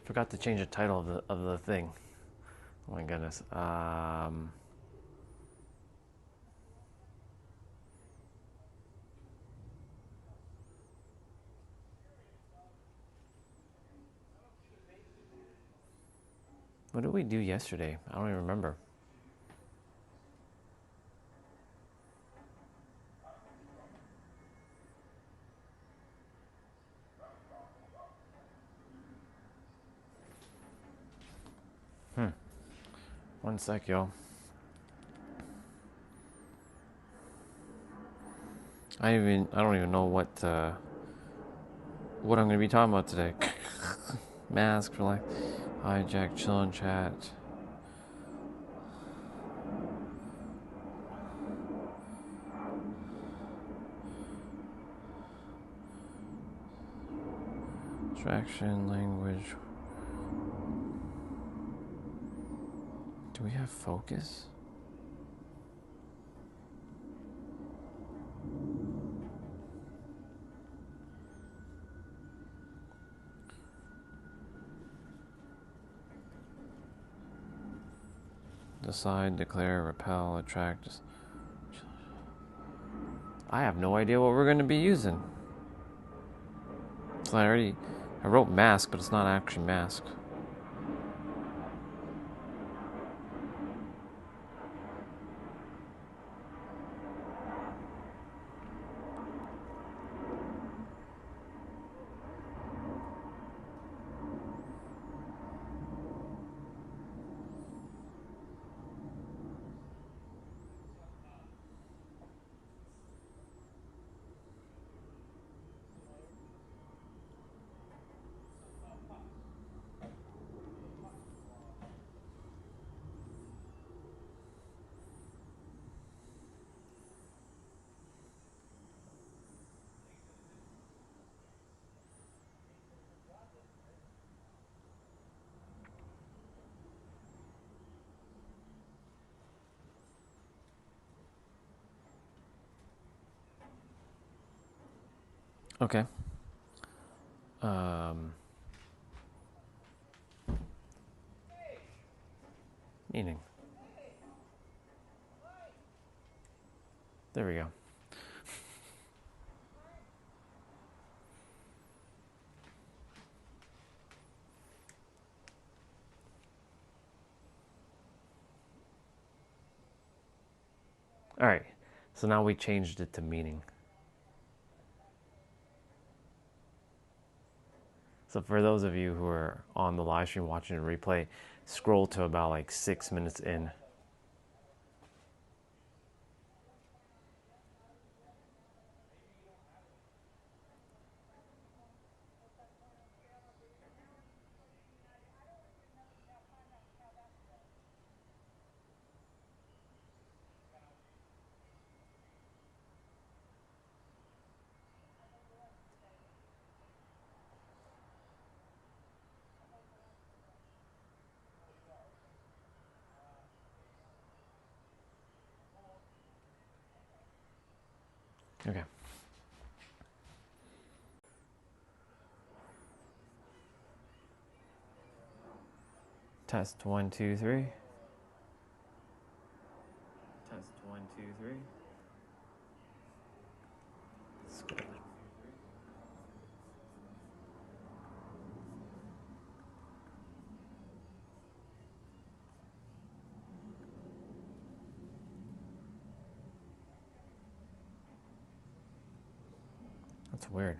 Forgot to change the title of the thing. Oh my goodness. What did we do yesterday? I don't even remember. One sec, y'all. I don't even know what I'm gonna be talking about today. Mask for life. Hijack, chill and chat. Distraction, language. Do we have focus? Decide, declare, repel, attract. I have no idea what we're going to be using. So I wrote mask, but it's not actually mask. Okay. Meaning. There we go. All right. So now we changed it to meaning. So for those of you who are on the live stream watching the replay, scroll to about like 6 minutes in. Okay. Test 1, 2, 3. Test 1, 2, 3. Let's go. That's weird.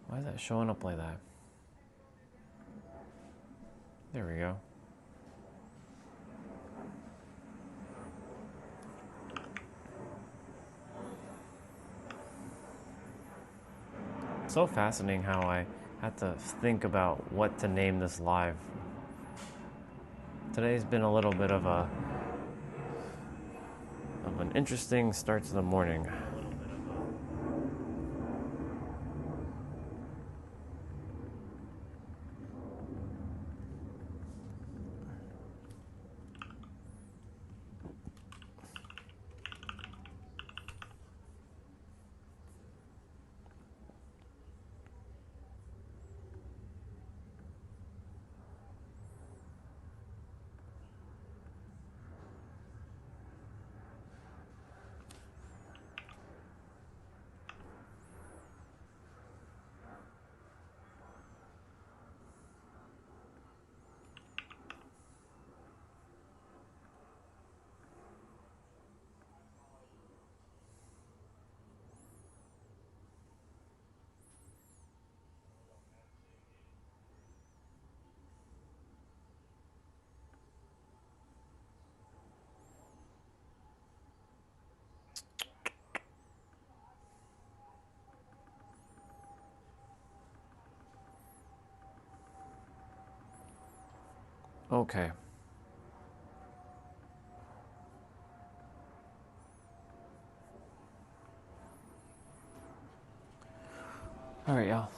Why is that showing up like that? There we go. So fascinating how I had to think about what to name this live. Today's been a little bit of an interesting start to the morning. Okay. All right, y'all.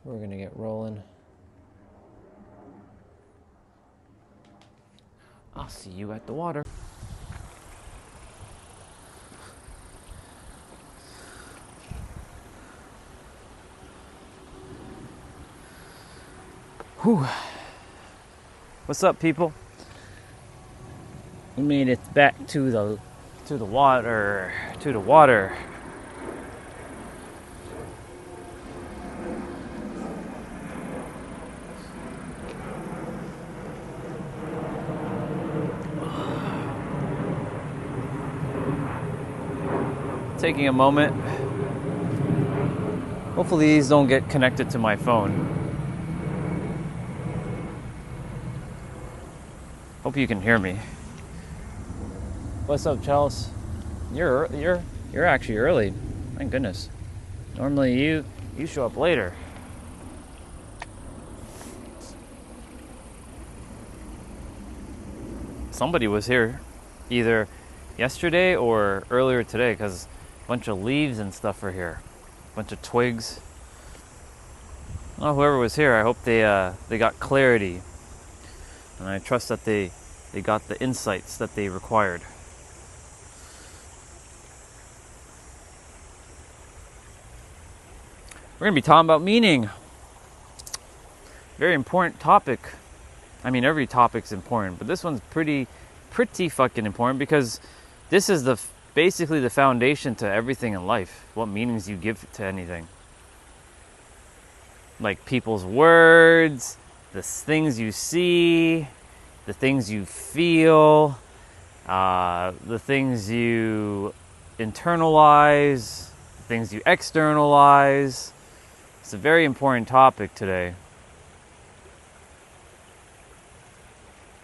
We're gonna get rolling. I'll see you at the water. Whew. What's up, people? We made it back to the water. To the water. Taking a moment. Hopefully these don't get connected to my phone. Hope you can hear me. What's up, Charles? You're actually early. Thank goodness. Normally you show up later. Somebody was here either yesterday or earlier today, because a bunch of leaves and stuff are here. A bunch of twigs. Well, whoever was here, I hope they got clarity. And I trust that they got the insights that they required. We're going to be talking about meaning. Very important topic. I mean, every topic's important, but this one's pretty fucking important, because this is basically the foundation to everything in life. What meanings you give to anything. Like people's words, the things you see, the things you feel, the things you internalize, the things you externalize. It's a very important topic today.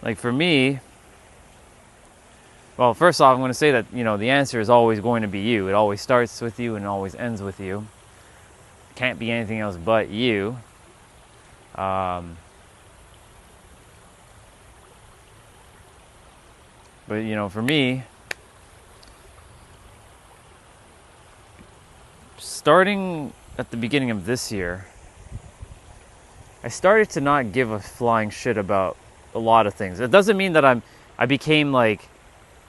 Like for me, well, first off, I'm going to say that, the answer is always going to be you. It always starts with you and always ends with you. It can't be anything else but you. But, for me, starting at the beginning of this year, I started to not give a flying shit about a lot of things. It doesn't mean that I became like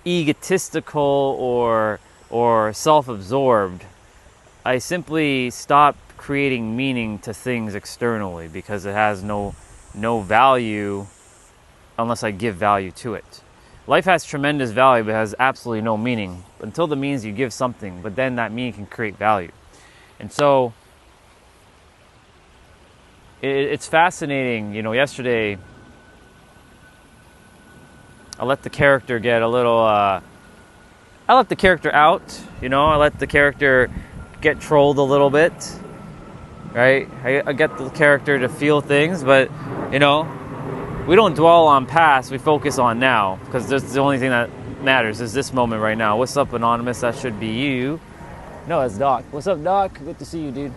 egotistical or self-absorbed. I simply stopped creating meaning to things externally, because it has no value unless I give value to it. Life has tremendous value, but has absolutely no meaning until the means you give something, but then that meaning can create value. And so it's fascinating. Yesterday I let the character get a little, I let the character out, I let the character get trolled a little bit, right? I get the character to feel things, but, we don't dwell on past, we focus on now, because that's the only thing that matters is this moment right now. What's up, Anonymous? That should be you. No, it's Doc. What's up, Doc? Good to see you, dude.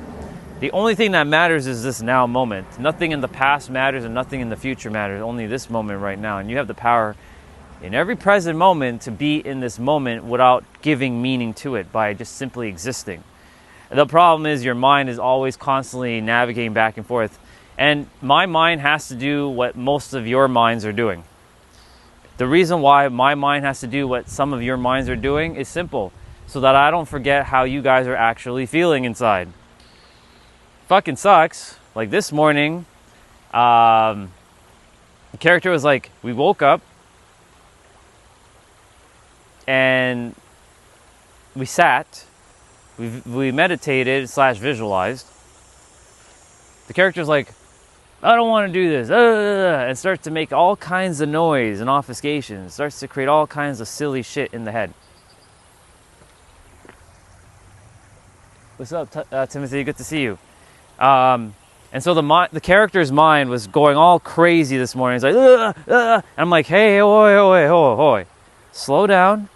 The only thing that matters is this now moment. Nothing in the past matters and nothing in the future matters, only this moment right now. And you have the power in every present moment to be in this moment without giving meaning to it by just simply existing. The problem is your mind is always constantly navigating back and forth. And my mind has to do what most of your minds are doing. The reason why my mind has to do what some of your minds are doing is simple. So that I don't forget how you guys are actually feeling inside. Fucking sucks. Like this morning, the character was like, we woke up and we sat, we meditated / visualized. The character's like, I don't want to do this, and starts to make all kinds of noise and obfuscation, starts to create all kinds of silly shit in the head. What's up, Timothy? Good to see you. And so the character's mind was going all crazy this morning. He's like, and I'm like, hey, hoy, slow down.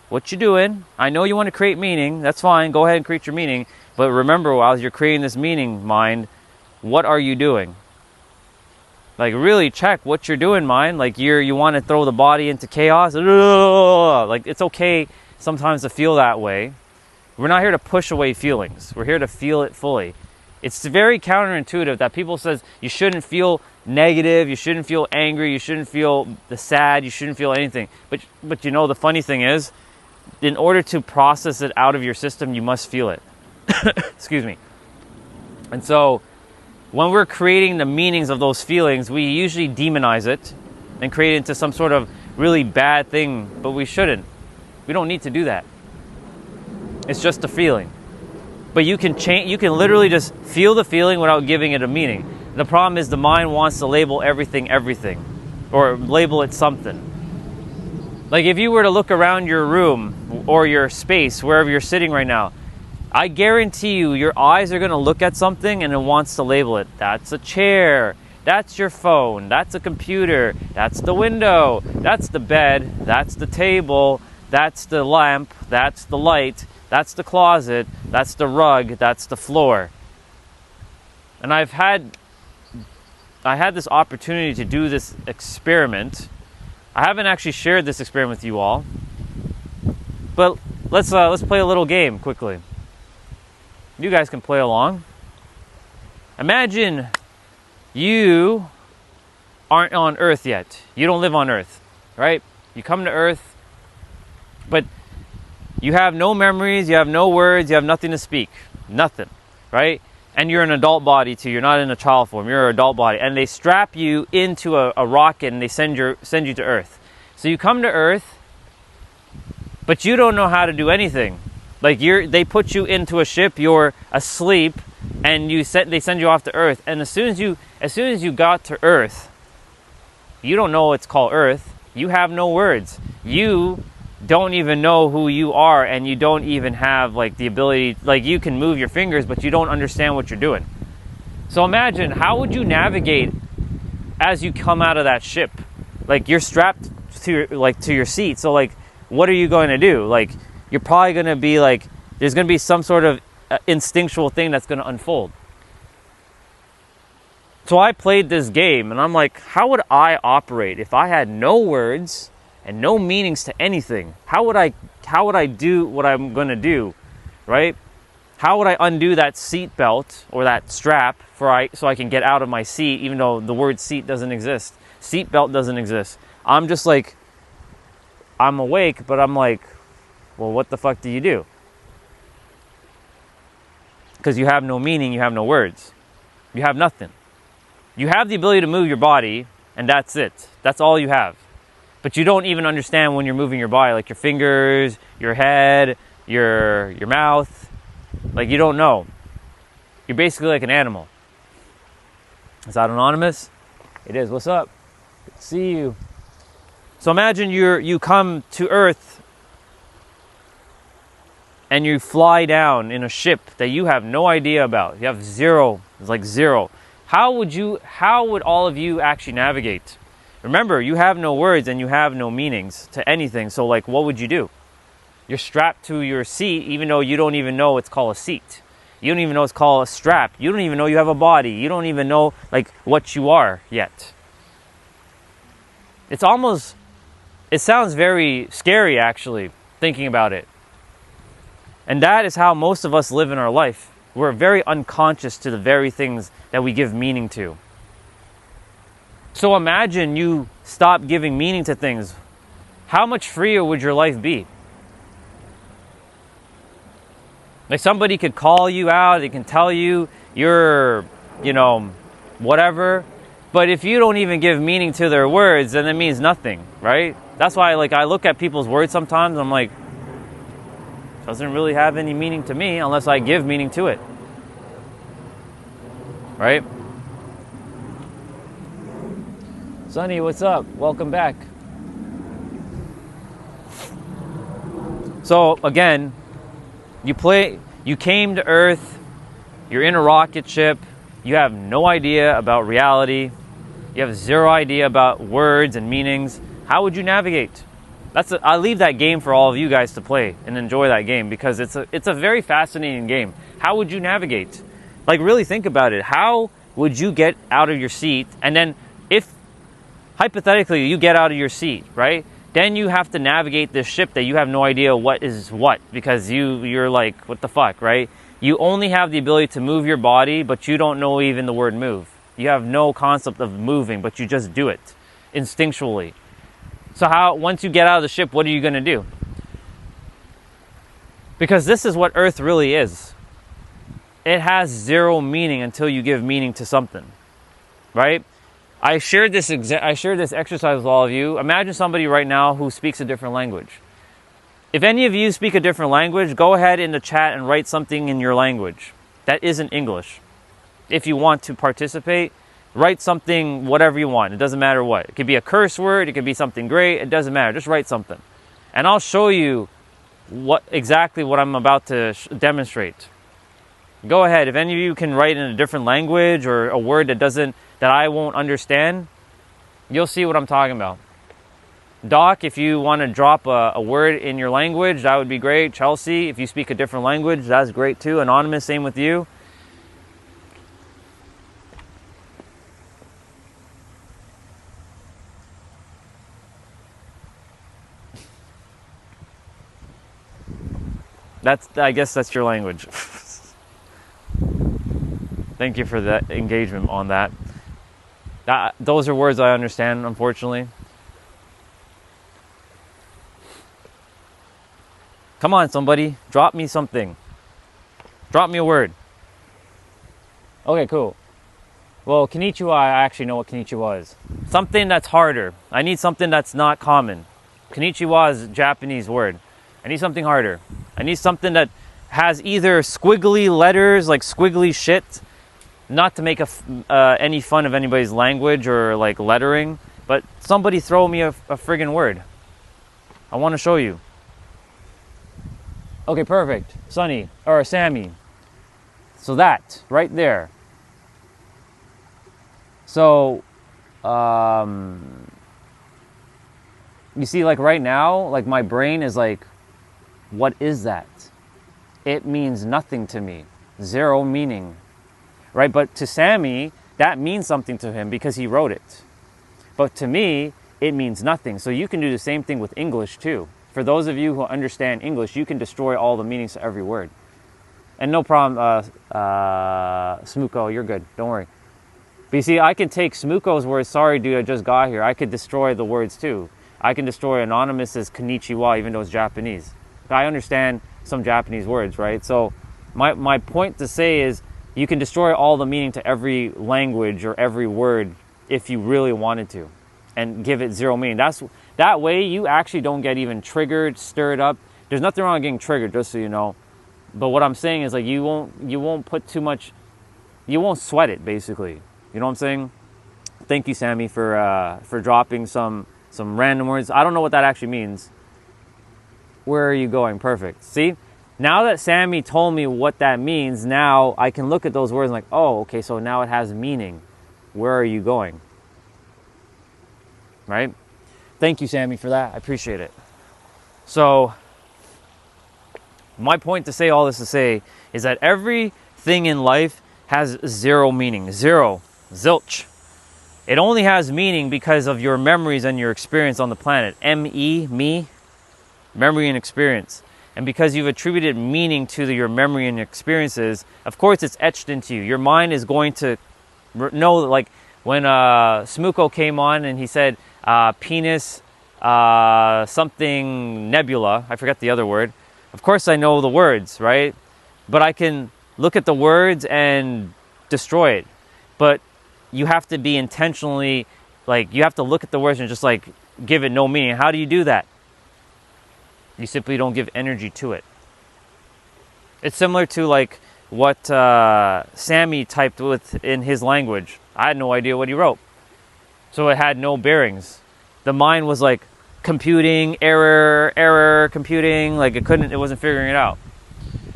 What you doing? I know you want to create meaning. That's fine. Go ahead and create your meaning. But remember, while you're creating this meaning, mind, what are you doing? Like, really check what you're doing, mind. Like, you want to throw the body into chaos. Like, it's okay sometimes to feel that way. We're not here to push away feelings. We're here to feel it fully. It's very counterintuitive that people says you shouldn't feel negative, you shouldn't feel angry, you shouldn't feel the sad, you shouldn't feel anything. But you know, the funny thing is, in order to process it out of your system, you must feel it. Excuse me. And so, when we're creating the meanings of those feelings, we usually demonize it and create it into some sort of really bad thing, but we shouldn't. We don't need to do that. It's just a feeling. But you can literally just feel the feeling without giving it a meaning. The problem is the mind wants to label everything, or label it something. Like if you were to look around your room or your space, wherever you're sitting right now, I guarantee you, your eyes are going to look at something and it wants to label it. That's a chair. That's your phone. That's a computer. That's the window. That's the bed. That's the table. That's the lamp. That's the light. That's the closet. That's the rug. That's the floor. And I had this opportunity to do this experiment. I haven't actually shared this experiment with you all, but let's play a little game quickly. You guys can play along. Imagine you aren't on Earth yet. You don't live on Earth, right? You come to Earth, but you have no memories, you have no words, you have nothing to speak. Nothing, right? And you're an adult body too. You're not in a child form. You're an adult body. And they strap you into a rocket and they send you to Earth. So you come to Earth, but you don't know how to do anything. Like they put you into a ship, you're asleep, and they send you off to Earth. And as soon as you got to Earth, you don't know it's called Earth. You have no words. You don't even know who you are, and you don't even have like the ability, like you can move your fingers, but you don't understand what you're doing. So imagine, how would you navigate as you come out of that ship? Like you're strapped to your seat. So like, what are you going to do? Like, you're probably going to be like, there's going to be some sort of instinctual thing that's going to unfold. So I played this game and I'm like, how would I operate if I had no words and no meanings to anything? How would I do what I'm going to do, right? How would I undo that seat belt or that strap so I can get out of my seat, even though the word seat doesn't exist? Seat belt doesn't exist. I'm just like, I'm awake, but I'm like, well, what the fuck do you do? Because you have no meaning, you have no words. You have nothing. You have the ability to move your body, and that's it. That's all you have. But you don't even understand when you're moving your body, like your fingers, your head, your mouth. Like, you don't know. You're basically like an animal. Is that anonymous? It is. What's up? Good to see you. So imagine you come to Earth and you fly down in a ship that you have no idea about. You have zero. It's like zero. How would all of you actually navigate? Remember, you have no words and you have no meanings to anything. So like, what would you do? You're strapped to your seat, even though you don't even know it's called a seat. You don't even know it's called a strap. You don't even know you have a body. You don't even know like what you are yet. It sounds very scary actually, thinking about it. And that is how most of us live in our life. We're very unconscious to the very things that we give meaning to. So imagine you stop giving meaning to things. How much freer would your life be? Like, somebody could call you out, they can tell you you're, whatever. But if you don't even give meaning to their words, then it means nothing, right? That's why I look at people's words sometimes and I'm like, doesn't really have any meaning to me unless I give meaning to it. Right? Sonny, what's up? Welcome back. So again, you came to Earth, you're in a rocket ship, you have no idea about reality, you have zero idea about words and meanings. How would you navigate? I leave that game for all of you guys to play and enjoy that game, because it's a very fascinating game. How would you navigate? Like, really think about it. How would you get out of your seat? And then if hypothetically you get out of your seat, right? Then you have to navigate this ship that you have no idea what is what, because you're like, what the fuck, right? You only have the ability to move your body, but you don't know even the word move. You have no concept of moving, but you just do it instinctually. So once you get out of the ship, what are you going to do? Because this is what Earth really is. It has zero meaning until you give meaning to something, right? I shared this exercise with all of you. Imagine somebody right now who speaks a different language. If any of you speak a different language, go ahead in the chat and write something in your language that isn't English. If you want to participate, write something, whatever you want. It doesn't matter what. It could be a curse word. It could be something great. It doesn't matter. Just write something. And I'll show you exactly what I'm about to demonstrate. Go ahead. If any of you can write in a different language or a word that I won't understand, you'll see what I'm talking about. Doc, if you want to drop a word in your language, that would be great. Chelsea, if you speak a different language, that's great too. Anonymous, same with you. I guess that's your language. Thank you for that engagement on that. Those are words I understand, unfortunately. Come on, somebody. Drop me something. Drop me a word. Okay, cool. Well, konnichiwa, I actually know what konnichiwa is. Something that's harder. I need something that's not common. Konnichiwa is a Japanese word. I need something harder. I need something that has either squiggly letters, like squiggly shit, not to make any fun of anybody's language or like lettering, but somebody throw me a friggin' word. I want to show you. Okay, perfect. Sunny, or Sammy. So that, right there. So, you see, like right now, like my brain is like, what is that? It means nothing to me. Zero meaning. Right? But to Sammy, that means something to him because he wrote it. But to me, it means nothing. So you can do the same thing with English too. For those of you who understand English, you can destroy all the meanings to every word. And no problem, Smuko, you're good. Don't worry. But you see, I can take Smuko's words, sorry dude, I just got here. I could destroy the words too. I can destroy Anonymous's konnichiwa, even though it's Japanese. I understand some Japanese words, right? So my point to say is you can destroy all the meaning to every language or every word if you really wanted to and give it zero meaning. That way you actually don't get even triggered, stirred up. There's nothing wrong with getting triggered, just so you know. But what I'm saying is like you won't put too much, you won't sweat it basically. You know what I'm saying? Thank you, Sammy, for dropping some random words. I don't know what that actually means. Where are you going? Perfect. See? Now that Sammy told me what that means, now I can look at those words and like, oh, okay, so now it has meaning. Where are you going? Right? Thank you, Sammy, for that. I appreciate it. So, my point to say all this to say is that everything in life has zero meaning. Zero. Zilch. It only has meaning because of your memories and your experience on the planet. M-E, me, memory and experience. And because you've attributed meaning to your memory and experiences, of course it's etched into you. Your mind is going to know, like when Smuko came on and he said penis, something nebula, I forget the other word. Of course I know the words, right? But I can look at the words and destroy it. But you have to be intentionally, like you have to look at the words and just like give it no meaning. How do you do that? You simply don't give energy to it. It's similar to like what Sammy typed in his language. I had no idea what he wrote. So it had no bearings. The mind was like computing, error, computing, like it wasn't figuring it out.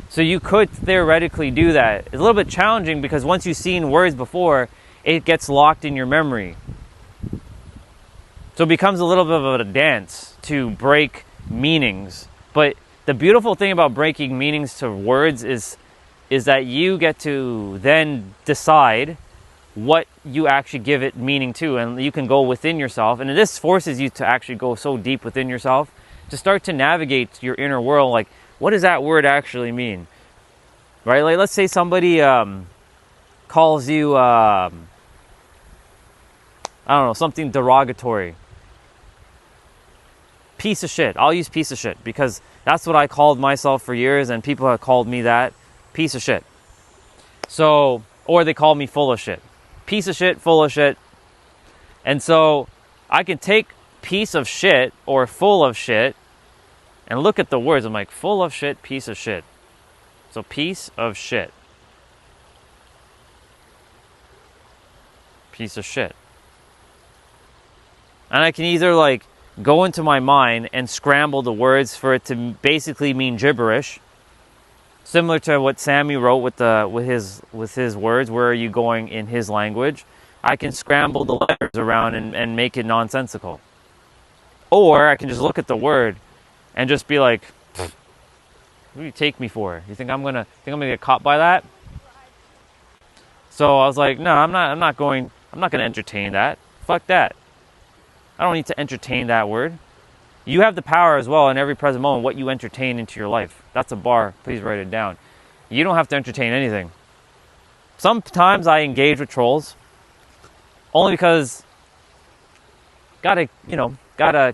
So you could theoretically do that. It's a little bit challenging because once you've seen words before, it gets locked in your memory. So it becomes a little bit of a dance to break meanings. But the beautiful thing about breaking meanings to words is that you get to then decide what you actually give it meaning to, and you can go within yourself, and this forces you to actually go so deep within yourself to start to navigate your inner world. Like, what does that word actually mean, right? Like, let's say somebody calls you I don't know, something derogatory. Piece of shit. I'll use piece of shit because that's what I called myself for years, and people have called me that. Piece of shit. So, or they call me full of shit. Piece of shit, full of shit. And so I can take piece of shit or full of shit and look at the words. I'm like, full of shit, piece of shit. So piece of shit. Piece of shit. And I can either like go into my mind and scramble the words for it to basically mean gibberish, similar to what Sammy wrote with his words. Where are you going in his language? I can scramble the letters around and make it nonsensical. Or I can just look at the word and just be like, what do you take me for? You think I'm gonna get caught by that? So I was like, no, I'm not gonna entertain that. Fuck that. I don't need to entertain that word. You have the power as well in every present moment what you entertain into your life. That's a bar. Please write it down. You don't have to entertain anything. Sometimes I engage with trolls only because gotta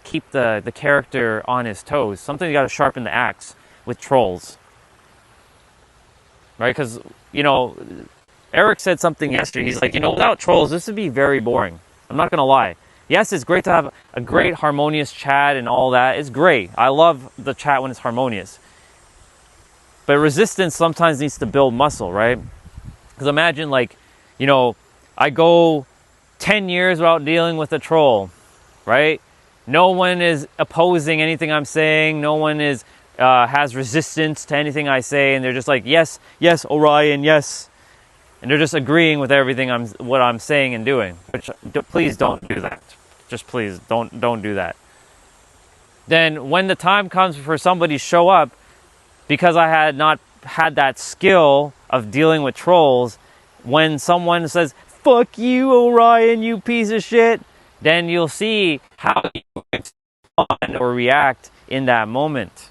keep the character on his toes. Sometimes you gotta sharpen the axe with trolls. Right? Because, Eric said something yesterday. He's like, without trolls, this would be very boring. I'm not gonna lie. Yes, it's great to have a great harmonious chat and all that. It's great. I love the chat when it's harmonious. But resistance sometimes needs to build muscle, right? Because imagine I go 10 years without dealing with a troll, right? No one is opposing anything I'm saying. No one is has resistance to anything I say. And they're just like, yes, yes, Orion, yes. And they're just agreeing with everything what I'm saying and doing. Which, please don't do that. Just please don't do that. Then when the time comes for somebody to show up, because I had not had that skill of dealing with trolls, when someone says, fuck you, Orion, you piece of shit, then you'll see how you respond or react in that moment.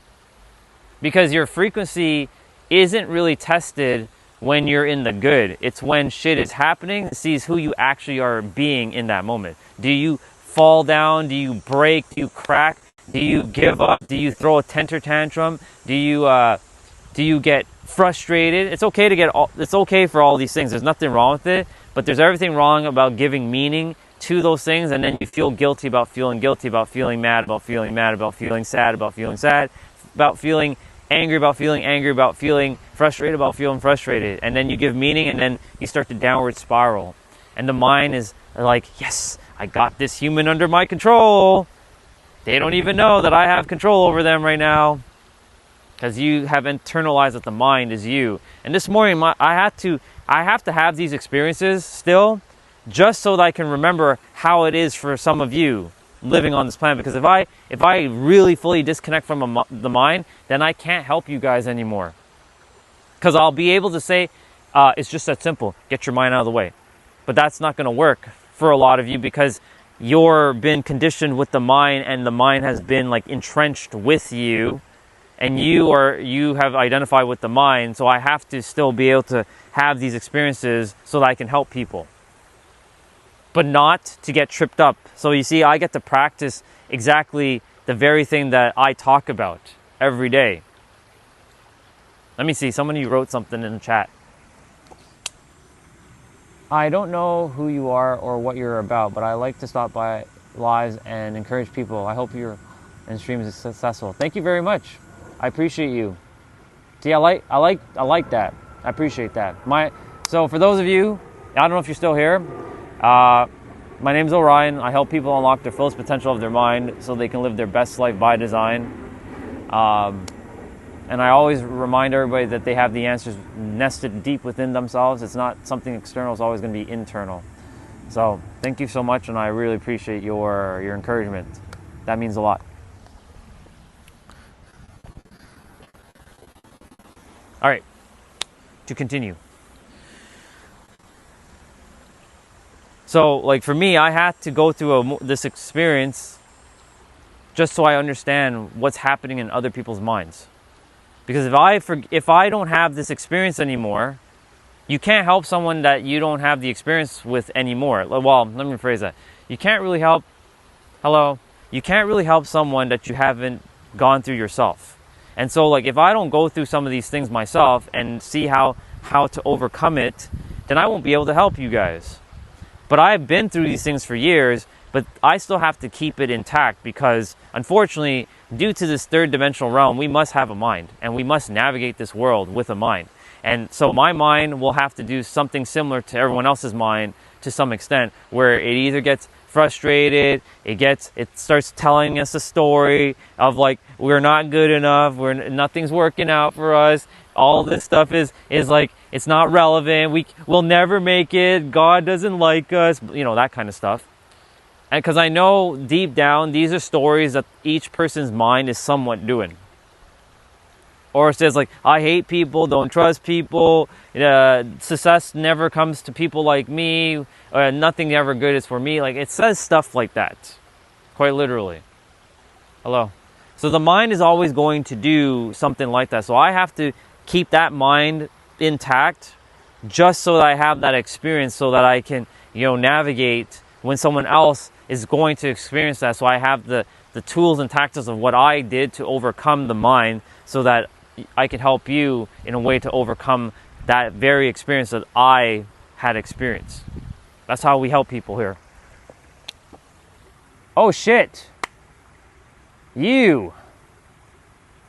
Because your frequency isn't really tested when you're in the good. It's when shit is happening, it sees who you actually are being in that moment. Do you fall down? Do you break? Do you crack? Do you give up? Do you throw a temper tantrum? Do you get frustrated? It's okay for all these things. There's nothing wrong with it, but there's everything wrong about giving meaning to those things, and then you feel guilty, about feeling mad, about feeling mad, about feeling sad, about feeling angry, about feeling frustrated, about feeling frustrated. And then you give meaning, and then you start to downward spiral. And the mind is like, yes, I got this human under my control. They don't even know that I have control over them right now. Because you have internalized that the mind is you. And this morning, I have to have these experiences still, just so that I can remember how it is for some of you living on this planet. Because if I really fully disconnect from the mind, then I can't help you guys anymore. Because I'll be able to say, it's just that simple. Get your mind out of the way. But that's not going to work for a lot of you, because you're been conditioned with the mind, and the mind has been like entrenched with you, and you have identified with the mind. So I have to still be able to have these experiences so that I can help people, but not to get tripped up. So you see, I get to practice exactly the very thing that I talk about every day. Let me see, somebody wrote something in the chat. I don't know who you are or what you're about, but I like to stop by lives and encourage people. I hope your stream is successful. Thank you very much. I appreciate you. See, I like that. I appreciate that. So for those of you, I don't know if you're still here. My name is Orion. I help people unlock their fullest potential of their mind so they can live their best life by design. And I always remind everybody that they have the answers nested deep within themselves. It's not something external. It's always going to be internal. So thank you so much, and I really appreciate your encouragement. That means a lot. All right, to continue. So like for me, I had to go through this experience just so I understand what's happening in other people's minds. Because if I don't have this experience anymore, you can't help someone that you don't have the experience with anymore. Well, let me rephrase that. You can't really help, you can't really help someone that you haven't gone through yourself. And so like if I don't go through some of these things myself and see how to overcome it, then I won't be able to help you guys. But I've been through these things for years, but I still have to keep it intact because unfortunately, due to this third dimensional realm, we must have a mind and we must navigate this world with a mind. And so my mind will have to do something similar to everyone else's mind to some extent, where it either gets frustrated, it starts telling us a story of like, we're not good enough, nothing's working out for us, all this stuff is like, it's not relevant, we'll never make it, God doesn't like us, you know, that kind of stuff. And because I know deep down, these are stories that each person's mind is somewhat doing. Or it says like, I hate people, don't trust people, success never comes to people like me, nothing ever good is for me. Like it says stuff like that, quite literally. Hello. So the mind is always going to do something like that. So I have to keep that mind intact just so that I have that experience so that I can, you know, navigate when someone else is going to experience that. So I have the tools and tactics of what I did to overcome the mind so that I can help you in a way to overcome that very experience that I had experienced. That's how we help people here. Oh shit. You,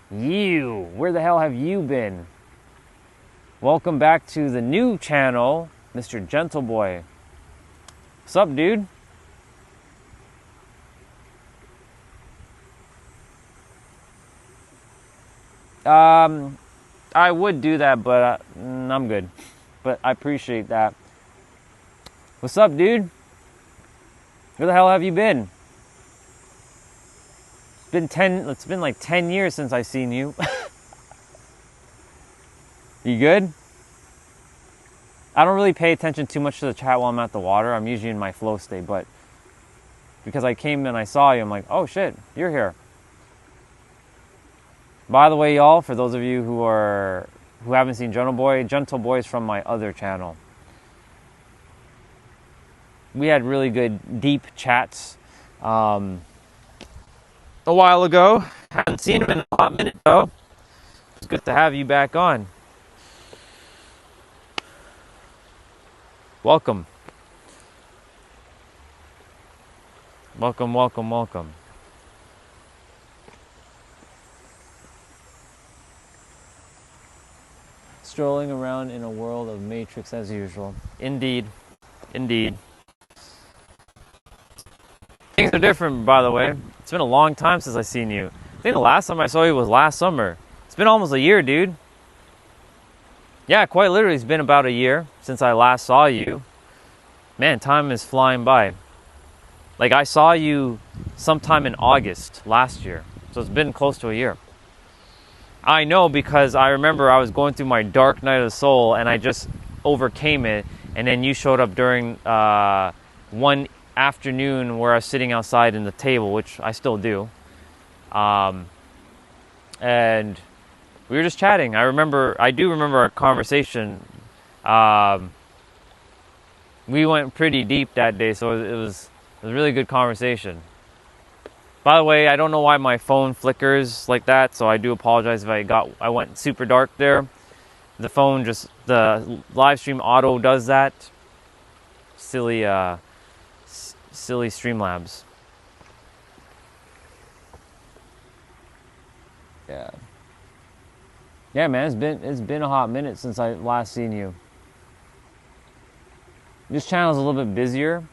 where the hell have you been? Welcome back to the new channel, Mr. Gentle Boy. What's up, dude? I would do that, but I'm good. But I appreciate that. What's up, dude? Where the hell have you been? It's been like 10 years since I've seen you. You good? I don't really pay attention too much to the chat while I'm at the water. I'm usually in my flow state, but because I came and I saw you, I'm like, oh shit, you're here. By the way, y'all, for those of you who haven't seen Gentle Boy is from my other channel. We had really good, deep chats a while ago. Haven't seen him in a hot minute, though. It's good to have you back on. Welcome. Welcome, welcome, welcome. Strolling around in a world of Matrix as usual. Indeed. Indeed. Things are different, by the way. It's been a long time since I've seen you. I think the last time I saw you was last summer. It's been almost a year, dude. Yeah, quite literally, it's been about a year since I last saw you. Man, time is flying by. Like, I saw you sometime in August last year. So it's been close to a year. I know because I remember I was going through my dark night of the soul and I just overcame it. And then you showed up during one afternoon where I was sitting outside in the table, which I still do. And we were just chatting. I do remember our conversation. We went pretty deep that day, so it was a really good conversation. By the way, I don't know why my phone flickers like that, so I do apologize if I went super dark there. The phone the live stream auto does that. Silly Streamlabs. Yeah. Yeah, man, it's been a hot minute since I last seen you. This channel's a little bit busier.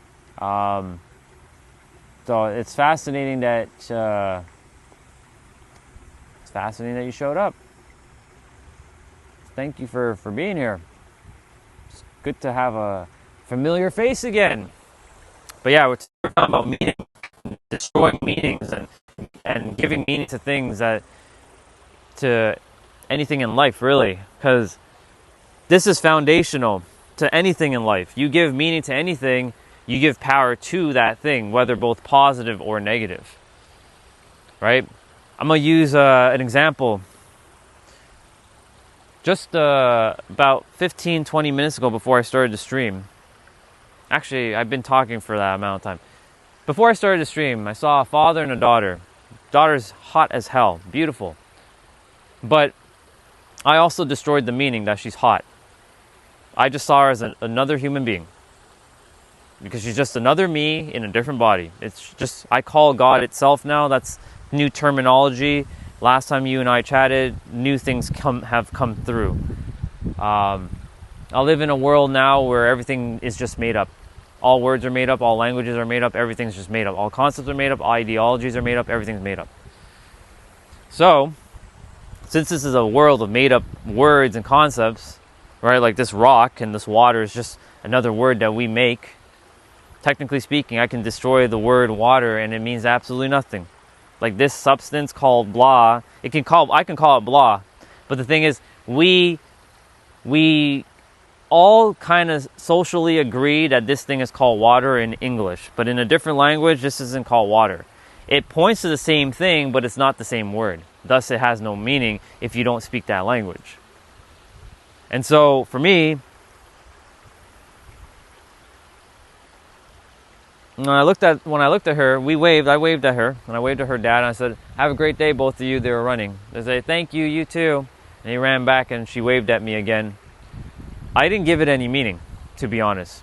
So it's fascinating that you showed up. Thank you for being here. It's good to have a familiar face again. But yeah, we're talking about meaning, destroying meanings, and giving meaning to things to anything in life, really, because this is foundational to anything in life. You give meaning to anything, you give power to that thing, whether both positive or negative, right? I'm going to use an example. Just about 15-20 minutes ago, before I started the stream, actually I've been talking for that amount of time. Before I started the stream, I saw a father and a daughter. Daughter's hot as hell, beautiful. But I also destroyed the meaning that she's hot. I just saw her as another human being. Because she's just another me in a different body. It's just, I call God itself now. That's new terminology. Last time you and I chatted, new things have come through. I live in a world now where everything is just made up. All words are made up, all languages are made up, everything's just made up. All concepts are made up, ideologies are made up, everything's made up. So, since this is a world of made up words and concepts, right, like this rock and this water is just another word that we make, technically speaking, I can destroy the word water and it means absolutely nothing. Like this substance called blah, I can call it blah. But the thing is, we all kind of socially agree that this thing is called water in English, but in a different language, this isn't called water. It points to the same thing, but it's not the same word. Thus, it has no meaning if you don't speak that language. And so, for me, when I looked at her, I waved at her, and I waved at her dad, and I said, "Have a great day, both of you." They were running. They said, "Thank you, you too." And he ran back, and she waved at me again. I didn't give it any meaning, to be honest.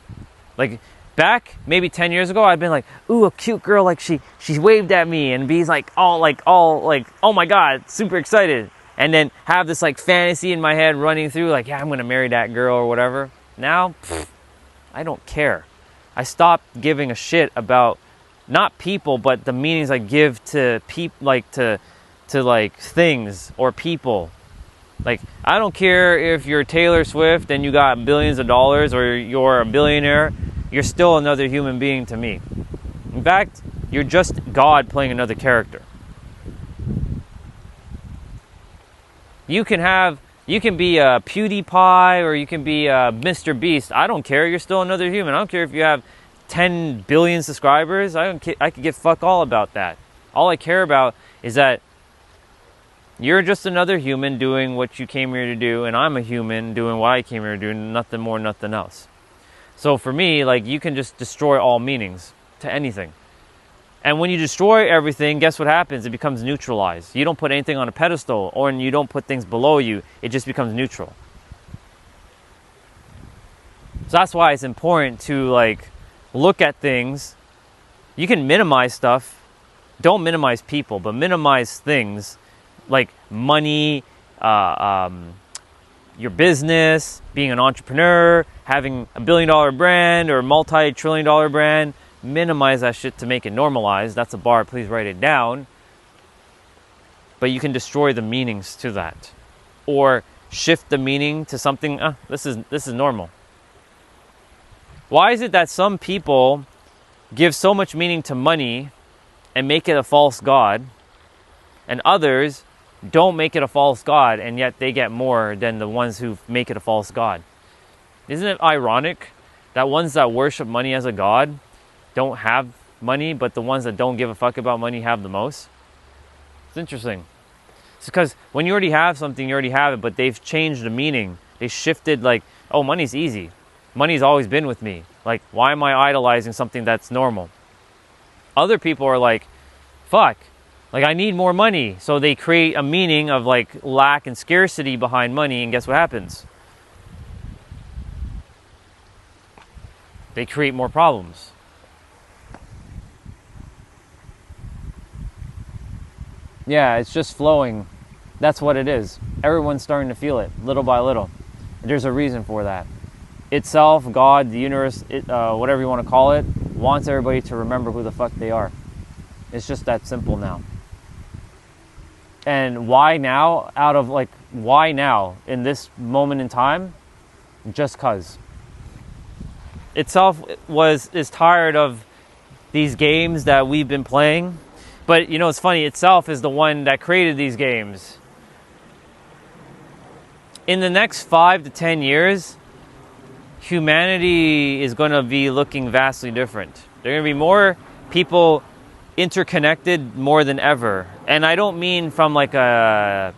Like, back maybe 10 years ago, I'd been like, "Ooh, a cute girl, like she waved at me," and be like, oh my God, super excited. And then have this like fantasy in my head running through, like, yeah, I'm gonna marry that girl or whatever. Now, I don't care. I stopped giving a shit about not people, but the meanings I give to like to like things or people. Like, I don't care if you're Taylor Swift and you got billions of dollars, or you're a billionaire, you're still another human being to me. In fact, you're just God playing another character. You can be a PewDiePie or you can be a Mr. Beast. I don't care. You're still another human. I don't care if you have 10 billion subscribers. I could give fuck all about that. All I care about is that you're just another human doing what you came here to do, and I'm a human doing what I came here to do, nothing more, nothing else. So for me, like, you can just destroy all meanings to anything. And when you destroy everything, guess what happens? It becomes neutralized. You don't put anything on a pedestal, or you don't put things below you. It just becomes neutral. So that's why it's important to, like, look at things. You can minimize stuff. Don't minimize people, but minimize things like money, your business, being an entrepreneur, having $1 billion brand or multi-trillion-dollar brand. Minimize that shit to make it normalized. That's a bar. Please write it down. But you can destroy the meanings to that, or shift the meaning to something. This is normal. Why is it that some people give so much meaning to money and make it a false god, and others don't make it a false god, and yet they get more than the ones who make it a false god? Isn't it ironic that ones that worship money as a god don't have money, but the ones that don't give a fuck about money have the most? It's interesting. It's because when you already have something, you already have it, but they've changed the meaning. They shifted, like, oh, money's easy. Money's always been with me. Like, why am I idolizing something that's normal? Other people are like, fuck, like, I need more money. So they create a meaning of, like, lack and scarcity behind money, and guess what happens? They create more problems. Yeah, it's just flowing. That's what it is. Everyone's starting to feel it, little by little. There's a reason for that. Itself, God, the universe, whatever you want to call it, wants everybody to remember who the fuck they are. It's just that simple now. And why now? Why now? In this moment in time? Just 'cause. Itself is tired of these games that we've been playing. But, you know, it's funny, Itself is the one that created these games. In the next 5 to 10 years, humanity is going to be looking vastly different. There are going to be more people interconnected more than ever. And I don't mean from like an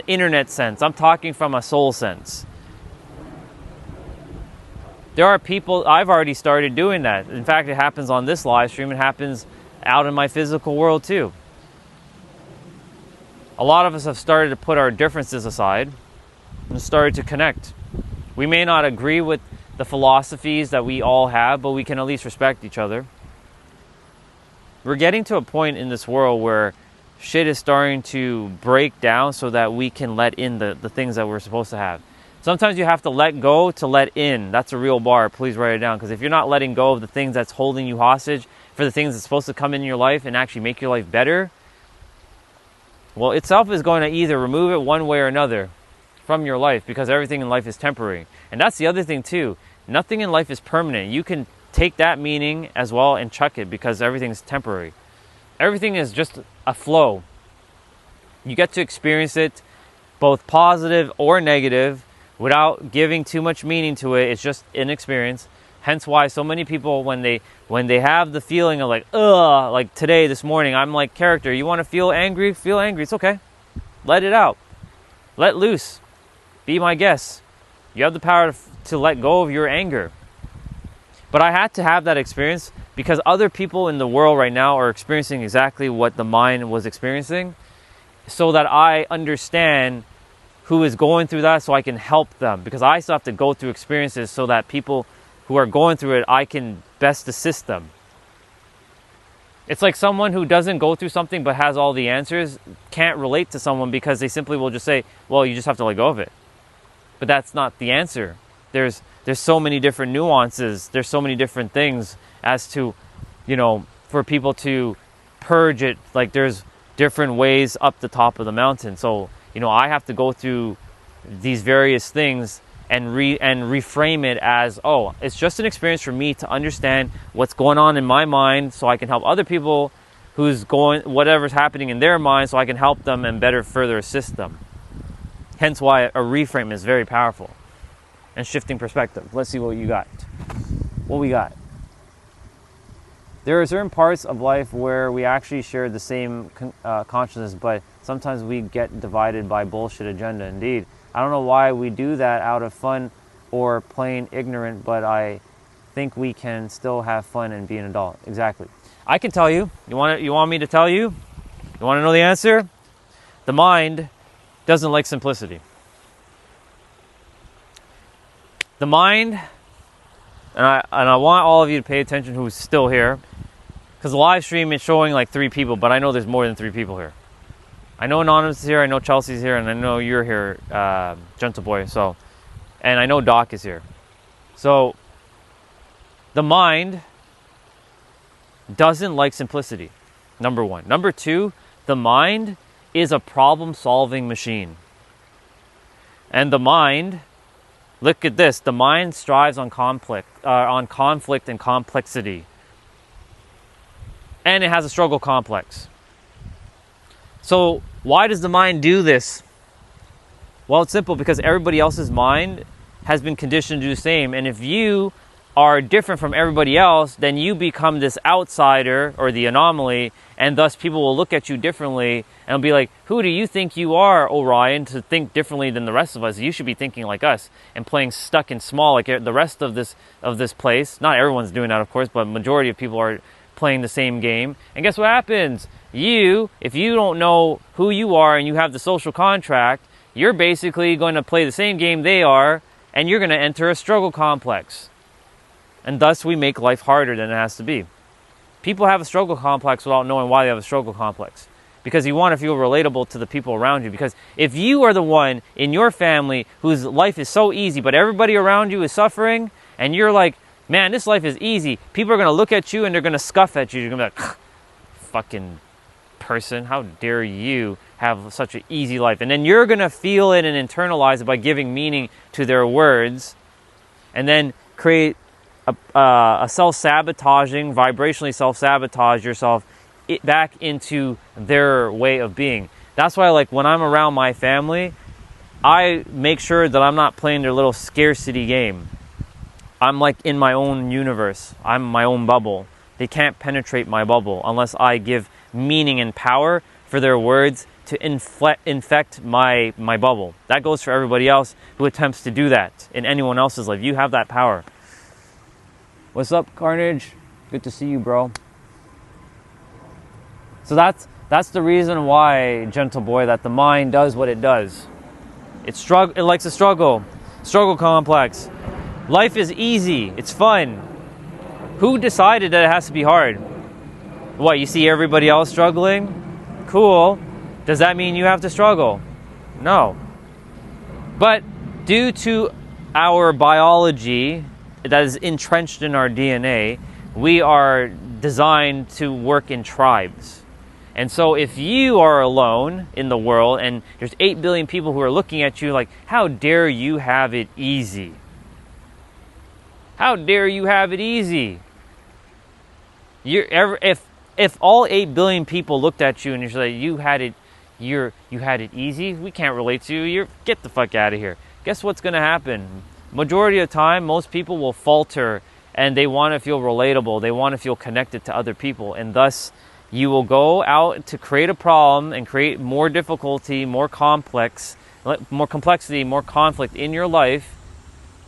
internet sense. I'm talking from a soul sense. There are people, I've already started doing that. In fact, it happens on this live stream. It happens out in my physical world too. A lot of us have started to put our differences aside and started to connect. We may not agree with the philosophies that we all have, but we can at least respect each other. We're getting to a point in this world where shit is starting to break down so that we can let in the things that we're supposed to have. Sometimes you have to let go to let in. That's a real bar. Please write it down. Because if you're not letting go of the things that's holding you hostage for the things that's supposed to come in your life and actually make your life better, well, itself is going to either remove it one way or another from your life, because everything in life is temporary. And that's the other thing too. Nothing in life is permanent. You can take that meaning as well and chuck it, because everything's temporary. Everything is just a flow. You get to experience it both positive or negative without giving too much meaning to it. It's just an experience. Hence why so many people, when they have the feeling of like, ugh, like today, this morning, I'm like, character, you want to feel angry? Feel angry. It's okay. Let it out. Let loose. Be my guest. You have the power to let go of your anger. But I had to have that experience because other people in the world right now are experiencing exactly what the mind was experiencing, so that I understand who is going through that, so I can help them. Because I still have to go through experiences so that people who are going through it, I can best assist them. It's like someone who doesn't go through something but has all the answers can't relate to someone, because they simply will just say, well, you just have to let go of it. But that's not the answer. There's so many different nuances. There's so many different things as to, for people to purge it. Like there's different ways up the top of the mountain. So, I have to go through these various things and reframe it as, oh, it's just an experience for me to understand what's going on in my mind, so I can help other people whatever's happening in their mind, so I can help them and better further assist them. Hence why a reframe is very powerful. And shifting perspective. Let's see what you got. What we got. There are certain parts of life where we actually share the same consciousness, but sometimes we get divided by bullshit agenda. Indeed. I don't know why we do that out of fun or plain ignorant, but I think we can still have fun and be an adult. Exactly. I can tell you. You want me to tell you? You want to know the answer? The mind doesn't like simplicity. The mind, and I want all of you to pay attention who's still here, because the live stream is showing like 3 people, but I know there's more than 3 people here. I know Anonymous is here, I know Chelsea's here, and I know you're here, Gentle Boy. So, and I know Doc is here. So, the mind doesn't like simplicity. Number 1. Number 2, the mind is a problem-solving machine, and the mind. Look at this. The mind strives on conflict and complexity. And it has a struggle complex. So why does the mind do this? Well, it's simple, because everybody else's mind has been conditioned to do the same. And if you are different from everybody else, then you become this outsider or the anomaly, and thus people will look at you differently and be like, who do you think you are, Orion, to think differently than the rest of us? You should be thinking like us and playing stuck and small like the rest of this place. Not everyone's doing that, of course, but majority of people are playing the same game. And guess what happens? If you don't know who you are and you have the social contract, you're basically going to play the same game they are, and you're going to enter a struggle complex. And thus we make life harder than it has to be. People have a struggle complex without knowing why they have a struggle complex. Because you want to feel relatable to the people around you. Because if you are the one in your family whose life is so easy, but everybody around you is suffering, and you're like, man, this life is easy, people are going to look at you and they're going to scoff at you. You're going to be like, fucking person, how dare you have such an easy life? And then you're going to feel it and internalize it by giving meaning to their words, and then create a self-sabotaging, vibrationally self-sabotage yourself back into their way of being. That's why, like, when I'm around my family, I make sure that I'm not playing their little scarcity game. I'm like in my own universe. I'm my own bubble. They can't penetrate my bubble unless I give meaning and power for their words to infect my bubble. That goes for everybody else who attempts to do that in anyone else's life. You have that power. What's up, Carnage? Good to see you, bro. So that's the reason why, gentle boy, that the mind does what it does. It likes to struggle complex. Life is easy. It's fun. Who decided that it has to be hard? What, you see everybody else struggling? Cool. Does that mean you have to struggle? No. But due to our biology that is entrenched in our DNA, we are designed to work in tribes. And so if you are alone in the world and there's 8 billion people who are looking at you like, how dare you have it easy? How dare you have it easy? If all 8 billion people looked at you and you're like, you had it easy, we can't relate to you, get the fuck out of here. Guess what's going to happen? Majority of the time, most people will falter and they want to feel relatable. They want to feel connected to other people. And thus, you will go out to create a problem and create more difficulty, more complexity, more conflict in your life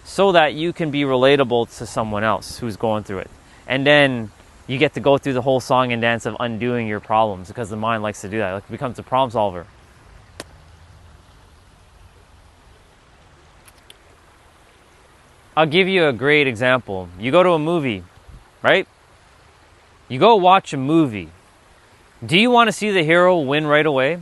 so that you can be relatable to someone else who's going through it. And then you get to go through the whole song and dance of undoing your problems because the mind likes to do that. Like, it becomes a problem solver. I'll give you a great example. You go to a movie, right? You go watch a movie. Do you want to see the hero win right away?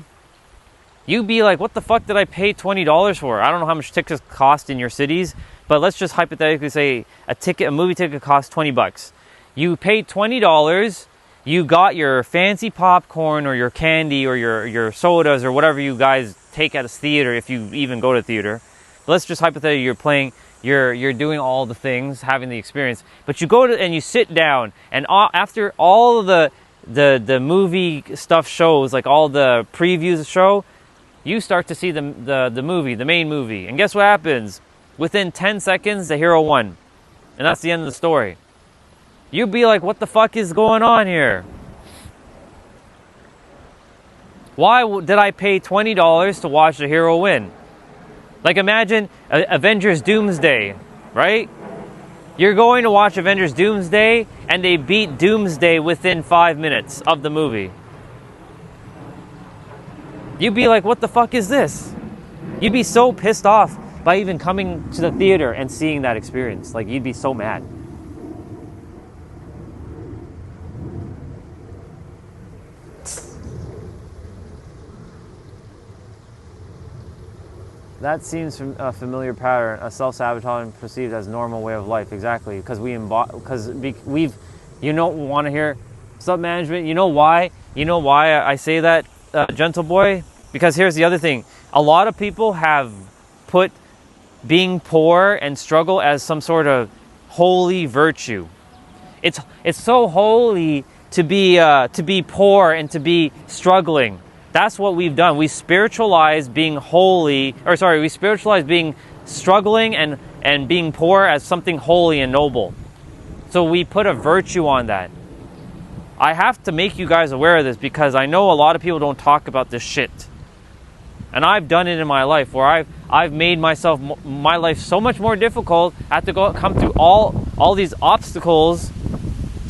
You'd be like, what the fuck did I pay $20 for? I don't know how much tickets cost in your cities, but let's just hypothetically say a movie ticket costs 20 bucks. You paid $20, you got your fancy popcorn or your candy or your sodas or whatever you guys take at a theater if you even go to theater. Let's just hypothetically you're doing all the things, having the experience, but you go to and you sit down, and after all of the movie stuff shows, like all the previews show, you start to see the movie, the main movie, and guess what happens? Within 10 seconds, the hero won, and that's the end of the story. You'd be like, what the fuck is going on here? Why did I pay $20 to watch the hero win? Like, imagine Avengers Doomsday, right? You're going to watch Avengers Doomsday, and they beat Doomsday within 5 minutes of the movie. You'd be like, what the fuck is this? You'd be so pissed off by even coming to the theater and seeing that experience. Like, you'd be so mad. That seems a familiar pattern, a self-sabotage perceived as normal way of life. Exactly, because we've, you don't want to hear sub-management. You know why? You know why I say that, gentle boy? Because here's the other thing. A lot of people have put being poor and struggle as some sort of holy virtue. It's so holy to be poor and to be struggling. That's what we've done. We spiritualize being we spiritualize being struggling and being poor as something holy and noble. So we put a virtue on that. I have to make you guys aware of this because I know a lot of people don't talk about this shit. And I've done it in my life where I've made my life so much more difficult. I have to come through all these obstacles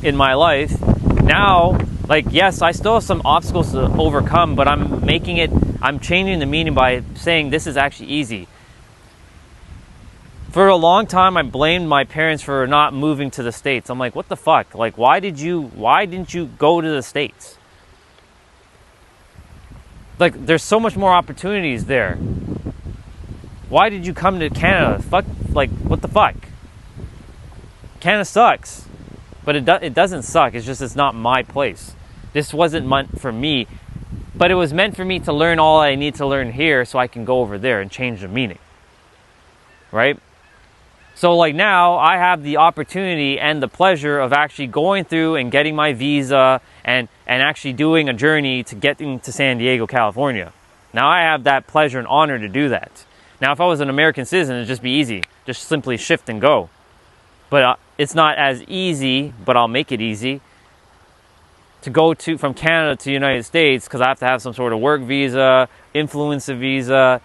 in my life. Now, like, yes, I still have some obstacles to overcome, but I'm changing the meaning by saying this is actually easy. For a long time, I blamed my parents for not moving to the States. I'm like, what the fuck? Like, why didn't you go to the States? Like, there's so much more opportunities there. Why did you come to Canada? Fuck, like, what the fuck? Canada sucks. But it doesn't suck. It's just it's not my place. This wasn't meant for me. But it was meant for me to learn all I need to learn here so I can go over there and change the meaning. Right? So like now, I have the opportunity and the pleasure of actually going through and getting my visa and actually doing a journey to getting to San Diego, California. Now I have that pleasure and honor to do that. Now if I was an American citizen, it'd just be easy. Just simply shift and go. but it's not as easy, but I'll make it easy to go from Canada to the United States, because I have to have some sort of work visa, influencer visa,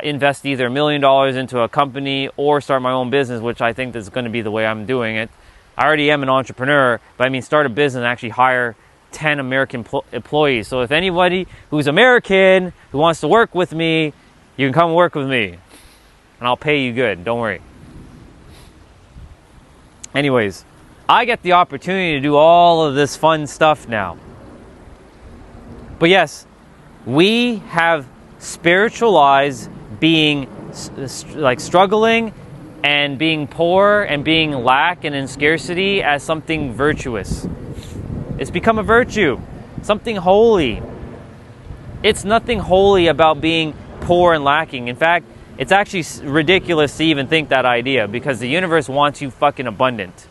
invest either $1 million into a company or start my own business, which I think is going to be the way I'm doing it. I already am an entrepreneur, but I mean start a business and actually hire 10 American employees. So if anybody who's American who wants to work with me, you can come work with me and I'll pay you good. Don't worry. Anyways, I get the opportunity to do all of this fun stuff now. But yes, we have spiritualized being like struggling and being poor and being lack and in scarcity as something virtuous. It's become a virtue, something holy. It's nothing holy about being poor and lacking. In fact, it's actually ridiculous to even think that idea, because the universe wants you fucking abundant.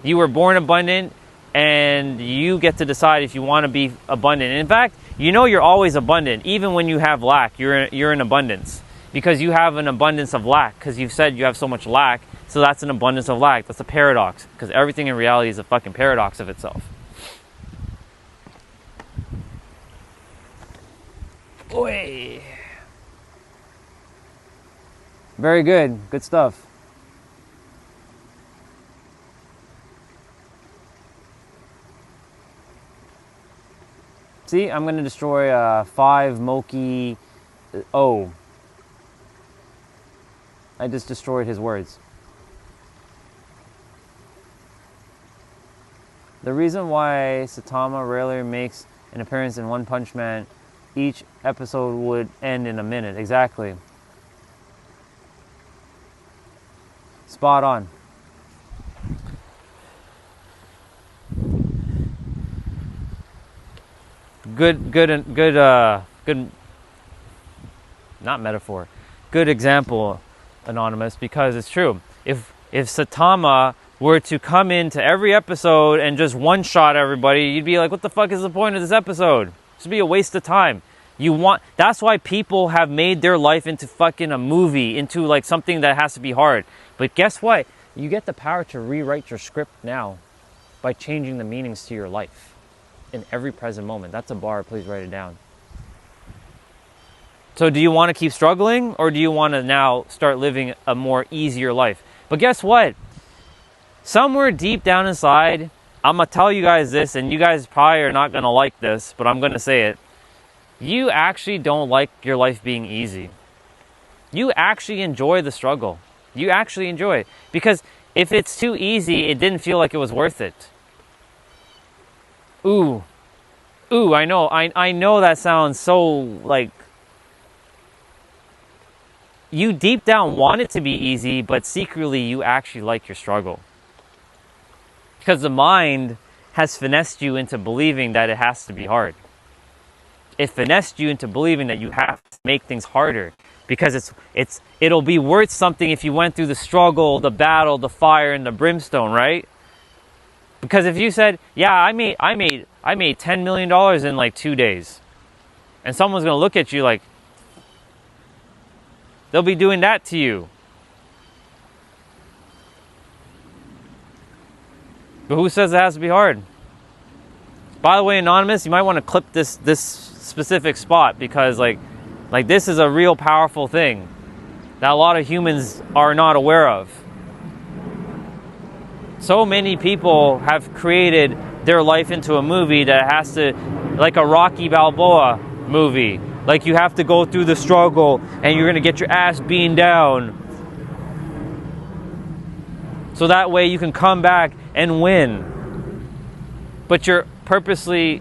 You were born abundant, and you get to decide if you want to be abundant. And in fact, you know you're always abundant. Even when you have lack, you're in abundance, because you have an abundance of lack, because you've said you have so much lack, so that's an abundance of lack. That's a paradox, because everything in reality is a fucking paradox of itself. Oy. Very good. Good stuff. See, I'm going to destroy 5 Moki O. I just destroyed his words. The reason why Saitama rarely makes an appearance in One Punch Man, each episode would end in a minute. Exactly. Spot on. Good, not metaphor. Good example, Anonymous, because it's true. If Saitama were to come into every episode and just one-shot everybody, you'd be like, what the fuck is the point of this episode? This would be a waste of time. That's why people have made their life into fucking a movie, into like something that has to be hard. But guess what? You get the power to rewrite your script now by changing the meanings to your life in every present moment. That's a bar. Please write it down. So do you want to keep struggling, or do you want to now start living a more easier life? But guess what? Somewhere deep down inside, I'm going to tell you guys this, and you guys probably are not going to like this, but I'm going to say it. You actually don't like your life being easy. You actually enjoy the struggle. You actually enjoy it. Because if it's too easy, it didn't feel like it was worth it. Ooh, I know that sounds so like, you deep down want it to be easy, but secretly you actually like your struggle. Because the mind has finessed you into believing that it has to be hard. It finessed you into believing that you have to make things harder, because it'll be worth something if you went through the struggle, the battle, the fire, and the brimstone, right? Because if you said, yeah, I made $10 million in like 2 days, and someone's going to look at you like, they'll be doing that to you. But who says it has to be hard? By the way, Anonymous, you might want to clip this specific spot, because like this is a real powerful thing that a lot of humans are not aware of. So many people have created their life into a movie that has to, like a Rocky Balboa movie. Like you have to go through the struggle and you're going to get your ass beaten down, so that way you can come back and win. But you're purposely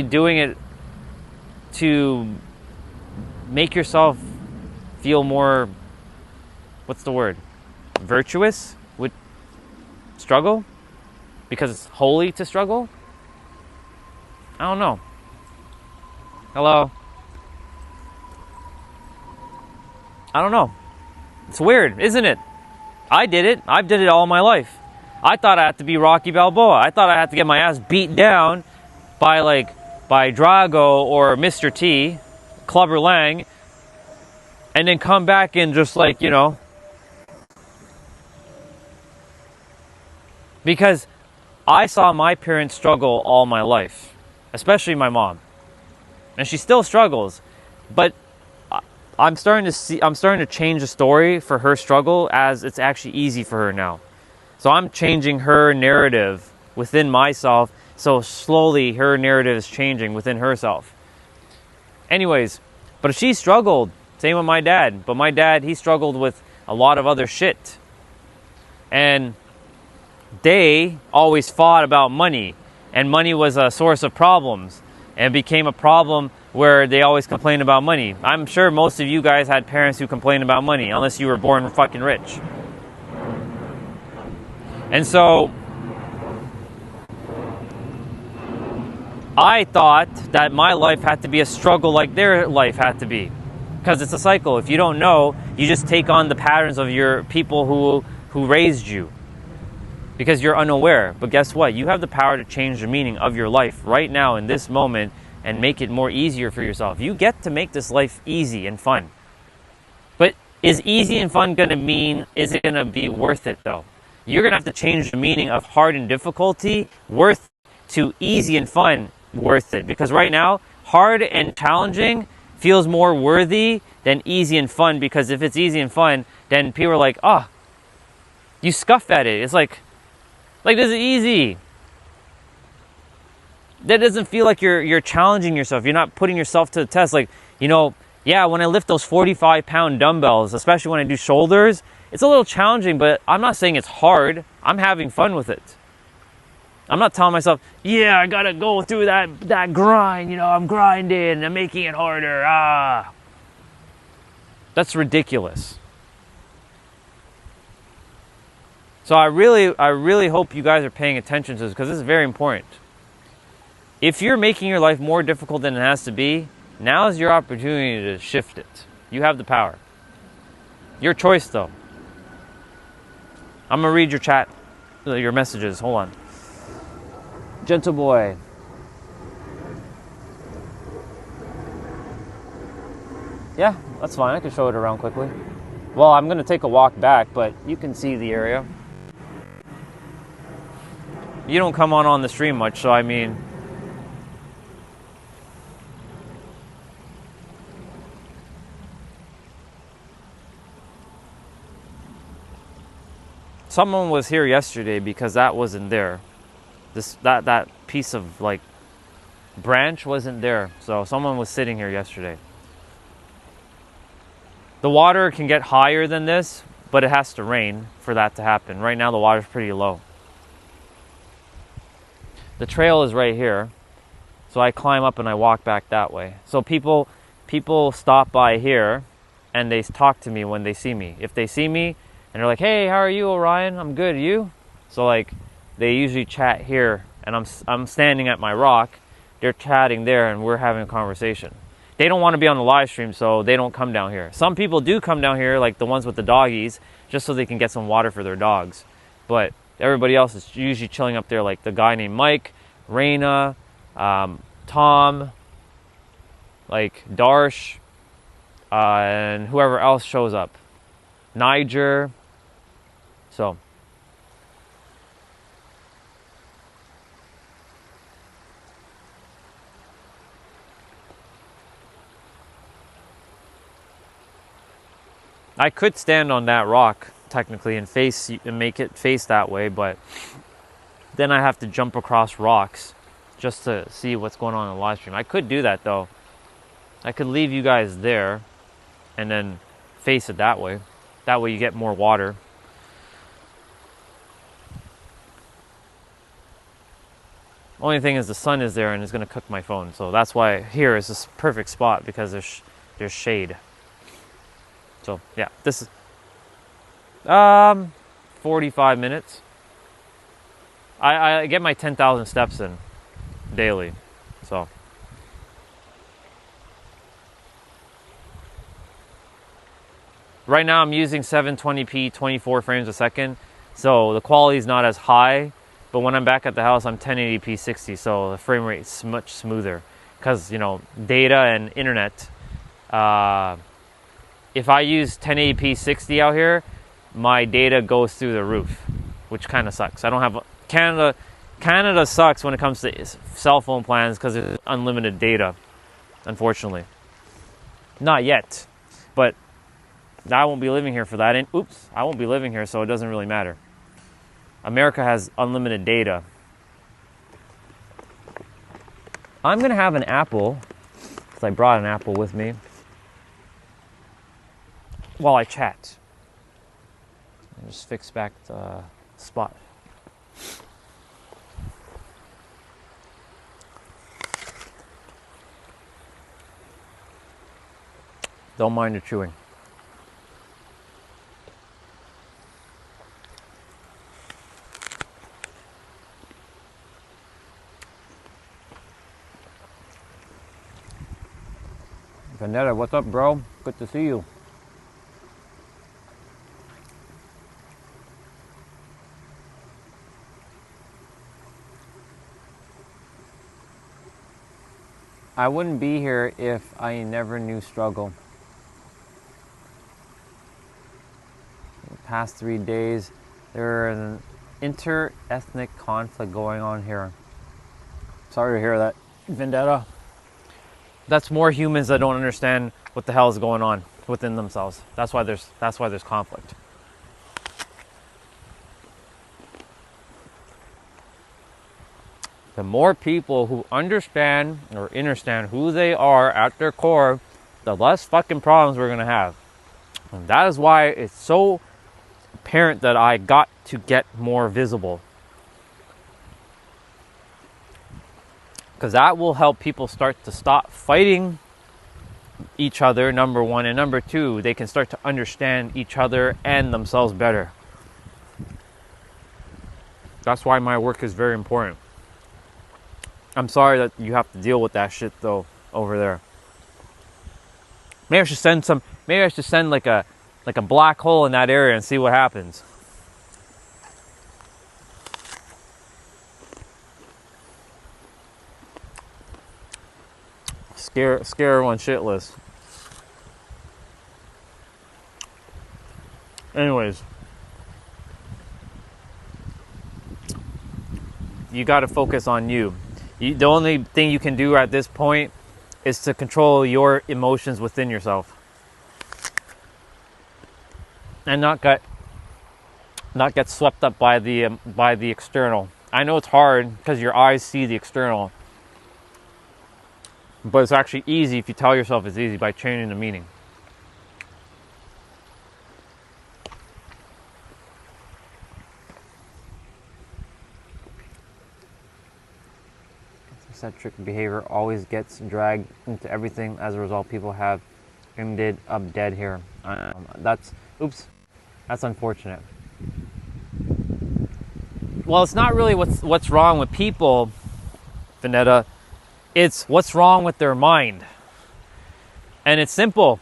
doing it to make yourself feel more, what's the word? Virtuous with struggle? Because it's holy to struggle? I don't know. Hello? I don't know. It's weird, isn't it? I did it. I've did it all my life. I thought I had to be Rocky Balboa. I thought I had to get my ass beat down by Drago or Mr. T, Clubber Lang, and then come back and just Because I saw my parents struggle all my life, especially my mom. And she still struggles, but I'm starting to change the story for her struggle as it's actually easy for her now. So I'm changing her narrative within myself. So slowly her narrative is changing within herself. Anyways, but she struggled. Same with my dad. But my dad, he struggled with a lot of other shit. And they always fought about money. And money was a source of problems. And became a problem where they always complained about money. I'm sure most of you guys had parents who complained about money, unless you were born fucking rich. And so I thought that my life had to be a struggle like their life had to be. Because it's a cycle. If you don't know, you just take on the patterns of your people who raised you. Because you're unaware. But guess what? You have the power to change the meaning of your life right now in this moment and make it more easier for yourself. You get to make this life easy and fun. But is easy and fun going to mean, is it going to be worth it though? You're going to have to change the meaning of hard and difficulty, worth to easy and fun, worth it. Because right now, hard and challenging feels more worthy than easy and fun. Because if it's easy and fun, then people are like, oh, you scuff at it. It's like this is easy. That doesn't feel like you're challenging yourself. You're not putting yourself to the test. Like, you know, yeah, when I lift those 45-pound dumbbells, especially when I do shoulders, it's a little challenging, but I'm not saying it's hard. I'm having fun with it. I'm not telling myself, yeah, I gotta go through that grind. You know, I'm grinding, I'm making it harder. That's ridiculous. So I really hope you guys are paying attention to this, because this is very important. If you're making your life more difficult than it has to be, now is your opportunity to shift it. You have the power. Your choice, though. I'm going to read your chat, your messages. Hold on. Gentle boy. Yeah, that's fine. I can show it around quickly. Well, I'm going to take a walk back, but you can see the area. You don't come on the stream much, so I mean... Someone was here yesterday because that wasn't there. That piece of like branch wasn't there. So someone was sitting here yesterday. The water can get higher than this, but it has to rain for that to happen. Right now the water's pretty low. The trail is right here. So I climb up and I walk back that way. So people stop by here and they talk to me when they see me. If they see me and they're like, hey, how are you, Orion? I'm good, you? So like, they usually chat here, and I'm standing at my rock. They're chatting there, and we're having a conversation. They don't want to be on the live stream, so they don't come down here. Some people do come down here, like the ones with the doggies, just so they can get some water for their dogs. But everybody else is usually chilling up there, like the guy named Mike, Raina, Tom, like Darsh, and whoever else shows up. Niger. So I could stand on that rock technically and make it face that way, but then I have to jump across rocks just to see what's going on in the live stream. I could do that though. I could leave you guys there and then face it that way. That way you get more water. Only thing is the sun is there and it's going to cook my phone. So that's why here is this perfect spot, because there's shade. So yeah, this is 45 minutes. I get my 10,000 steps in daily. So right now I'm using 720p 24 frames a second. So the quality is not as high. But when I'm back at the house, I'm 1080p 60, so the frame rate is much smoother. Because, you know, data and internet, if I use 1080p 60 out here, my data goes through the roof. which kind of sucks. I don't have Canada. Canada sucks when it comes to cell phone plans because there's unlimited data, unfortunately. Not yet, but I won't be living here for that. And oops, I won't be living here, so it doesn't really matter. America has unlimited data. I'm going to have an apple, because I brought an apple with me, while I chat. I'll just fix back the spot. Don't mind the chewing. Vanetta, what's up, bro? Good to see you. I wouldn't be here if I never knew struggle. The past 3 days, there is an inter-ethnic conflict going on here. Sorry to hear that, Vendetta. That's more humans that don't understand what the hell is going on within themselves. That's why there's conflict. The more people who understand or understand who they are at their core, the less fucking problems we're gonna have. And that is why it's so apparent that I got to get more visible. Because that will help people start to stop fighting each other, number one. And number two, they can start to understand each other and themselves better. That's why my work is very important. I'm sorry that you have to deal with that shit, though, over there. Maybe I should send like a black hole in that area and see what happens. Scare everyone shitless. Anyways, you got to focus on you. The only thing you can do at this point is to control your emotions within yourself, and not get swept up by the external. I know it's hard because your eyes see the external. But it's actually easy if you tell yourself it's easy by changing the meaning. Eccentric behavior always gets dragged into everything. As a result, people have ended up dead here. That's unfortunate. Well, it's not really what's wrong with people, Vanetta. It's what's wrong with their mind. And it's simple.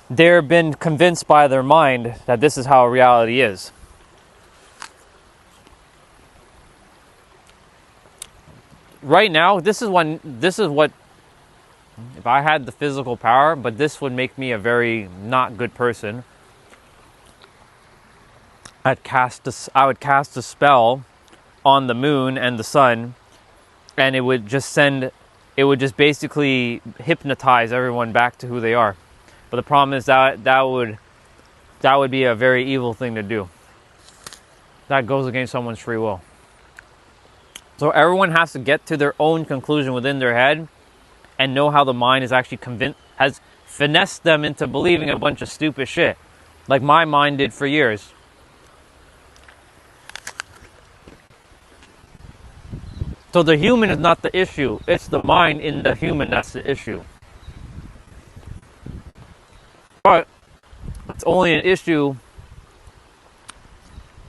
They've been convinced by their mind that this is how reality is. Right now, this is what, if I had the physical power, but this would make me a very not good person. I would cast a spell on the moon and the sun, and it would just basically hypnotize everyone back to who they are. But the problem is that would be a very evil thing to do. That goes against someone's free will. So everyone has to get to their own conclusion within their head and know how the mind is actually has finessed them into believing a bunch of stupid shit, like my mind did for years. So the human is not the issue. It's the mind in the human that's the issue. But it's only an issue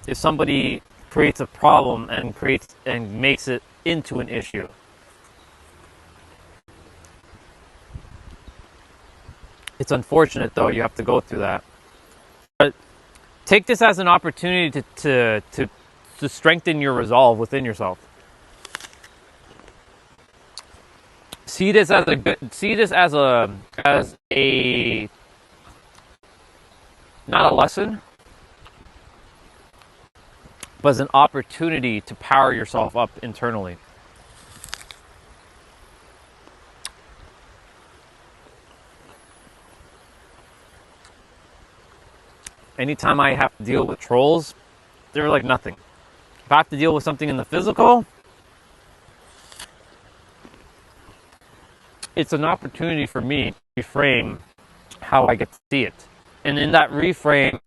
if somebody creates a problem and makes it into an issue. It's unfortunate, though, you have to go through that. But take this as an opportunity to strengthen your resolve within yourself. See this as a not a lesson, but as an opportunity to power yourself up internally. Anytime I have to deal with trolls, they're like nothing. If I have to deal with something in the physical, it's an opportunity for me to reframe how I get to see it. And in that reframe,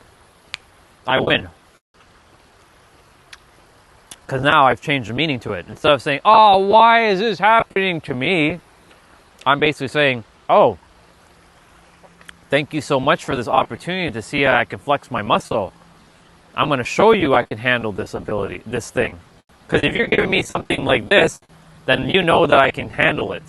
I win. Because now I've changed the meaning to it. Instead of saying, oh, why is this happening to me? I'm basically saying, oh, thank you so much for this opportunity to see how I can flex my muscle. I'm going to show you I can handle this ability, this thing. Because if you're giving me something like this, then you know that I can handle it.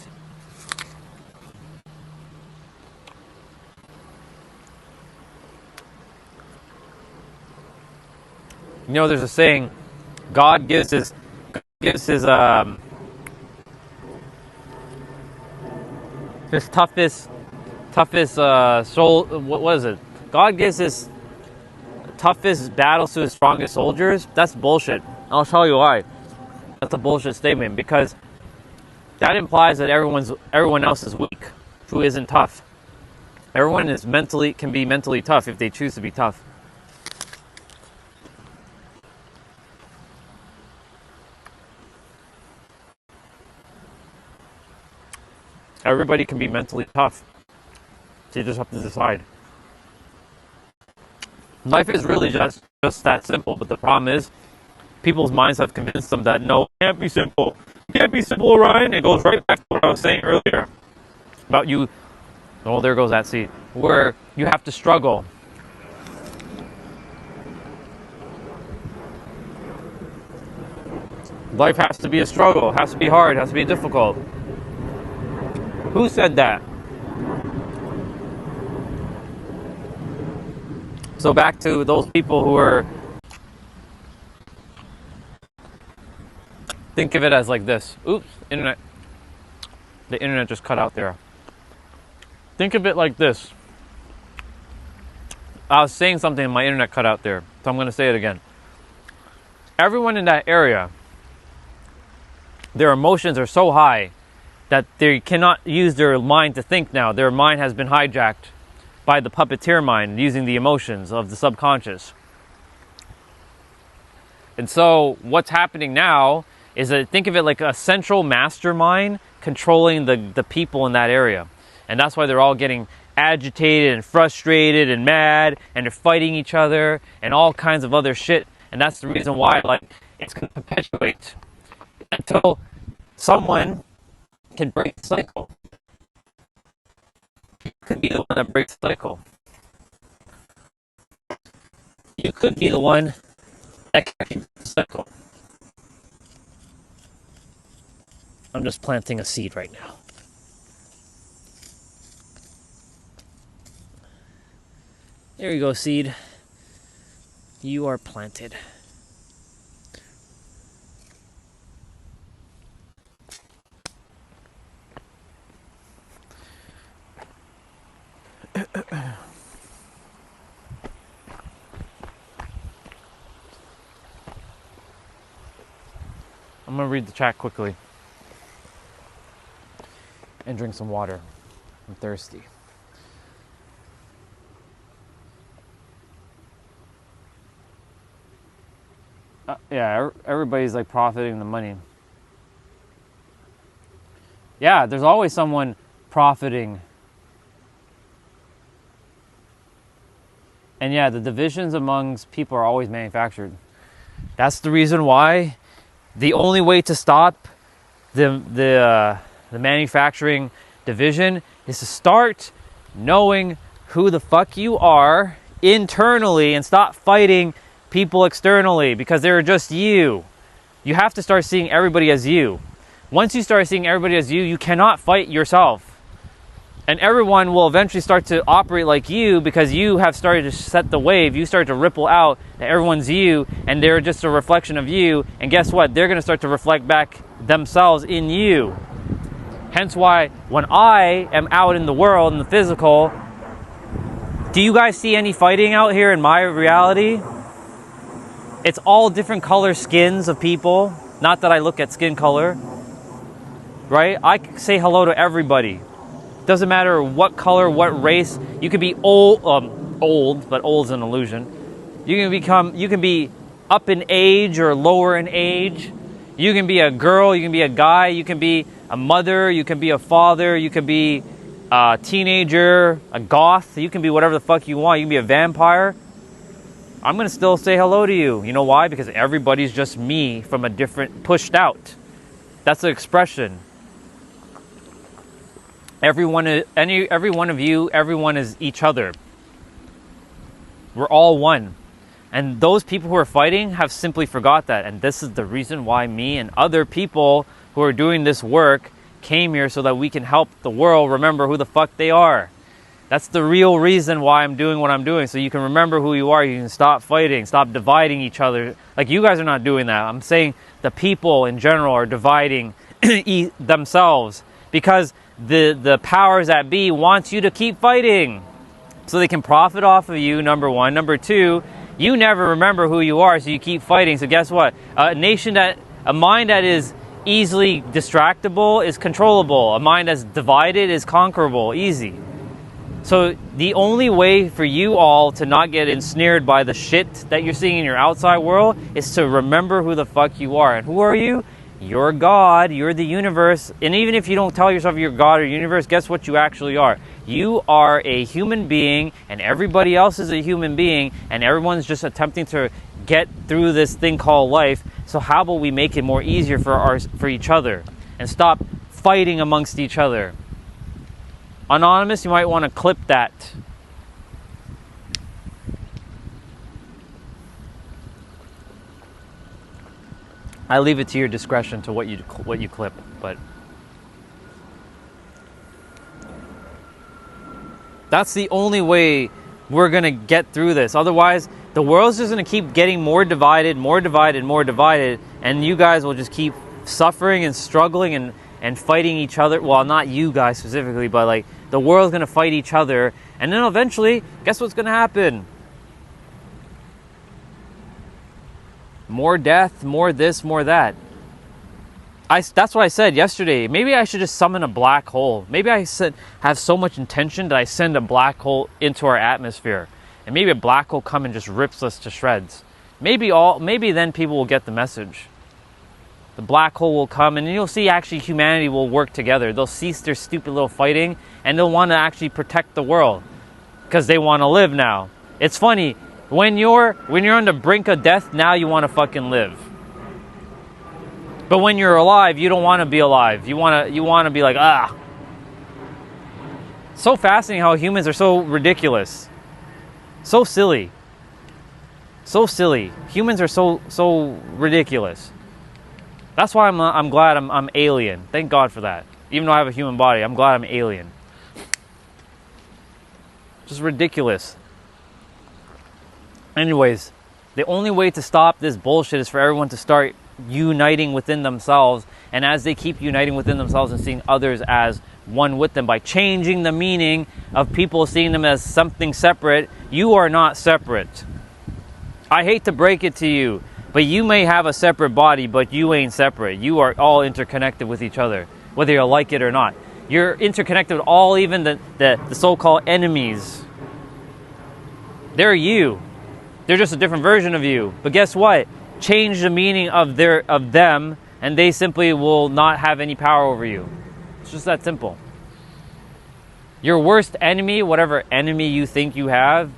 You know, there's a saying, God gives his toughest soul. What is it? God gives his toughest battles to his strongest soldiers. That's bullshit. I'll tell you why. That's a bullshit statement, because that implies that everyone else is weak who isn't tough. Everyone can be mentally tough if they choose to be tough. Everybody can be mentally tough. So you just have to decide. Life is really just that simple, but the problem is people's minds have convinced them that no, it can't be simple. It can't be simple, Orion. It goes right back to what I was saying earlier about you. Oh, there goes that seed. Where you have to struggle. Life has to be a struggle. It has to be hard. It has to be difficult. Who said that? So back to those people who are... Think of it as like this. Oops, internet. The internet just cut out there. Think of it like this. I was saying something and my internet cut out there, so I'm going to say it again. Everyone in that area, their emotions are so high that they cannot use their mind to think now. Their mind has been hijacked by the puppeteer mind using the emotions of the subconscious. And so what's happening now is that, think of it like a central mastermind controlling the people in that area. And that's why they're all getting agitated and frustrated and mad, and they're fighting each other and all kinds of other shit. And that's the reason why, like, it's going to perpetuate until someone can break the cycle. You could be the one that breaks the cycle. You could be the one that can break the cycle. I'm just planting a seed right now. There you go, seed. You are planted. I'm going to read the chat quickly and drink some water. I'm thirsty. Yeah, everybody's like profiting the money. Yeah, there's always someone profiting. And yeah, the divisions amongst people are always manufactured. That's the reason why the only way to stop the manufacturing division is to start knowing who the fuck you are internally and stop fighting people externally, because they're just you. You have to start seeing everybody as you. Once you start seeing everybody as you, you cannot fight yourself. And everyone will eventually start to operate like you, because you have started to set the wave. You start to ripple out that everyone's you, and they're just a reflection of you. And guess what? They're going to start to reflect back themselves in you. Hence why when I am out in the world, in the physical, do you guys see any fighting out here in my reality? It's all different color skins of people. Not that I look at skin color, right? I say hello to everybody. Doesn't matter what color, what race. You could be old, but old's an illusion. You can be up in age or lower in age. You can be a girl, you can be a guy, you can be a mother, you can be a father, you can be a teenager, a goth, you can be whatever the fuck you want. You can be a vampire. I'm going to still say hello to you. You know why? Because everybody's just me from a different, pushed out. That's the expression. Every one of you, everyone is each other. We're all one. And those people who are fighting have simply forgot that. And this is the reason why me and other people who are doing this work came here, so that we can help the world remember who the fuck they are. That's the real reason why I'm doing what I'm doing. So you can remember who you are. You can stop fighting, stop dividing each other. Like, you guys are not doing that. I'm saying the people in general are dividing themselves, because the powers that be wants you to keep fighting so they can profit off of you, number one. Number two, you never remember who you are, so you keep fighting. So guess what? A mind that is easily distractible is controllable. A mind that's divided is conquerable, easy. So the only way for you all to not get ensnared by the shit that you're seeing in your outside world is to remember who the fuck you are. And who are you? You're God, you're the universe. And even if you don't tell yourself you're God or universe, guess what you actually are? You are a human being, and everybody else is a human being, and everyone's just attempting to get through this thing called life. So how about we make it more easier for each other and stop fighting amongst each other? Anonymous, you might want to clip that. I leave it to your discretion to what you clip, but that's the only way we're gonna get through this. Otherwise, the world's just gonna keep getting more divided, and you guys will just keep suffering and struggling and fighting each other. Well, not you guys specifically, but like the world's gonna fight each other, and then eventually, guess what's gonna happen? More death, more this, more that. That's what I said yesterday. Maybe I should just summon a black hole. Maybe I have so much intention that I send a black hole into our atmosphere, and maybe a black hole come and just rips us to shreds. Maybe then people will get the message. The black hole will come, and you'll see actually humanity will work together. They'll cease their stupid little fighting, and they'll want to actually protect the world because they want to live now. It's funny, when you're on the brink of death, now you want to fucking live. But when you're alive, you don't want to be alive. You want to be like, ah. So fascinating how humans are so ridiculous. So silly. So silly. Humans are so ridiculous. That's why I'm glad I'm alien. Thank God for that. Even though I have a human body, I'm glad I'm alien. Just ridiculous. Anyways, the only way to stop this bullshit is for everyone to start uniting within themselves, and as they keep uniting within themselves and seeing others as one with them, by changing the meaning of people seeing them as something separate, you are not separate. I hate to break it to you, but you may have a separate body, but you ain't separate. You are all interconnected with each other, whether you like it or not. You're interconnected with all, even the so-called enemies. They're you. They're just a different version of you. But guess what? Change the meaning of them, and they simply will not have any power over you. It's just that simple. Your worst enemy, whatever enemy you think you have,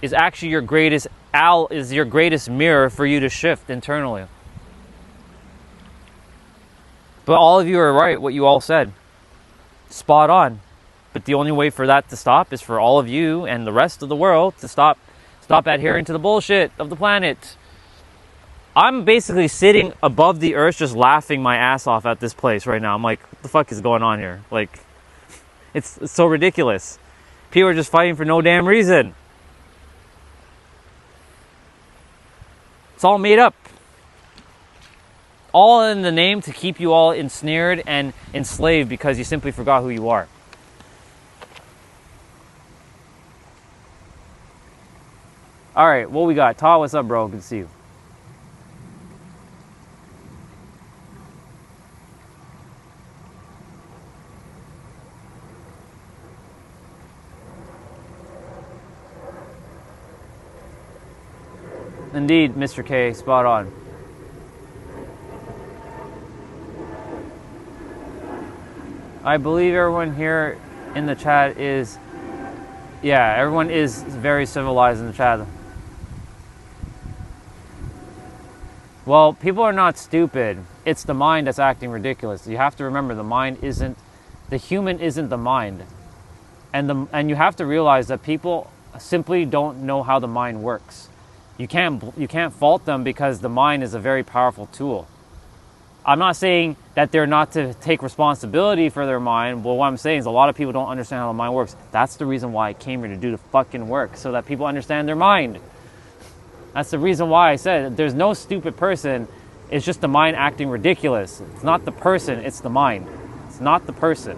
is actually your greatest mirror for you to shift internally. But all of you are right, what you all said. Spot on. But the only way for that to stop is for all of you and the rest of the world to stop adhering to the bullshit of the planet. I'm basically sitting above the earth just laughing my ass off at this place right now. I'm like, what the fuck is going on here? Like, it's so ridiculous. People are just fighting for no damn reason. It's all made up. All in the name to keep you all ensnared and enslaved because you simply forgot who you are. All right, what we got? Todd, what's up, bro? Good to see you. Indeed, Mr. K, spot on. I believe everyone here in the chat is, yeah, everyone is very civilized in the chat. Well, people are not stupid. It's the mind that's acting ridiculous. You have to remember the human isn't the mind. And you have to realize that people simply don't know how the mind works. You can't fault them because the mind is a very powerful tool. I'm not saying that they're not to take responsibility for their mind, but what I'm saying is a lot of people don't understand how the mind works. That's the reason why I came here to do the fucking work, so that people understand their mind. That's the reason why I said there's no stupid person. It's just the mind acting ridiculous. It's not the person, it's the mind. It's not the person.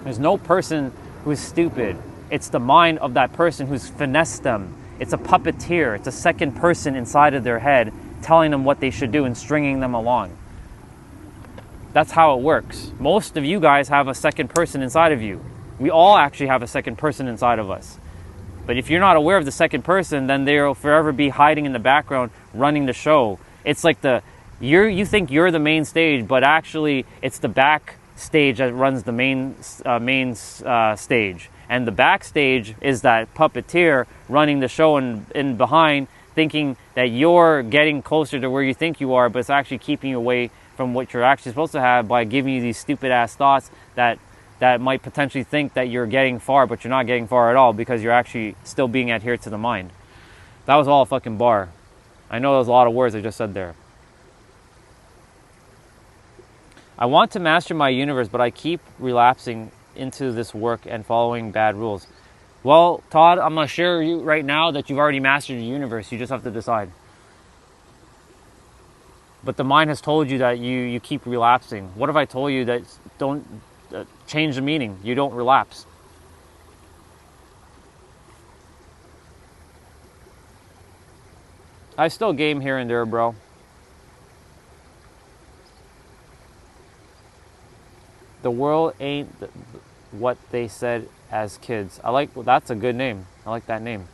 There's no person who is stupid. It's the mind of that person who's finessed them. It's a puppeteer. It's a second person inside of their head telling them what they should do and stringing them along. That's how it works. Most of you guys have a second person inside of you. We all actually have a second person inside of us. But if you're not aware of the second person, then they'll forever be hiding in the background, running the show. It's like you think you're the main stage, but actually it's the back stage that runs the main stage. And the backstage is that puppeteer running the show and behind, thinking that you're getting closer to where you think you are, but it's actually keeping you away from what you're actually supposed to have by giving you these stupid ass thoughts that might potentially think that you're getting far, but you're not getting far at all because you're actually still being adhered to the mind. That was all a fucking bar. I know there was a lot of words I just said there. I want to master my universe, but I keep relapsing into this work and following bad rules. Well, Todd, I'm going to share you right now that you've already mastered your universe. You just have to decide. But the mind has told you that you keep relapsing. What if I told you that don't change the meaning? You don't relapse. I still game here and there, bro. The world ain't what they said as kids. That's a good name. I like that name.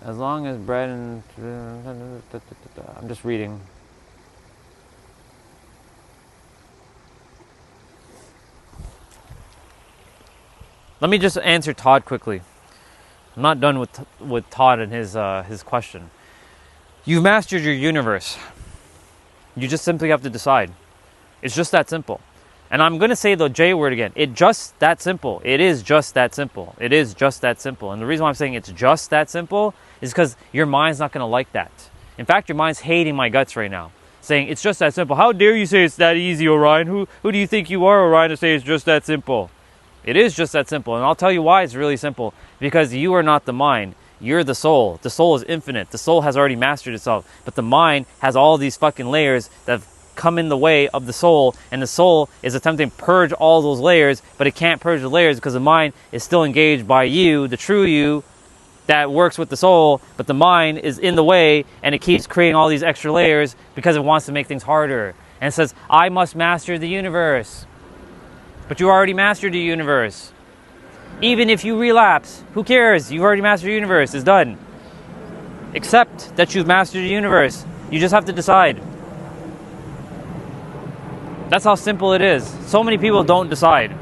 As long as bread and... I'm just reading. Let me just answer Todd quickly. I'm not done with Todd and his question. You've mastered your universe. You just simply have to decide. It's just that simple. And I'm going to say the J word again. It's just that simple. It is just that simple. It is just that simple. And the reason why I'm saying it's just that simple is because your mind's not going to like that. In fact, your mind's hating my guts right now, saying it's just that simple. How dare you say it's that easy, Orion? Who do you think you are, Orion, to say it's just that simple? It is just that simple. And I'll tell you why it's really simple. Because you are not the mind. You're the soul. The soul is infinite. The soul has already mastered itself. But the mind has all these fucking layers that have come in the way of the soul, and the soul is attempting to purge all those layers, but it can't purge the layers because the mind is still engaged by you, the true you, that works with the soul, but the mind is in the way, and it keeps creating all these extra layers because it wants to make things harder. And it says, I must master the universe. But you already mastered the universe. Even if you relapse, who cares? You've already mastered the universe. It's done. Accept that you've mastered the universe. You just have to decide. That's how simple it is. So many people don't decide.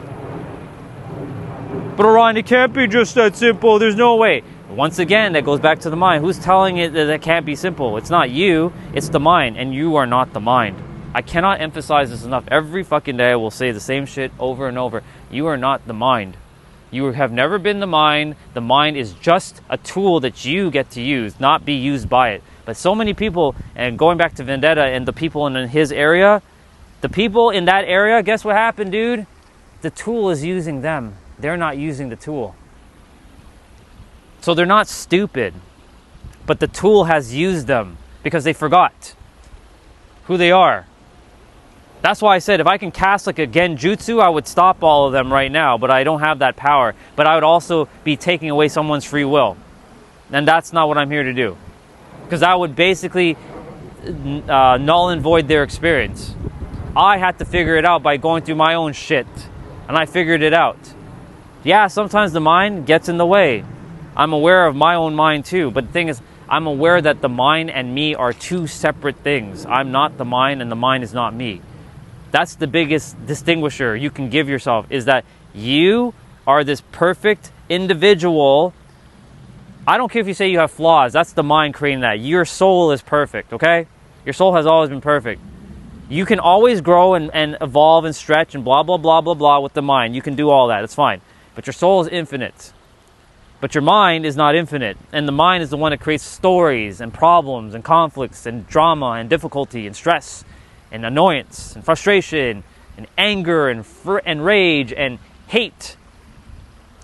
But Orion, it can't be just that simple. There's no way. Once again, that goes back to the mind. Who's telling it that it can't be simple? It's not you. It's the mind. And you are not the mind. I cannot emphasize this enough. Every fucking day I will say the same shit over and over. You are not the mind. You have never been the mind. The mind is just a tool that you get to use, not be used by it. But so many people, and going back to Vendetta and the people in his area, the people in that area, guess what happened, dude? The tool is using them. They're not using the tool. So they're not stupid, but the tool has used them because they forgot who they are. That's why I said if I can cast like a genjutsu, I would stop all of them right now, but I don't have that power. But I would also be taking away someone's free will. And that's not what I'm here to do. Because that would basically null and void their experience. I had to figure it out by going through my own shit. And I figured it out. Yeah, sometimes the mind gets in the way. I'm aware of my own mind too. But the thing is, I'm aware that the mind and me are two separate things. I'm not the mind and the mind is not me. That's the biggest distinguisher you can give yourself, is that you are this perfect individual. I don't care if you say you have flaws. That's the mind creating that. Your soul is perfect, okay? Your soul has always been perfect. You can always grow and evolve and stretch and blah, blah, blah, blah, blah with the mind. You can do all that. It's fine. But your soul is infinite. But your mind is not infinite. And the mind is the one that creates stories and problems and conflicts and drama and difficulty and stress and annoyance and frustration and anger and rage and hate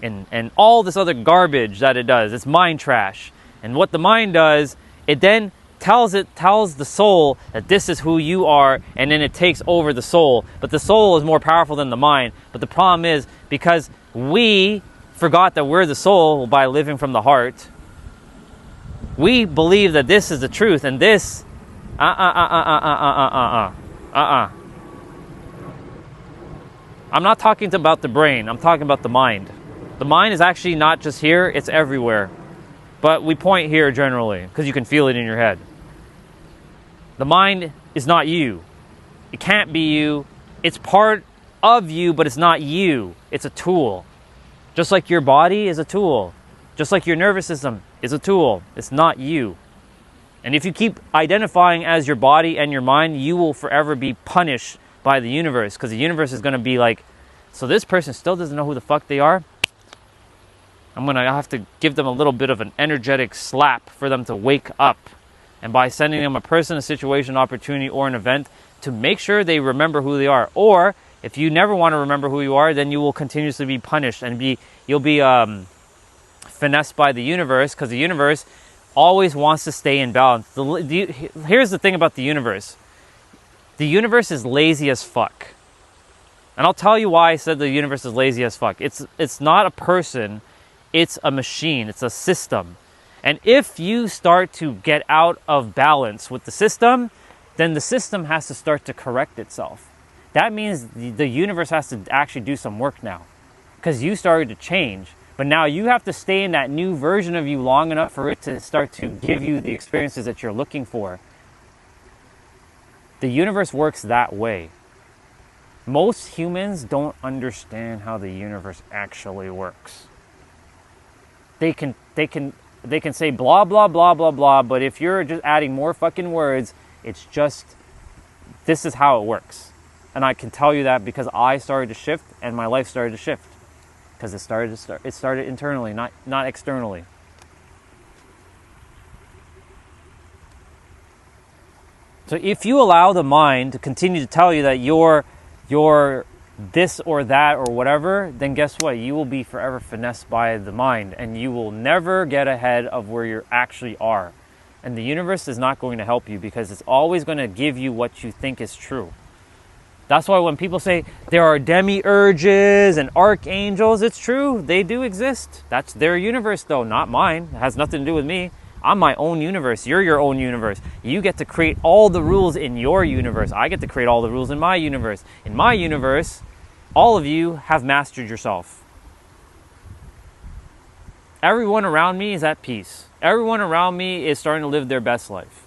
and all this other garbage that it does. It's mind trash. And what the mind does, it then tells the soul that this is who you are, and then it takes over the soul. But the soul is more powerful than the mind. But the problem is, because we forgot that we're the soul by living from the heart, we believe that this is the truth, and this I'm not talking about the brain, I'm talking about the mind. The mind is actually not just here, it's everywhere. But we point here generally, because you can feel it in your head. The mind is not you. It can't be you. It's part of you, but it's not you. It's a tool. Just like your body is a tool. Just like your nervous system is a tool. It's not you. And if you keep identifying as your body and your mind, you will forever be punished by the universe, because the universe is going to be like, so this person still doesn't know who the fuck they are? I'm going to have to give them a little bit of an energetic slap for them to wake up. And by sending them a person, a situation, opportunity, or an event to make sure they remember who they are. Or if you never want to remember who you are, then you will continuously be punished and you'll be finessed by the universe, because the universe always wants to stay in balance. Here's the thing about the universe. The universe is lazy as fuck. And I'll tell you why I said the universe is lazy as fuck. It's not a person, it's a machine, it's a system. And if you start to get out of balance with the system, then the system has to start to correct itself. That means the universe has to actually do some work now, because you started to change. But now you have to stay in that new version of you long enough for it to start to give you the experiences that you're looking for. The universe works that way. Most humans don't understand how the universe actually works. They can say blah, blah, blah, blah, blah, but if you're just adding more fucking words, it's just, this is how it works. And I can tell you that because I started to shift and my life started to shift. Because it started internally, not externally. So if you allow the mind to continue to tell you that you're this or that or whatever, then guess what? You will be forever finessed by the mind, and you will never get ahead of where you actually are. And the universe is not going to help you, because it's always going to give you what you think is true. That's why when people say there are demiurges and archangels, it's true. They do exist. That's their universe, though, not mine. It has nothing to do with me. I'm my own universe. You're your own universe. You get to create all the rules in your universe. I get to create all the rules in my universe. In my universe, all of you have mastered yourself. Everyone around me is at peace. Everyone around me is starting to live their best life.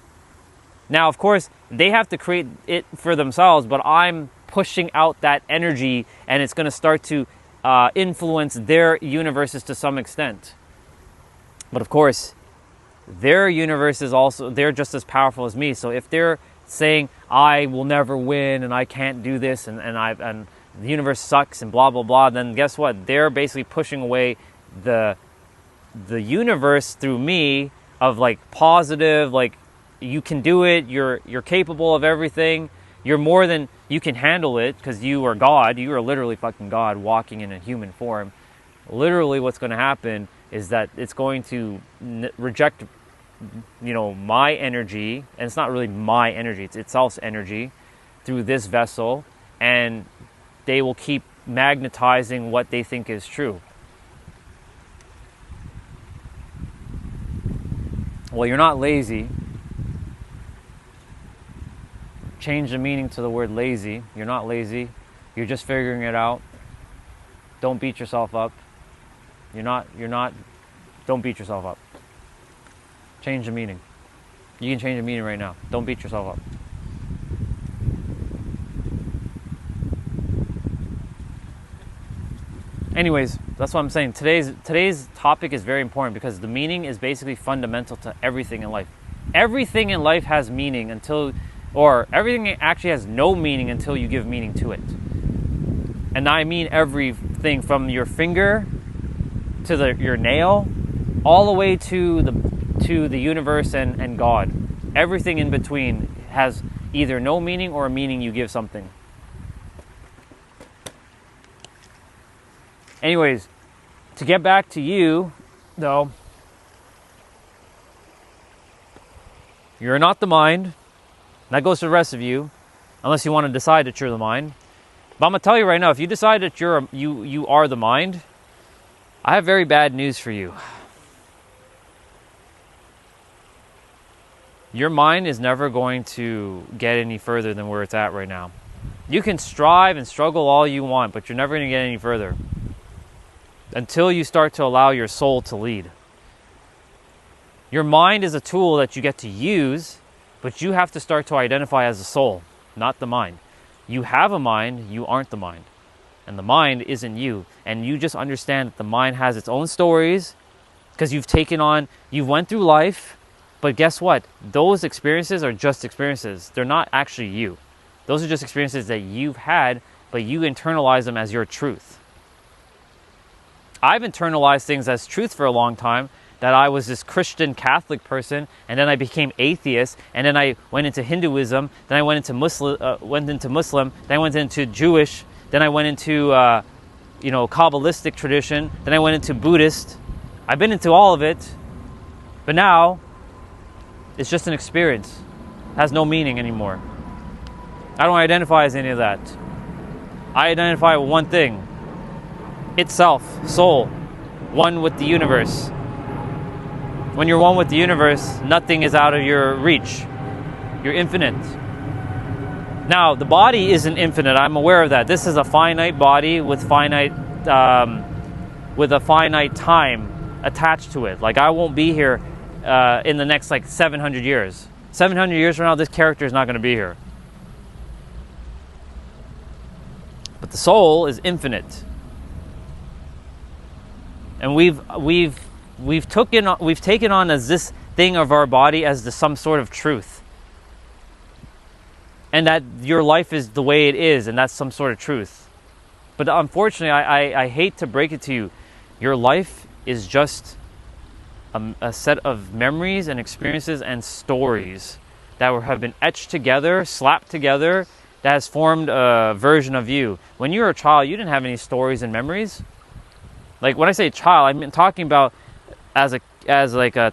Now, of course, they have to create it for themselves, but I'm pushing out that energy, and it's going to start to influence their universes to some extent. But of course, their universe is also, they're just as powerful as me. So if they're saying, I will never win, and I can't do this, and the universe sucks, and blah, blah, blah, then guess what? They're basically pushing away the universe through me of like positive, like, you can do it, you're capable of everything, you're more than, you can handle it, because you are God, you are literally fucking God walking in a human form. Literally what's going to happen is that it's going to reject, my energy, and it's not really my energy, it's itself's energy, through this vessel, and they will keep magnetizing what they think is true. Well, you're not lazy. Change the meaning to the word lazy. You're not lazy. You're just figuring it out. Don't beat yourself up. Don't beat yourself up. Change the meaning. You can change the meaning right now. Don't beat yourself up. Anyways, that's what I'm saying. Today's topic is very important because the meaning is basically fundamental to everything in life. Everything in life has meaning everything actually has no meaning until you give meaning to it. And I mean everything from your finger to your nail, all the way to the universe and God. Everything in between has either no meaning or a meaning you give something. Anyways, to get back to you, though, you're not the mind. That goes to the rest of you, unless you want to decide that you're the mind. But I'm going to tell you right now, if you decide that you are the mind, I have very bad news for you. Your mind is never going to get any further than where it's at right now. You can strive and struggle all you want, but you're never going to get any further until you start to allow your soul to lead. Your mind is a tool that you get to use, but you have to start to identify as a soul, not the mind. You have a mind, you aren't the mind. And the mind isn't you. And you just understand that the mind has its own stories because you went through life, but guess what? Those experiences are just experiences. They're not actually you. Those are just experiences that you've had, but you internalize them as your truth. I've internalized things as truth for a long time, that I was this Christian Catholic person, and then I became atheist, and then I went into Hinduism, then I went into Muslim, then I went into Jewish, then I went into Kabbalistic tradition, then I went into Buddhist. I've been into all of it, but now it's just an experience. It has no meaning anymore. I don't identify as any of that. I identify with one thing. Itself, soul, one with the universe. When you're one with the universe, nothing is out of your reach. You're infinite. Now, the body isn't infinite. I'm aware of that. This is a finite body with a finite time attached to it. Like, I won't be here in the next 700 years. 700 years from now, this character is not going to be here. But the soul is infinite. And we've taken on as this thing of our body as some sort of truth. And that your life is the way it is, and that's some sort of truth. But unfortunately, I hate to break it to you, your life is just a set of memories and experiences and stories that have been etched together, slapped together, that has formed a version of you. When you were a child, you didn't have any stories and memories. Like, when I say child, I'm talking about as a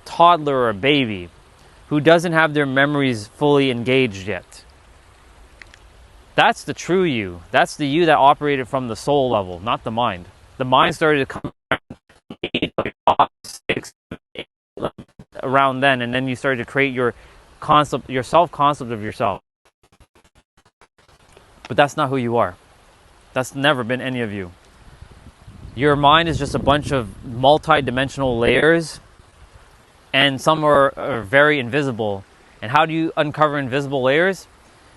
toddler or a baby who doesn't have their memories fully engaged yet. That's the true you. That's the you that operated from the soul level, not the mind. The mind started to come around then, and then you started to create your self-concept of yourself. But that's not who you are. That's never been any of you. Your mind is just a bunch of multi-dimensional layers, and some are very invisible. And how do you uncover invisible layers?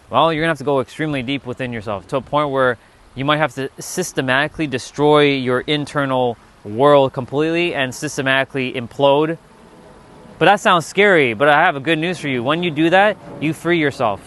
Well, you're going to have to go extremely deep within yourself, to a point where you might have to systematically destroy your internal world completely and systematically implode. But that sounds scary, but I have a good news for you. When you do that, you free yourself.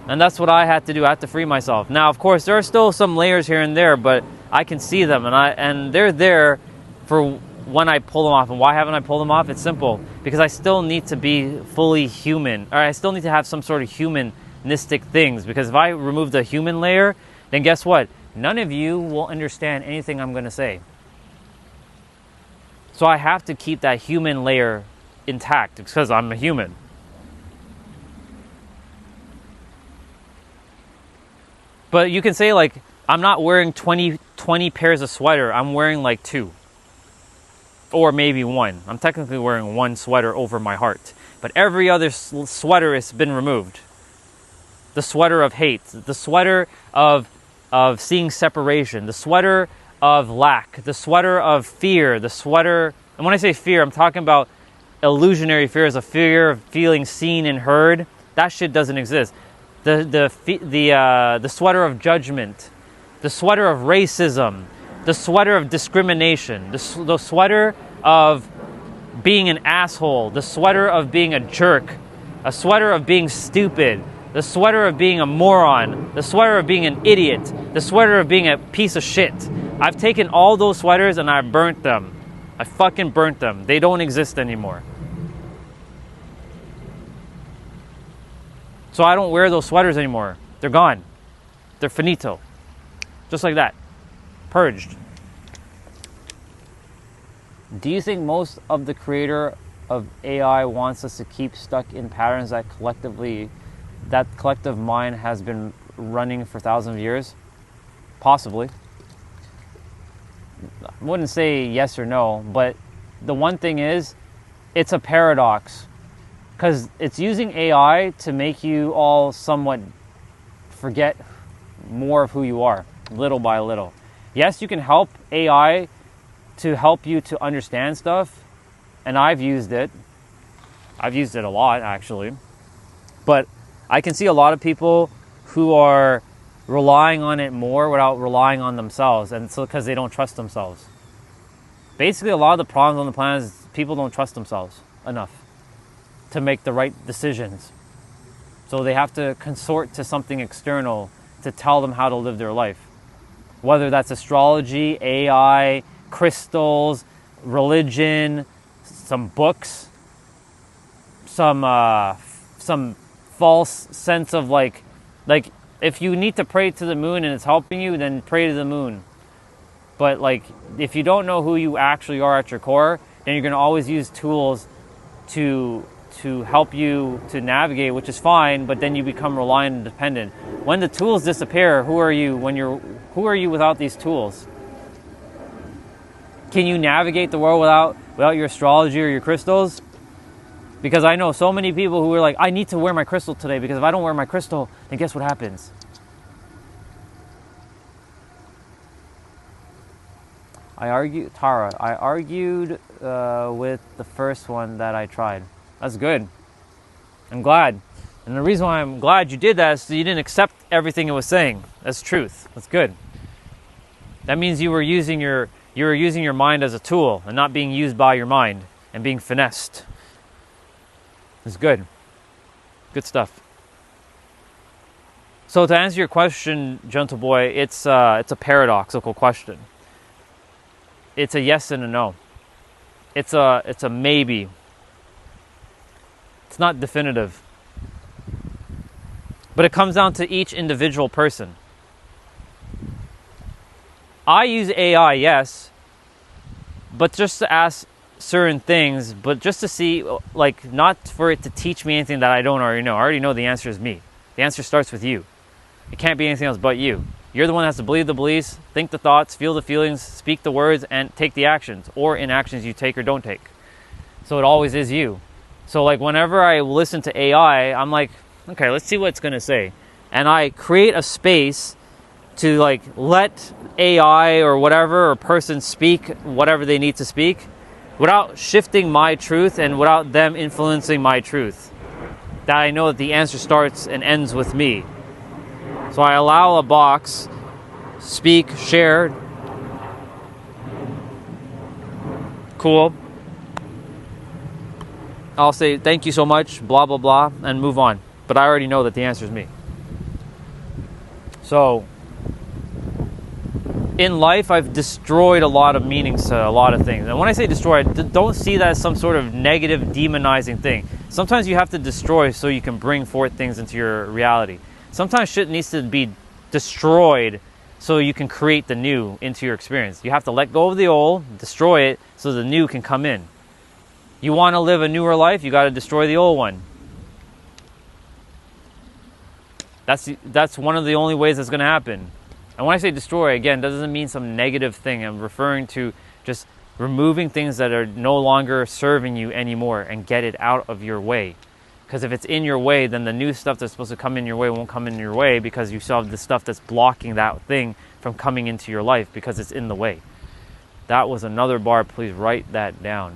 And that's what I had to do. I had to free myself. Now, of course, there are still some layers here and there, but I can see them, and they're there for when I pull them off. And why haven't I pulled them off? It's simple. Because I still need to be fully human, or I still need to have some sort of humanistic things. Because if I remove the human layer, then guess what? None of you will understand anything I'm going to say. So I have to keep that human layer intact because I'm a human. But you can say, I'm not wearing 20 pairs of sweater. I'm wearing 2. Or maybe 1. I'm technically wearing 1 sweater over my heart. But every other sweater has been removed. The sweater of hate. The sweater of seeing separation. The sweater of lack. The sweater of fear. The sweater... And when I say fear, I'm talking about illusionary fears, a fear of feeling seen and heard, that shit doesn't exist. The sweater of judgment, the sweater of racism, the sweater of discrimination, the sweater of being an asshole, the sweater of being a jerk, a sweater of being stupid, the sweater of being a moron, the sweater of being an idiot, the sweater of being a piece of shit. I've taken all those sweaters and I burnt them. I fucking burnt them. They don't exist anymore. So I don't wear those sweaters anymore. They're gone. They're finito. Just like that. Purged. Do you think most of the creator of AI wants us to keep stuck in patterns that collective mind has been running for thousands of years? Possibly. I wouldn't say yes or no, but the one thing is, it's a paradox. Because it's using AI to make you all somewhat forget more of who you are, little by little. Yes, you can help AI to help you to understand stuff, and I've used it. I've used it a lot, actually. But I can see a lot of people who are relying on it more without relying on themselves, and so because they don't trust themselves. Basically, a lot of the problems on the planet is people don't trust themselves enough to make the right decisions. So they have to consort to something external to tell them how to live their life. Whether that's astrology, AI, crystals, religion, some books, some false sense of like if you need to pray to the moon and it's helping you, then pray to the moon. But like if you don't know who you actually are at your core, then you're going to always use tools to help you to navigate, which is fine, but then you become reliant and dependent. When the tools disappear, who are you without these tools? Can you navigate the world without your astrology or your crystals? Because I know so many people who are like, I need to wear my crystal today because if I don't wear my crystal, then guess what happens? I argued with the first one that I tried. That's good. I'm glad. And the reason why I'm glad you did that is so you didn't accept everything it was saying. That's truth. That's good. That means you were using your mind as a tool and not being used by your mind and being finessed. It's good. Good stuff. So to answer your question, gentle boy, it's a paradoxical question. It's a yes and a no. It's a maybe. It's not definitive. But it comes down to each individual person. I use AI, yes, but just to ask certain things, but just to see, like, not for it to teach me anything that I don't already know. I already know the answer is me. The answer starts with you. It can't be anything else but you. You're the one that has to believe the beliefs, think the thoughts, feel the feelings, speak the words, and take the actions, or inactions you take or don't take. So it always is you. So like whenever I listen to AI, I'm like, okay, let's see what it's going to say. And I create a space to like let AI or whatever, or person speak whatever they need to speak without shifting my truth and without them influencing my truth. That I know that the answer starts and ends with me. So I allow a box, speak, share. Cool. I'll say thank you so much, blah, blah, blah, and move on. But I already know that the answer is me. So in life, I've destroyed a lot of meanings to a lot of things. And when I say destroy, don't see that as some sort of negative, demonizing thing. Sometimes you have to destroy so you can bring forth things into your reality. Sometimes shit needs to be destroyed so you can create the new into your experience. You have to let go of the old, destroy it, so the new can come in. You want to live a newer life, you got to destroy the old one. That's one of the only ways that's going to happen. And when I say destroy, again, that doesn't mean some negative thing. I'm referring to just removing things that are no longer serving you anymore and get it out of your way. Because if it's in your way, then the new stuff that's supposed to come in your way won't come in your way because you still have the stuff that's blocking that thing from coming into your life because it's in the way. That was another bar. Please write that down.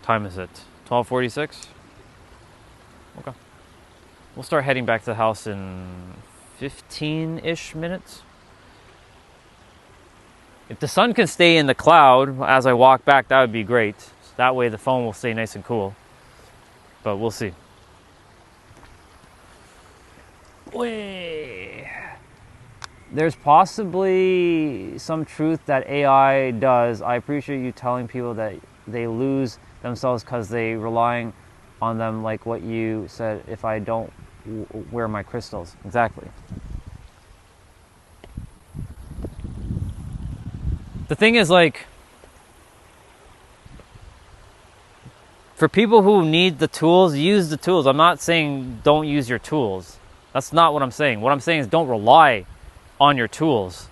time is it? 12:46? Okay. We'll start heading back to the house in 15-ish minutes. If the sun can stay in the cloud as I walk back, that would be great. So that way the phone will stay nice and cool. But we'll see. Way. There's possibly some truth that AI does. I appreciate you telling people that they lose themselves because they relying on them, like what you said, if I don't wear my crystals. Exactly. The thing is, like, for people who need the tools, use the tools. I'm not saying don't use your tools. That's not what I'm saying. What I'm saying is don't rely on your tools,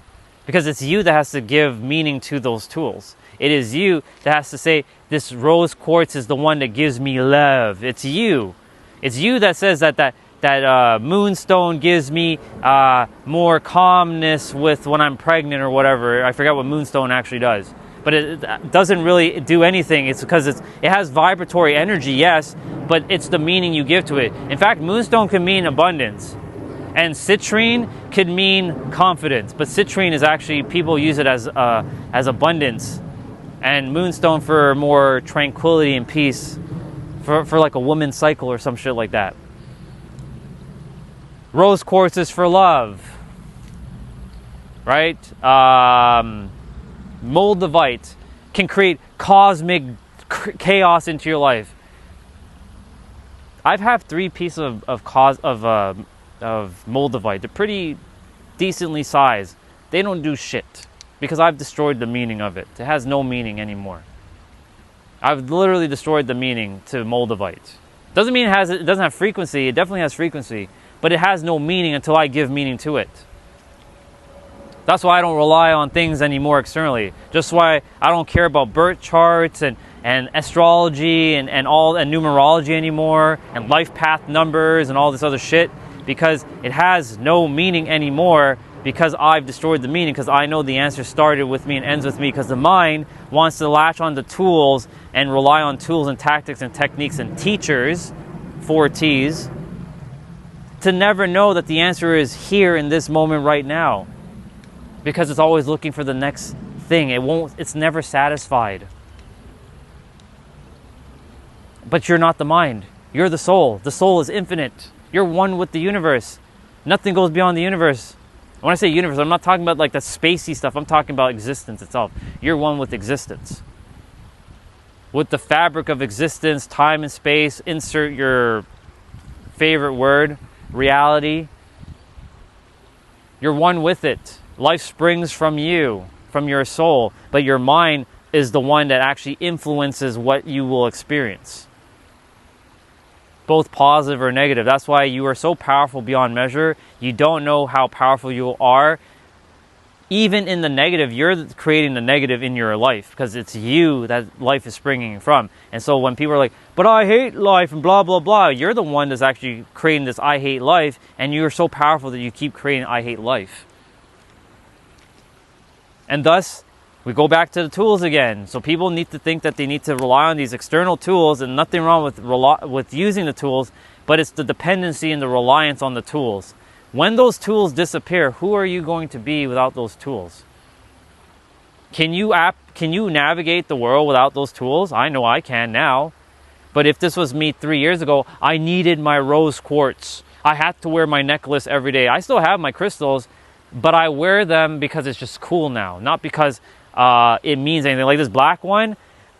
because it's you that has to give meaning to those tools. It is you that has to say, this rose quartz is the one that gives me love. It's you. It's you that says that moonstone gives me more calmness with when I'm pregnant or whatever. I forget what moonstone actually does, but it doesn't really do anything. It's because it has vibratory energy, yes, but it's the meaning you give to it. In fact, moonstone can mean abundance, and citrine could mean confidence, but citrine is actually, people use it as abundance, and moonstone for more tranquility and peace, for like a woman's cycle or some shit like that. Rose quartz is for love, right? Moldavite can create cosmic chaos into your life. I've had 3 pieces of moldavite. They're pretty decently sized. They don't do shit because I've destroyed the meaning of it. It has no meaning anymore. I've literally destroyed the meaning to moldavite. Doesn't mean it doesn't have frequency. It definitely has frequency, but it has no meaning until I give meaning to it. That's why I don't rely on things anymore externally. Just why I don't care about birth charts and astrology and numerology anymore, and life path numbers and all this other shit, because it has no meaning anymore, because I've destroyed the meaning, because I know the answer started with me and ends with me, because the mind wants to latch on to tools and rely on tools and tactics and techniques and teachers, 4 T's, to never know that the answer is here in this moment right now, because it's always looking for the next thing. It's never satisfied. But you're not the mind. You're the soul. The soul is infinite. You're one with the universe. Nothing goes beyond the universe. When I say universe, I'm not talking about like the spacey stuff. I'm talking about existence itself. You're one with existence. With the fabric of existence, time and space, insert your favorite word, reality. You're one with it. Life springs from you, from your soul, but your mind is the one that actually influences what you will experience, both positive or negative. That's why you are so powerful beyond measure. You don't know how powerful you are. Even in the negative, you're creating the negative in your life, because it's you that life is springing from. And so when people are like, but I hate life and blah, blah, blah, you're the one that's actually creating this I hate life, and you're so powerful that you keep creating I hate life. And thus, we go back to the tools again. So people need to think that they need to rely on these external tools, and nothing wrong with using the tools, but it's the dependency and the reliance on the tools. When those tools disappear, who are you going to be without those tools? Can you navigate the world without those tools? I know I can now. But if this was me 3 years ago, I needed my rose quartz. I had to wear my necklace every day. I still have my crystals, but I wear them because it's just cool now, not because it means anything. Like this black one,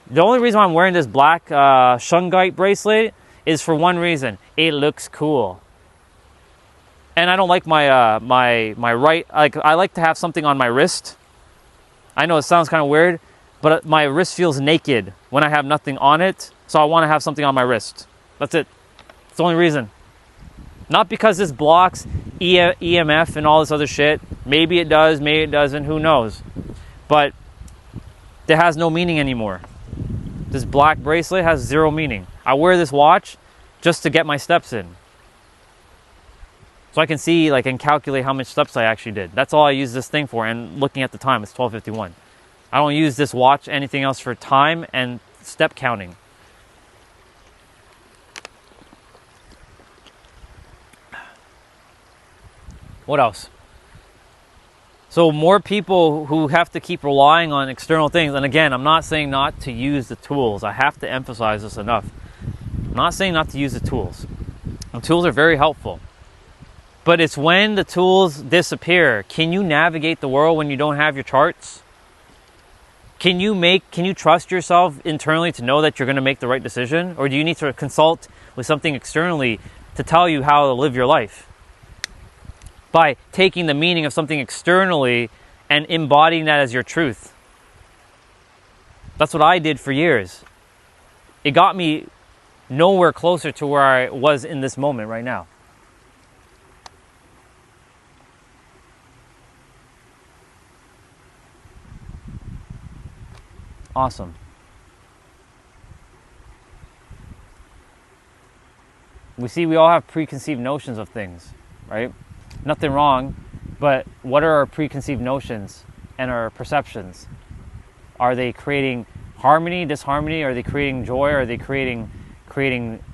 the only reason why I'm wearing this black shungite bracelet is for one reason: it looks cool. And I don't like my my right. Like, I like to have something on my wrist. I know it sounds kind of weird, but my wrist feels naked when I have nothing on it. So I want to have something on my wrist. That's it. It's the only reason. Not because this blocks EMF and all this other shit. Maybe it does, maybe it doesn't, who knows. But it has no meaning anymore. This black bracelet has 0 meaning. I wear this watch just to get my steps in. So I can see, like, and calculate how much steps I actually did. That's all I use this thing for. And looking at the time, it's 12:51. I don't use this watch, anything else, for time and step counting. What else? So more people who have to keep relying on external things. And again, I'm not saying not to use the tools. I have to emphasize this enough. I'm not saying not to use the tools. The tools are very helpful. But it's when the tools disappear. Can you navigate the world when you don't have your charts? Can you trust yourself internally to know that you're going to make the right decision? Or do you need to consult with something externally to tell you how to live your life? By taking the meaning of something externally and embodying that as your truth. That's what I did for years. It got me nowhere closer to where I was in this moment right now. Awesome. We all have preconceived notions of things, right? Nothing wrong, but what are our preconceived notions and our perceptions? Are they creating harmony, disharmony? Are they creating joy? Are they creating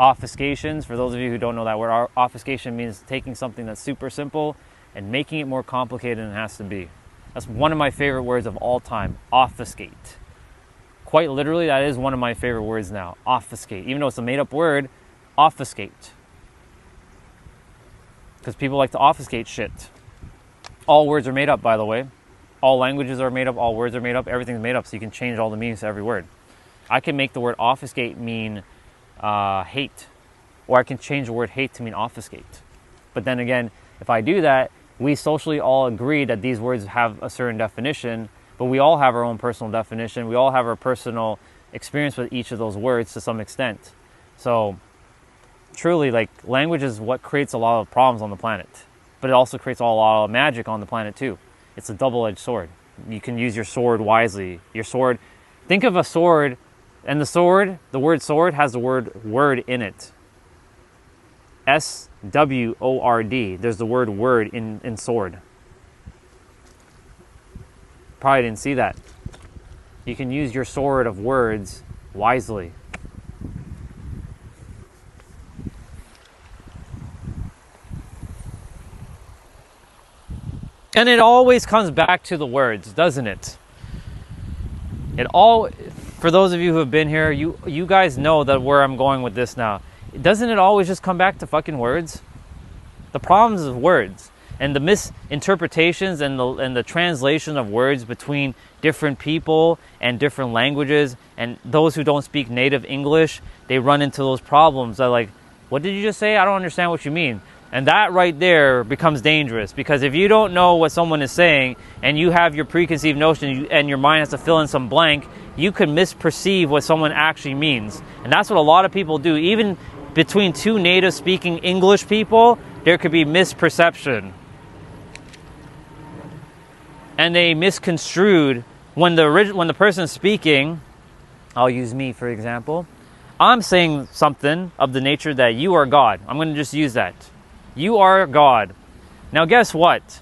obfuscations? For those of you who don't know that word, obfuscation means taking something that's super simple and making it more complicated than it has to be. That's one of my favorite words of all time, obfuscate. Quite literally, that is one of my favorite words now, obfuscate. Even though it's a made-up word, obfuscate. Because people like to obfuscate shit. All words are made up, by the way. All languages are made up, all words are made up, everything's made up, so you can change all the meanings to every word. I can make the word obfuscate mean hate, or I can change the word hate to mean obfuscate. But then again, if I do that, we socially all agree that these words have a certain definition, but we all have our own personal definition. We all have our personal experience with each of those words to some extent. So truly, like, language is what creates a lot of problems on the planet, but it also creates a lot of magic on the planet too. It's a double-edged sword. You can use your sword wisely. Your sword, think of a sword, and the word sword has the word in it. S-W-O-R-D. There's the word in sword. Probably didn't see that. You can use your sword of words wisely. And it always comes back to the words, doesn't it? For those of you who have been here, you guys know that where I'm going with this now. Doesn't it always just come back to fucking words? The problems of words and the misinterpretations and the translation of words between different people and different languages, and those who don't speak native English, they run into those problems. They're like, what did you just say? I don't understand what you mean. And that right there becomes dangerous, because if you don't know what someone is saying and you have your preconceived notion and your mind has to fill in some blank, you could misperceive what someone actually means. And that's what a lot of people do. Even between two native speaking English people, there could be misperception. And they misconstrued when the person speaking, I'll use me for example, I'm saying something of the nature that you are God. I'm going to just use that. You are God. Now guess what?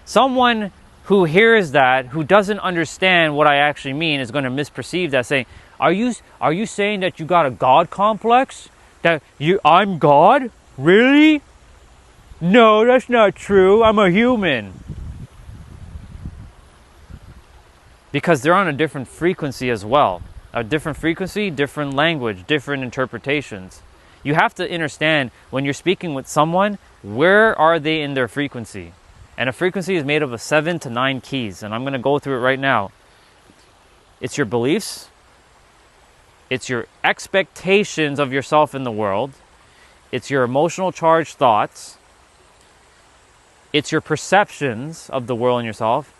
Someone who hears that, who doesn't understand what I actually mean, is going to misperceive that, saying, are you saying that you got a God complex? That I'm God? Really? No, that's not true. I'm a human. Because they're on a different frequency as well. A different frequency, different language, different interpretations. You have to understand when you're speaking with someone, where are they in their frequency? And a frequency is made up of 7 to 9 keys, and I'm going to go through it right now. It's your beliefs, it's your expectations of yourself in the world, it's your emotional charged thoughts, it's your perceptions of the world and yourself,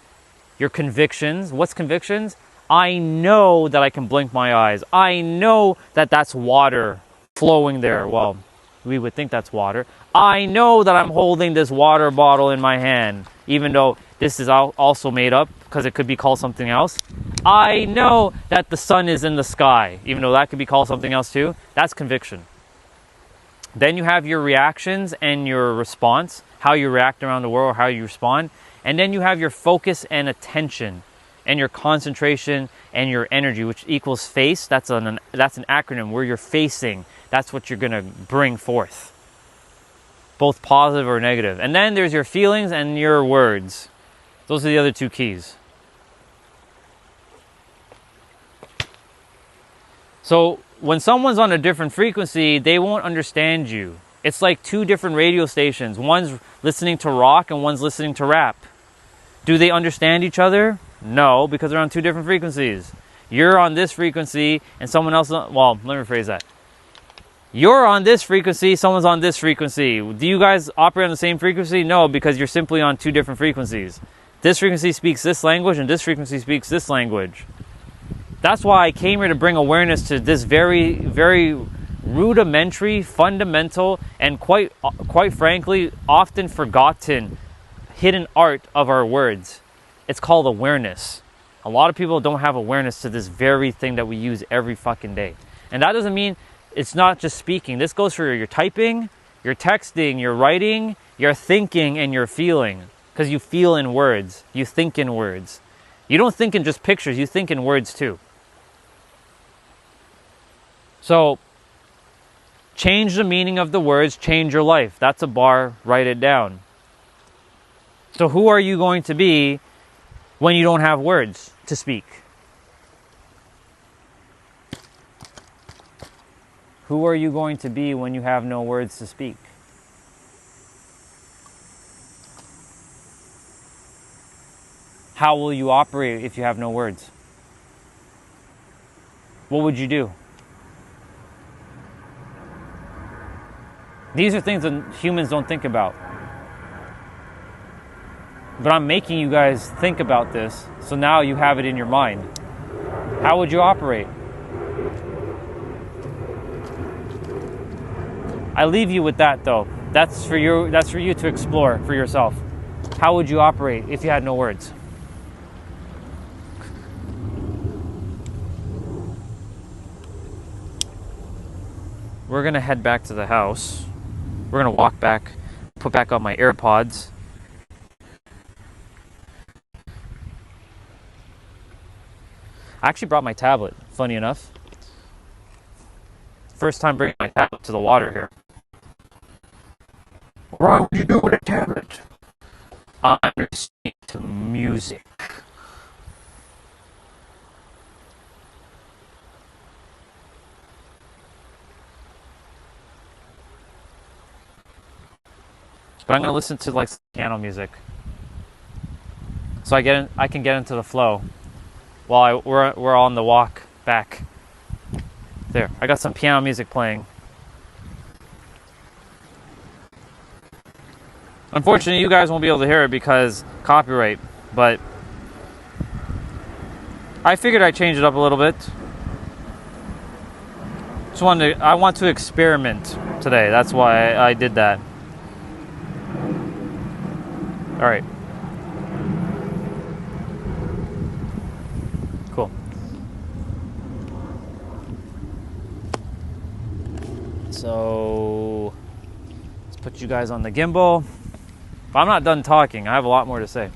your convictions. What's convictions? I know that I can blink my eyes. I know that that's water flowing there. Well, we would think that's water. I know that I'm holding this water bottle in my hand, even though this is also made up because it could be called something else. I know that the sun is in the sky, even though that could be called something else too. That's conviction. Then you have your reactions and your response, how you react around the world, how you respond. And then you have your focus and attention and your concentration and your energy, which equals face. That's an acronym where you're facing. That's what you're going to bring forth. both positive or negative. And then there's your feelings and your words. Those are the other two keys. So when someone's on a different frequency, they won't understand you. It's like two different radio stations. One's listening to rock and one's listening to rap. Do they understand each other? No, because they're on two different frequencies. You're on this frequency and someone else, well, let me rephrase that. You're on this frequency, someone's on this frequency. Do you guys operate on the same frequency? No, because you're simply on two different frequencies. This frequency speaks this language and this frequency speaks this language. That's why I came here to bring awareness to this very, very rudimentary, fundamental, and quite frankly, often forgotten hidden art of our words. It's called awareness. A lot of people don't have awareness to this very thing that we use every fucking day. And that doesn't mean it's not just speaking. This goes for your typing, your texting, your writing, your thinking, and your feeling. Because you feel in words. You think in words. You don't think in just pictures. You think in words too. So, change the meaning of the words, change your life. That's a bar, write it down. So who are you going to be when you don't have words to speak? Who are you going to be when you have no words to speak? How will you operate if you have no words? What would you do? These are things that humans don't think about. But I'm making you guys think about this, so now you have it in your mind. How would you operate? I leave you with that though. That's for you to explore for yourself. How would you operate if you had no words? We're gonna head back to the house. We're gonna walk back, put back on my AirPods. I actually brought my tablet, funny enough. First time bringing my tablet to the water here. Why would you do with a tablet? I'm listening to music. But I'm gonna listen to like piano music, so I can get into the flow while we're on the walk back. There, I got some piano music playing. Unfortunately, you guys won't be able to hear it because copyright, but I figured I'd change it up a little bit. I want to experiment today. That's why I did that. All right. Cool. So let's put you guys on the gimbal. But I'm not done talking. I have a lot more to say.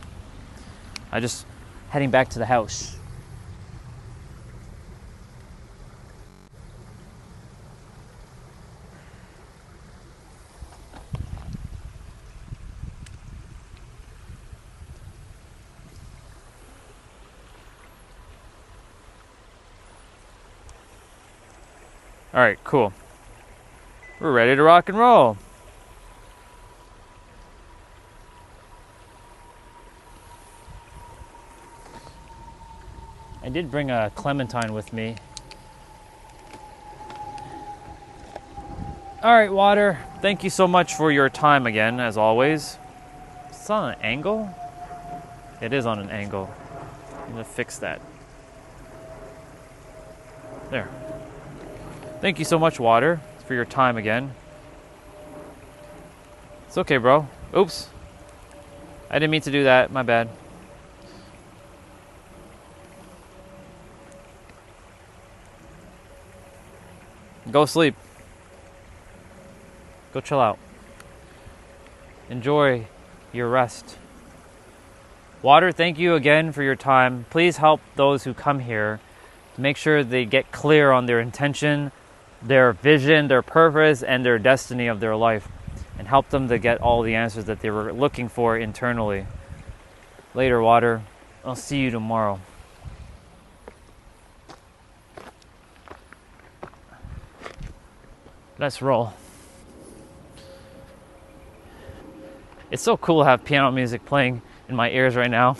I'm just heading back to the house. All right, cool. We're ready to rock and roll. I did bring a clementine with me. All right, water. Thank you so much for your time again, as always. It's on an angle? It is on an angle. I'm gonna fix that. There. Thank you so much, water, for your time again. It's okay, bro. Oops. I didn't mean to do that. My bad. Go sleep. Go chill out. Enjoy your rest. Water, thank you again for your time. Please help those who come here to make sure they get clear on their intention, their vision, their purpose, and their destiny of their life. and help them to get all the answers that they were looking for internally. Later, water. I'll see you tomorrow. Let's roll. It's so cool to have piano music playing in my ears right now.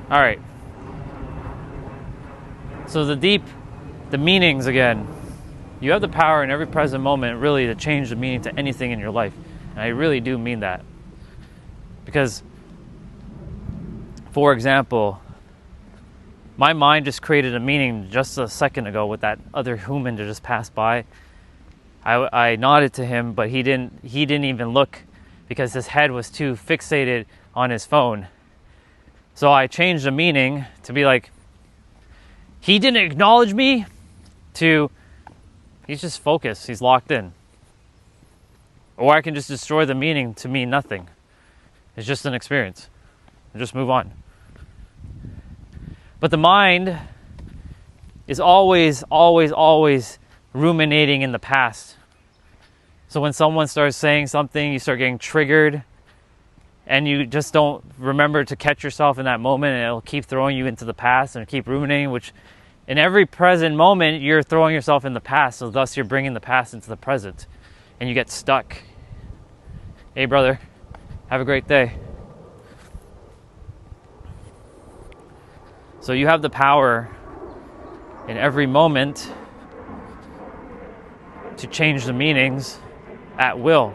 All right. So the meanings again. You have the power in every present moment really to change the meaning to anything in your life. And I really do mean that. Because, for example, my mind just created a meaning just a second ago with that other human that just passed by. I nodded to him, but he didn't even look because his head was too fixated on his phone. So I changed the meaning to be like, he didn't acknowledge me, to he's just focused, he's locked in. Or I can just destroy the meaning to mean nothing. It's just an experience. And just move on. But the mind is always ruminating in the past. So when someone starts saying something, you start getting triggered, and you just don't remember to catch yourself in that moment, and it'll keep throwing you into the past and keep ruminating, which in every present moment, you're throwing yourself in the past, so thus you're bringing the past into the present, and you get stuck. Hey, brother, have a great day. So you have the power in every moment to change the meanings at will.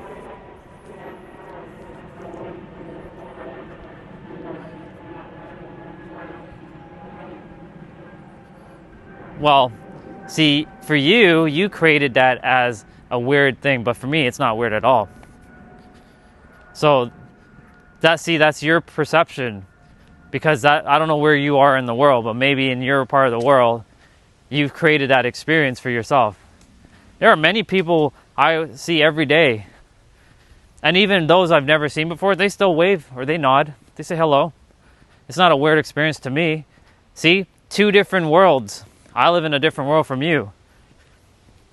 Well, see, for you, you created that as a weird thing, but for me, it's not weird at all. So, that's your perception, because I don't know where you are in the world, but maybe in your part of the world, you've created that experience for yourself. There are many people I see every day, and even those I've never seen before, they still wave or they nod, they say hello. It's not a weird experience to me. See, two different worlds. I live in a different world from you.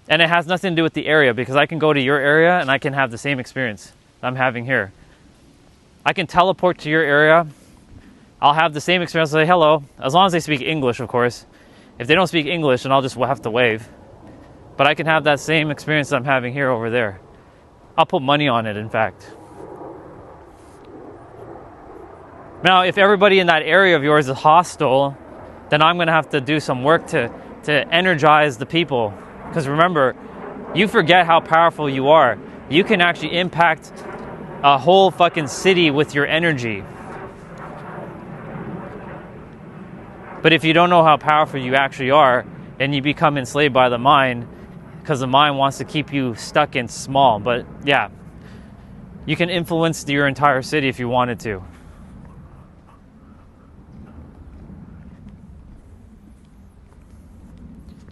And it has nothing to do with the area, because I can go to your area and I can have the same experience I'm having here. I can teleport to your area. I'll have the same experience, say hello, as long as they speak English, of course. If they don't speak English, then I'll just have to wave. But I can have that same experience I'm having here over there. I'll put money on it, in fact. Now, if everybody in that area of yours is hostile, then I'm going to have to do some work to energize the people. Because remember, you forget how powerful you are. You can actually impact a whole fucking city with your energy. But if you don't know how powerful you actually are, then you become enslaved by the mind, because the mind wants to keep you stuck in small. But yeah, you can influence your entire city if you wanted to.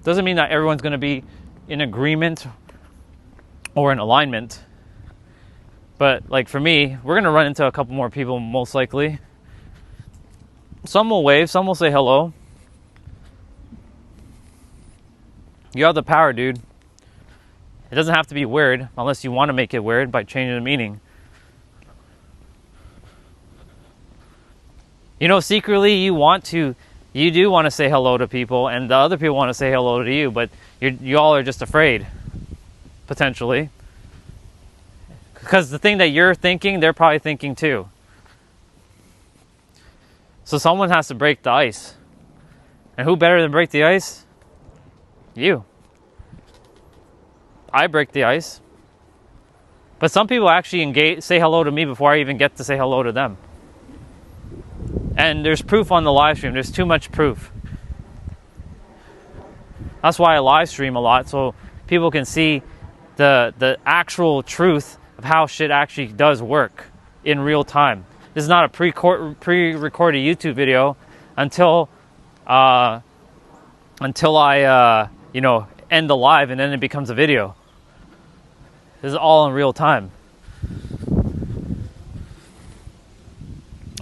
Doesn't mean that everyone's going to be in agreement or in alignment. But like for me, we're going to run into a couple more people most likely. Some will wave, some will say hello. You have the power, dude. It doesn't have to be weird unless you want to make it weird by changing the meaning. You know, secretly you do want to say hello to people, and the other people want to say hello to you, but you all are just afraid, potentially. Because the thing that you're thinking, they're probably thinking too. So someone has to break the ice. And who better than break the ice? You. I break the ice. But some people actually say hello to me before I even get to say hello to them. And there's proof on the live stream. There's too much proof. That's why I live stream a lot, so people can see the actual truth of how shit actually does work in real time. This is not a pre-recorded YouTube video until I end the live, and then it becomes a video. This is all in real time.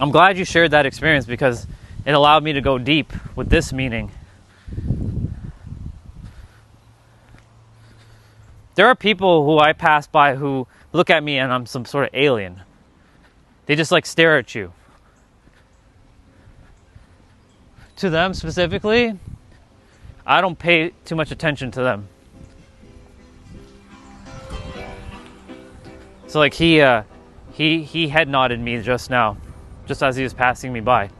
I'm glad you shared that experience because it allowed me to go deep with this meaning. There are people who I pass by who look at me and I'm some sort of alien. They just like stare at you. To them specifically, I don't pay too much attention to them. So like he head nodded me just now, just as he was passing me by.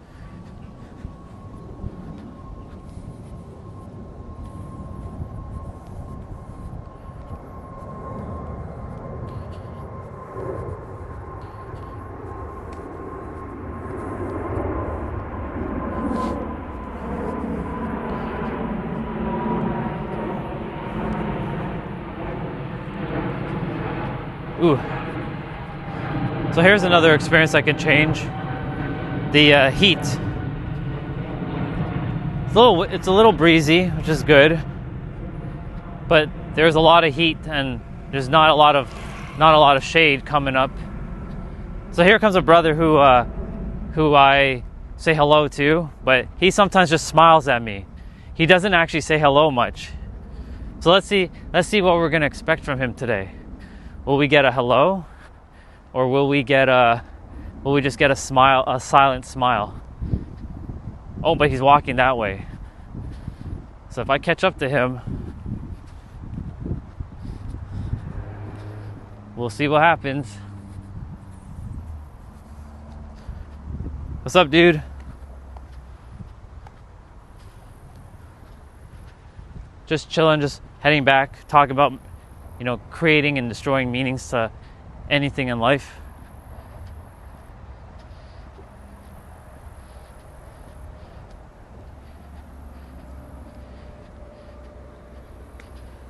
Ooh. So here's another experience I can change. The heat. It's a little breezy, which is good. But there's a lot of heat and there's not a lot of shade coming up. So here comes a brother who I say hello to, but he sometimes just smiles at me. He doesn't actually say hello much. So let's see what we're gonna expect from him today. Will we get a hello? Or will we just get a smile, a silent smile? Oh, but he's walking that way. So if I catch up to him, we'll see what happens. What's up, dude? Just chilling, just heading back, talking about, creating and destroying meanings to anything in life.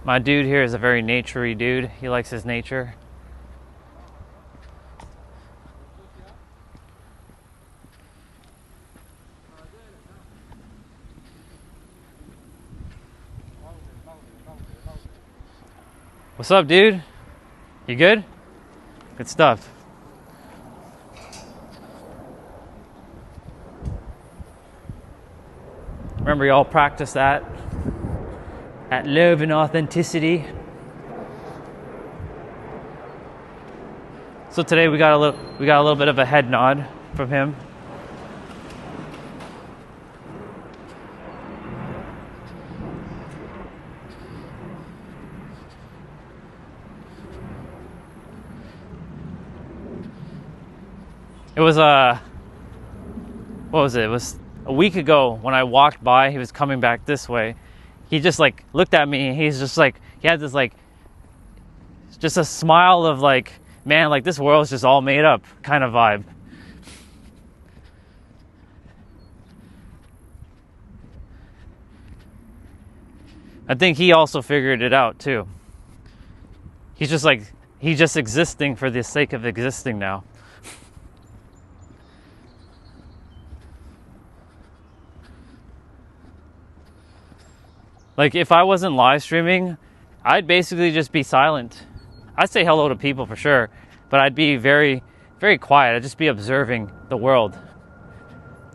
My dude here is a very naturey dude. He likes his nature. What's up, dude? You good? Good stuff. Remember, y'all practice that love and authenticity. So today we got a little bit of a head nod from him. It was what was it? It was a week ago when I walked by. He was coming back this way. He just like looked at me. He's just like, he had this like, just a smile of like, man, like this world's just all made up kind of vibe. I think he also figured it out too. He's just existing for the sake of existing now. Like if I wasn't live streaming, I'd basically just be silent. I'd say hello to people for sure, but I'd be very, very quiet. I'd just be observing the world.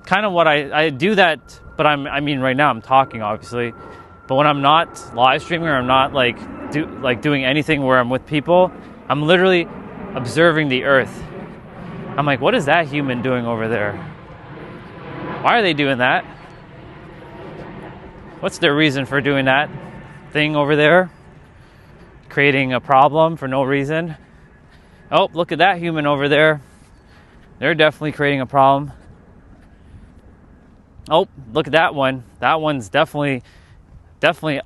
Kind of what I do that, but right now I'm talking obviously, but when I'm not live streaming or I'm not doing anything where I'm with people, I'm literally observing the earth. I'm like, what is that human doing over there? Why are they doing that? What's their reason for doing that thing over there? Creating a problem for no reason. Oh, look at that human over there. They're definitely creating a problem. Oh, look at that one. That one's definitely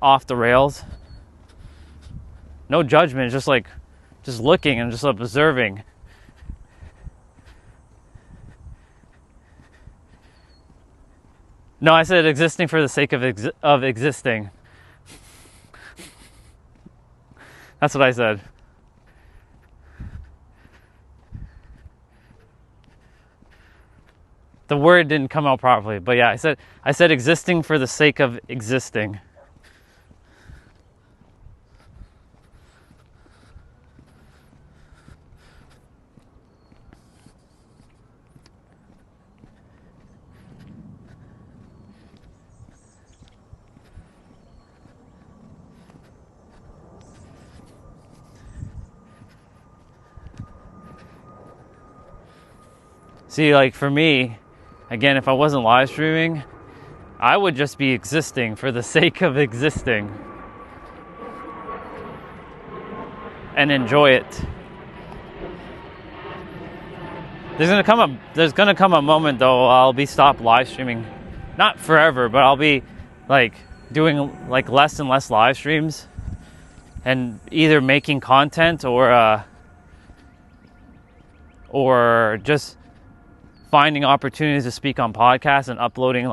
off the rails. No judgment, just looking and just observing. No, I said existing for the sake of existing. That's what I said. The word didn't come out properly, but yeah, I said existing for the sake of existing. See, like for me, again, if I wasn't live streaming, I would just be existing for the sake of existing and enjoy it. There's gonna come a moment though I'll be stopped live streaming, not forever, but I'll be like doing like less and less live streams and either making content or just finding opportunities to speak on podcasts and uploading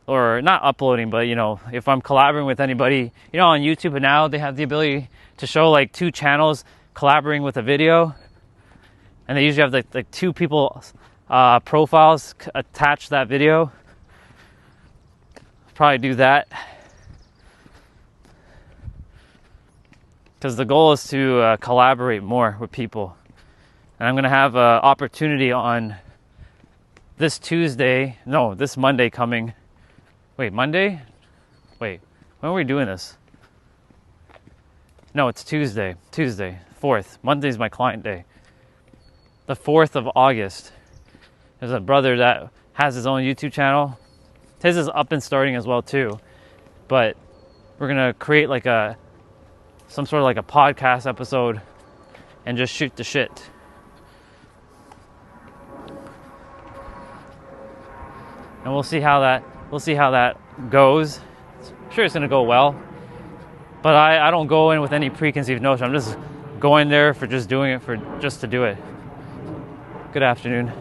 or not uploading, but you know, if I'm collaborating with anybody, you know, on YouTube, and now they have the ability to show like 2 channels collaborating with a video, and they usually have like 2 people profiles attached to that video. Probably do that because the goal is to collaborate more with people. And I'm gonna have an opportunity on this Monday coming. Wait, Monday? Wait, when are we doing this? No, it's Tuesday, 4th. Monday's my client day. The 4th of August. There's a brother that has his own YouTube channel. His is up and starting as well too. But we're gonna create like some sort of like a podcast episode and just shoot the shit. And we'll see how that goes. I'm sure it's gonna go well. But I don't go in with any preconceived notion. I'm just going there for just doing it just to do it. Good afternoon.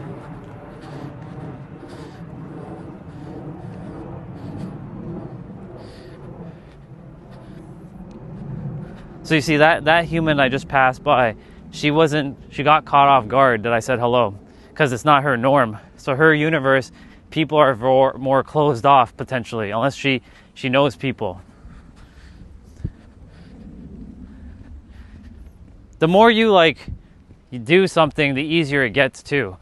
So you see that human I just passed by, she got caught off guard that I said hello, because it's not her norm. So her universe, people are more closed off potentially, unless she knows people. The more you do something, the easier it gets too.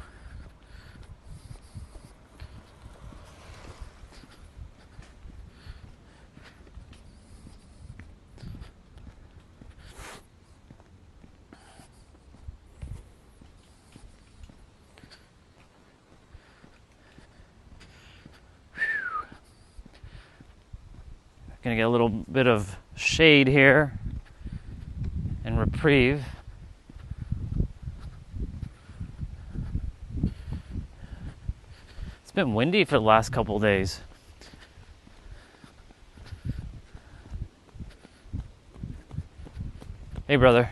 Gonna get a little bit of shade here and reprieve. It's been windy for the last couple of days. Hey, brother.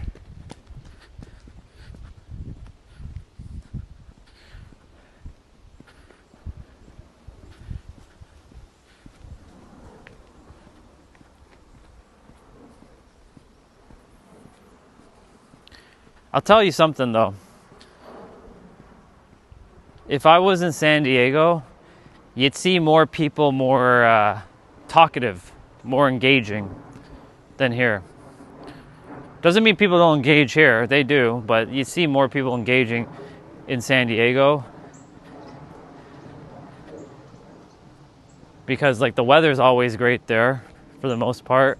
I'll tell you something though. If I was in San Diego, you'd see more people more talkative, more engaging than here. Doesn't mean people don't engage here, they do, but you see more people engaging in San Diego. Because the weather's always great there for the most part.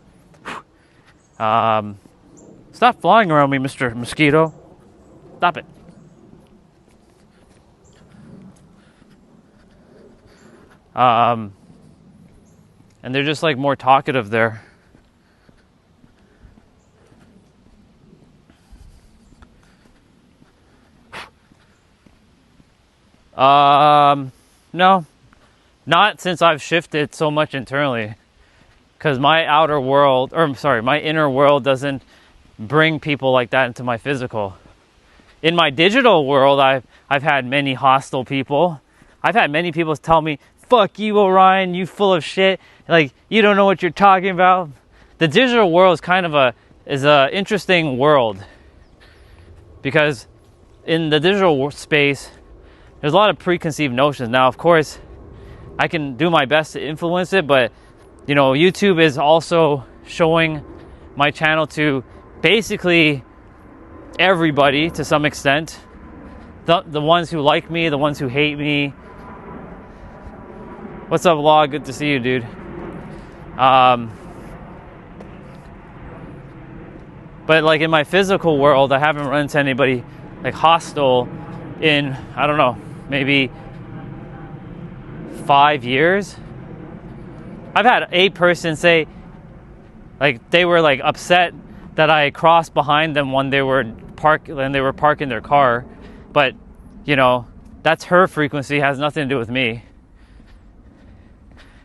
Stop flying around me, Mr. Mosquito. Stop it. And they're just more talkative there. No, not since I've shifted so much internally, because my my inner world doesn't bring people like that into my physical. In my digital world, I've had many hostile people. I've had many people tell me, "Fuck you, Orion, you full of shit. You don't know what you're talking about." The digital world is kind of a interesting world, because in the digital space, there's a lot of preconceived notions. Now, of course, I can do my best to influence it, but YouTube is also showing my channel to basically everybody to some extent. The ones who like me, the ones who hate me. What's up, Law? Good to see you, dude. But in my physical world, I haven't run into anybody hostile in, I don't know, maybe 5 years. I've had a person say, like, they were like upset that I crossed behind them when they were parking their car, but you know, that's her frequency, has nothing to do with me.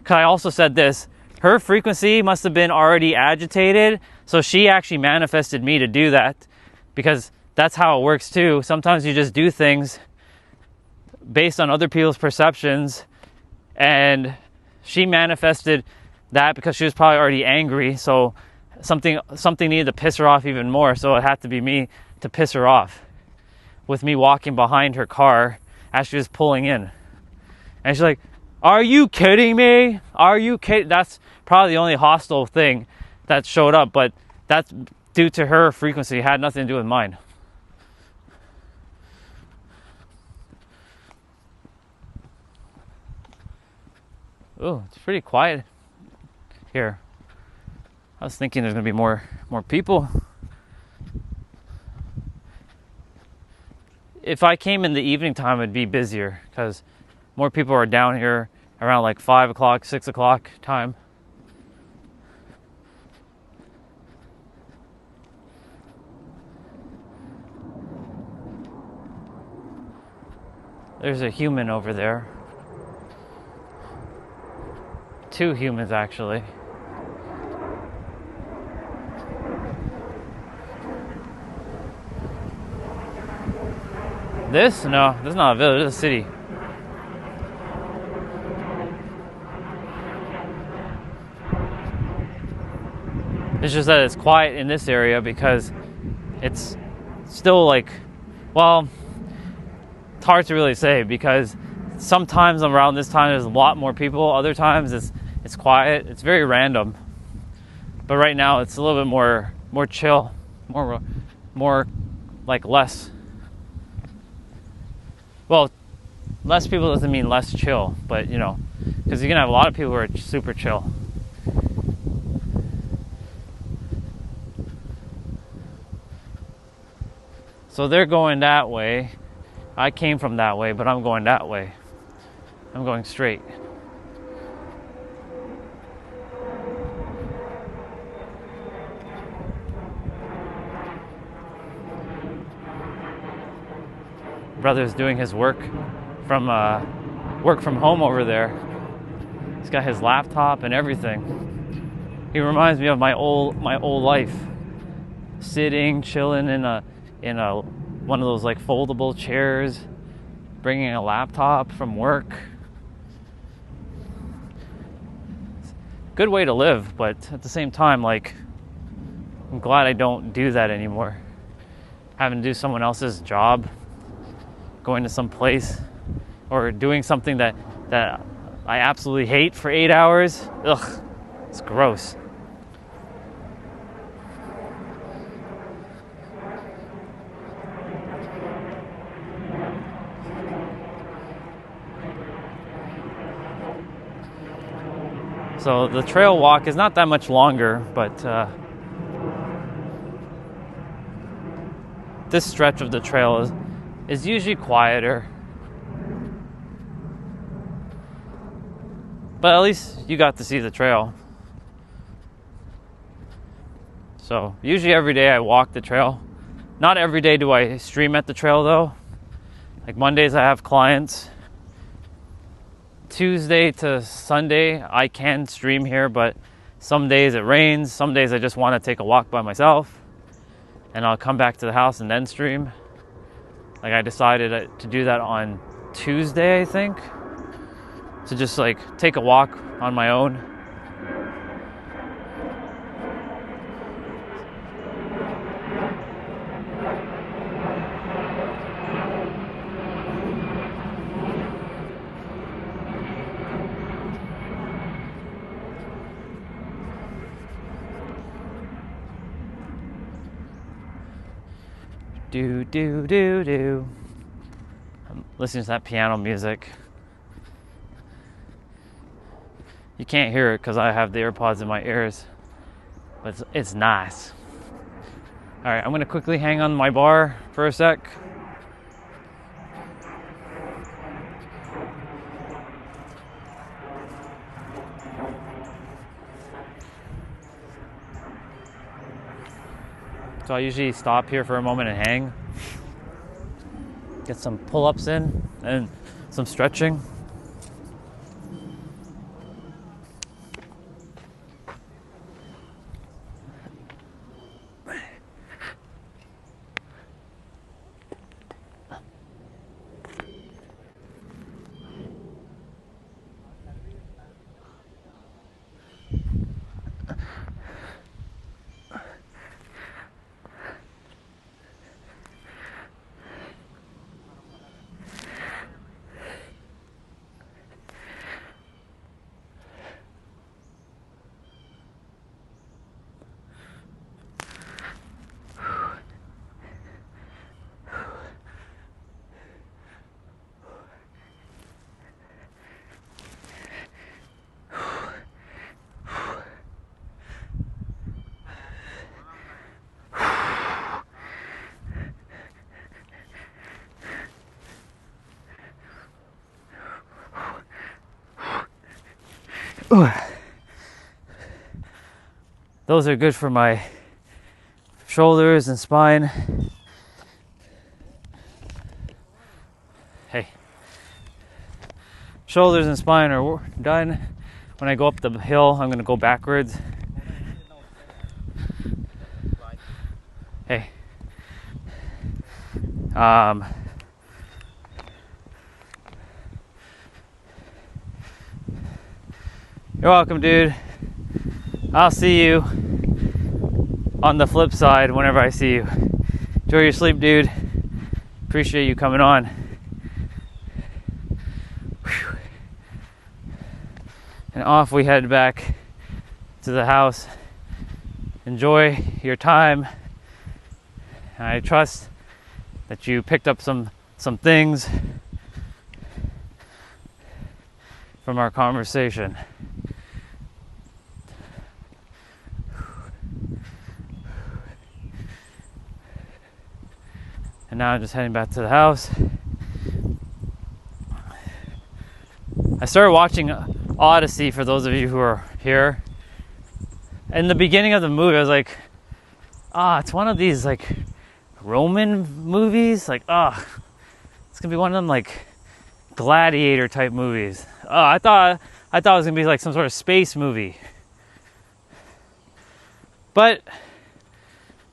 Cause I also said this, her frequency must have been already agitated, so she actually manifested me to do that, because that's how it works too. Sometimes you just do things based on other people's perceptions, and she manifested that because she was probably already angry, so something needed to piss her off even more, so it had to be me to piss her off with me walking behind her car as she was pulling in. And she's like, are you kidding me? Are you kidding? That's probably the only hostile thing that showed up, but that's due to her frequency. It had nothing to do with mine. Oh, it's pretty quiet here. I was thinking there's gonna be more people. If I came in the evening time, it'd be busier because more people are down here around like 5 o'clock, 6 o'clock time. There's a human over there. 2 humans actually. This? No, this is not a village, this is a city. It's just that it's quiet in this area because it's still like, well, it's hard to really say because sometimes around this time there's a lot more people, other times it's quiet, it's very random. But right now it's a little bit more chill, more like less. Well, less people doesn't mean less chill, but you know, because you can have a lot of people who are super chill. So they're going that way. I came from that way, but I'm going that way. I'm going straight. Brother's doing his work from home over there. He's got his laptop and everything. He reminds me of my old life, sitting, chilling in a one of those like foldable chairs, bringing a laptop from work. Good way to live, but at the same time, like, I'm glad I don't do that anymore. Having to do someone else's job, going to some place, or doing something that I absolutely hate for 8 hours. Ugh, it's gross. So the trail walk is not that much longer, but this stretch of the trail is usually quieter. But at least you got to see the trail. So usually every day I walk the trail. Not every day do I stream at the trail though. Like Mondays I have clients. Tuesday to Sunday I can stream here, but some days it rains, some days I just want to take a walk by myself and I'll come back to the house and then stream. Like I decided to do that on Tuesday, I think, to just like take a walk on my own. Do, do, do, do. I'm listening to that piano music. You can't hear it because I have the AirPods in my ears, but it's nice. All right, I'm gonna quickly hang on my bar for a sec. So I usually stop here for a moment and hang. Get some pull-ups in and some stretching. Those are good for my shoulders and spine. Hey. Shoulders and spine are done. When I go up the hill, I'm going to go backwards. Hey. You're welcome, dude. I'll see you on the flip side whenever I see you. Enjoy your sleep, dude. Appreciate you coming on. Whew. And off we head back to the house. Enjoy your time. I trust that you picked up some things from our conversation. And now I'm just heading back to the house. I started watching Odyssey, for those of you who are here. In the beginning of the movie, I was like, it's one of these like Roman movies. Like, it's gonna be one of them like gladiator type movies. I thought it was gonna be like some sort of space movie. But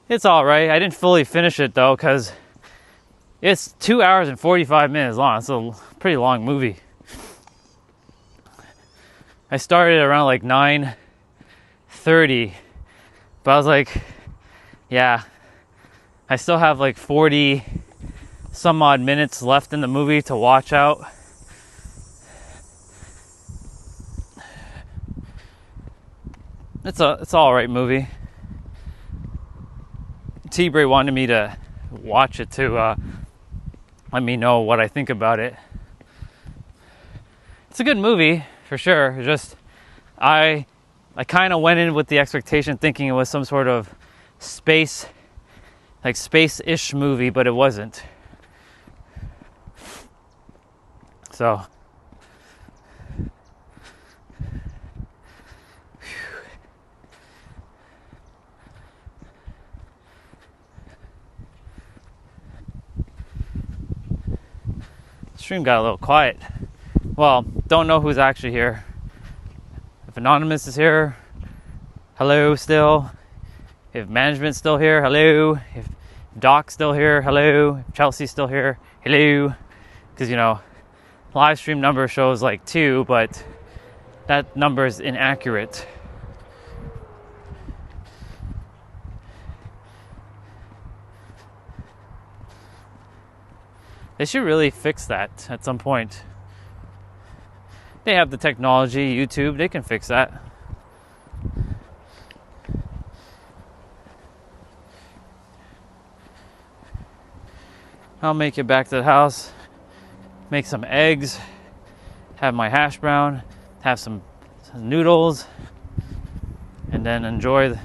it's all right. I didn't fully finish it though, because it's 2 hours and 45 minutes long. It's a pretty long movie. I started around like 9:30, but I was like, yeah, I still have like 40 some odd minutes left in the movie to watch out. It's all right movie. T-Bray wanted me to watch it to let me know what I think about it. It's a good movie for sure. It's just I kind of went in with the expectation thinking it was some sort of space-ish movie, but it wasn't. So stream got a little quiet. Well, don't know who's actually here. If Anonymous is here, hello still. If management's still here, hello. If Doc's still here, hello. If Chelsea's still here, hello. Because, live stream number shows like 2, but that number is inaccurate. They should really fix that at some point. They have the technology, YouTube, they can fix that. I'll make it back to the house, make some eggs, have my hash brown, have some noodles, and then enjoy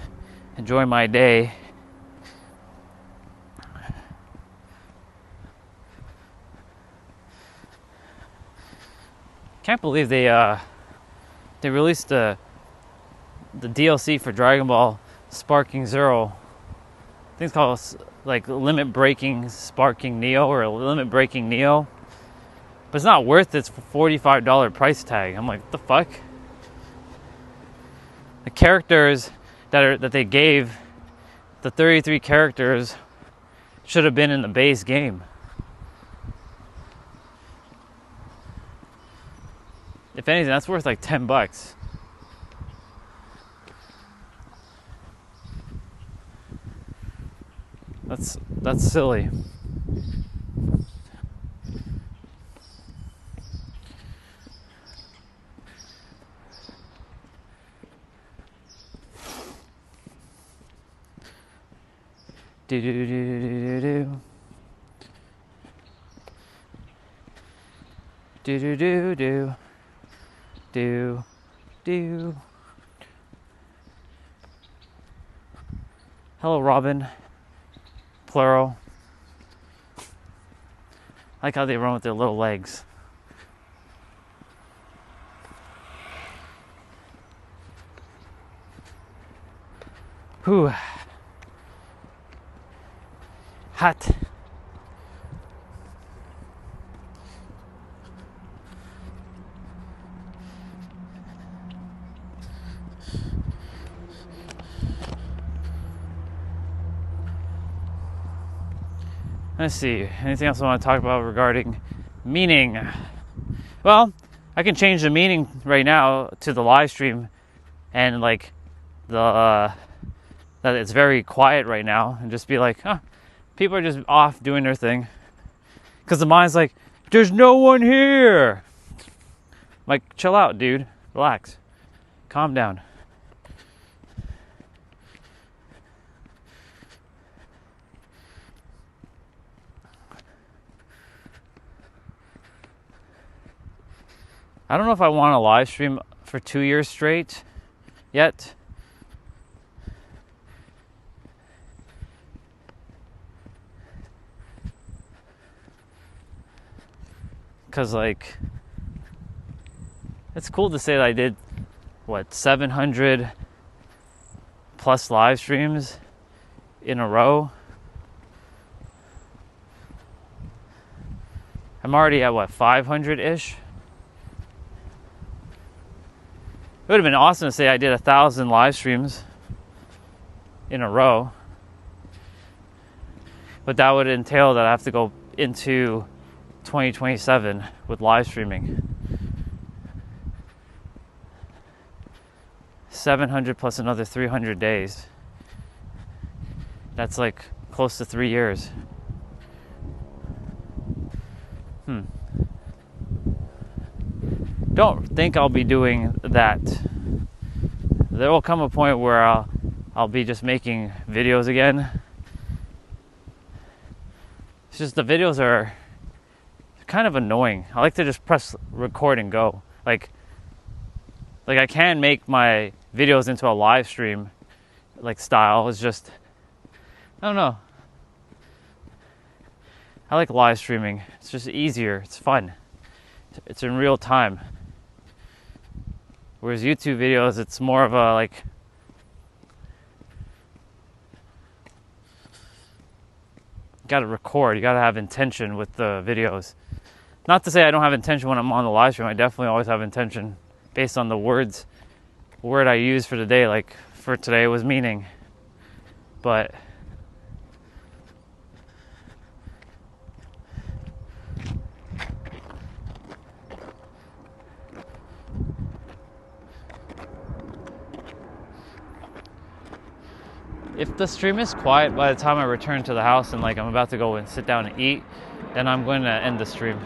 my day. Can't believe they released the DLC for Dragon Ball Sparking Zero think it's called like limit breaking sparking Neo or limit breaking Neo. But it's not worth its $45 price tag. I'm like, what the fuck? The characters that they gave, the 33 characters, should have been in the base game. If anything, that's worth like $10. That's silly. Do do do do do do do do do do do. Hello, Robin. Plural. I like how they run with their little legs. Whew. Hot. Let's see. Anything else I want to talk about regarding meaning? Well, I can change the meaning right now to the live stream, and like that it's very quiet right now, and just be like, huh, people are just off doing their thing. Because the mind's like, there's no one here. Like, chill out, dude. Relax. Calm down. I don't know if I want to live stream for 2 years straight yet. Because, like, it's cool to say that I did, 700 plus live streams in a row. I'm already at, 500-ish? It would have been awesome to say I did 1,000 live streams in a row. But that would entail that I have to go into 2027 with live streaming. 700 plus another 300 days. That's like close to 3 years. Don't think I'll be doing that. There will come a point where I'll be just making videos again. It's just the videos are kind of annoying. I like to just press record and go. Like I can make my videos into a live stream like style. It's just, I don't know. I like live streaming. It's just easier. It's fun. It's in real time. Whereas YouTube videos, it's more of a like, you gotta record, you gotta have intention with the videos. Not to say I don't have intention when I'm on the live stream. I definitely always have intention based on the word I use for the day. Like for today was meaning. But if the stream is quiet by the time I return to the house and like I'm about to go and sit down and eat, then I'm going to end the stream.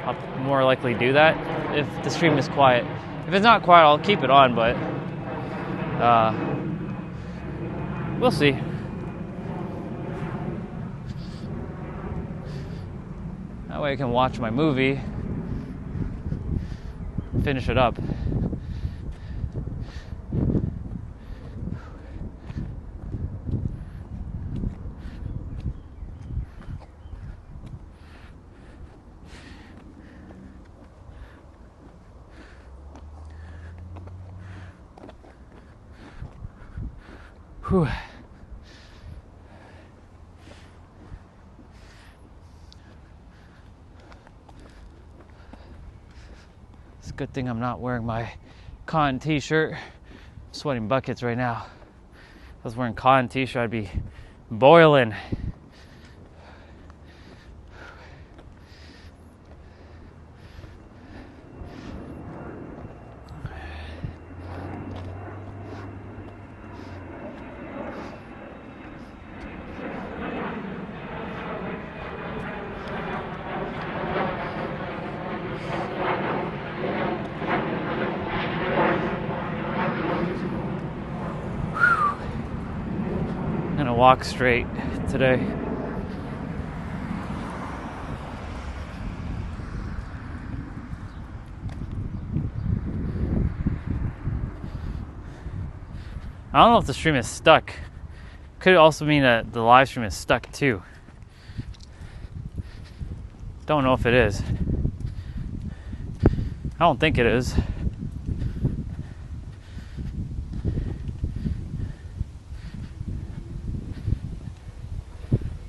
I'll more likely do that if the stream is quiet. If it's not quiet, I'll keep it on, but we'll see. That way I can watch my movie, finish it up. Whew. It's a good thing I'm not wearing my cotton t-shirt. I'm sweating buckets right now. If I was wearing cotton t-shirt, I'd be boiling. I'm gonna walk straight today. I don't know if the stream is stuck. Could also mean that the live stream is stuck too. Don't know if it is. I don't think it is.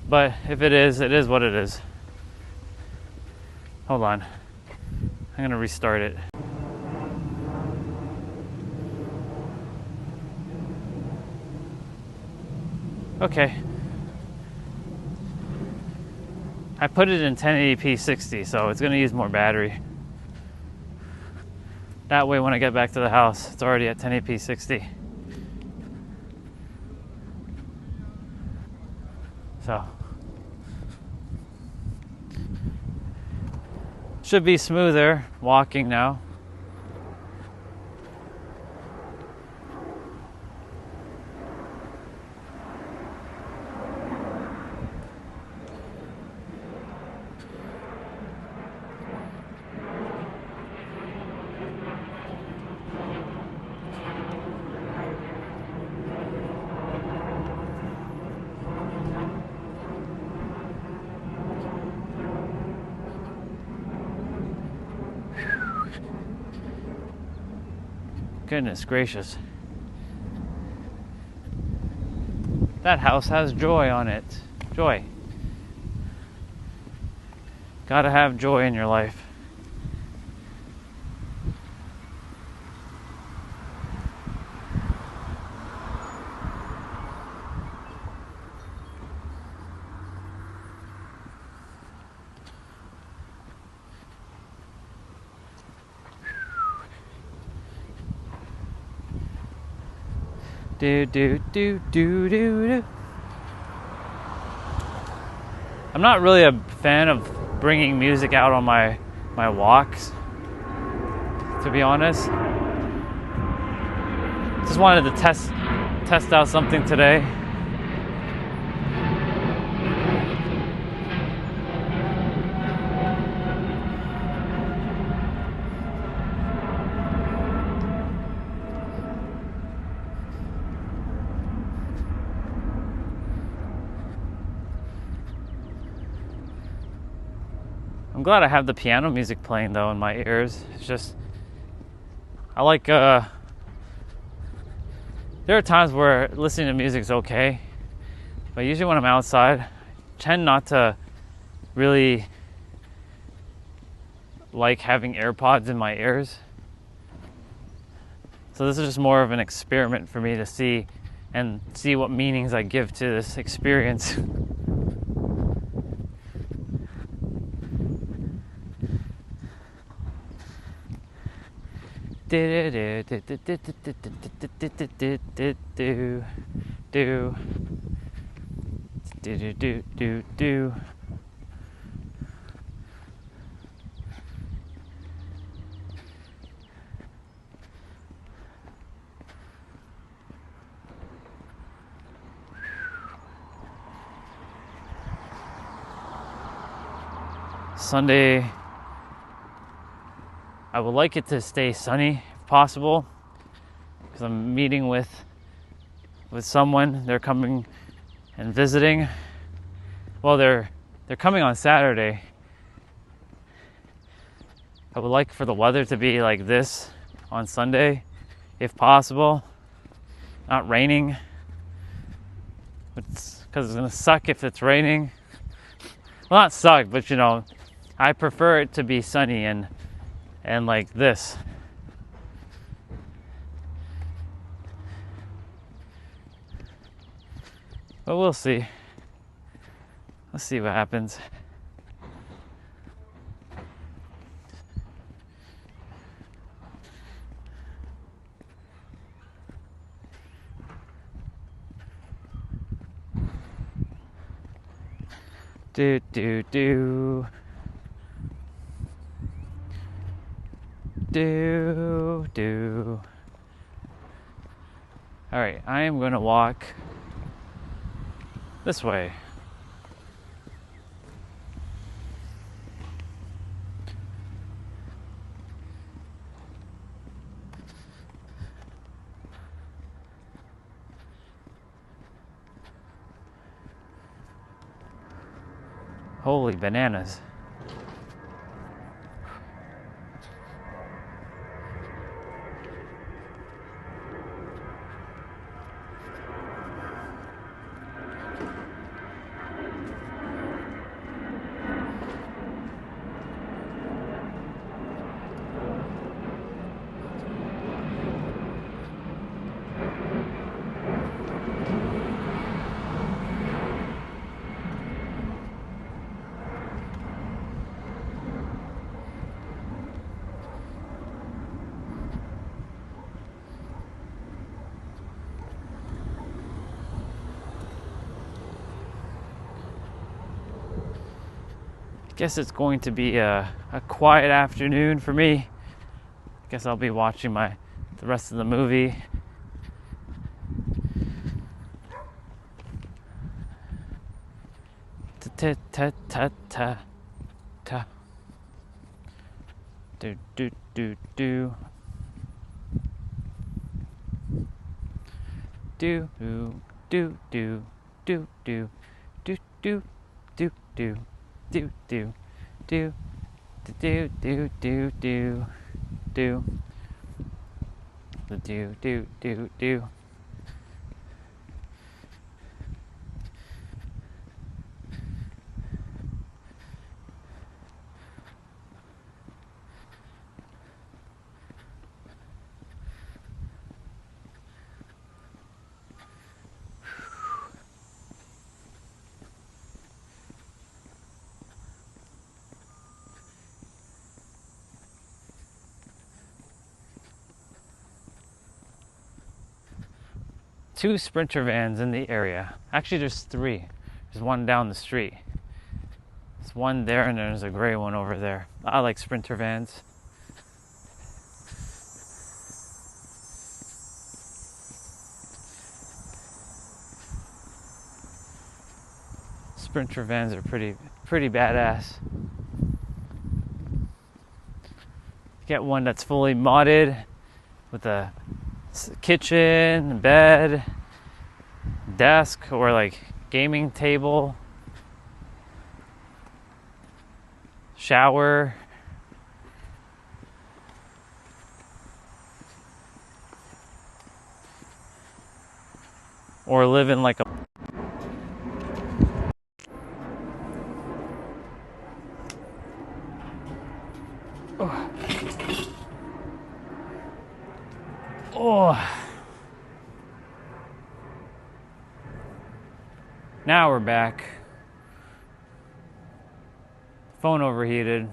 But if it is what it is. Hold on. I'm gonna restart it. Okay. I put it in 1080p 60, so it's gonna use more battery. That way when I get back to the house, it's already at 1080p 60. So should be smoother walking now. Goodness gracious. That house has joy on it. Joy. Gotta have joy in your life. Do do do do do do. I'm not really a fan of bringing music out on my walks, to be honest. Just wanted to test out something today. I'm glad I have the piano music playing though in my ears. It's just, I like, there are times where listening to music is okay, but usually when I'm outside, I tend not to really like having AirPods in my ears. So this is just more of an experiment for me to see what meanings I give to this experience. Do do do do do do do do do do. Sunday, I would like it to stay sunny if possible, because I'm meeting with someone. They're coming and visiting. Well, they're coming on Saturday. I would like for the weather to be like this on Sunday, if possible. Not raining. Because it's gonna suck if it's raining. Well, not suck, but I prefer it to be sunny and and like this. But we'll see. Let's see what happens. Do do do. Do. All right, I am going to walk this way. Holy bananas. Guess it's going to be a quiet afternoon for me. Guess I'll be watching the rest of the movie. Ta ta ta ta ta. Do do do do. Do do do do do do do do do do. Do do do do do do do do do do do do. Two Sprinter vans in the area. Actually, there's three. There's one down the street. There's one there, and there's a gray one over there. I like Sprinter vans. Sprinter vans are pretty badass. Get one that's fully modded with a kitchen, bed, desk, or like gaming table, shower. Or live in like a Now we're back. Phone overheated.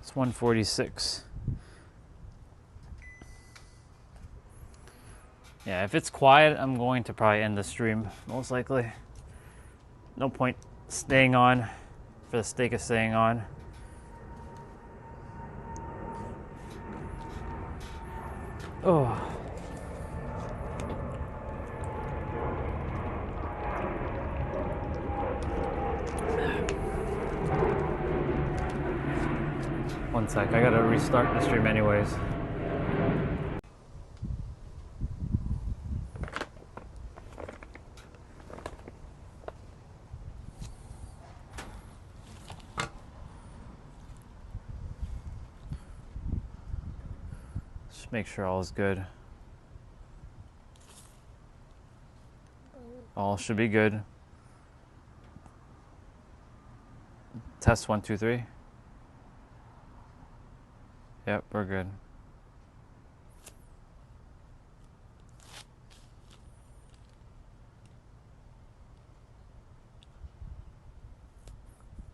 It's 1:46. Yeah, if it's quiet, I'm going to probably end the stream, most likely. No point staying on for the sake of staying on. Oh. One sec, I gotta restart the stream anyways. Just make sure all is good. All should be good. Test 1, 2, 3. Yep, we're good.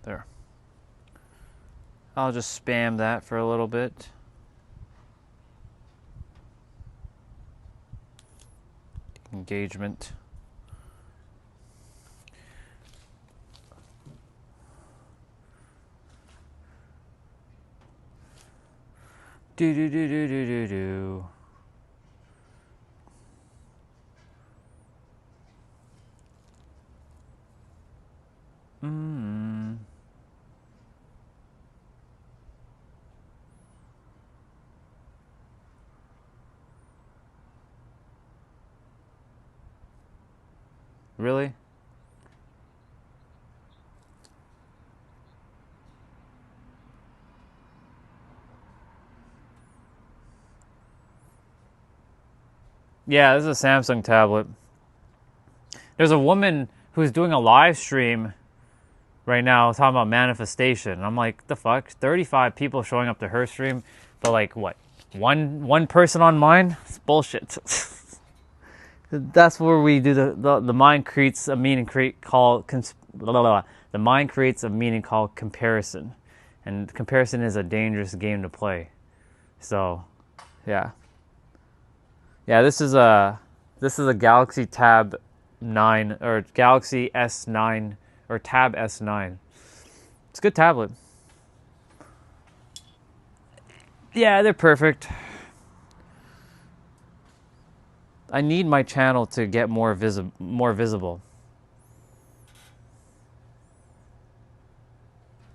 There. I'll just spam that for a little bit. Engagement. Do do do do do do do. Really? Yeah, this is a Samsung tablet. There's a woman who's doing a live stream right now talking about manifestation. I'm like, the fuck? 35 people showing up to her stream, but like what? One person on mine? It's bullshit. That's where we do the mind creates a meaning the mind creates a meaning called comparison, and comparison is a dangerous game to play. So, yeah. This is a Galaxy Tab 9 or Galaxy S9 or Tab S9. It's a good tablet. Yeah, they're perfect. I need my channel to get more visible.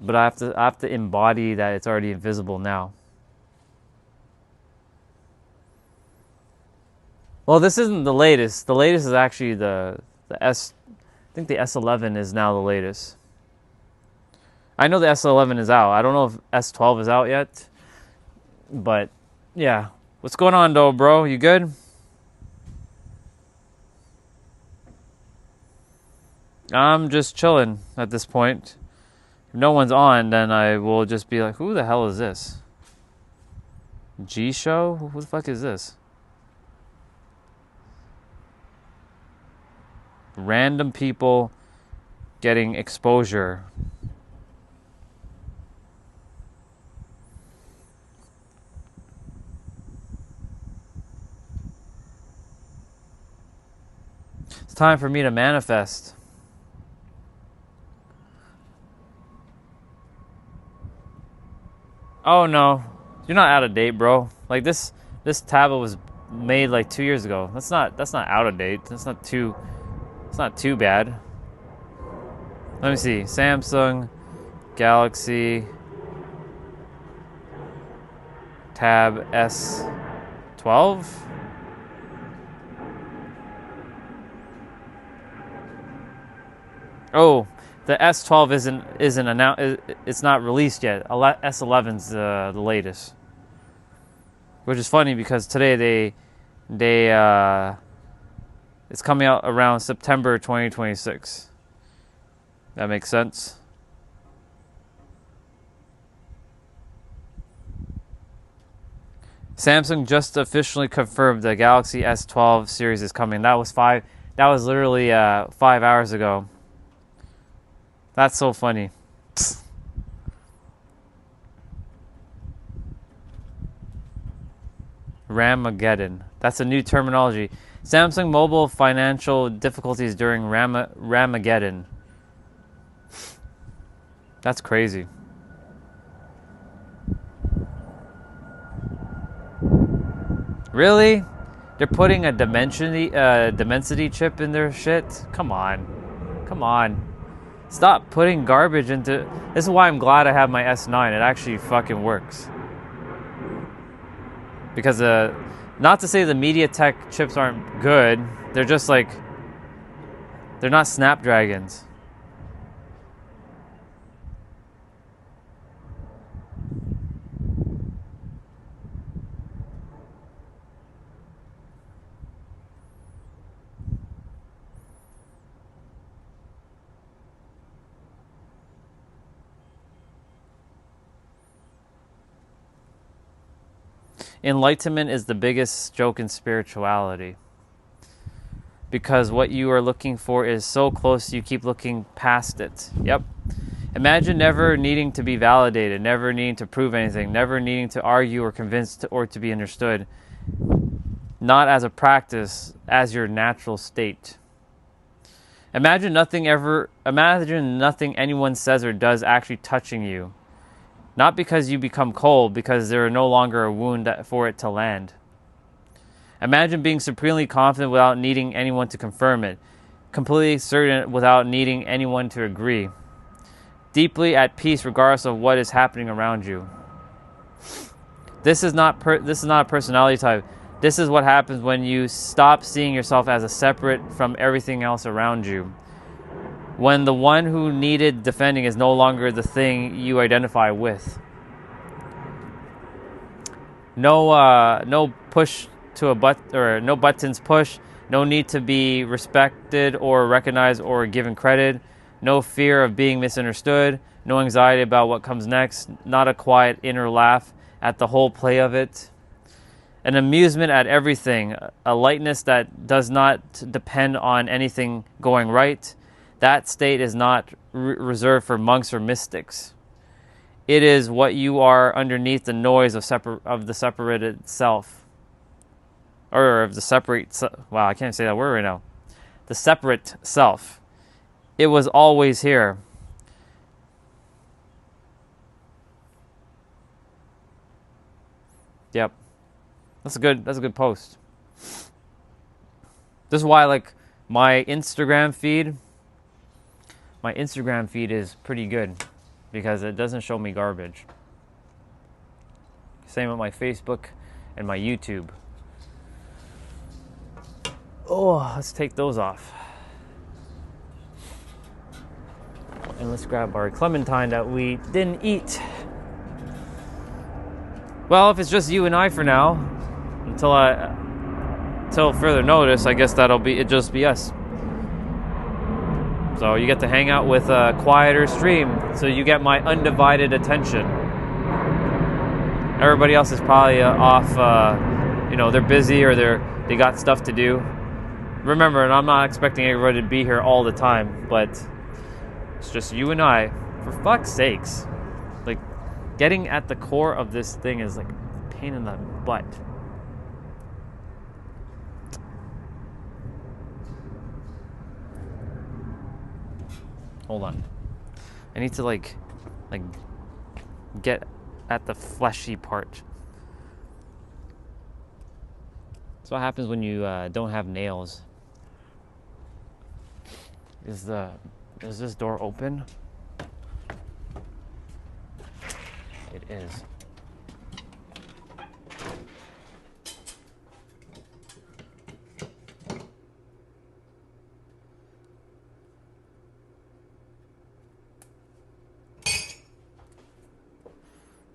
But I have to embody that it's already invisible now. Well, this isn't the latest. The latest is actually the S. I think the S11 is now the latest. I know the S11 is out. I don't know if S12 is out yet. But yeah, what's going on though, bro? You good? I'm just chilling at this point. If no one's on, then I will just be like, who the hell is this? G-Show? Who the fuck is this? Random people getting exposure. It's time for me to manifest. Oh no, you're not out of date, bro. Like this tablet was made like 2 years ago. That's not out of date. It's not too bad. Let me see. Samsung Galaxy Tab S12. Oh, the S12 isn't announced. It's not released yet. S11's the latest, which is funny because today it's coming out around September 2026. That makes sense. Samsung just officially confirmed the Galaxy S12 series is coming. That was literally 5 hours ago. That's so funny. Ramageddon. That's a new terminology. Samsung mobile financial difficulties during Ramageddon. That's crazy. Really? They're putting a Dimensity chip in their shit? Come on. Stop putting garbage into... This is why I'm glad I have my S9. It actually fucking works. Because, not to say the MediaTek chips aren't good. They're just like... They're not Snapdragons. Enlightenment is the biggest joke in spirituality, because what you are looking for is so close you keep looking past it. Yep. Imagine never needing to be validated, never needing to prove anything, never needing to argue or convince or to be understood. Not as a practice, as your natural state. Imagine nothing anyone says or does actually touching you. Not because you become cold, because there are no longer a wound for it to land. Imagine being supremely confident without needing anyone to confirm it. Completely certain without needing anyone to agree. Deeply at peace regardless of what is happening around you. This is not a personality type. This is what happens when you stop seeing yourself as a separate from everything else around you. When the one who needed defending is no longer the thing you identify with. No push to a no buttons push. No need to be respected or recognized or given credit. No fear of being misunderstood. No anxiety about what comes next. Not a quiet inner laugh at the whole play of it. An amusement at everything, a lightness that does not depend on anything going right. That state is not reserved for monks or mystics. It is what you are underneath the noise of the separated self. Or of the separate... Wow, I can't say that word right now. The separate self. It was always here. Yep. That's a good post. This is why, like, my Instagram feed is pretty good because it doesn't show me garbage. Same with my Facebook and my YouTube. Oh, let's take those off. And let's grab our clementine that we didn't eat. Well, if it's just you and I for now, until further notice, I guess it'll just be us. So you get to hang out with a quieter stream, so you get my undivided attention. Everybody else is probably off, they're busy or they got stuff to do. Remember, and I'm not expecting everybody to be here all the time, but it's just you and I. For fuck's sakes. Like, getting at the core of this thing is like a pain in the butt. Hold on. I need to like get at the fleshy part. That's what happens when you don't have nails. Is this door open? It is.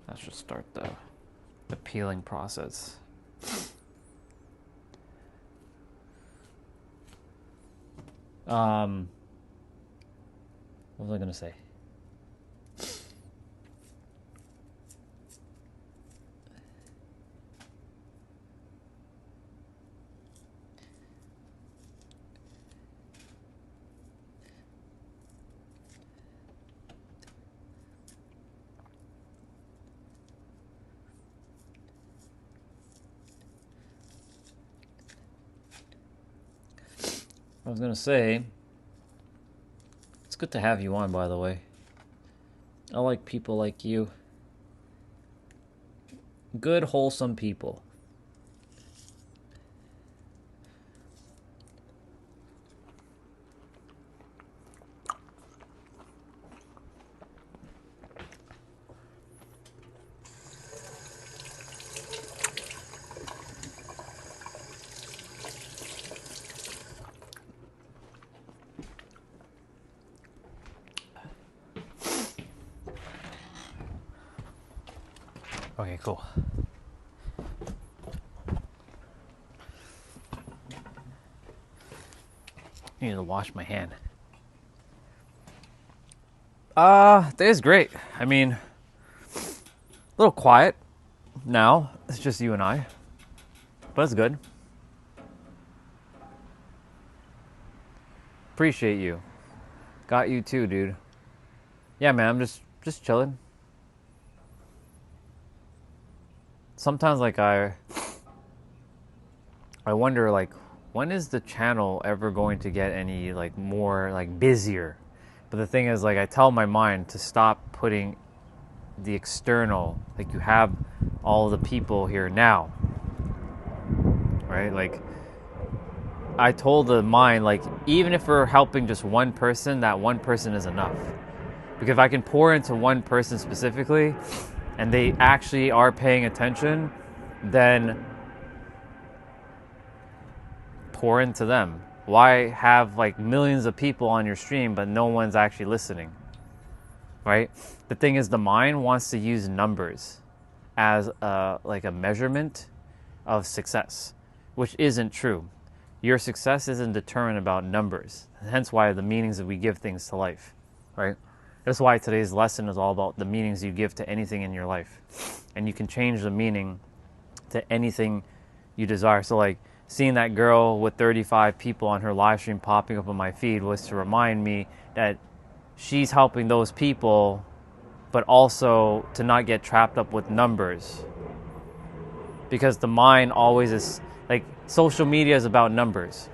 That should start the peeling process. What was I gonna say? I was gonna say, it's good to have you on, by the way. I like people like you. Good, wholesome people. Okay, cool. I need to wash my hand. Today's great. I mean, a little quiet. Now, it's just you and I. But it's good. Appreciate you. Got you too, dude. Yeah, man, I'm just chilling. Sometimes, like, I wonder, like, when is the channel ever going to get any, like, more, like, busier? But the thing is, like, I tell my mind to stop putting the external, like, you have all the people here now, right? Like, I told the mind, like, even if we're helping just one person, that one person is enough. Because if I can pour into one person specifically, and they actually are paying attention, then pour into them. Why have, like, millions of people on your stream, but no one's actually listening, right? The thing is, the mind wants to use numbers as like a measurement of success, which isn't true. Your success isn't determined about numbers. Hence why the meanings that we give things to life, right? That's why today's lesson is all about the meanings you give to anything in your life. And you can change the meaning to anything you desire. So, like, seeing that girl with 35 people on her live stream popping up on my feed was to remind me that she's helping those people, but also to not get trapped up with numbers. Because the mind always is, like, social media is about numbers.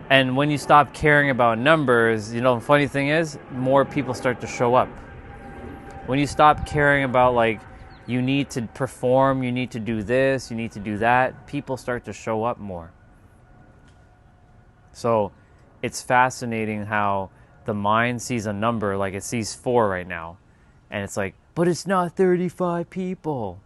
And when you stop caring about numbers, you know, the funny thing is, more people start to show up. When you stop caring about, like, you need to perform, you need to do this, you need to do that, people start to show up more. So it's fascinating how the mind sees a number, like it sees 4 right now. And it's like, but it's not 35 people.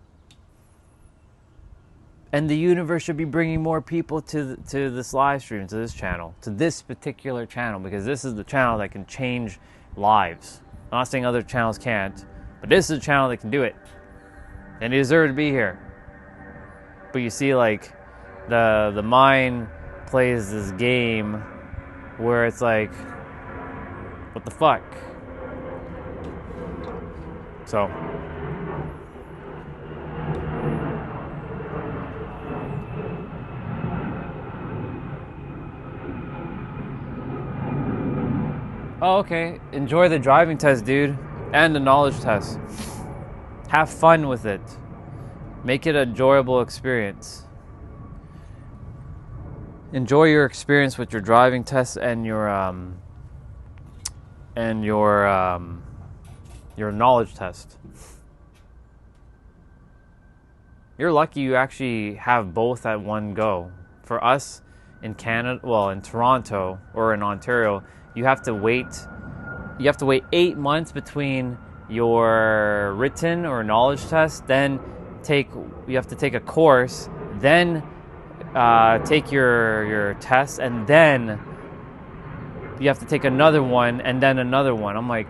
And the universe should be bringing more people to this live stream, to this channel, to this particular channel, because this is the channel that can change lives. I'm not saying other channels can't, but this is a channel that can do it. And they deserve to be here. But you see, like, the mind plays this game where it's like, what the fuck? So oh, okay. Enjoy the driving test, dude. And the knowledge test. Have fun with it. Make it an enjoyable experience. Enjoy your experience with your driving test and your knowledge test. You're lucky you actually have both at one go. For us in Canada, well, in Toronto or in Ontario, you have to wait 8 months between your written or knowledge test, then you have to take a course, then take your test, and then you have to take another one, and then another one. I'm like,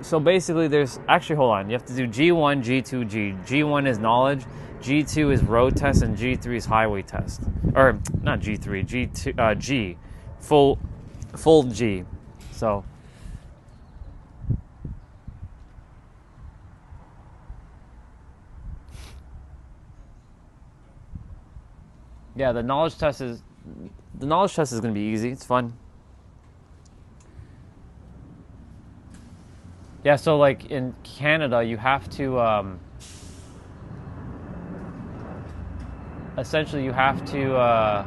so basically there's, actually, hold on, you have to do G1, G2, G. G1 is knowledge, G2 is road test, and G3 is highway test. Or, not G3, G2, G. Full G. So, yeah, the knowledge test is going to be easy. It's fun. Yeah, so, like, in Canada, you have to essentially you have to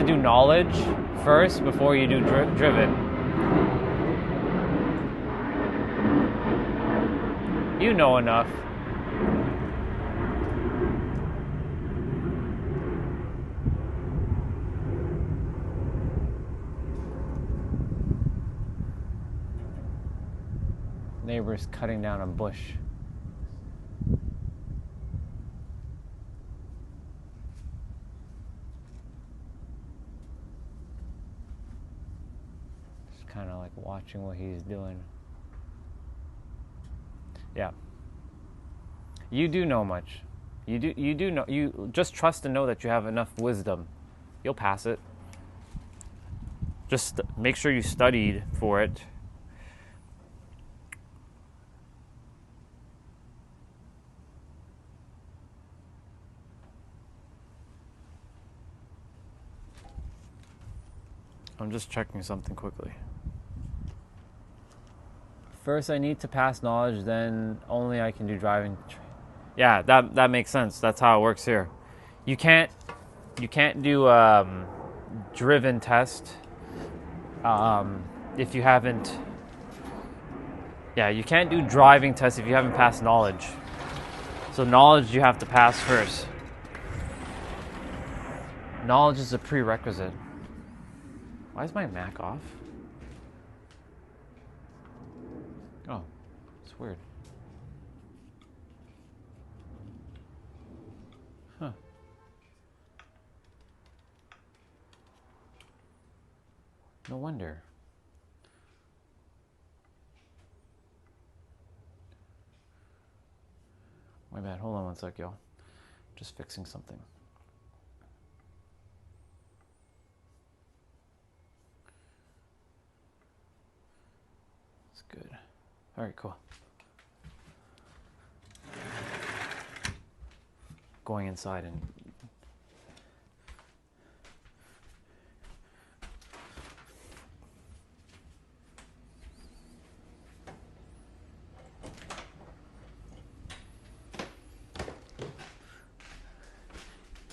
do knowledge first before you do driven. You know enough. Neighbors cutting down a bush. Just kind of like watching what he's doing. Yeah. You do know much. You do know. You just trust and know that you have enough wisdom. You'll pass it. Just make sure you studied for it. I'm just checking something quickly. First, I need to pass knowledge, then only I can do driving. Yeah, that makes sense. That's how it works here. You can't do driven test if you haven't. Yeah, you can't do driving test if you haven't passed knowledge. So knowledge you have to pass first. Knowledge is a prerequisite. Why is my Mac off? Oh, it's weird. Huh. No wonder. My bad. Hold on one sec, y'all. Just fixing something. It's good. All right, cool. Going inside and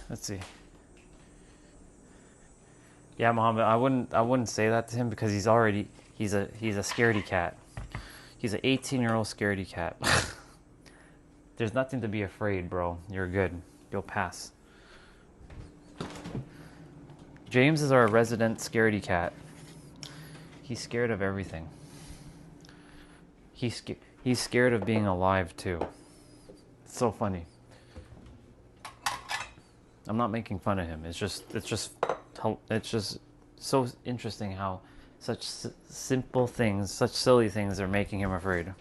let's see. Yeah, Mohammed, I wouldn't say that to him because he's a scaredy cat. He's an 18-year-old scaredy cat. There's nothing to be afraid, bro. You're good. You'll pass. James is our resident scaredy cat. He's scared of everything. He's scared of being alive too. It's so funny. I'm not making fun of him. It's just so interesting how such simple things, such silly things are making him afraid.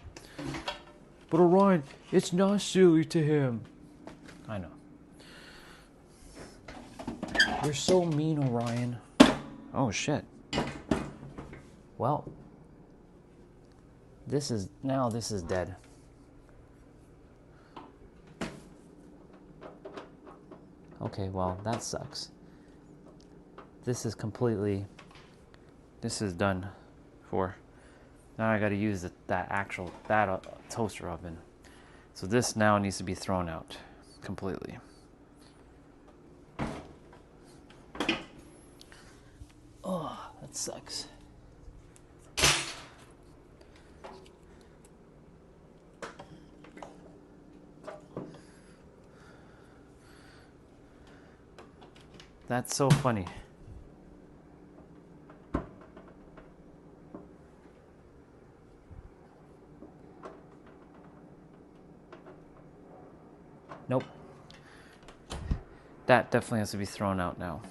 But Orion, it's not silly to him. I know. You're so mean, Orion. Oh shit. Well, this is dead. Okay, well, that sucks. This is done for. Now I gotta use that toaster oven. So this now needs to be thrown out completely. Oh, that sucks. That's so funny. Nope. That definitely has to be thrown out now.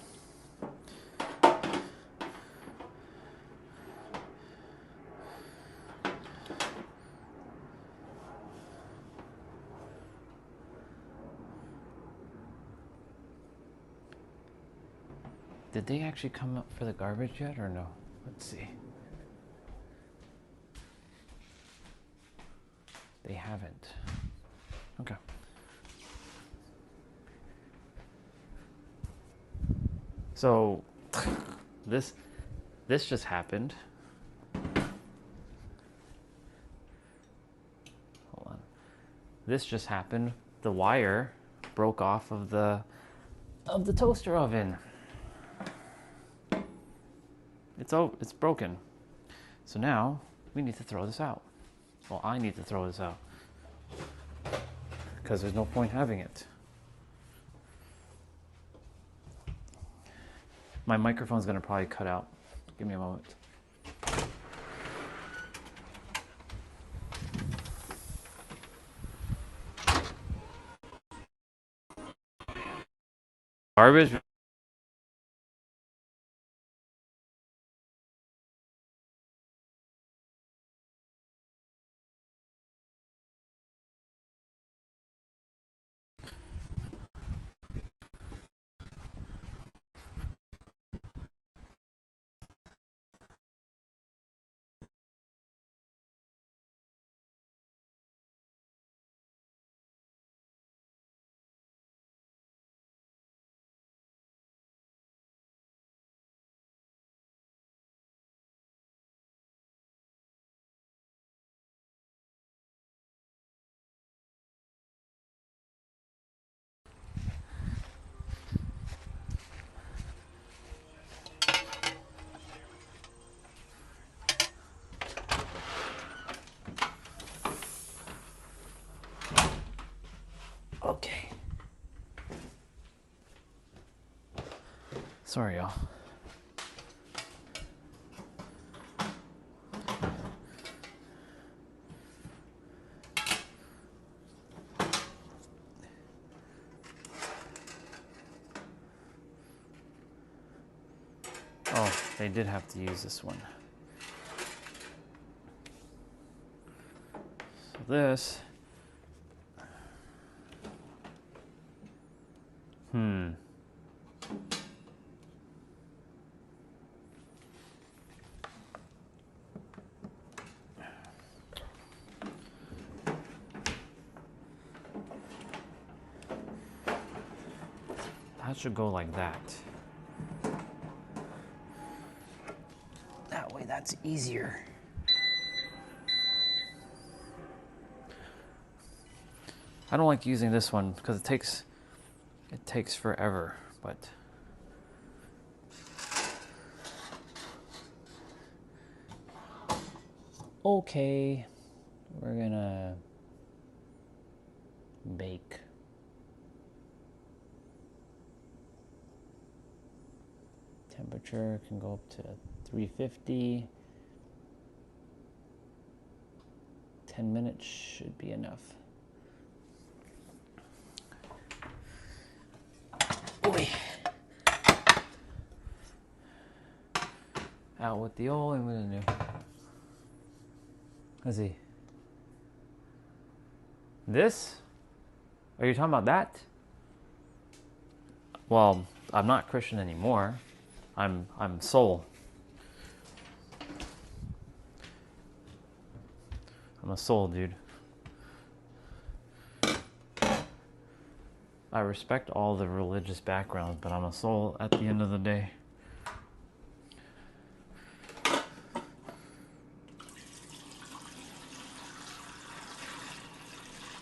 Did they actually come up for the garbage yet or no? Let's see. They haven't. Okay. So this just happened. Hold on. This just happened. The wire broke off of the toaster oven. It's broken. So now we need to throw this out. Well, I need to throw this out because there's no point having it. My microphone's gonna probably cut out. Give me a moment. Garbage. Okay. Sorry, y'all. Oh, they did have to use this one. So this... That should go like that. That way that's easier. I don't like using this one because it takes forever, but okay, we're gonna bake. Temperature can go up to 350. 10 minutes should be enough. Boy. Out with the old and with the new. Let's see. This? Are you talking about that? Well, I'm not Christian anymore. I'm soul. I'm a soul, dude. I respect all the religious backgrounds, but I'm a soul at the end of the day.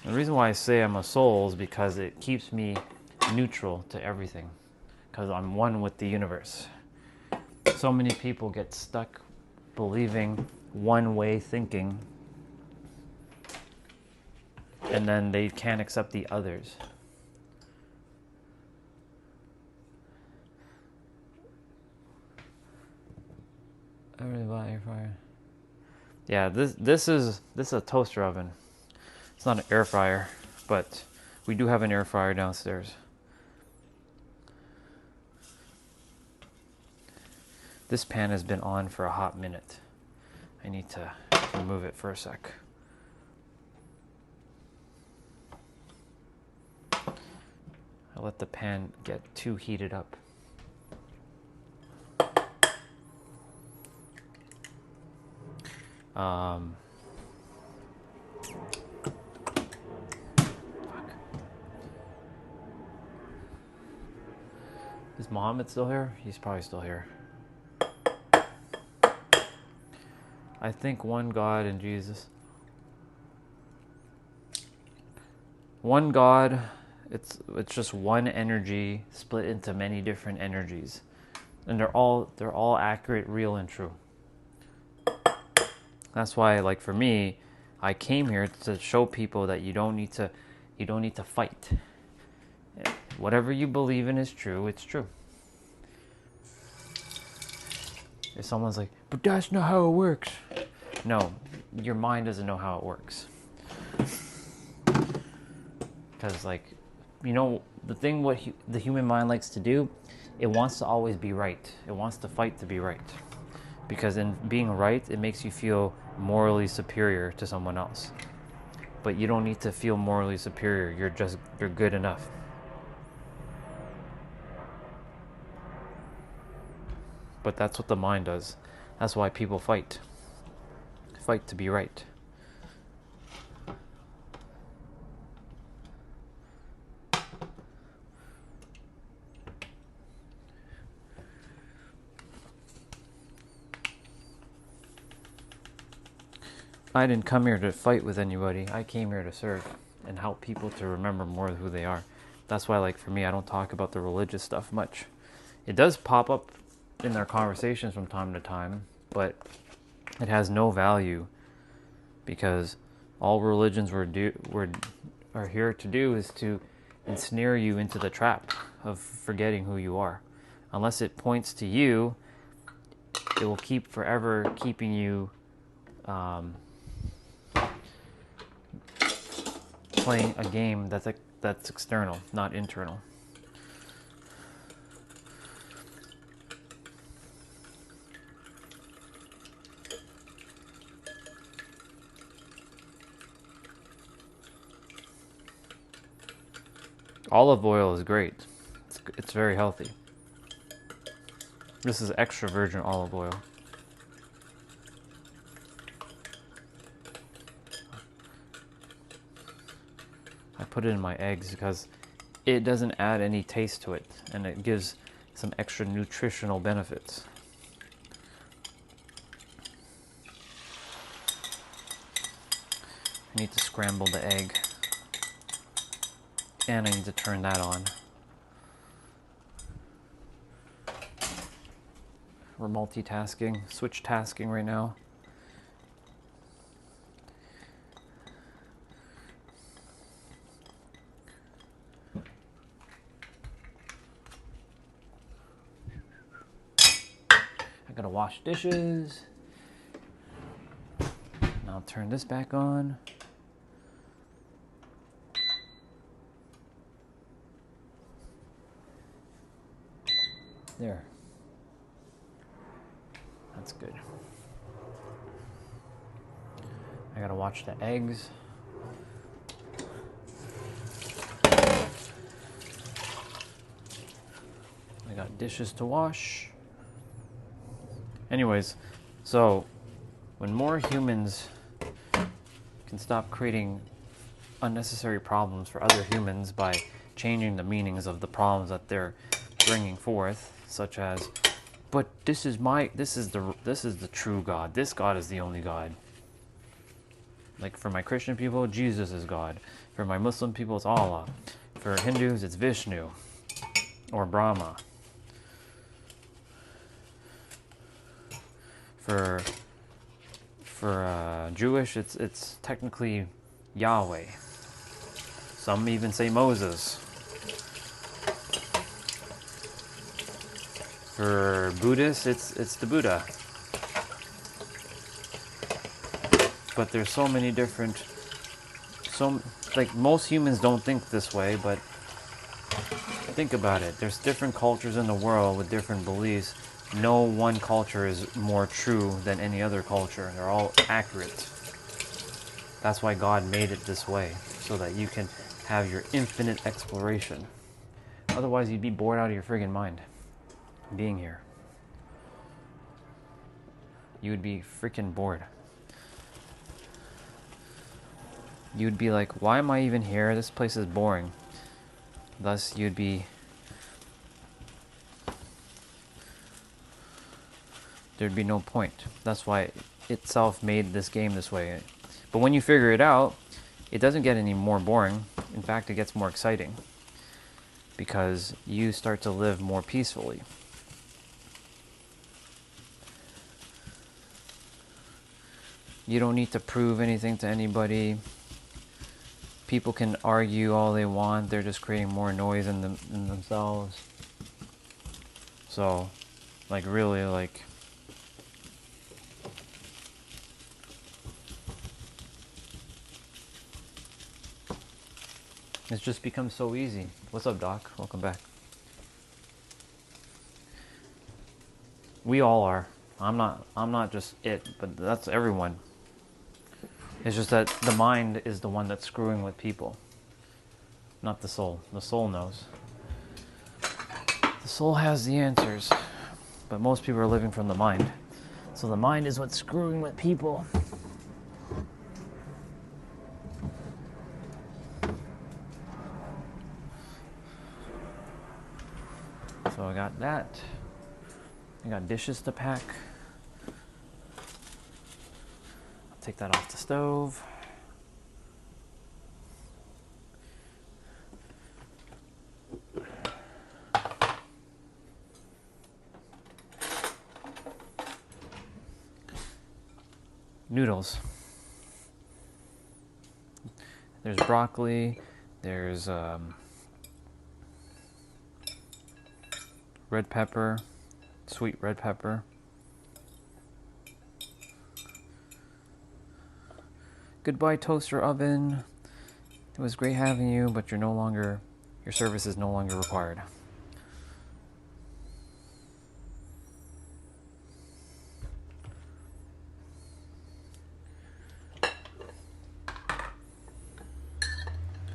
The reason why I say I'm a soul is because it keeps me neutral to everything, because I'm one with the universe. So many people get stuck believing one way thinking, and then they can't accept the others. I really bought air fryer. Yeah, this is a toaster oven. It's not an air fryer, but we do have an air fryer downstairs. This pan has been on for a hot minute. I need to remove it for a sec. I let the pan get too heated up. Is Muhammad still here? He's probably still here. I think one God and Jesus. One God, it's just one energy split into many different energies. And they're all accurate, real, and true. That's why, like, for me, I came here to show people that you don't need to fight. Whatever you believe in is true, it's true. If someone's like, but that's not how it works. No, your mind doesn't know how it works. Because, like, you know, the thing what the human mind likes to do, it wants to always be right. It wants to fight to be right. Because in being right, it makes you feel morally superior to someone else. But you don't need to feel morally superior. You're good enough. But that's what the mind does. That's why people fight. Fight to be right. I didn't come here to fight with anybody. I came here to serve and help people to remember more who they are. That's why, like, for me, I don't talk about the religious stuff much. It does pop up in their conversations from time to time, but it has no value because all religions were are here to do is to ensnare you into the trap of forgetting who you are. Unless it points to you, it will keep forever keeping you playing a game that's external, not internal. Olive oil is great. It's very healthy. This is extra virgin olive oil. I put it in my eggs because it doesn't add any taste to it, and it gives some extra nutritional benefits. I need to scramble the egg, and I need to turn that on. We're multitasking, switch tasking right now. I gotta wash dishes. Now I'll turn this back on. There. That's good. I gotta watch the eggs. I got dishes to wash. Anyways, so when more humans can stop creating unnecessary problems for other humans by changing the meanings of the problems that they're bringing forth, such as, but this is the true God. This God is the only God. Like for my Christian people, Jesus is God. For my Muslim people, it's Allah. For Hindus, it's Vishnu or Brahma. For Jewish, it's technically Yahweh. Some even say Moses. For Buddhists, it's the Buddha. But there's so many different, like most humans don't think this way, but think about it. There's different cultures in the world with different beliefs. No one culture is more true than any other culture. They're all accurate. That's why God made it this way, so that you can have your infinite exploration. Otherwise, you'd be bored out of your friggin' mind being here. You would be freaking bored. You'd be like, why am I even here? This place is boring. Thus, there'd be no point. That's why itself made this game this way. But when you figure it out, it doesn't get any more boring. In fact, it gets more exciting, because you start to live more peacefully. You don't need to prove anything to anybody. People can argue all they want. They're just creating more noise in themselves. So, like, really, like, it's just become so easy. What's up, Doc? Welcome back. We all are. I'm not just it, but that's everyone. It's just that the mind is the one that's screwing with people, not the soul. The soul knows. The soul has the answers, but most people are living from the mind. So the mind is what's screwing with people. So I got that. I got dishes to pack. Take that off the stove. Noodles. There's broccoli. There's red pepper, sweet red pepper. Goodbye, toaster oven. It was great having you, but your service is no longer required.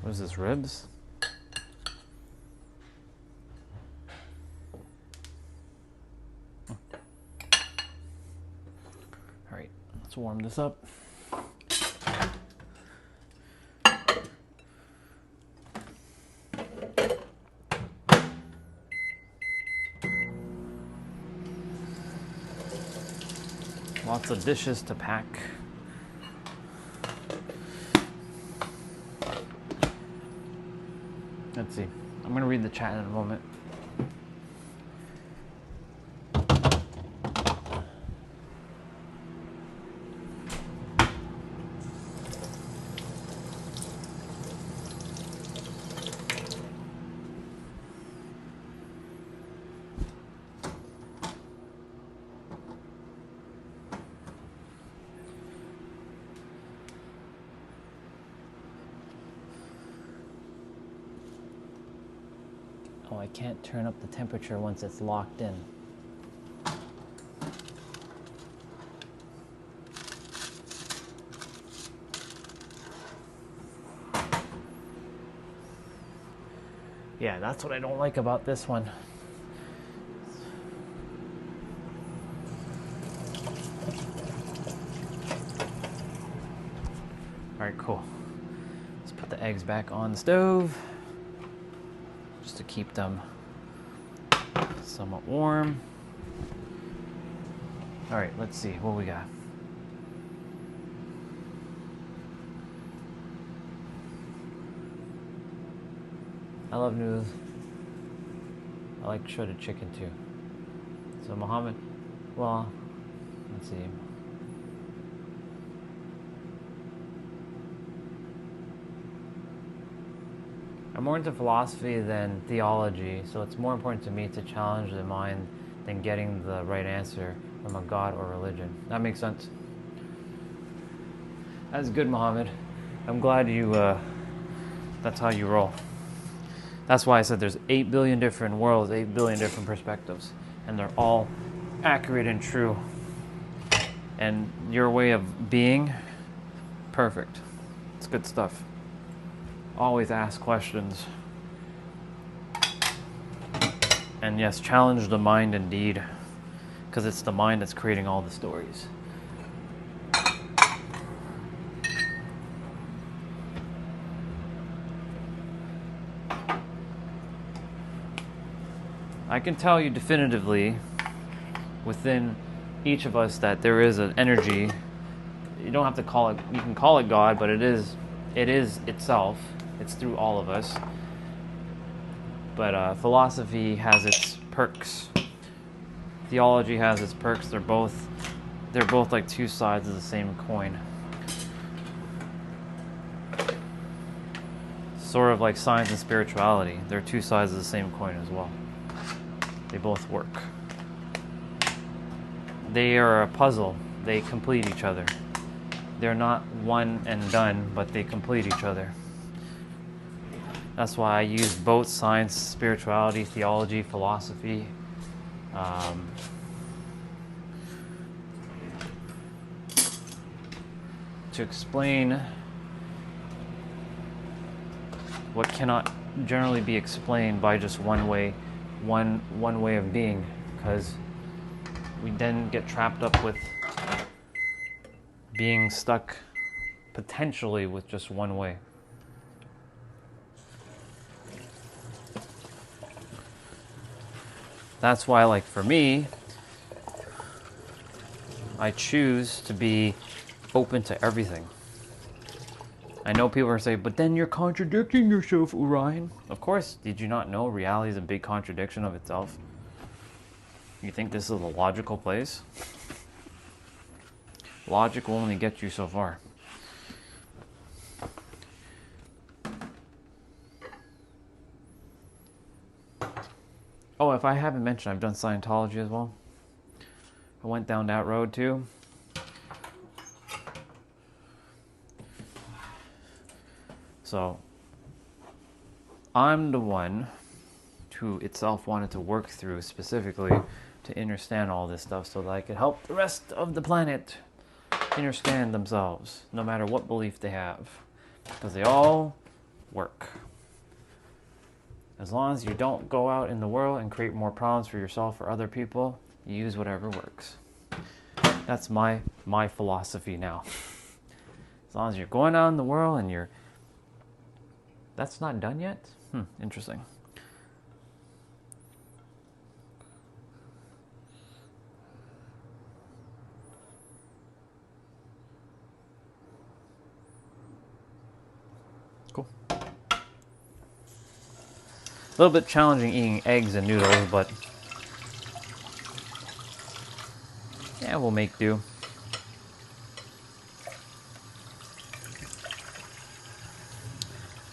What is this, ribs? All right, let's warm this up. Lots of dishes to pack. Let's see. I'm going to read the chat in a moment. Oh, I can't turn up the temperature once it's locked in. Yeah, that's what I don't like about this one. All right, cool. Let's put the eggs back on the stove just to keep them somewhat warm. All right, let's see what we got. I love noodles. I like shredded chicken too. So Muhammad, well, let's see. I'm more into philosophy than theology, so it's more important to me to challenge the mind than getting the right answer from a god or religion. That makes sense. That's good, Muhammad. I'm glad you, that's how you roll. That's why I said there's 8 billion different worlds, 8 billion different perspectives, and they're all accurate and true. And your way of being, perfect. It's good stuff. Always ask questions. And yes, challenge the mind indeed, because it's the mind that's creating all the stories. I can tell you definitively within each of us that there is an energy. You don't have to call it, you can call it God, but it is itself. It's through all of us. But philosophy has its perks. Theology has its perks. They're both like two sides of the same coin. Sort of like science and spirituality. They're two sides of the same coin as well. They both work. They are a puzzle. They complete each other. They're not one and done, but they complete each other. That's why I use both science, spirituality, theology, philosophy. To explain what cannot generally be explained by just one way of being, because we then get trapped up with being stuck potentially with just one way. That's why, like, for me, I choose to be open to everything. I know people are saying, but then you're contradicting yourself, Orion. Of course, did you not know reality is a big contradiction of itself? You think this is a logical place? Logic will only get you so far. Oh, if I haven't mentioned, I've done Scientology as well. I went down that road too. So, I'm the one who itself wanted to work through specifically to understand all this stuff so that I could help the rest of the planet understand themselves, no matter what belief they have. Because they all work. As long as you don't go out in the world and create more problems for yourself or other people, you use whatever works. That's my philosophy now. As long as you're going out in the world and you're... That's not done yet? Interesting. Cool. A little bit challenging eating eggs and noodles, but yeah, we'll make do.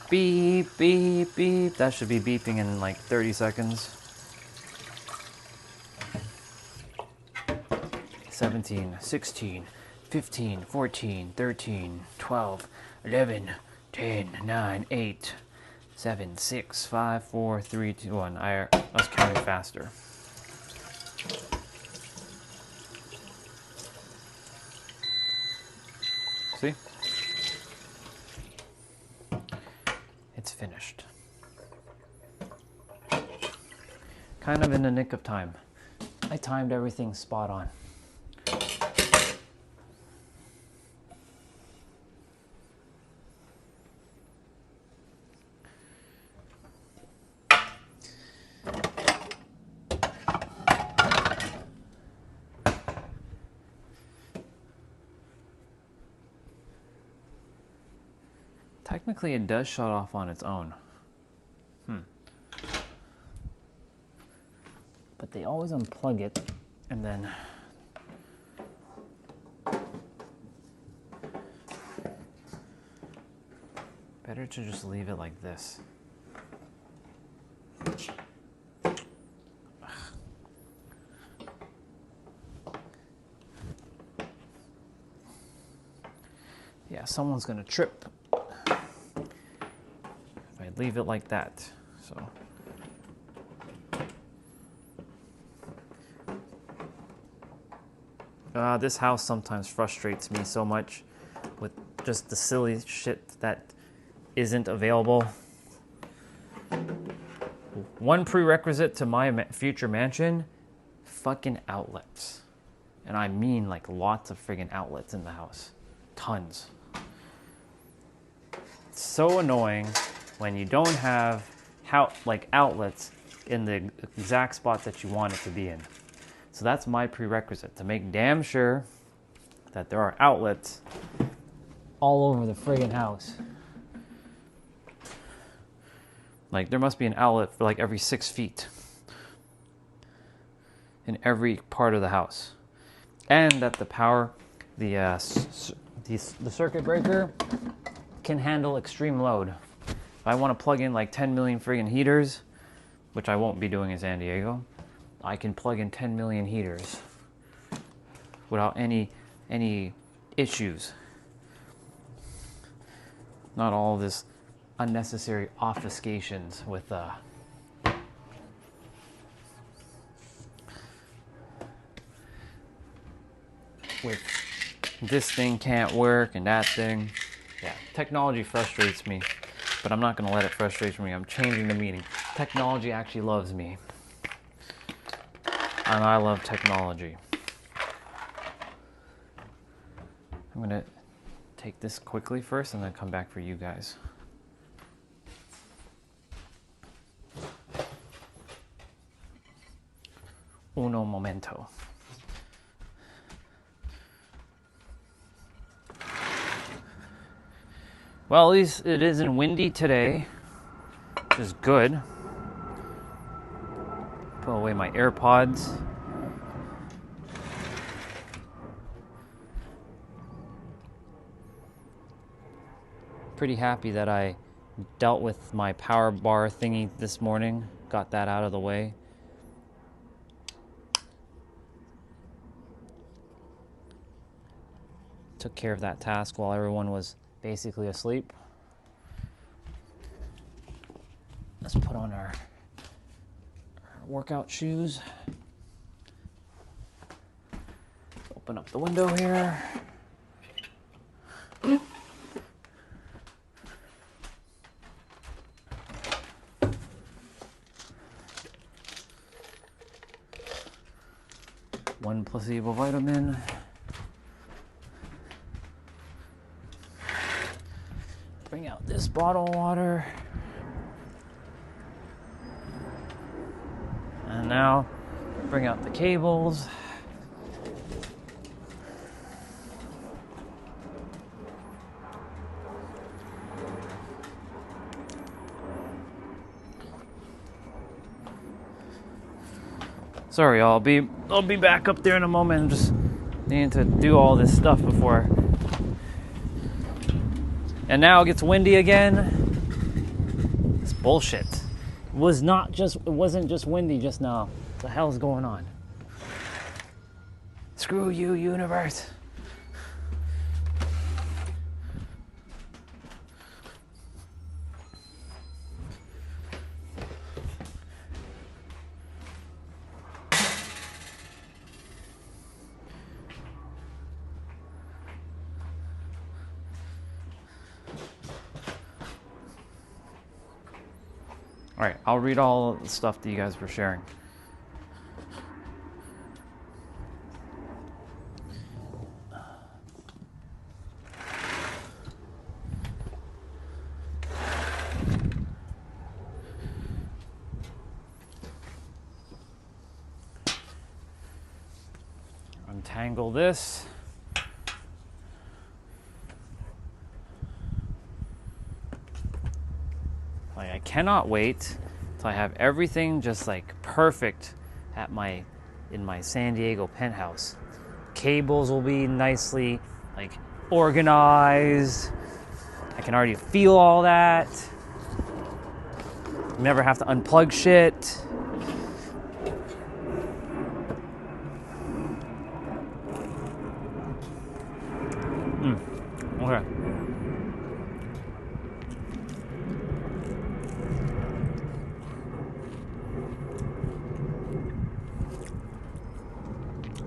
Beep, beep, beep. That should be beeping in like 30 seconds. 17, 16, 15, 14, 13, 12, 11, 10, 9, 8, 7, 6, 5, 4, 3, 2, 1. I was counting faster. See? It's finished. Kind of in the nick of time. I timed everything spot on. Technically, it does shut off on its own. But they always unplug it, and then... Better to just leave it like this. Yeah, someone's gonna trip if I leave it like that. So this house sometimes frustrates me so much with just the silly shit that isn't available. One prerequisite to my future mansion, fucking outlets. And I mean like lots of friggin' outlets in the house. Tons. It's so annoying when you don't have outlets in the exact spot that you want it to be in. So that's my prerequisite, to make damn sure that there are outlets all over the friggin' house. Like, there must be an outlet for like every 6 feet in every part of the house. And that the power, the circuit breaker can handle extreme load. If I want to plug in like 10 million friggin' heaters, which I won't be doing in San Diego, I can plug in 10 million heaters without any issues. Not all this unnecessary obfuscations with this thing can't work and that thing. Yeah, technology frustrates me, but I'm not going to let it frustrate me. I'm changing the meaning. Technology actually loves me. And I love technology. I'm going to take this quickly first and then come back for you guys. Uno momento. Well, at least it isn't windy today, which is good. Put away my AirPods. Pretty happy that I dealt with my power bar thingy this morning. Got that out of the way. took care of that task while everyone was basically asleep. Let's put on our workout shoes. Open up the window here. One placebo vitamin. Bring out this bottle of water. And now bring out the cables. Sorry, I'll be back up there in a moment. I'm just needing to do all this stuff before. And now it gets windy again. It's bullshit. It wasn't just windy just now. What the hell's going on? Screw you, universe. All right, I'll read all the stuff that you guys were sharing. Untangle this. Like, I cannot wait till I have everything just like perfect at in my San Diego penthouse. Cables will be nicely like organized. I can already feel all that. Never have to unplug shit. Okay.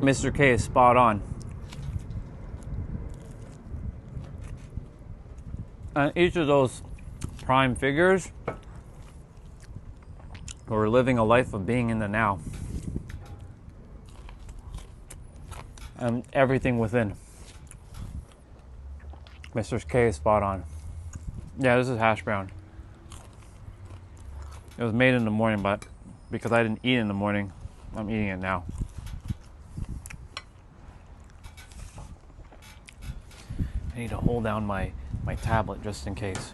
Mr. K is spot on. And each of those prime figures were living a life of being in the now. And everything within. Mr. K is spot on. Yeah, this is hash brown. It was made in the morning, but because I didn't eat in the morning, I'm eating it now. I need to hold down my tablet just in case.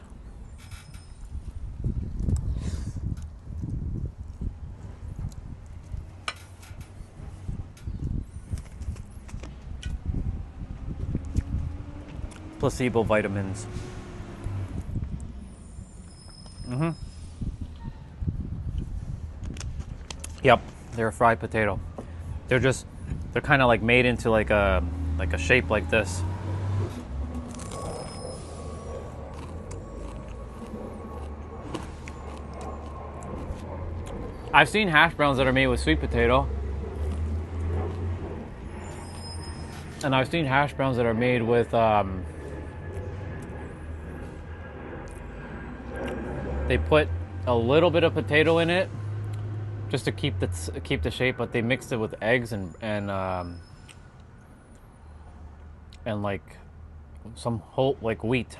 Placebo vitamins. Yep, they're a fried potato. They're kind of like made into like a shape like this. I've seen hash browns that are made with sweet potato. And I've seen hash browns that are made with they put a little bit of potato in it just to keep the shape, but they mixed it with eggs and like some whole like wheat.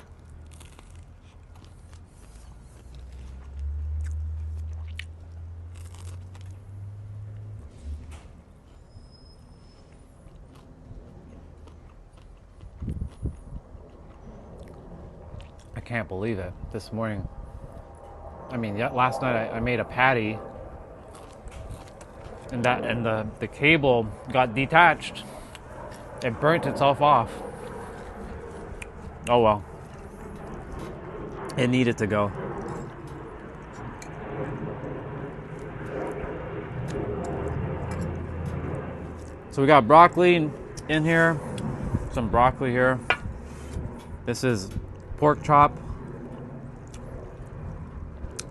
I can't believe it. This morning, I mean, last night I made a patty, and the cable got detached. It burnt itself off. Oh well. It needed to go. So we got broccoli in here, some broccoli here. This is pork chop.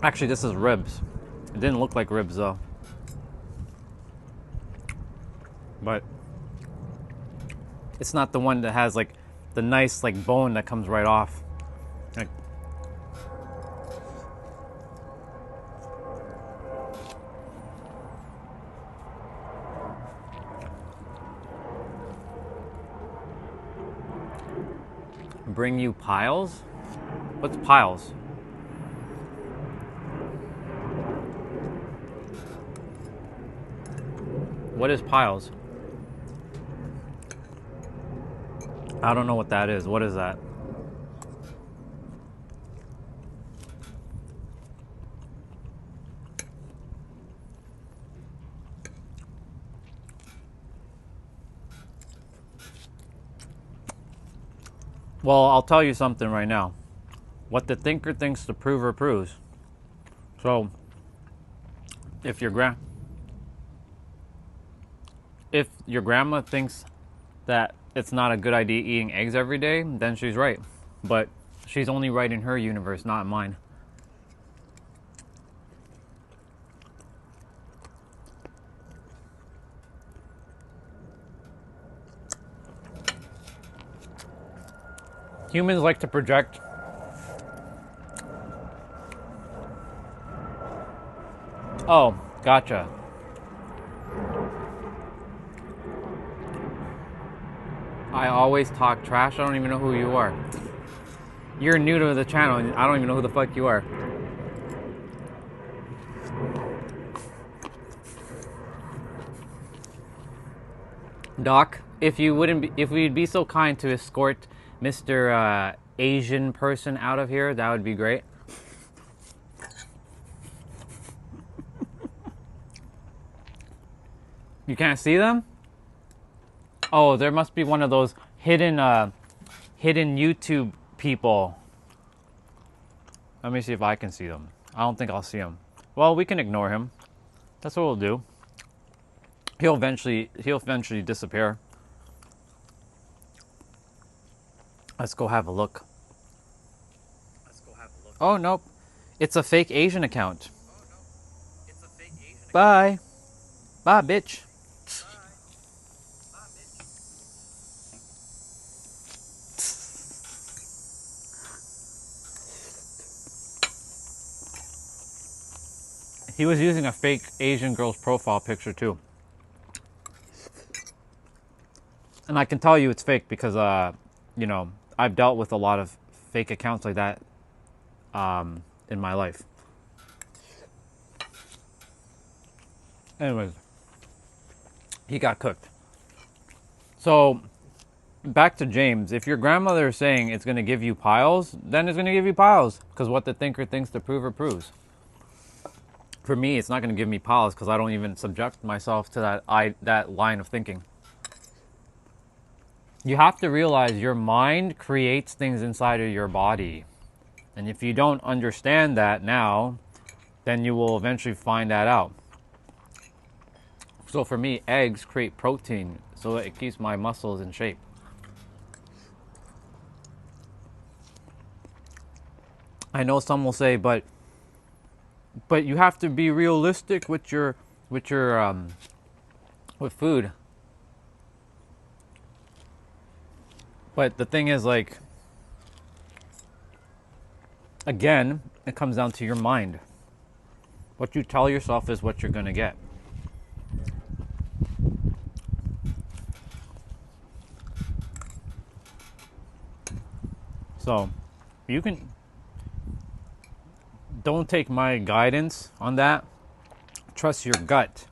Actually, this is ribs. It didn't look like ribs though. But it's not the one that has like the nice like bone that comes right off. Like, bring you piles? What's piles? What is piles? I don't know what that is. What is that? Well, I'll tell you something right now. What the thinker thinks, the prover proves. So, if your grandma thinks that it's not a good idea eating eggs every day, then she's right. But she's only right in her universe, not in mine. Humans like to project. Oh, gotcha. I always talk trash. I don't even know who you are. You're new to the channel and I don't even know who the fuck you are. Doc, if you'd be so kind to escort Mr. Asian person out of here, that would be great. You can't see them? Oh, there must be one of those hidden YouTube people. Let me see if I can see them. I don't think I'll see him. Well, we can ignore him. That's what we'll do. He'll eventually disappear. Let's go have a look. Oh, nope. It's a fake Asian account. Bye. Bye, bitch. He was using a fake Asian girl's profile picture too. And I can tell you it's fake because, you know, I've dealt with a lot of fake accounts like that in my life. Anyways, he got cooked. So, back to James. If your grandmother is saying it's going to give you piles, then it's going to give you piles. Because what the thinker thinks, the prover proves. For me, it's not going to give me piles because I don't even subject myself to that line of thinking. You have to realize your mind creates things inside of your body. And if you don't understand that now, then you will eventually find that out. So for me, eggs create protein so that it keeps my muscles in shape. I know some will say, but you have to be realistic with food. But the thing is, like, again, it comes down to your mind. What you tell yourself is what you're going to get. So, you can... Don't take my guidance on that. Trust your gut.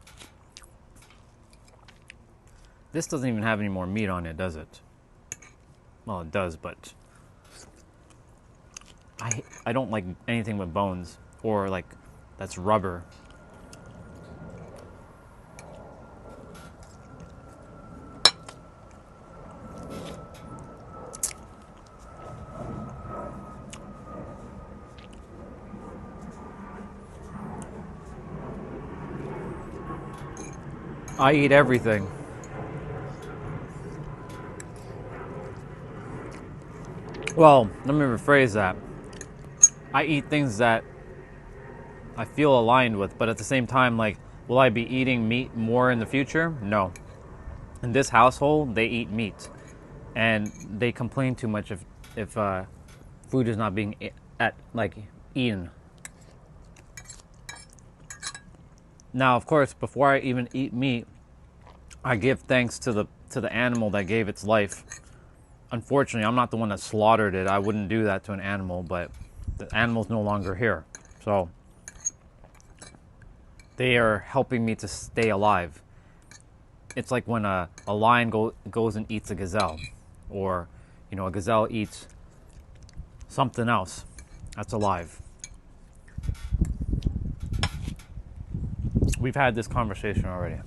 This doesn't even have any more meat on it, does it? Well, it does, but I don't like anything with bones or like that's rubber. I eat everything. Well, let me rephrase that. I eat things that I feel aligned with, but at the same time, like, will I be eating meat more in the future? No. In this household, they eat meat, and they complain too much if food is not being eaten. Now, of course, before I even eat meat, I give thanks to the animal that gave its life. Unfortunately, I'm not the one that slaughtered it. I wouldn't do that to an animal, but the animal's no longer here. So they are helping me to stay alive. It's like when a lion goes and eats a gazelle, or a gazelle eats something else that's alive. We've had this conversation already.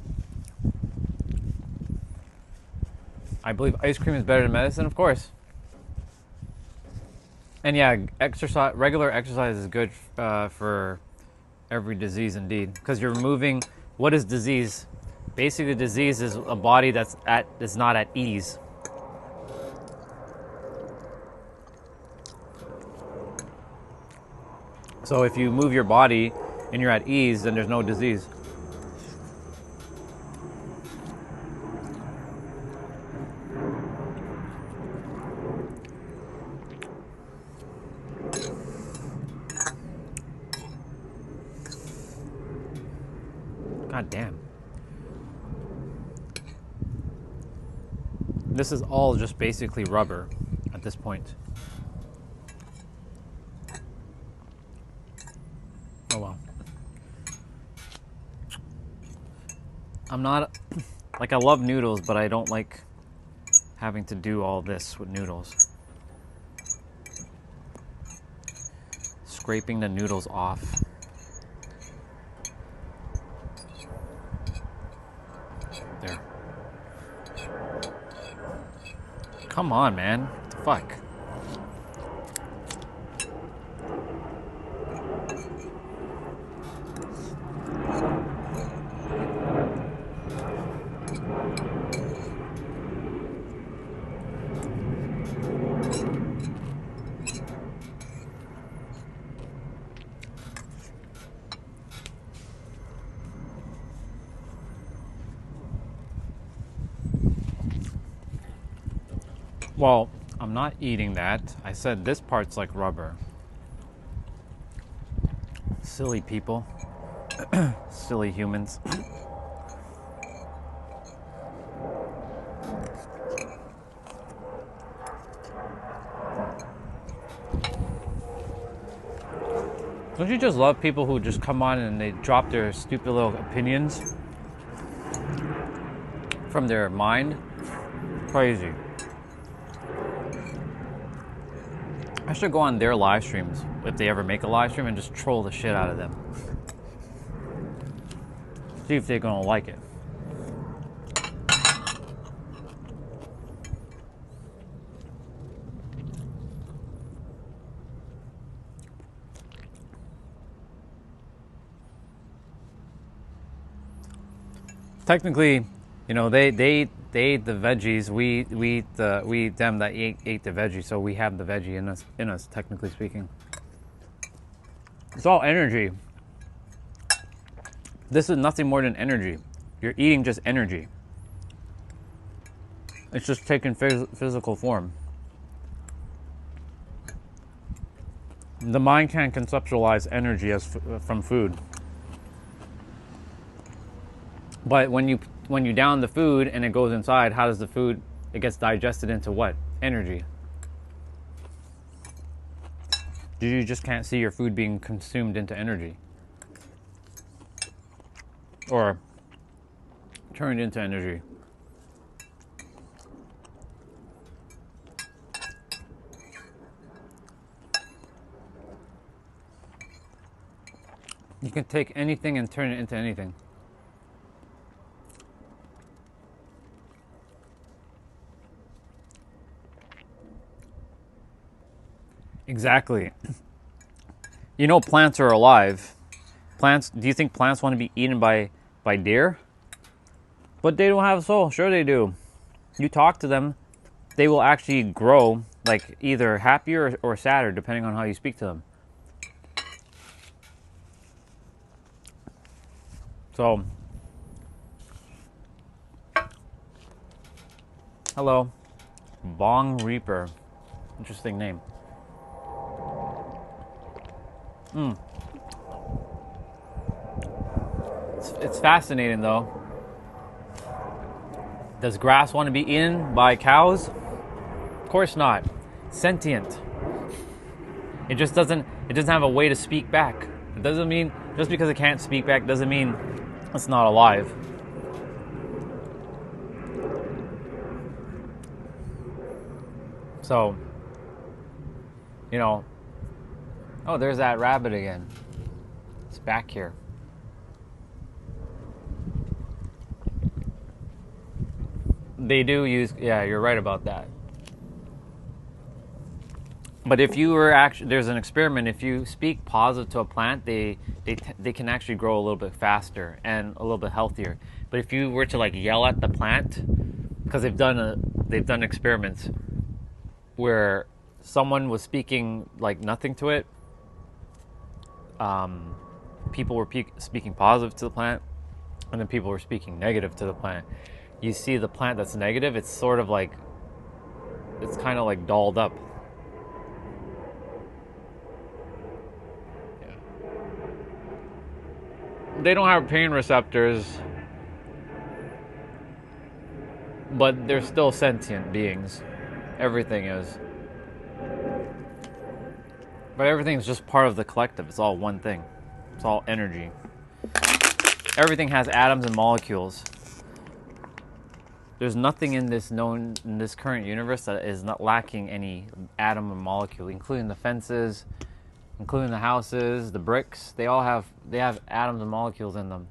I believe ice cream is better than medicine, of course. And yeah, regular exercise is good for every disease indeed, because you're removing what is disease. Basically, disease is a body that's not at ease. So if you move your body and you're at ease, then there's no disease. God damn. This is all just basically rubber at this point. Oh well. I'm not, like, I love noodles, but I don't like having to do all this with noodles. Scraping the noodles off. There. Come on, man. What the fuck? Well, I'm not eating that. I said this part's like rubber. Silly people. Silly humans. Don't you just love people who just come on and they drop their stupid little opinions from their mind? Crazy. I should go on their live streams, if they ever make a live stream, and just troll the shit out of them. See if they're gonna like it. Technically, they ate the veggies. We eat them that ate the veggie. So we have the veggie in us, technically speaking. It's all energy. This is nothing more than energy. You're eating just energy. It's just taking physical form. The mind can't conceptualize energy as from food. But when you down the food and it goes inside, how does the food, it gets digested into what? Energy. You just can't see your food being consumed into energy. Or turned into energy. You can take anything and turn it into anything. Exactly. Plants are alive. Do you think plants want to be eaten by deer? But they don't have a soul. Sure they do. You talk to them, they will actually grow. like either happy or sadder, depending on how you speak to them. So, hello, Bong Reaper. Interesting name. It's fascinating though. Does grass want to be eaten by cows? Of course not. Sentient. It just doesn't. It doesn't have a way to speak back. It doesn't mean just because it can't speak back doesn't mean it's not alive. So, oh, there's that rabbit again. It's back here. They do use, yeah, you're right about that. But if you were actually, there's an experiment, if you speak positive to a plant, they can actually grow a little bit faster and a little bit healthier. But if you were to like yell at the plant, because they've done experiments where someone was speaking like nothing to it, people were speaking positive to the plant, and then people were speaking negative to the plant. You see the plant that's negative, it's sort of like, it's kind of like dolled up. Yeah. They don't have pain receptors, but they're still sentient beings. Everything is. But everything's just part of the collective. It's all one thing. It's all energy. Everything has atoms and molecules. There's nothing in this current universe that is not lacking any atom or molecule, including the fences, including the houses, the bricks. They have atoms and molecules in them.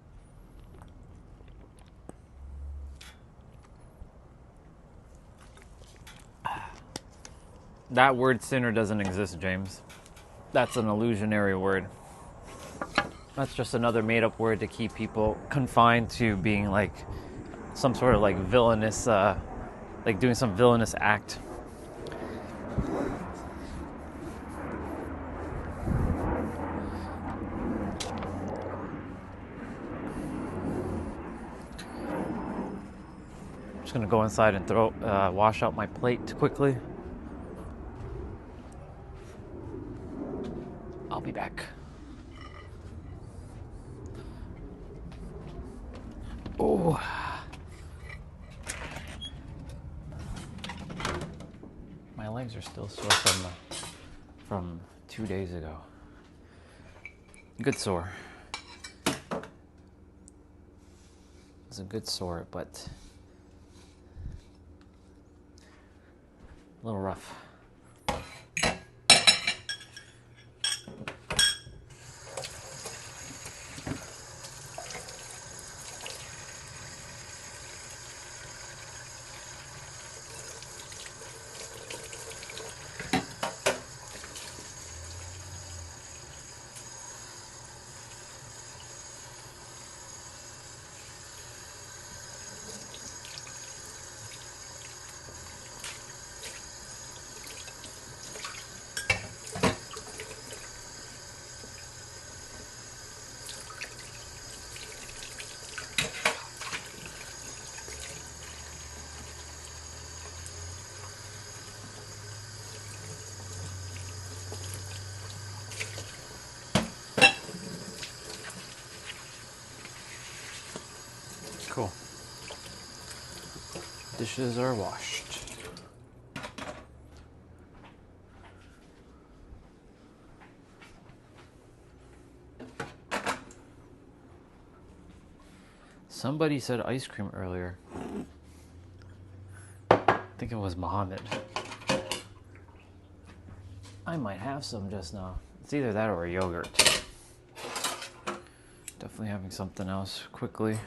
That word sinner doesn't exist, James. That's an illusionary word. That's just another made-up word to keep people confined to being like some sort of like villainous, like doing some villainous act. I'm just gonna go inside and wash out my plate quickly. I'll be back. Oh. My legs are still sore from 2 days ago. Good sore. It's a good sore, but a little rough. Cool. Dishes are washed. Somebody said ice cream earlier. I think it was Mohammed. I might have some just now. It's either that or a yogurt. Definitely having something else quickly.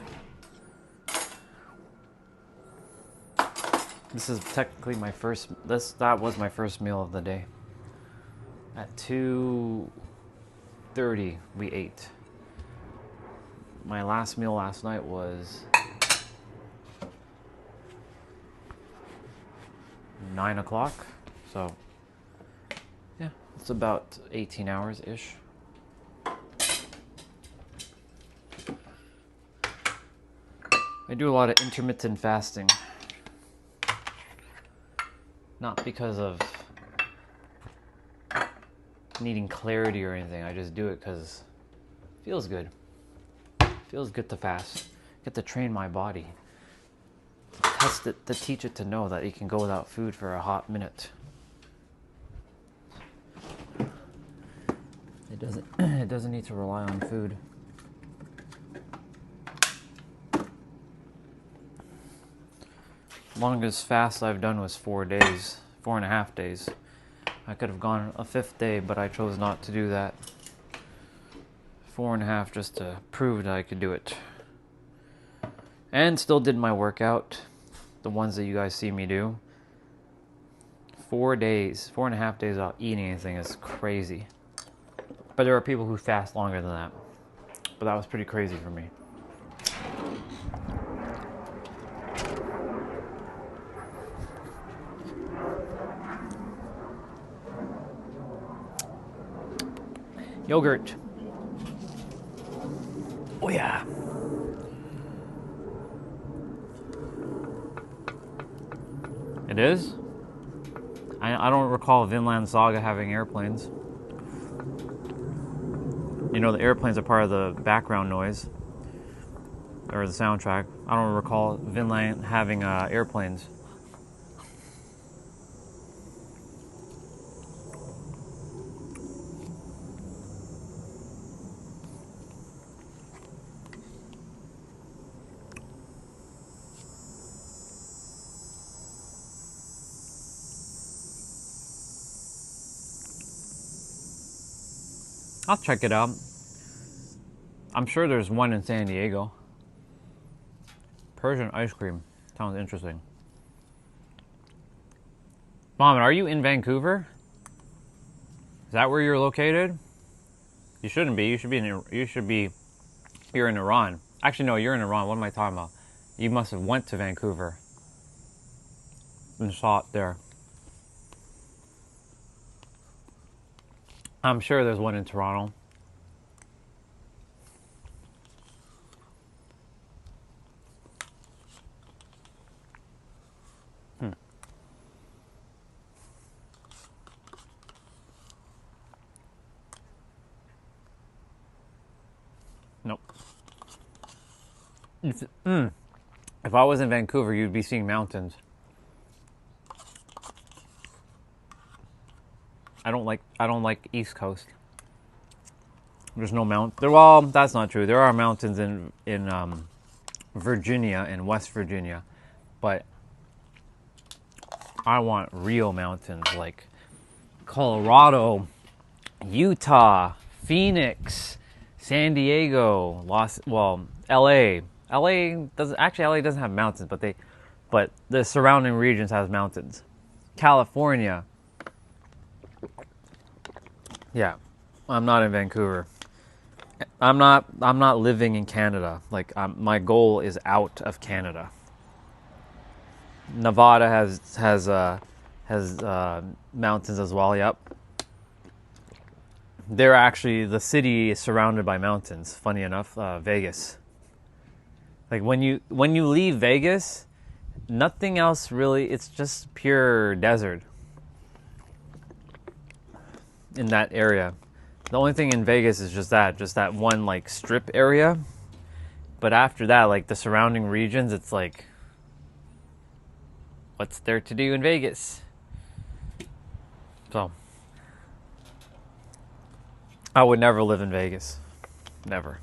This is technically my first, that was my first meal of the day. At 2:30 we ate. My last meal last night was 9 o'clock, So yeah, it's about 18 hours-ish. I do a lot of intermittent fasting. Not because of needing clarity or anything. I just do it because it feels good. It feels good to fast. Get to train my body. Test it, to teach it to know that it can go without food for a hot minute. It doesn't need to rely on food. Longest fast I've done was 4 days, 4.5 days. I could have gone a 5th day, but I chose not to do that. 4.5 just to prove that I could do it. And still did my workout, the ones that you guys see me do. 4 days, 4.5 days without eating anything is crazy. But there are people who fast longer than that. But that was pretty crazy for me. Yogurt. Oh yeah. It is? I don't recall Vinland Saga having airplanes. You know, the airplanes are part of the background noise. Or the soundtrack. I don't recall Vinland having airplanes. I'll check it out. I'm sure there's one in San Diego. Persian ice cream. Sounds interesting. Mom, are you in Vancouver? Is that where you're located? You shouldn't be. You're in Iran. Actually, no, you're in Iran. What am I talking about? You must have went to Vancouver and saw it there. I'm sure there's one in Toronto. Nope. If I was in Vancouver, you'd be seeing mountains. I don't like East Coast. There's no well, that's not true. There are mountains in Virginia and West Virginia, but I want real mountains like Colorado, Utah, Phoenix, San Diego, LA. LA doesn't have mountains, but the surrounding regions has mountains. California. Yeah, I'm not in Vancouver. I'm not living in Canada. Like my goal is out of Canada. Nevada has mountains as well. Yep. The city is surrounded by mountains. Funny enough, Vegas. Like when you leave Vegas, nothing else really. It's just pure desert in that area. The only thing in Vegas is just that one like strip area. But after that, like the surrounding regions, it's like, what's there to do in Vegas? So, I would never live in Vegas. Never.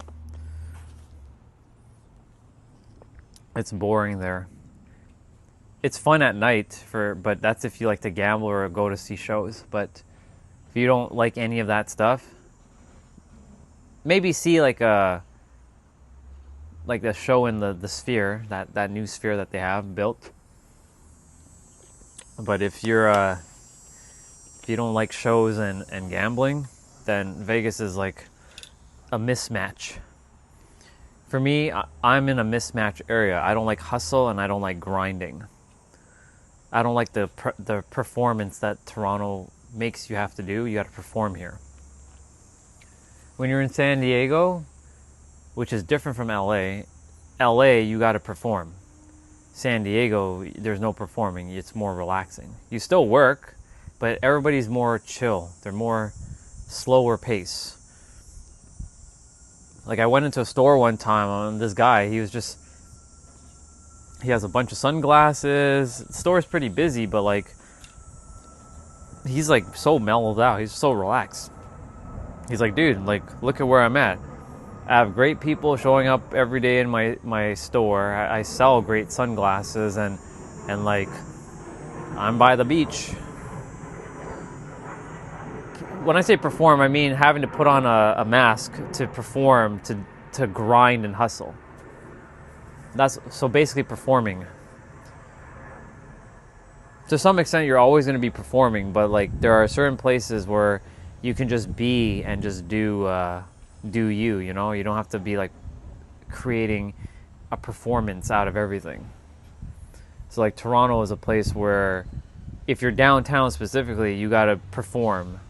It's boring there. It's fun at night but that's if you like to gamble or go to see shows. But if you don't like any of that stuff, maybe see like the show in the Sphere, that new Sphere that they have built. But if you don't like shows and gambling, then Vegas is like a mismatch. For me, I'm in a mismatch area. I don't like hustle and I don't like grinding. I don't like the performance that Toronto makes you have to do. You got to perform here. When you're in San Diego, which is different from LA, you got to perform. San Diego, there's no performing. It's more relaxing. You still work, but everybody's more chill. They're more slower pace. Like I went into a store one time and this guy, he has a bunch of sunglasses. The store's pretty busy, but like he's like so mellowed out. He's so relaxed. He's like, dude, like look at where I'm at. I have great people showing up every day in my store. I sell great sunglasses and like I'm by the beach. When I say perform, I mean having to put on a mask to perform, to grind and hustle. That's so basically performing. To some extent, you're always going to be performing, but like there are certain places where you can just be and just do you. You know, you don't have to be like creating a performance out of everything. So like Toronto is a place where if you're downtown specifically, you got to perform.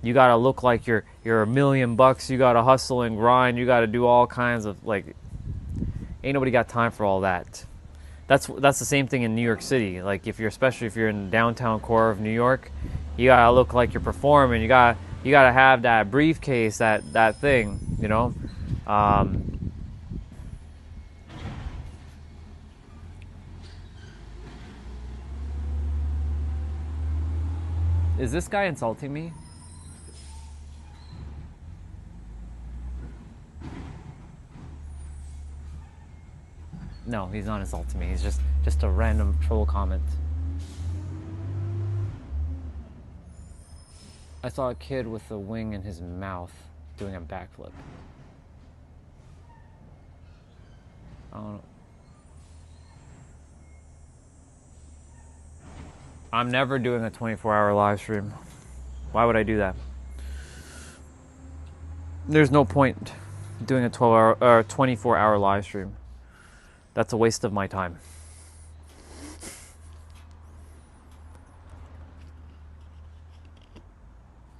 You got to look like you're $1,000,000. You got to hustle and grind. You got to do all kinds of like. Ain't nobody got time for all that. That's the same thing in New York City. Like especially if you're in the downtown core of New York, you gotta look like you're performing. You gotta have that briefcase, that thing, you know. Is this guy insulting me? No, he's not insulting me. He's just a random troll comment. I saw a kid with a wing in his mouth doing a backflip. I don't know. I'm never doing a 24-hour live stream. Why would I do that? There's no point doing a 12-hour or 24-hour live stream. That's a waste of my time.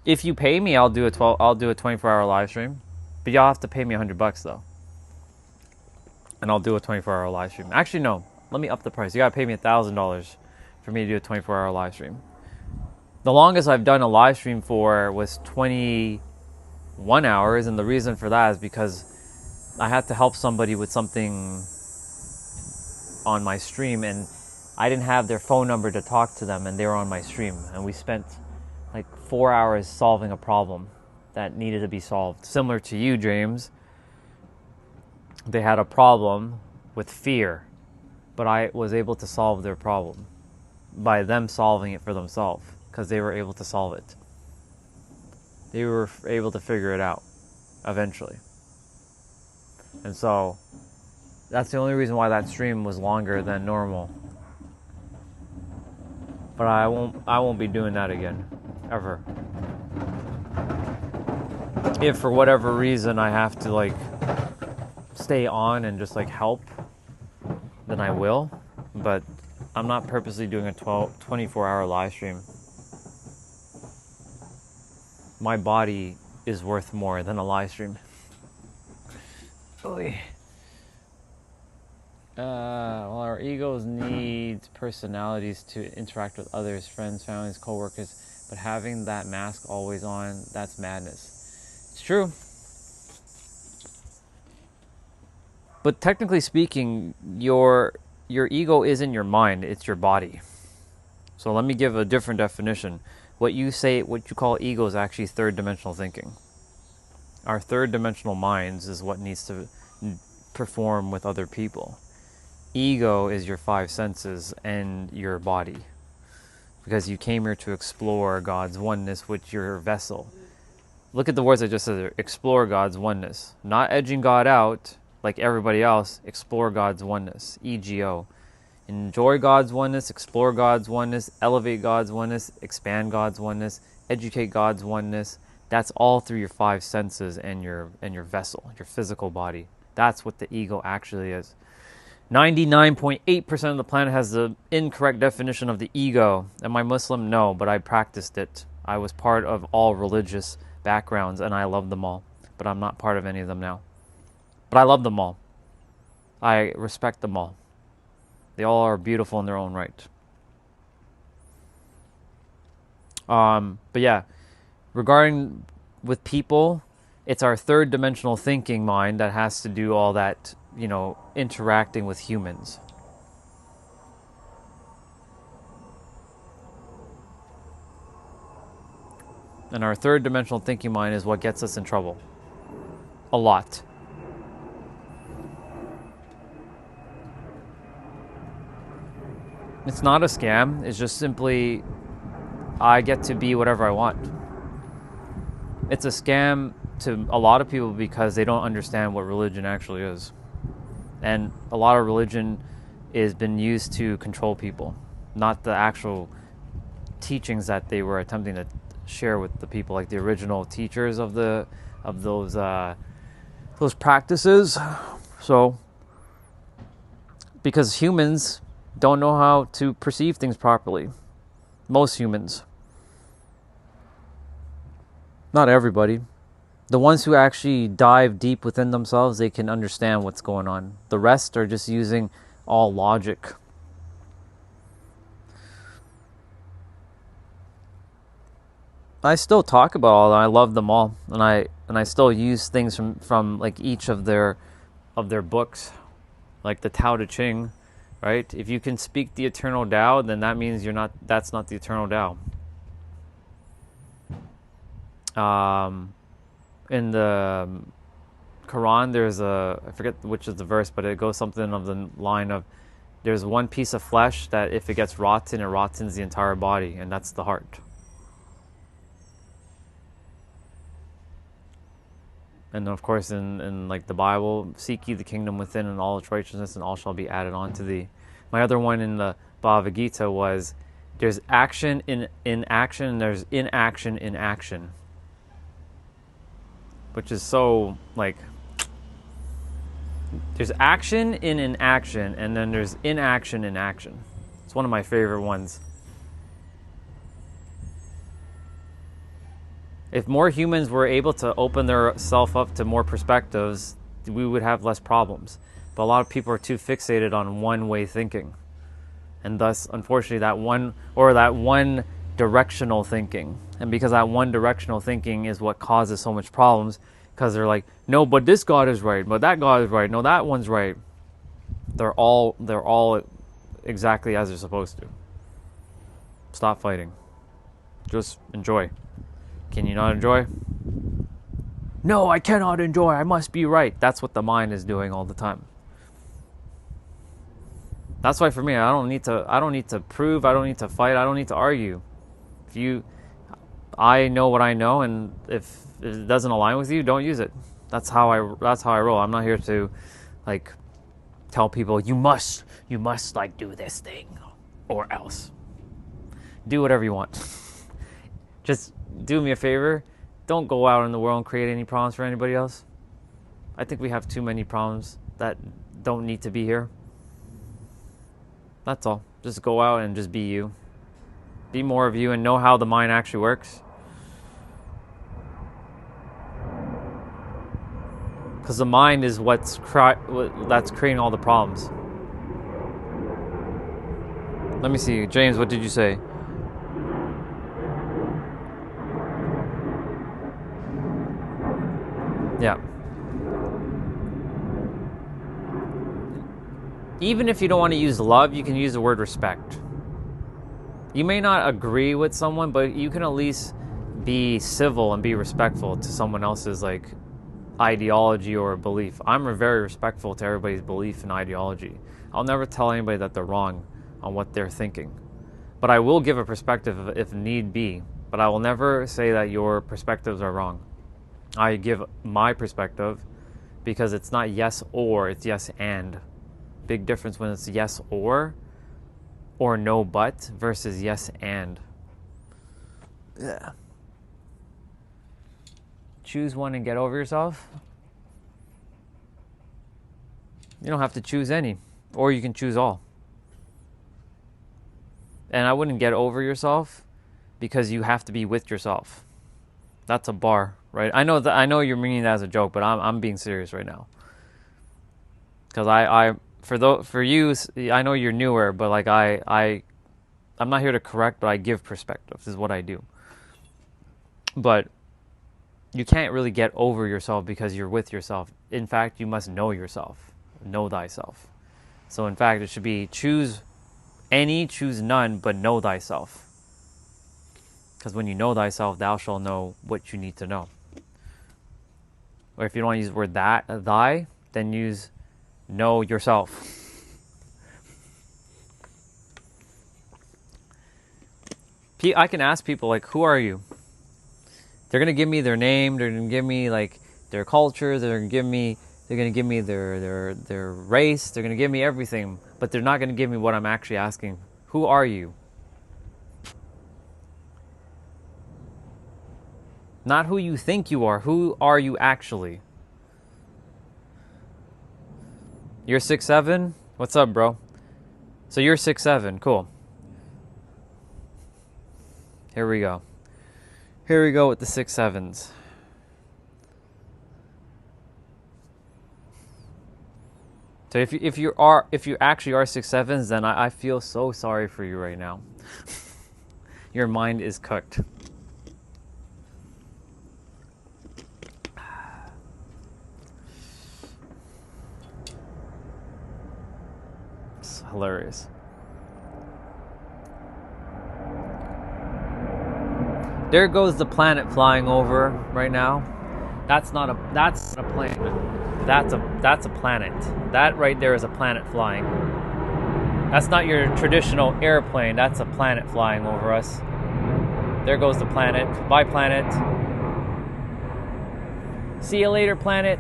If you pay me, I'll do a 24-hour live stream, but y'all have to pay me $100 though, and I'll do a 24-hour live stream. Actually, no. Let me up the price. You gotta pay me $1,000 for me to do a 24-hour live stream. The longest I've done a live stream for was 21 hours, and the reason for that is because I had to help somebody with something on my stream, and I didn't have their phone number to talk to them, and they were on my stream, and we spent like 4 hours solving a problem that needed to be solved. Similar to you, James. They had a problem with fear, but I was able to solve their problem by them solving it for themselves, because they were able to solve it. They were able to figure it out eventually. And so that's the only reason why that stream was longer than normal. But I won't be doing that again, ever. If for whatever reason I have to like stay on and just like help, then I will. But I'm not purposely doing a 24-hour live stream. My body is worth more than a live stream. Well, our egos need personalities to interact with others, friends, families, co-workers, but having that mask always on, that's madness. It's true. But technically speaking, your ego isn't your mind, it's your body. So let me give a different definition. What you call ego is actually third dimensional thinking. Our third dimensional minds is what needs to perform with other people. Ego is your five senses and your body, because you came here to explore God's oneness with your vessel. Look at the words I just said there. Explore God's oneness. Not edging God out like everybody else. Explore God's oneness. EGO. Enjoy God's oneness, explore God's oneness, elevate God's oneness, expand God's oneness, educate God's oneness. That's all through your five senses and your vessel, your physical body. That's what the ego actually is. 99.8% of the planet has the incorrect definition of the ego. Am I Muslim? No, but I practiced it. I was part of all religious backgrounds, and I love them all. But I'm not part of any of them now. But I love them all. I respect them all. They all are beautiful in their own right. But yeah, regarding with people, it's our third dimensional thinking mind that has to do all that, you know, interacting with humans. And our third dimensional thinking mind is what gets us in trouble. A lot. It's not a scam. It's just simply, I get to be whatever I want. It's a scam to a lot of people because they don't understand what religion actually is. And a lot of religion has been used to control people, not the actual teachings that they were attempting to share with the people, like the original teachers of those practices. So, because humans don't know how to perceive things properly. Most humans. Not everybody. The ones who actually dive deep within themselves, they can understand what's going on. The rest are just using all logic. I still talk about all of them. I love them all, and I still use things from like each of their books, like the Tao Te Ching, right? If you can speak the eternal Tao, then that means that's not the eternal Tao. In the Quran, there's I forget which is the verse, but it goes something of the line of, there's one piece of flesh that if it gets rotten, it rottens the entire body, and that's the heart. And of course, in like the Bible, seek ye the kingdom within and all its righteousness, and all shall be added on to thee. My other one in the Bhagavad Gita was, there's action in action, and there's inaction in action. Which is so, like, there's action in inaction, and then there's inaction in action. It's one of my favorite ones. If more humans were able to open their self up to more perspectives, we would have less problems. But a lot of people are too fixated on one-way thinking. And thus, unfortunately, that one directional thinking. And because that one directional thinking is what causes so much problems, because they're like, no, but this God is right, but that God is right, no, that one's right. They're all exactly as they're supposed to. Stop fighting. Just enjoy. Can you not enjoy? No, I cannot enjoy. I must be right. That's what the mind is doing all the time. That's why for me, I don't need to prove, I don't need to fight, I don't need to argue. I know what I know, and if it doesn't align with you, don't use it. That's how I roll. I'm not here to like tell people you must like do this thing or else. Do whatever you want. Just do me a favor. Don't go out in the world and create any problems for anybody else. I think we have too many problems that don't need to be here. That's all. Just go out and just be you. Be more of you and know how the mind actually works. Because the mind is that's creating all the problems. Let me see. James, what did you say? Yeah. Even if you don't want to use love, you can use the word respect. You may not agree with someone, but you can at least be civil and be respectful to someone else's like ideology or belief. I'm very respectful to everybody's belief and ideology. I'll never tell anybody that they're wrong on what they're thinking. But I will give a perspective if need be. But I will never say that your perspectives are wrong. I give my perspective because it's not yes or, it's yes and. Big difference when it's yes or no but versus yes and. Yeah. Choose one and get over yourself. You don't have to choose any. or you can choose all. And I wouldn't get over yourself because you have to be with yourself. That's a bar, right? I know you're meaning that as a joke, but I'm being serious right now. Because for you, I know you're newer, but like I'm not here to correct, but I give perspective. This is what I do. But you can't really get over yourself because you're with yourself. In fact, you must know yourself. Know thyself. So in fact, it should be choose any, choose none, but know thyself. Because when you know thyself, thou shalt know what you need to know. Or if you don't want to use the word thy, then use know yourself. I can ask people, like, who are you? They're going to give me their name. They're going to give me, like, their culture. They're going to give me their race. They're going to give me everything. But they're not going to give me what I'm actually asking. Who are you? Not who you think you are. Who are you actually? You're 6'7"? What's up, bro? So you're 6'7". Cool. Here we go. Here we go with the 6'7s". So if you actually are 6'7", then I feel so sorry for you right now. Your mind is cooked. It's hilarious. There goes the planet flying over right now. That's not a plane. That's a planet. That right there is a planet flying. That's not your traditional airplane. That's a planet flying over us. There goes the planet. Bye, planet. See you later, planet.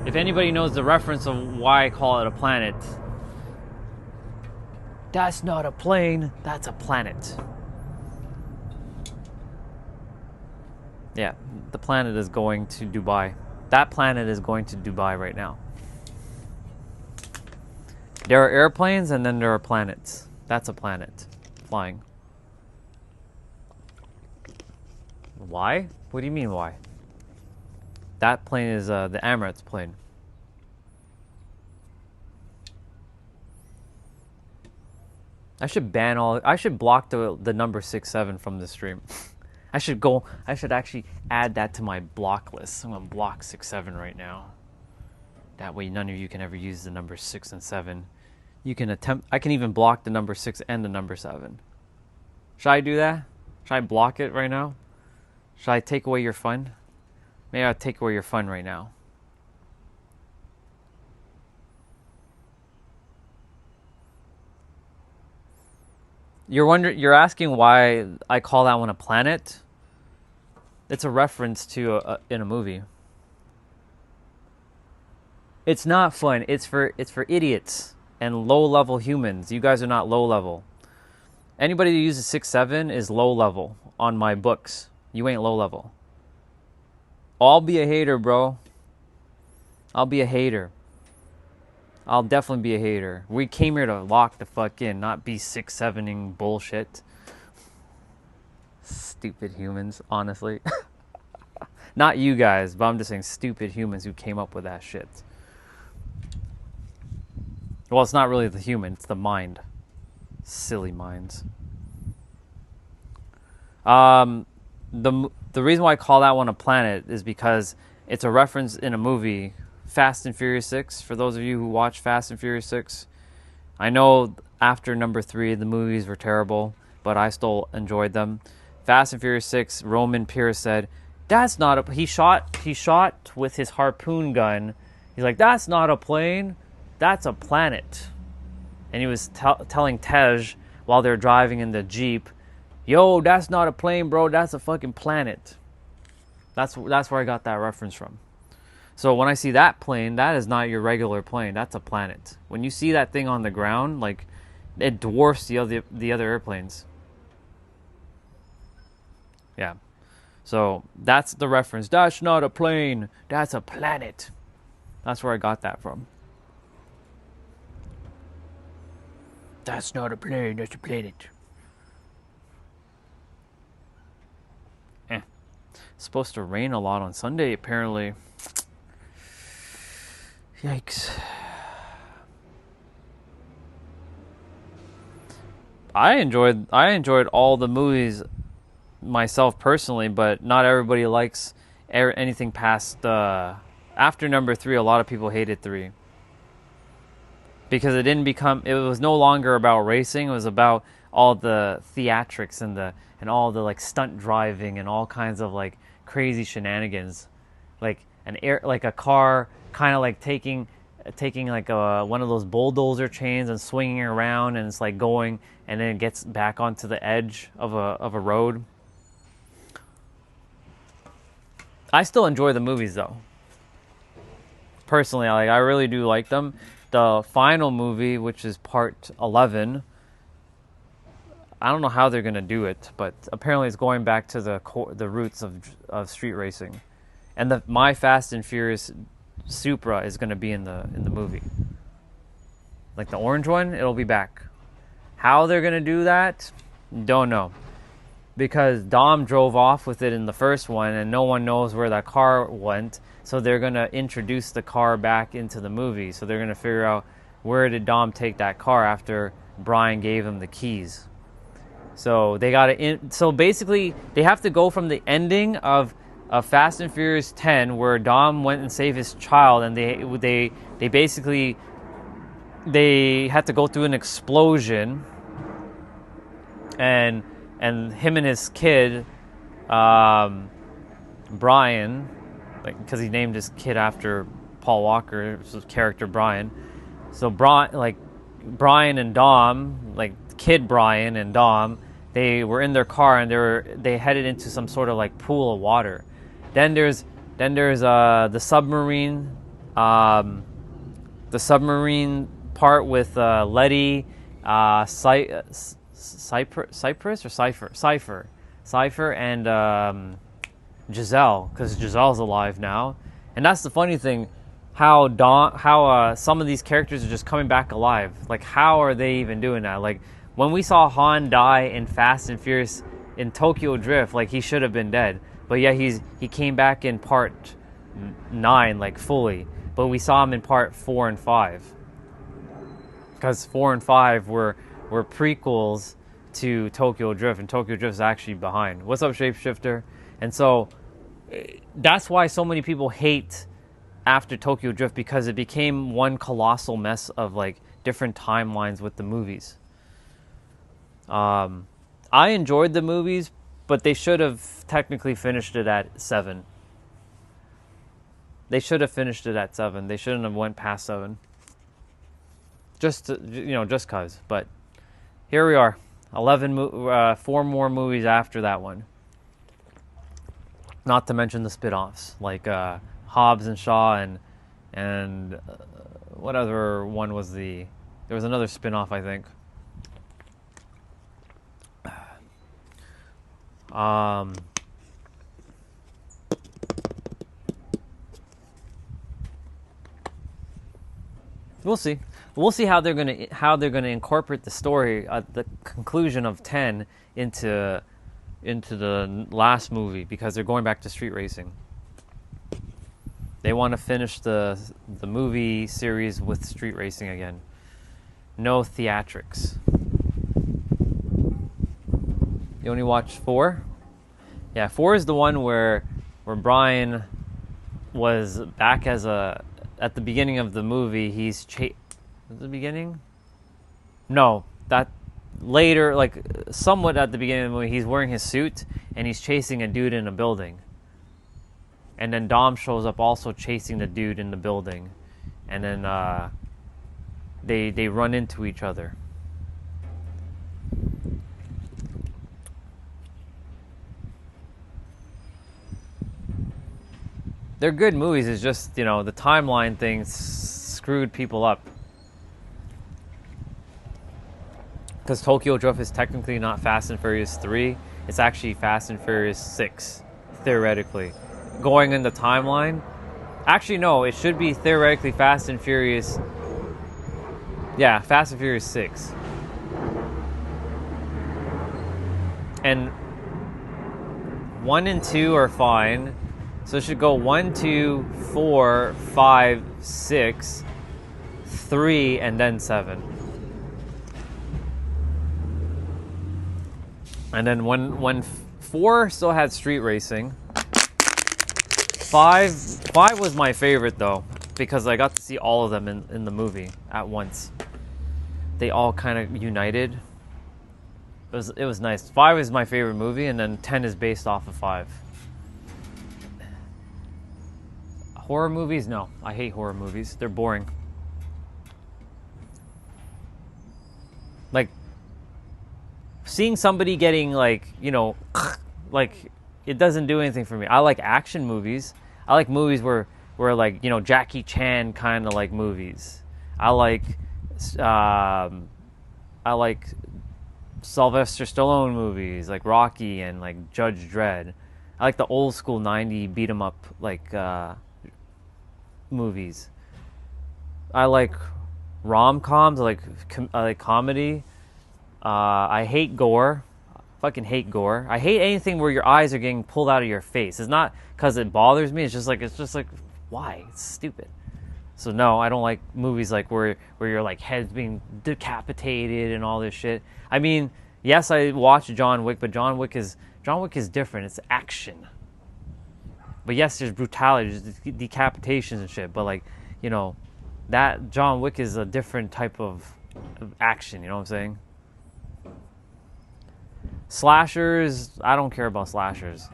If anybody knows the reference of why I call it a planet, that's not a plane, that's a planet. Yeah, the planet is going to Dubai. That planet is going to Dubai right now. There are airplanes and then there are planets. That's a planet flying. Why? What do you mean why? That plane is the Emirates plane. I should block the number 67 from the stream. I should actually add that to my block list. I'm gonna block 67 right now. That way none of you can ever use the number 6 and 7. I can even block the number 6 and the number 7. Should I do that? Should I block it right now? Should I take away your fun? Maybe I'll take away your fun right now. You're asking why I call that one a planet? It's a reference to in a movie. It's not fun. It's for idiots and low-level humans. You guys are not low-level. Anybody who uses 6'7" is low-level on my books. You ain't low-level. I'll be a hater, bro. I'll be a hater. I'll definitely be a hater. We came here to lock the fuck in, not be 6'7"ing bullshit. Stupid humans, honestly. Not you guys, but I'm just saying stupid humans who came up with that shit. Well, it's not really the human, it's the mind. Silly minds. The reason why I call that one a planet is because it's a reference in a movie, Fast and Furious 6. For those of you who watch Fast and Furious 6, I know after number 3 the movies were terrible, but I still enjoyed them. Fast and Furious 6, Roman Pierce said, "That's not a." He shot with his harpoon gun. He's like, "That's not a plane, that's a planet." And he was telling Tej while they're driving in the Jeep, "Yo, that's not a plane, bro. That's a fucking planet." That's where I got that reference from. So when I see that plane, that is not your regular plane. That's a planet. When you see that thing on the ground, like, it dwarfs the other airplanes. Yeah. So that's the reference. That's not a plane. That's a planet. That's where I got that from. That's not a plane, that's a planet. It's supposed to rain a lot on Sunday, apparently. Yikes. I enjoyed all the movies myself personally, but not everybody likes anything past after number 3. A lot of people hated 3 because it was no longer about racing. It was about all the theatrics and all the like stunt driving and all kinds of like crazy shenanigans, like a car kind of like taking like one of those bulldozer chains and swinging around, and it's like going, and then it gets back onto the edge of a road. I still enjoy the movies though. Personally, I really do like them. The final movie, which is part 11, I don't know how they're gonna do it, but apparently it's going back to the roots of street racing, and the My Fast and Furious Supra is gonna be in the movie. Like the orange one, it'll be back. How they're gonna do that, don't know, because Dom drove off with it in the first one, and no one knows where that car went. So they're gonna introduce the car back into the movie. So they're gonna figure out where did Dom take that car after Brian gave him the keys. So they so basically they have to go from the ending of Fast and Furious 10, where Dom went and saved his child, and they basically had to go through an explosion, and him and his kid, Brian, like because he named his kid after Paul Walker's character Brian. So Brian and Dom, like kid Brian and Dom, they were in their car and they headed into some sort of like pool of water. Then there's the submarine part with Letty, Cypher, and Giselle, because Giselle's alive now. And that's the funny thing, how some of these characters are just coming back alive. Like, how are they even doing that? Like, when we saw Han die in Fast and Furious in Tokyo Drift, like, he should have been dead. But yeah, he came back in part 9, like, fully. But we saw him in part 4 and 5. Because 4 and 5 were prequels to Tokyo Drift, and Tokyo Drift is actually behind. What's up, Shapeshifter? And so that's why so many people hate after Tokyo Drift, because it became one colossal mess of like different timelines with the movies. I enjoyed the movies, but they should have technically finished it at 7. They should have finished it at 7. They shouldn't have went past 7. Just cause. But here we are, 4 more movies after that one. Not to mention the spin-offs, like Hobbs and Shaw, and what other one was there was another spin-off, I think. We'll see. We'll see how they're gonna incorporate the story at the conclusion of 10 into the last movie, because they're going back to street racing. They want to finish the movie series with street racing again. No theatrics. You only watched 4? Yeah, 4 is the one where Brian was back at the beginning of the movie. He's at the beginning? No, that later, like somewhat at the beginning of the movie, he's wearing his suit and he's chasing a dude in a building. And then Dom shows up also chasing the dude in the building. And then they run into each other. They're good movies. It's just, the timeline thing screwed people up. Because Tokyo Drift is technically not Fast and Furious 3. It's actually Fast and Furious 6, theoretically. Going in the timeline, Actually, no, it should be theoretically Fast and Furious. Yeah, Fast and Furious 6. And 1 and 2 are fine. So it should go 1, 2, 4, 5, 6, 3, and then 7. And then when 4 still had street racing. 5 was my favorite though, because I got to see all of them in the movie at once. They all kind of united. It was nice. 5 is my favorite movie, and then 10 is based off of 5. Horror movies? No, I hate horror movies. They're boring. Like, seeing somebody getting, like, you know, like, it doesn't do anything for me. I like action movies. I like movies where like, you know, Jackie Chan kind of like movies. I like Sylvester Stallone movies, like Rocky and like Judge Dredd. I like the old school 90 beat 'em up like movies. I like rom-coms. I like comedy. I hate gore. Fucking hate gore. I hate anything where your eyes are getting pulled out of your face. It's not because it bothers me. It's just like why? It's stupid. So no, I don't like movies like where your like head's being decapitated and all this shit. I mean, yes, I watched John Wick, but John Wick is different. It's action. But yes, there's brutality, there's decapitations and shit. But like, you know, that John Wick is a different type of action. You know what I'm saying? Slashers, I don't care about slashers.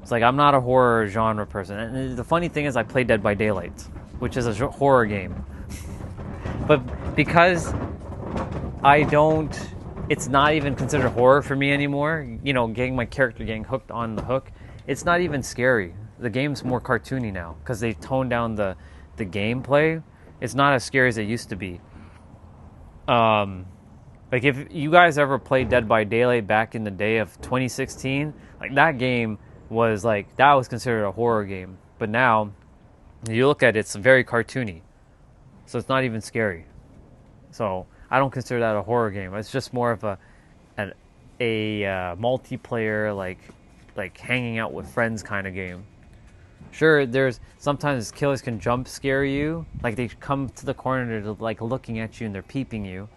It's like I'm not a horror genre person. And the funny thing is, I play Dead by Daylight, which is a horror game. But because it's not even considered horror for me anymore. You know, getting my character getting hooked on the hook. It's not even scary. The game's more cartoony now because they toned down the gameplay. It's not as scary as it used to be. Like if you guys ever played Dead by Daylight back in the day of 2016, like that game was like, that was considered a horror game. But now, you look at it, it's very cartoony. So it's not even scary. So I don't consider that a horror game. It's just more of a multiplayer, like hanging out with friends kind of game. Sure, there's sometimes killers can jump scare you. Like they come to the corner, they're like looking at you and they're peeping you.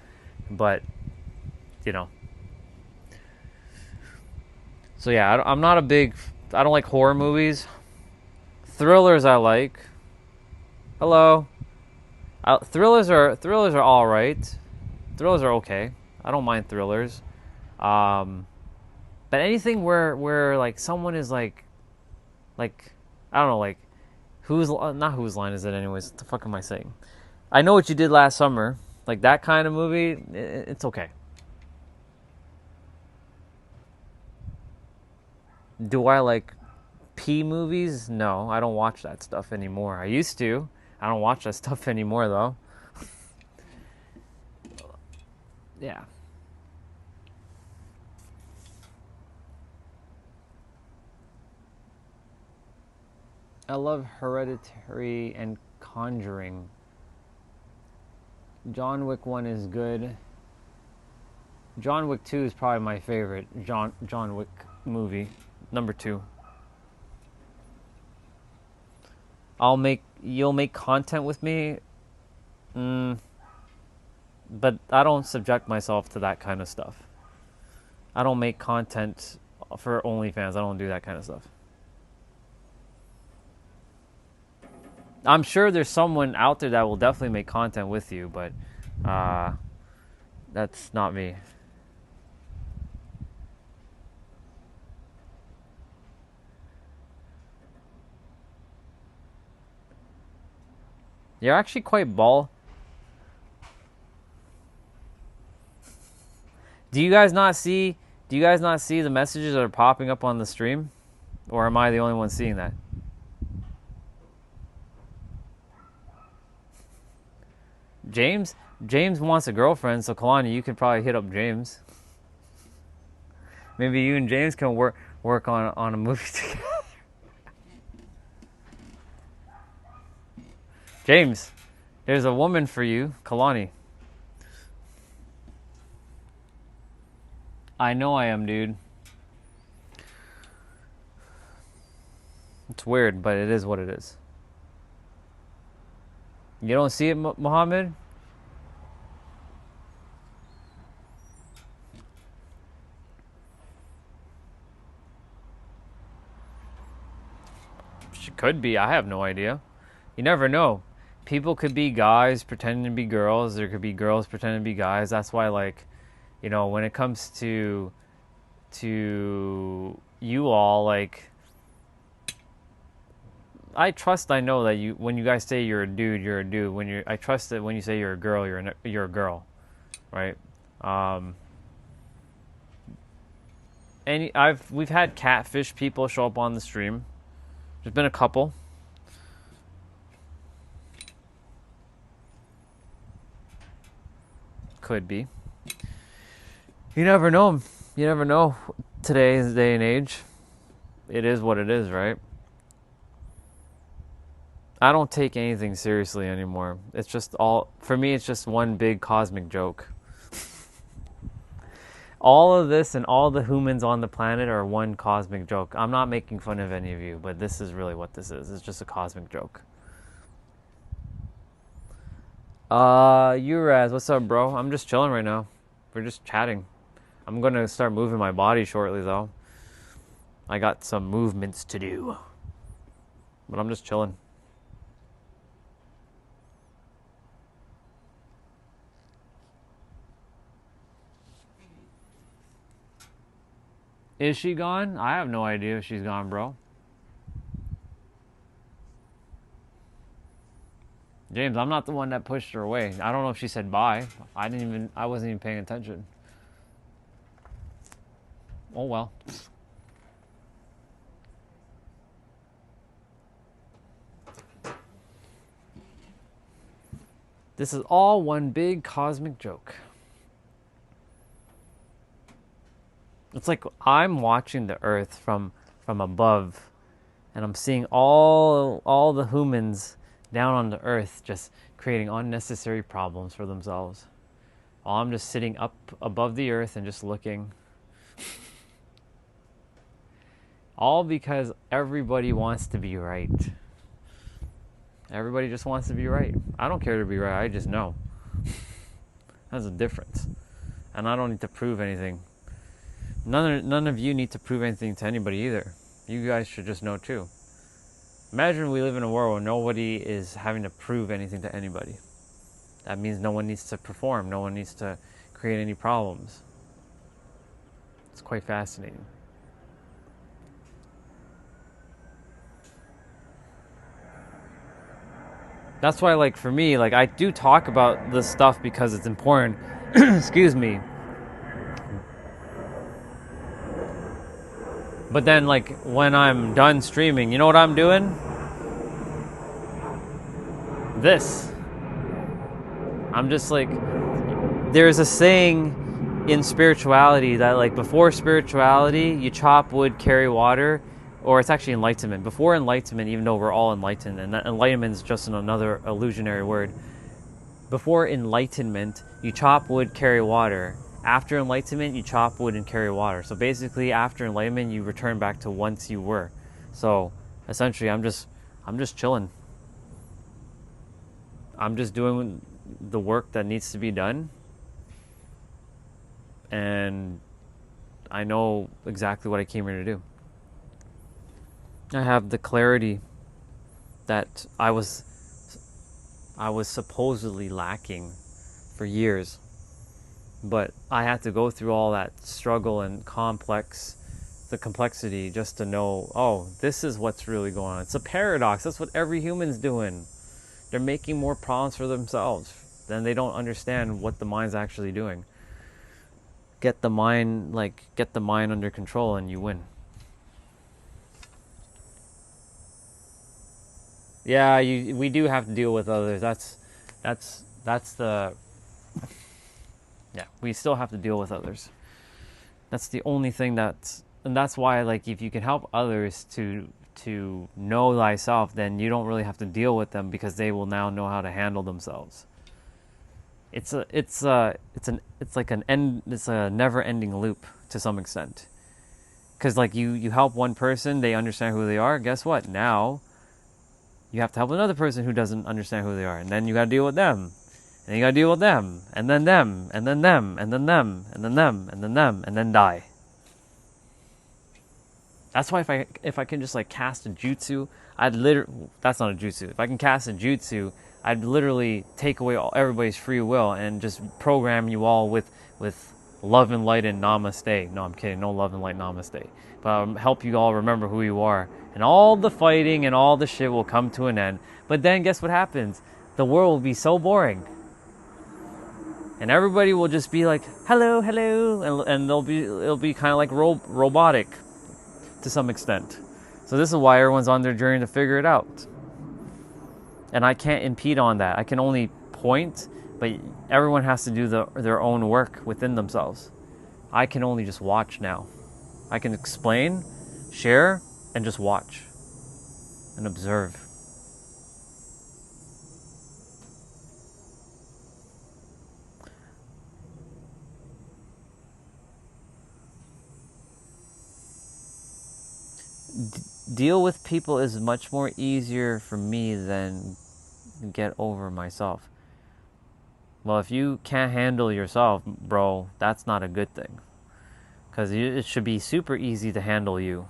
But, you know. So yeah, I'm not a big, I don't like horror movies. Thrillers I like. Hello. Thrillers are all right. Thrillers are okay. I don't mind thrillers. But anything where like someone is like I don't know, like not whose line is it anyways? What the fuck am I saying? I Know What You Did Last Summer. Like that kind of movie, it's okay. Do I like P movies? No, I don't watch that stuff anymore. I used to. I don't watch that stuff anymore though. Yeah. I love Hereditary and Conjuring. John Wick 1 is good. John Wick 2 is probably my favorite John Wick movie. Number 2. You'll make content with me? But I don't subject myself to that kind of stuff. I don't make content for OnlyFans. I don't do that kind of stuff. I'm sure there's someone out there that will definitely make content with you, but that's not me. You're actually quite bald. Do you guys not see the messages that are popping up on the stream? Or am I the only one seeing that? James wants a girlfriend, so Kalani, you could probably hit up James. Maybe you and James can work on a movie together. James, there's a woman for you, Kalani. I know I am, dude. It's weird, but it is what it is. You don't see it, Muhammad? She could be. I have no idea. You never know. People could be guys pretending to be girls. There could be girls pretending to be guys. That's why, like, you know, when it comes to you all, like, I know that you, when you guys say you're a dude, you're a dude. I trust that when you say you're a girl, you're a girl, right? We've had catfish people show up on the stream. There's been a couple. Could be. You never know. You never know. Today's day and age, it is what it is, right? I don't take anything seriously anymore. It's just for me, it's just one big cosmic joke. All of this and all the humans on the planet are one cosmic joke. I'm not making fun of any of you, but this is really what this is. It's just a cosmic joke. Uraz, what's up, bro? I'm just chilling right now. We're just chatting. I'm gonna start moving my body shortly, though. I got some movements to do. But I'm just chilling. Is she gone? I have no idea if she's gone, bro. James, I'm not the one that pushed her away. I don't know if she said bye. I wasn't even paying attention. Oh well. This is all one big cosmic joke. It's like I'm watching the earth from above, and I'm seeing all the humans down on the earth just creating unnecessary problems for themselves. While I'm just sitting up above the earth and just looking. All because everybody wants to be right. Everybody just wants to be right. I don't care to be right, I just know. That's a difference. And I don't need to prove anything. None of you need to prove anything to anybody either. You guys should just know too. Imagine we live in a world where nobody is having to prove anything to anybody. That means no one needs to perform. No one needs to create any problems. It's quite fascinating. That's why, like, for me, like, I do talk about this stuff because it's important. Excuse me. But then, like, when I'm done streaming, you know what I'm doing? This. I'm just like, there's a saying in spirituality that, like, before spirituality, you chop wood, carry water, or it's actually enlightenment. Before enlightenment, even though we're all enlightened, and that enlightenment is just another illusionary word. Before enlightenment, you chop wood, carry water. After enlightenment, you chop wood and carry water. So basically, after enlightenment, you return back to once you were. So essentially, I'm just chilling. I'm just doing the work that needs to be done, and I know exactly what I came here to do. I have the clarity that I was supposedly lacking for years. But I had to go through all that struggle and the complexity just to know, oh, this is what's really going on. It's a paradox. That's what every human's doing. They're making more problems for themselves. Then they don't understand what the mind's actually doing. Get the mind under control and you win. Yeah, we do have to deal with others. That's the... Yeah, we still have to deal with others. That's the only thing and that's why, like, if you can help others to to know thyself, then you don't really have to deal with them because they will now know how to handle themselves. It's a never-ending loop to some extent. Because like you help one person, they understand who they are. Guess what? Now you have to help another person who doesn't understand who they are, and then you got to deal with them, and you got to deal with them, and then them, and then them, and then them, and then them, and then them, and then die. That's why if I can just like cast a jutsu, that's not a jutsu. If I can cast a jutsu, I'd literally take away everybody's free will and just program you all with love and light and namaste. No, I'm kidding. No love and light, namaste. But help you all remember who you are. And all the fighting and all the shit will come to an end. But then guess what happens? The world will be so boring. And everybody will just be like, hello, hello. And it'll be kind of like robotic to some extent. So this is why everyone's on their journey to figure it out. And I can't impede on that. I can only point, but everyone has to do their own work within themselves. I can only just watch now. I can explain, share, and just watch and observe. Deal with people is much more easier for me than get over myself. Well, if you can't handle yourself, bro, that's not a good thing. Because it should be super easy to handle you.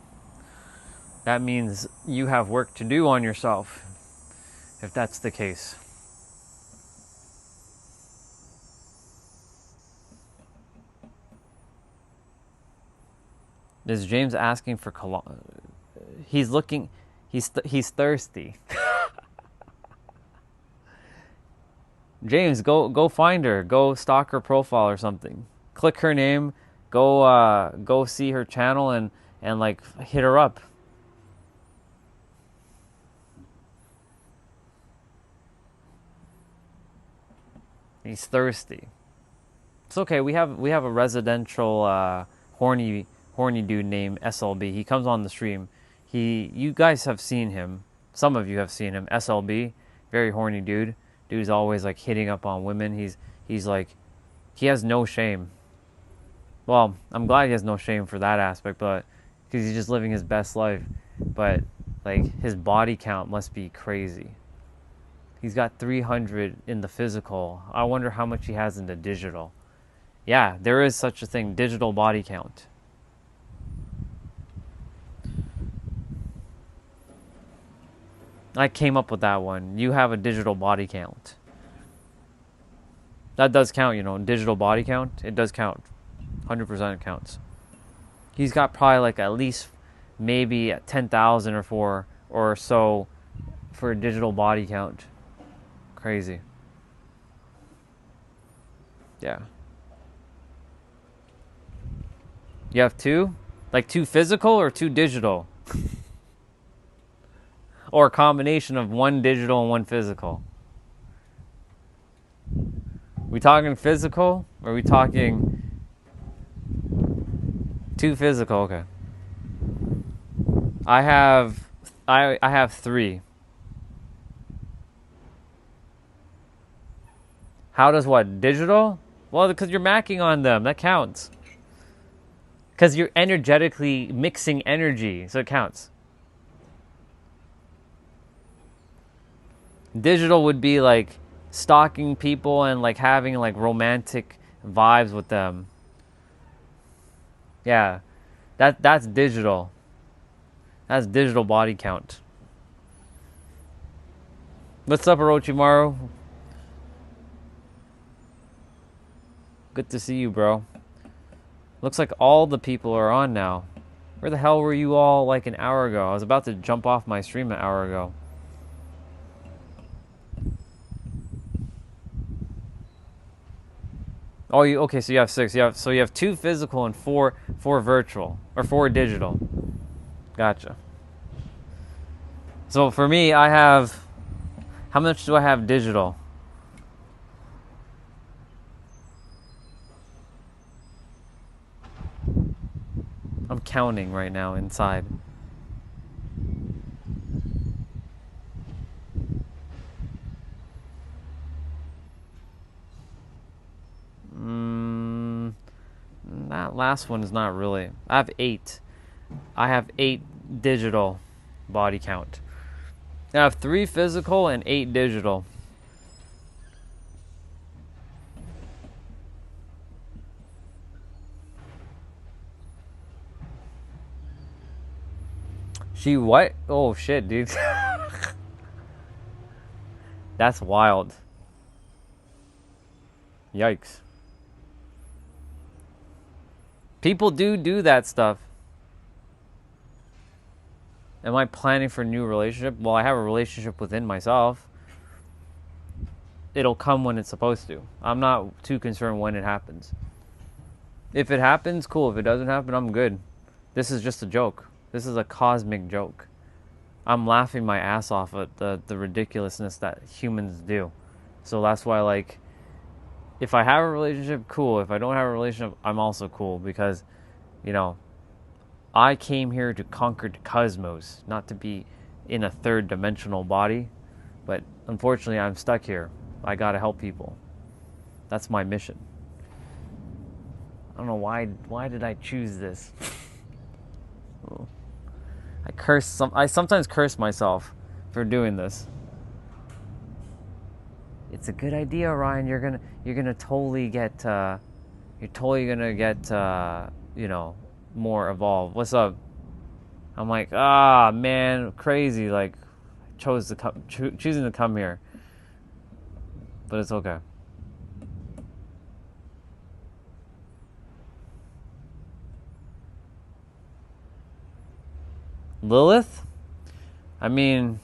That means you have work to do on yourself, if that's the case. Is James asking for he's looking, he's thirsty. James, go find her. Go stalk her profile or something. Click her name. Go see her channel and like hit her up. He's thirsty. It's okay. We have a residential horny dude named SLB. He comes on the stream. You guys have seen him. Some of you have seen him. SLB, very horny dude. Dude's always like hitting up on women. He's like, he has no shame. Well, I'm glad he has no shame for that aspect, but because he's just living his best life. But like his body count must be crazy. He's got 300 in the physical. I wonder how much he has in the digital. Yeah, there is such a thing, digital body count. I came up with that one. You have a digital body count. That does count, you know, digital body count. It does count. 100% it counts. He's got probably like at least maybe 10,000 or so for a digital body count. Crazy. Yeah. You have two? Like two physical or two digital? Or a combination of one digital and one physical? We talking physical? Or are we talking two physical? Okay. I have 3. How does what? Digital? Well, because you're macking on them. That counts. Because you're energetically mixing energy. So it counts. Digital would be like stalking people and like having like romantic vibes with them. Yeah. That's digital. That's digital body count. What's up, Orochimaru? Good to see you, bro. Looks like all the people are on now. Where the hell were you all like an hour ago? I was about to jump off my stream an hour ago. Oh, okay? So you have 6. You have 2 physical and 4 virtual or 4 digital. Gotcha. So for me, I have. How much do I have digital? I'm counting right now inside. That last one is not really. I have 8. I have 8 digital body count. I have 3 physical and 8 digital. She what? Oh shit, dude. That's wild. Yikes. People do that stuff. Am I planning for a new relationship? Well, I have a relationship within myself. It'll come when it's supposed to. I'm not too concerned when it happens. If it happens, cool. If it doesn't happen, I'm good. This is just a joke. This is a cosmic joke. I'm laughing my ass off at the ridiculousness that humans do. So that's why, like, if I have a relationship, cool. If I don't have a relationship, I'm also cool. Because, you know, I came here to conquer the cosmos, not to be in a third dimensional body. But unfortunately, I'm stuck here. I gotta help people. That's my mission. I don't know why did I choose this? I sometimes curse myself for doing this. It's a good idea, Ryan. You're gonna totally get you know, more evolved. What's up? I'm like, man, crazy. Like, choosing to come here, but it's okay. Lilith? I mean,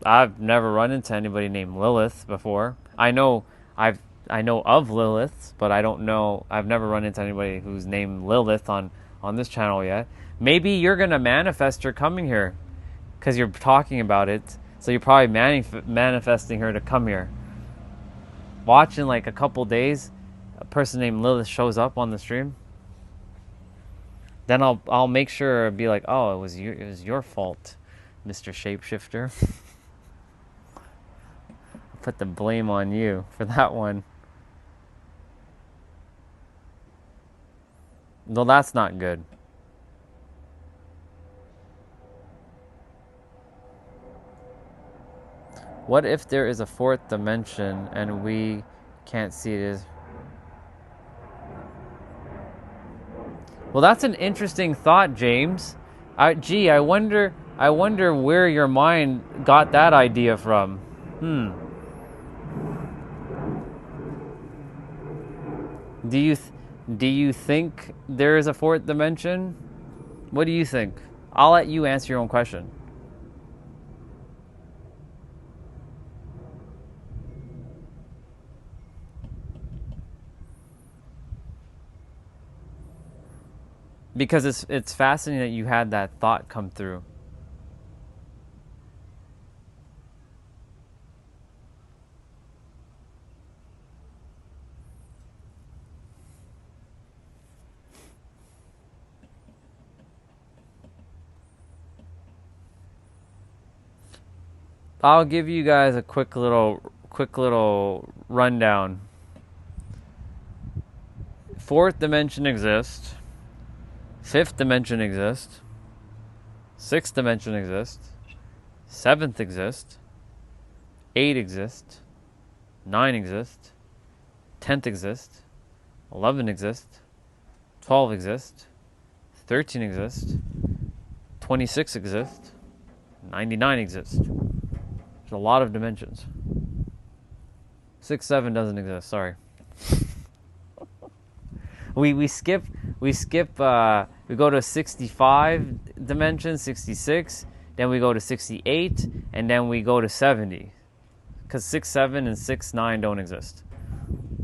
I've never run into anybody named Lilith before. I know of Lilith, but I don't know. I've never run into anybody who's named Lilith on this channel yet. Maybe you're gonna manifest her coming here, because you're talking about it. So you're probably manifesting her to come here. Watch in like a couple days, a person named Lilith shows up on the stream. Then I'll make sure be like, oh, it was your fault, Mr. Shapeshifter. I'll put the blame on you for that one. Well, that's not good. What if there is a 4th dimension and we can't see it? Well, that's an interesting thought, James. I wonder where your mind got that idea from. Do you think there is a 4th dimension? What do you think? I'll let you answer your own question. Because it's fascinating that you had that thought come through. I'll give you guys a quick little rundown. 4th dimension exists. 5th dimension exists. 6th dimension exists. 7th exists. 8 exists. 9 exists. 10th exists. 11 exists. 12 exists. 13 exists. 26 exists. 99 exists. There's a lot of dimensions. 6, 7 doesn't exist. Sorry. We skip. We go to 65 dimensions, 66. Then we go to 68, and then we go to 70. Because 6, 7, and 6, 9 don't exist.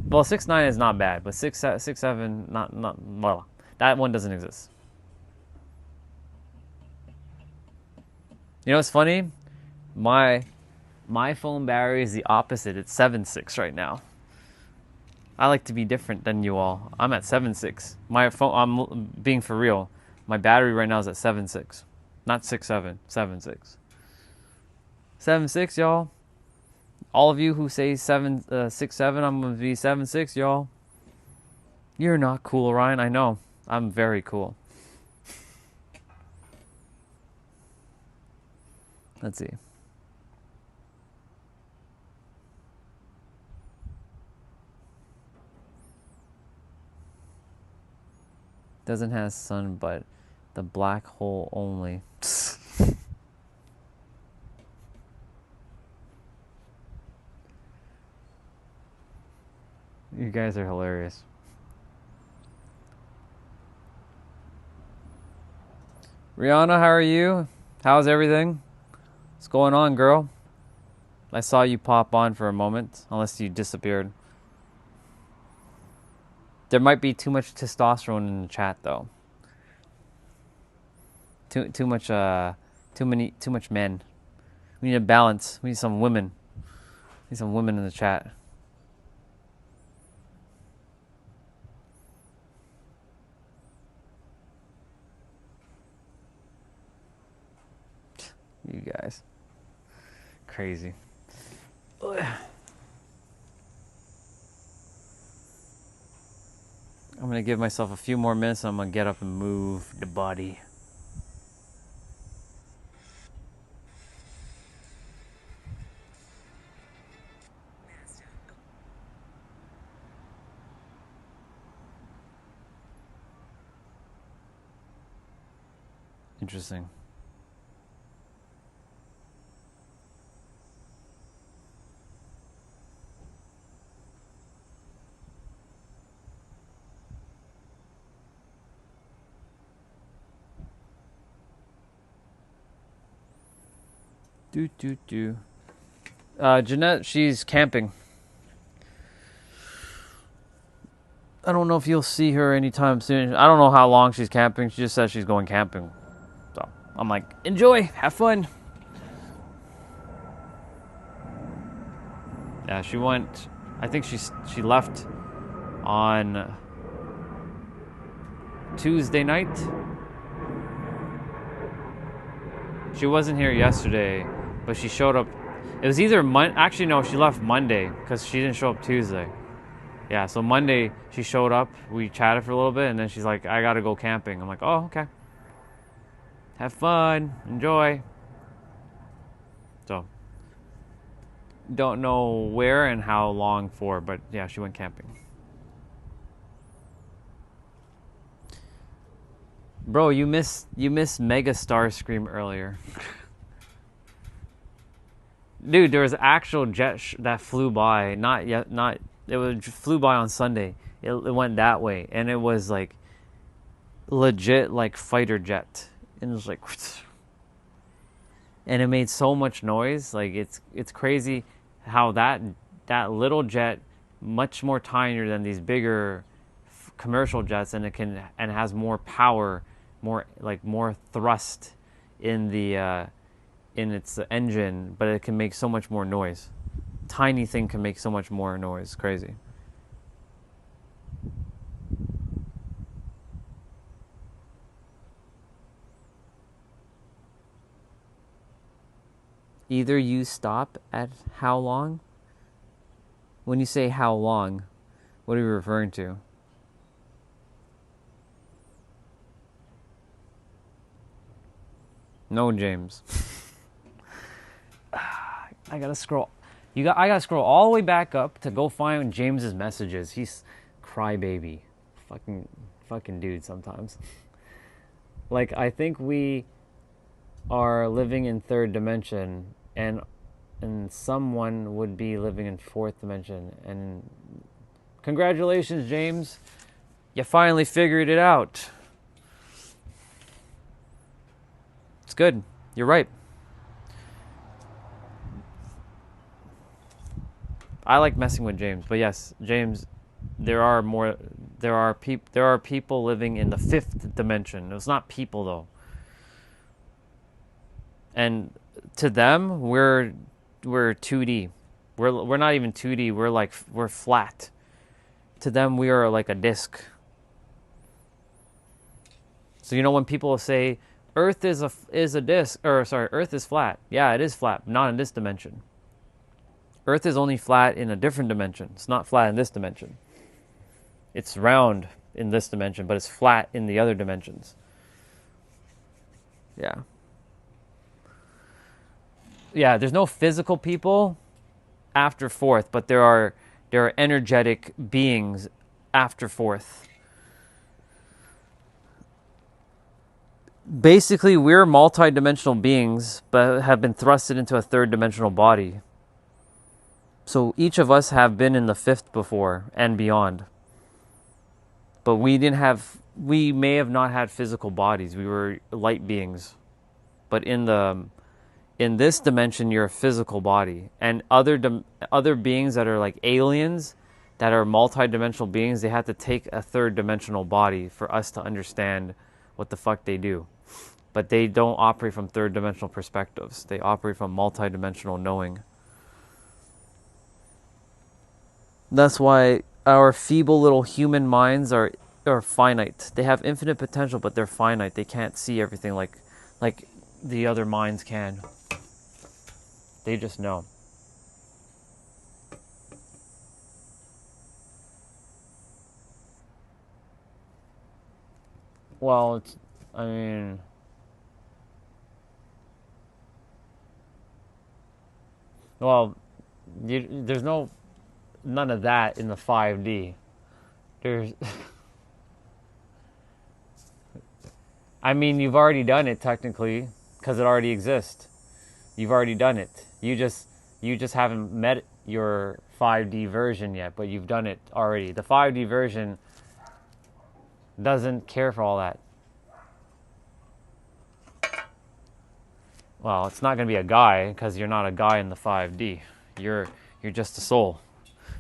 Well, 6, 9 is not bad, but 6, 7, not well. That one doesn't exist. You know what's funny? My phone battery is the opposite. It's 7.6 right now. I like to be different than you all. I'm at 7.6. My phone, I'm being for real. My battery right now is at 7.6. Not 6.7, 7.6. 7.6, y'all. All of you who say 6.7, I'm going to be 7.6, y'all. You're not cool, Ryan. I know. I'm very cool. Let's see. Doesn't have sun, but the black hole only. You guys are hilarious. Rihanna, how are you? How's everything? What's going on, girl? I saw you pop on for a moment, unless you disappeared. There might be too much testosterone in the chat, though. Too much men. We need a balance. We need some women. We need some women in the chat. You guys. Crazy. Ugh. I'm going to give myself a few more minutes and I'm going to get up and move the body. Interesting. Jeanette, she's camping. I don't know if you'll see her anytime soon. I don't know how long she's camping. She just says she's going camping. So I'm like, enjoy, have fun. Yeah, she went. I think she left on Tuesday night. She wasn't here yesterday, but she showed up. It was either actually no, she left Monday because she didn't show up Tuesday. Yeah, so Monday she showed up. We chatted for a little bit, and then she's like, "I gotta go camping." I'm like, "Oh, okay. Have fun, enjoy." So don't know where and how long for, but yeah, she went camping. Bro, you missed Mega Starscream earlier. Dude, there was actual jet that flew by. It flew by on Sunday. It went that way, and it was like legit like fighter jet, and it was like, and it made so much noise. Like it's crazy how that little jet, much more tinier than these bigger commercial jets, and it has more power, more thrust in the in its engine, but it can make so much more noise. Tiny thing can make so much more noise. Crazy. Either you stop at how long? When you say how long, what are you referring to? No, James. I gotta scroll. I gotta scroll all the way back up to go find James's messages. He's crybaby, fucking dude sometimes. Like, I think we are living in third dimension, and someone would be living in fourth dimension. And congratulations, James, you finally figured it out. It's good. You're right. I like messing with James, but yes, James, there are people living in the fifth dimension. It's not people though. And to them, we're 2D. We're not even 2D. We're flat. To them, we are like a disc. So when people say Earth is a disc, or sorry, Earth is flat. Yeah, it is flat, but not in this dimension. Earth is only flat in a different dimension. It's not flat in this dimension. It's round in this dimension, but it's flat in the other dimensions. Yeah. Yeah, there's no physical people after fourth, but there are energetic beings after fourth. Basically, we're multi-dimensional beings, but have been thrusted into a third-dimensional body. So each of us have been in the fifth before and beyond. But we may have not had physical bodies. We were light beings. But in this dimension, you're a physical body. And other beings that are like aliens, that are multi-dimensional beings, they have to take a third-dimensional body for us to understand what the fuck they do. But they don't operate from third-dimensional perspectives. They operate from multi-dimensional knowing. That's why our feeble little human minds are finite. They have infinite potential, but they're finite. They can't see everything like the other minds can. They just know. Well, there's none of that in the 5D. There's, you've already done it technically, because it already exists. You've already done it. You just haven't met your 5D version yet, but you've done it already. The 5D version doesn't care for all that. Well, it's not going to be a guy, because you're not a guy in the 5D. You're just a soul.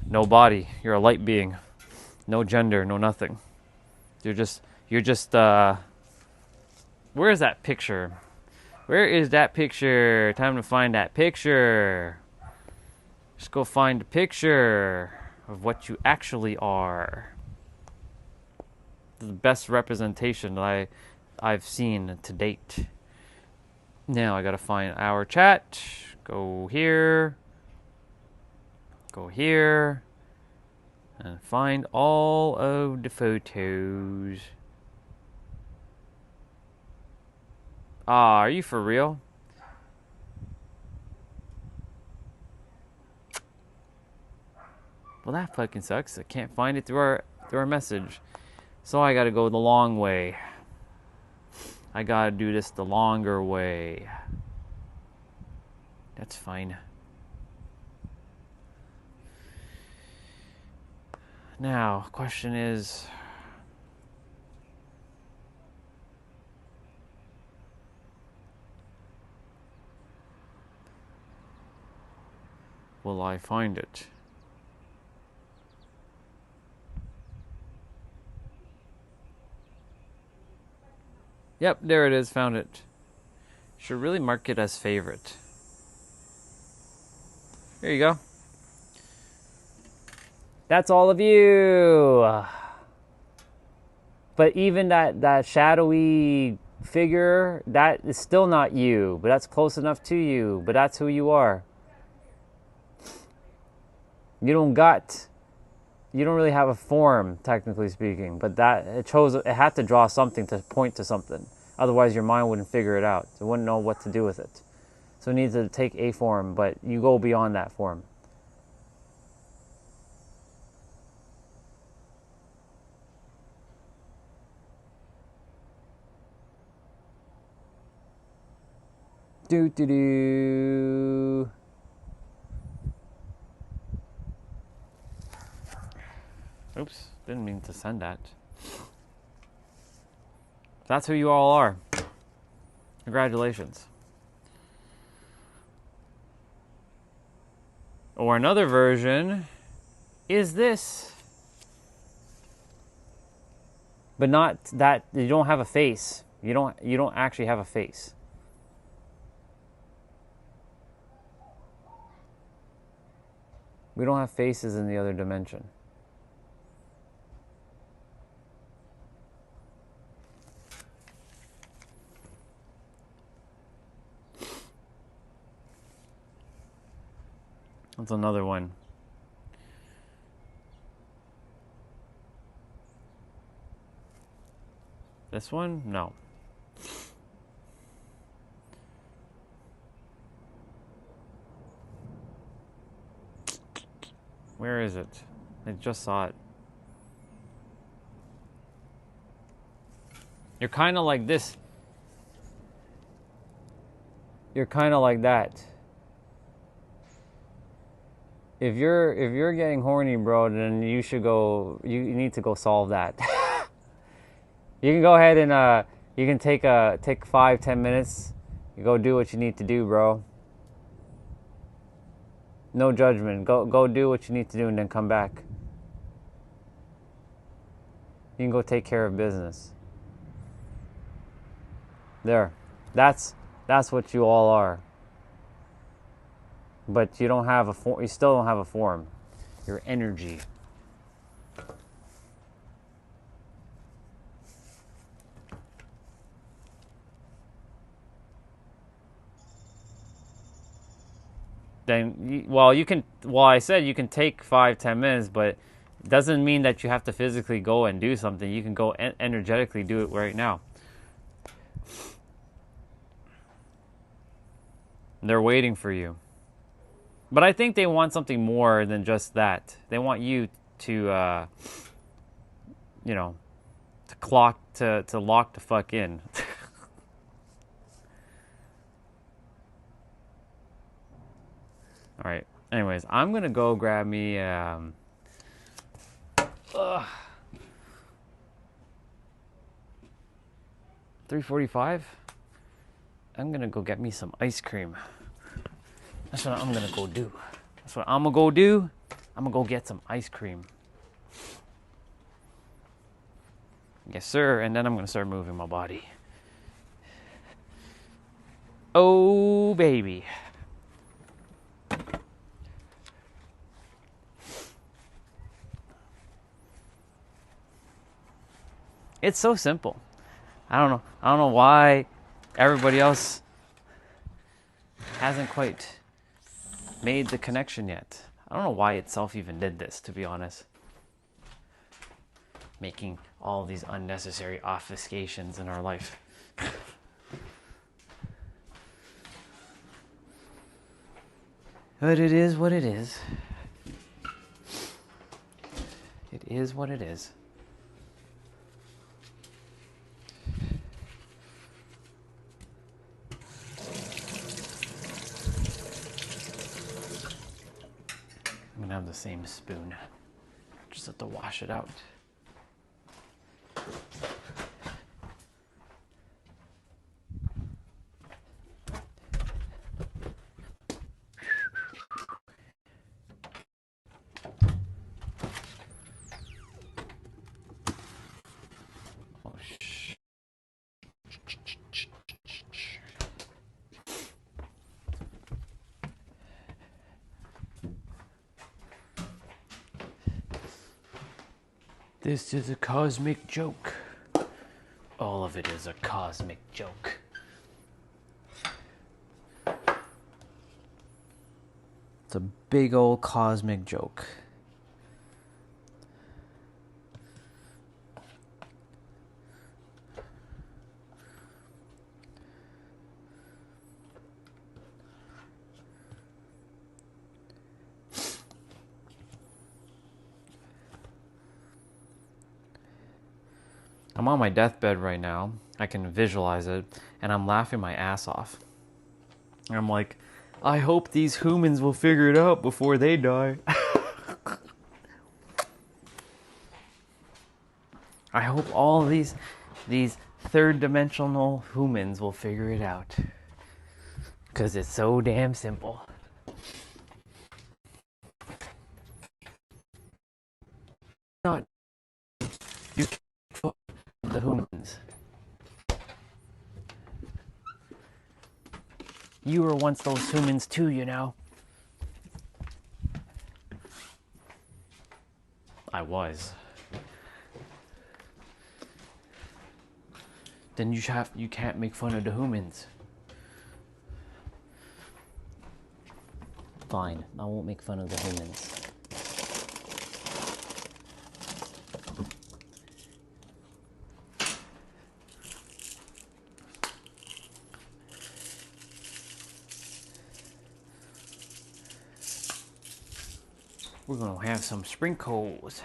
No body. You're a light being. No gender, no nothing. You're just where is that picture? Where is that picture? Time to find that picture. Just go find a picture of what you actually are. The best representation that I've seen to date. Now I gotta find our chat. Go here. Go here. And find all of the photos. Are you for real? Well, that fucking sucks. I can't find it through our message. So I gotta go the long way. I gotta do this the longer way. That's fine. Now, question is, will I find it? Yep, there it is, found it. Should really mark it as favorite. There you go. That's all of you. But even that shadowy figure, that is still not you, but that's close enough to you, but that's who you are. You don't really have a form, technically speaking, but it had to draw something to point to something. Otherwise your mind wouldn't figure it out. It wouldn't know what to do with it. So it needs to take a form, but you go beyond that form. Do. Oops, didn't mean to send that. That's who you all are. Congratulations. Or another version is this. But not that you don't have a face. You don't actually have a face. We don't have faces in the other dimension. That's another one. This one? No. Where is it? I just saw it. You're kind of like this. You're kind of like that. If you're getting horny, bro, then you should go. You need to go solve that. You can go ahead and you can take 5-10 minutes. You go do what you need to do, bro. No judgment. Go do what you need to do and then come back. You can go take care of business. There. That's what you all are. But you don't have a form. You still don't have a form. Your energy. Then, you can. Well, I said you can take 5-10 minutes, but it doesn't mean that you have to physically go and do something. You can go energetically do it right now. They're waiting for you. But I think they want something more than just that. They want you to, to lock the fuck in. All right. Anyways, I'm gonna go grab me. 3:45. I'm gonna go get me some ice cream. That's what I'm gonna go do. That's what I'm gonna go do. I'm gonna go get some ice cream. Yes, sir. And then I'm gonna start moving my body. Oh, baby. It's so simple. I don't know why everybody else hasn't quite made the connection yet. I don't know why itself even did this, to be honest. Making all these unnecessary obfuscations in our life. But it is what it is. It is what it is. I'm gonna have the same spoon. Just have to wash it out. Oh, shh. This is a cosmic joke. All of it is a cosmic joke. It's a big old cosmic joke. I'm on my deathbed right now. I can visualize it, and I'm laughing my ass off. And I'm like, I hope these humans will figure it out before they die. I hope all these third-dimensional humans will figure it out. Because it's so damn simple. Not you can't fuck the humans. You were once those humans too, you know. I was. Then you can't make fun of the humans. Fine, I won't make fun of the humans. we're gonna have some sprinkles.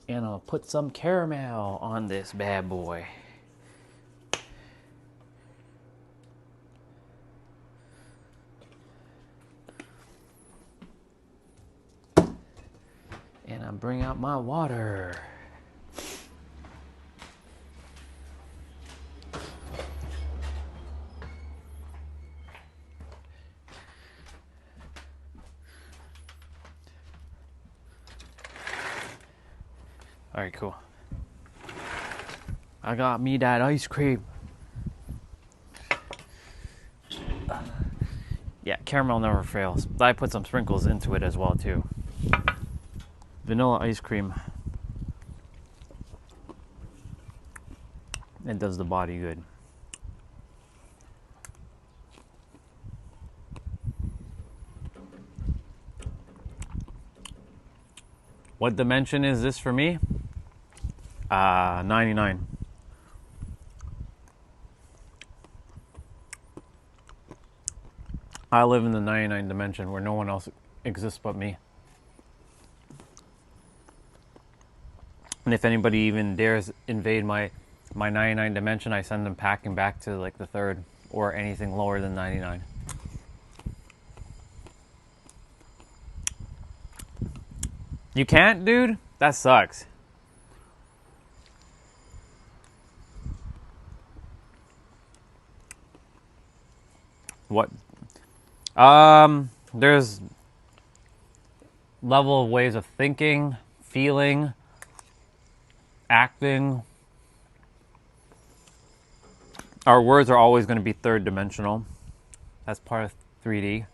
And I'll put some caramel on this bad boy. And I bring out my water. All right, cool. I got me that ice cream. Yeah, caramel never fails. I put some sprinkles into it as well too. Vanilla ice cream. It does the body good. What dimension is this for me? 99. I live in the 99 dimension where no one else exists but me. And if anybody even dares invade my 99 dimension, I send them packing back to like the third or anything lower than 99. You can't, dude? That sucks. What? There's level of ways of thinking, feeling, acting. Our words are always going to be third dimensional. That's part of 3D.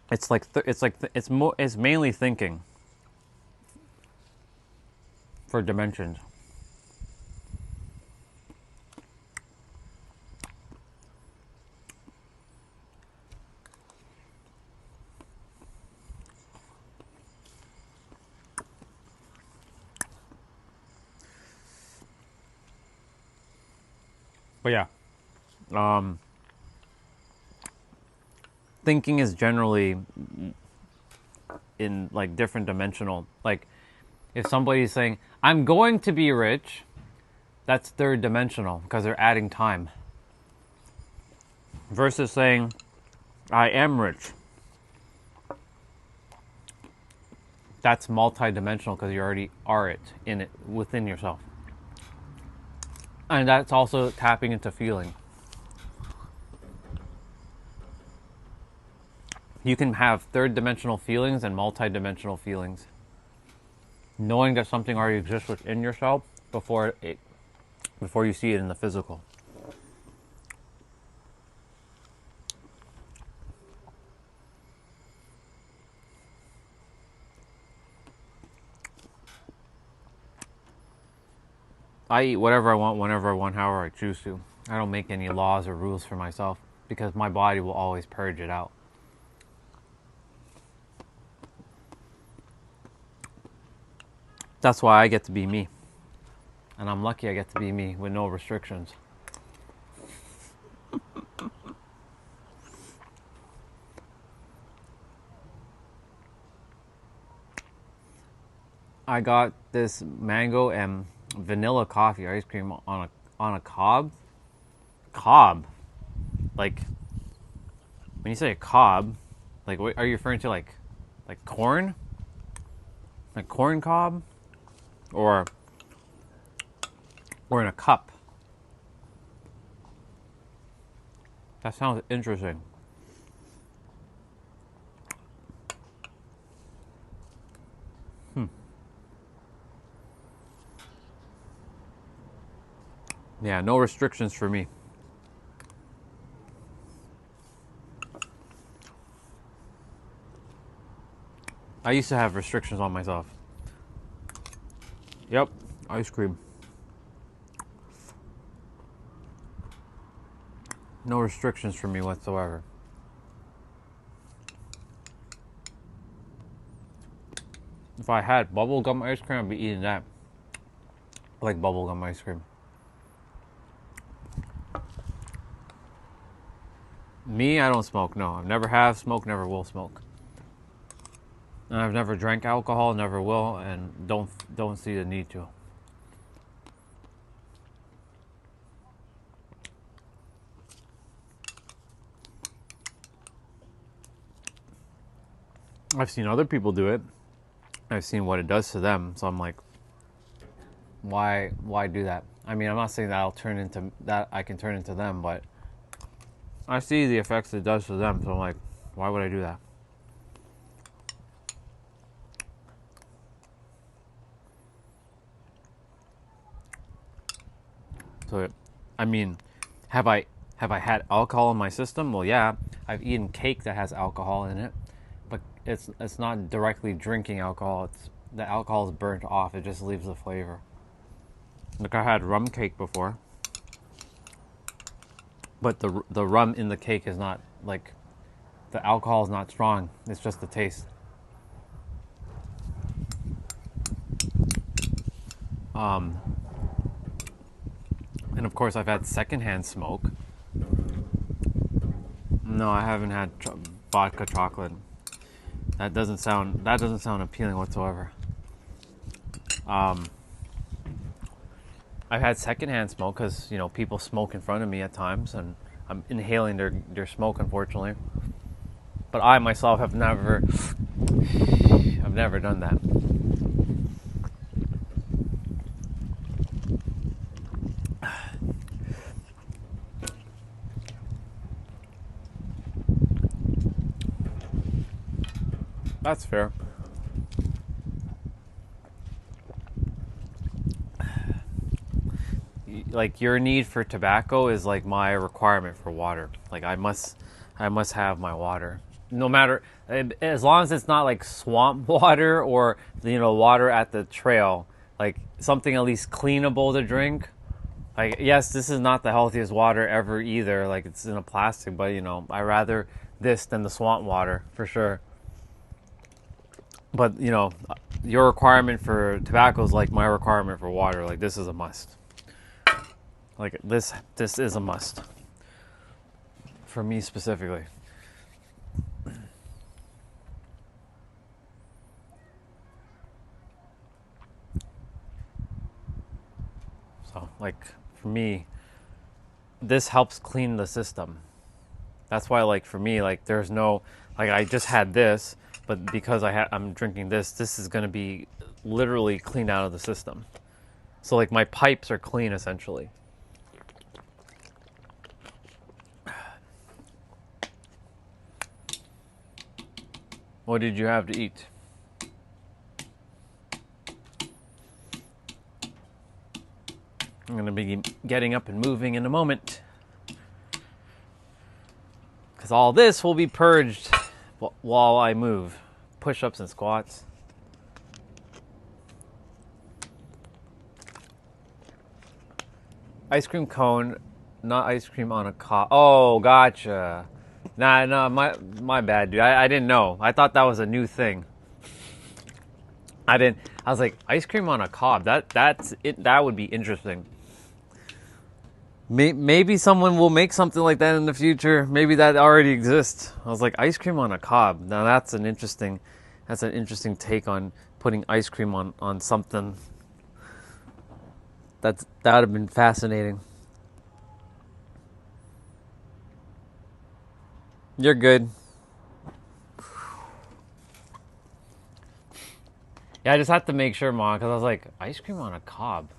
It's mainly thinking for dimensions. But yeah, thinking is generally in like different dimensional. Like if somebody's saying, I'm going to be rich, that's third dimensional because they're adding time. Versus saying, I am rich. That's multi-dimensional because you already are it within yourself. And that's also tapping into feeling. You can have third dimensional feelings and multi-dimensional feelings. Knowing that something already exists within yourself before you see it in the physical. I eat whatever I want, whenever I want, however I choose to. I don't make any laws or rules for myself because my body will always purge it out. That's why I get to be me. And I'm lucky I get to be me with no restrictions. I got this mango and vanilla coffee ice cream on a cob. Cob. Like when you say a cob, like what are you referring to, like corn? Like corn cob? Or in a cup? That sounds interesting. Yeah, no restrictions for me. I used to have restrictions on myself. Yep, ice cream. No restrictions for me whatsoever. If I had bubblegum ice cream, I'd be eating that. I like bubblegum ice cream. Me, I don't smoke. No, I've never have smoked, never will smoke. And I've never drank alcohol, never will, and don't see the need to. I've seen other people do it. I've seen what it does to them, so I'm like, why do that? I mean, I'm not saying that I can turn into them, but I see the effects it does to them, so I'm like, why would I do that? So, I mean, have I had alcohol in my system? Well, yeah, I've eaten cake that has alcohol in it, but it's not directly drinking alcohol. It's the alcohol is burnt off. It just leaves the flavor. Like I had rum cake before, but the rum in the cake is not like the alcohol is not strong. It's just the taste. And of course, I've had secondhand smoke. No, I haven't had vodka chocolate. That doesn't sound appealing whatsoever. I've had secondhand smoke because people smoke in front of me at times, and I'm inhaling their smoke, unfortunately. But I myself have never done that. That's fair. Like your need for tobacco is like my requirement for water. Like I must have my water. No matter, as long as it's not like swamp water or water at the trail, like something at least cleanable to drink. Like yes, this is not the healthiest water ever either. Like it's in a plastic, but I rather this than the swamp water for sure. But your requirement for tobacco is like my requirement for water. Like this is a must. Like this is a must for me specifically. So like for me, this helps clean the system. That's why like for me, like there's no, like I just had this, but because I'm drinking this is going to be literally cleaned out of the system. So like my pipes are clean essentially. What did you have to eat? I'm going to be getting up and moving in a moment. Because all this will be purged while I move. Push-ups and squats. Ice cream cone, not ice cream on a cob. Oh, gotcha. Nah, my bad, dude. I didn't know. I thought that was a new thing. I was like, ice cream on a cob. That's it. That would be interesting. Maybe someone will make something like that in the future. Maybe that already exists. I was like, ice cream on a cob. Now that's an interesting take on putting ice cream on something. That would have been fascinating. You're good. Yeah, I just had to make sure, Mom, because I was like, ice cream on a cob.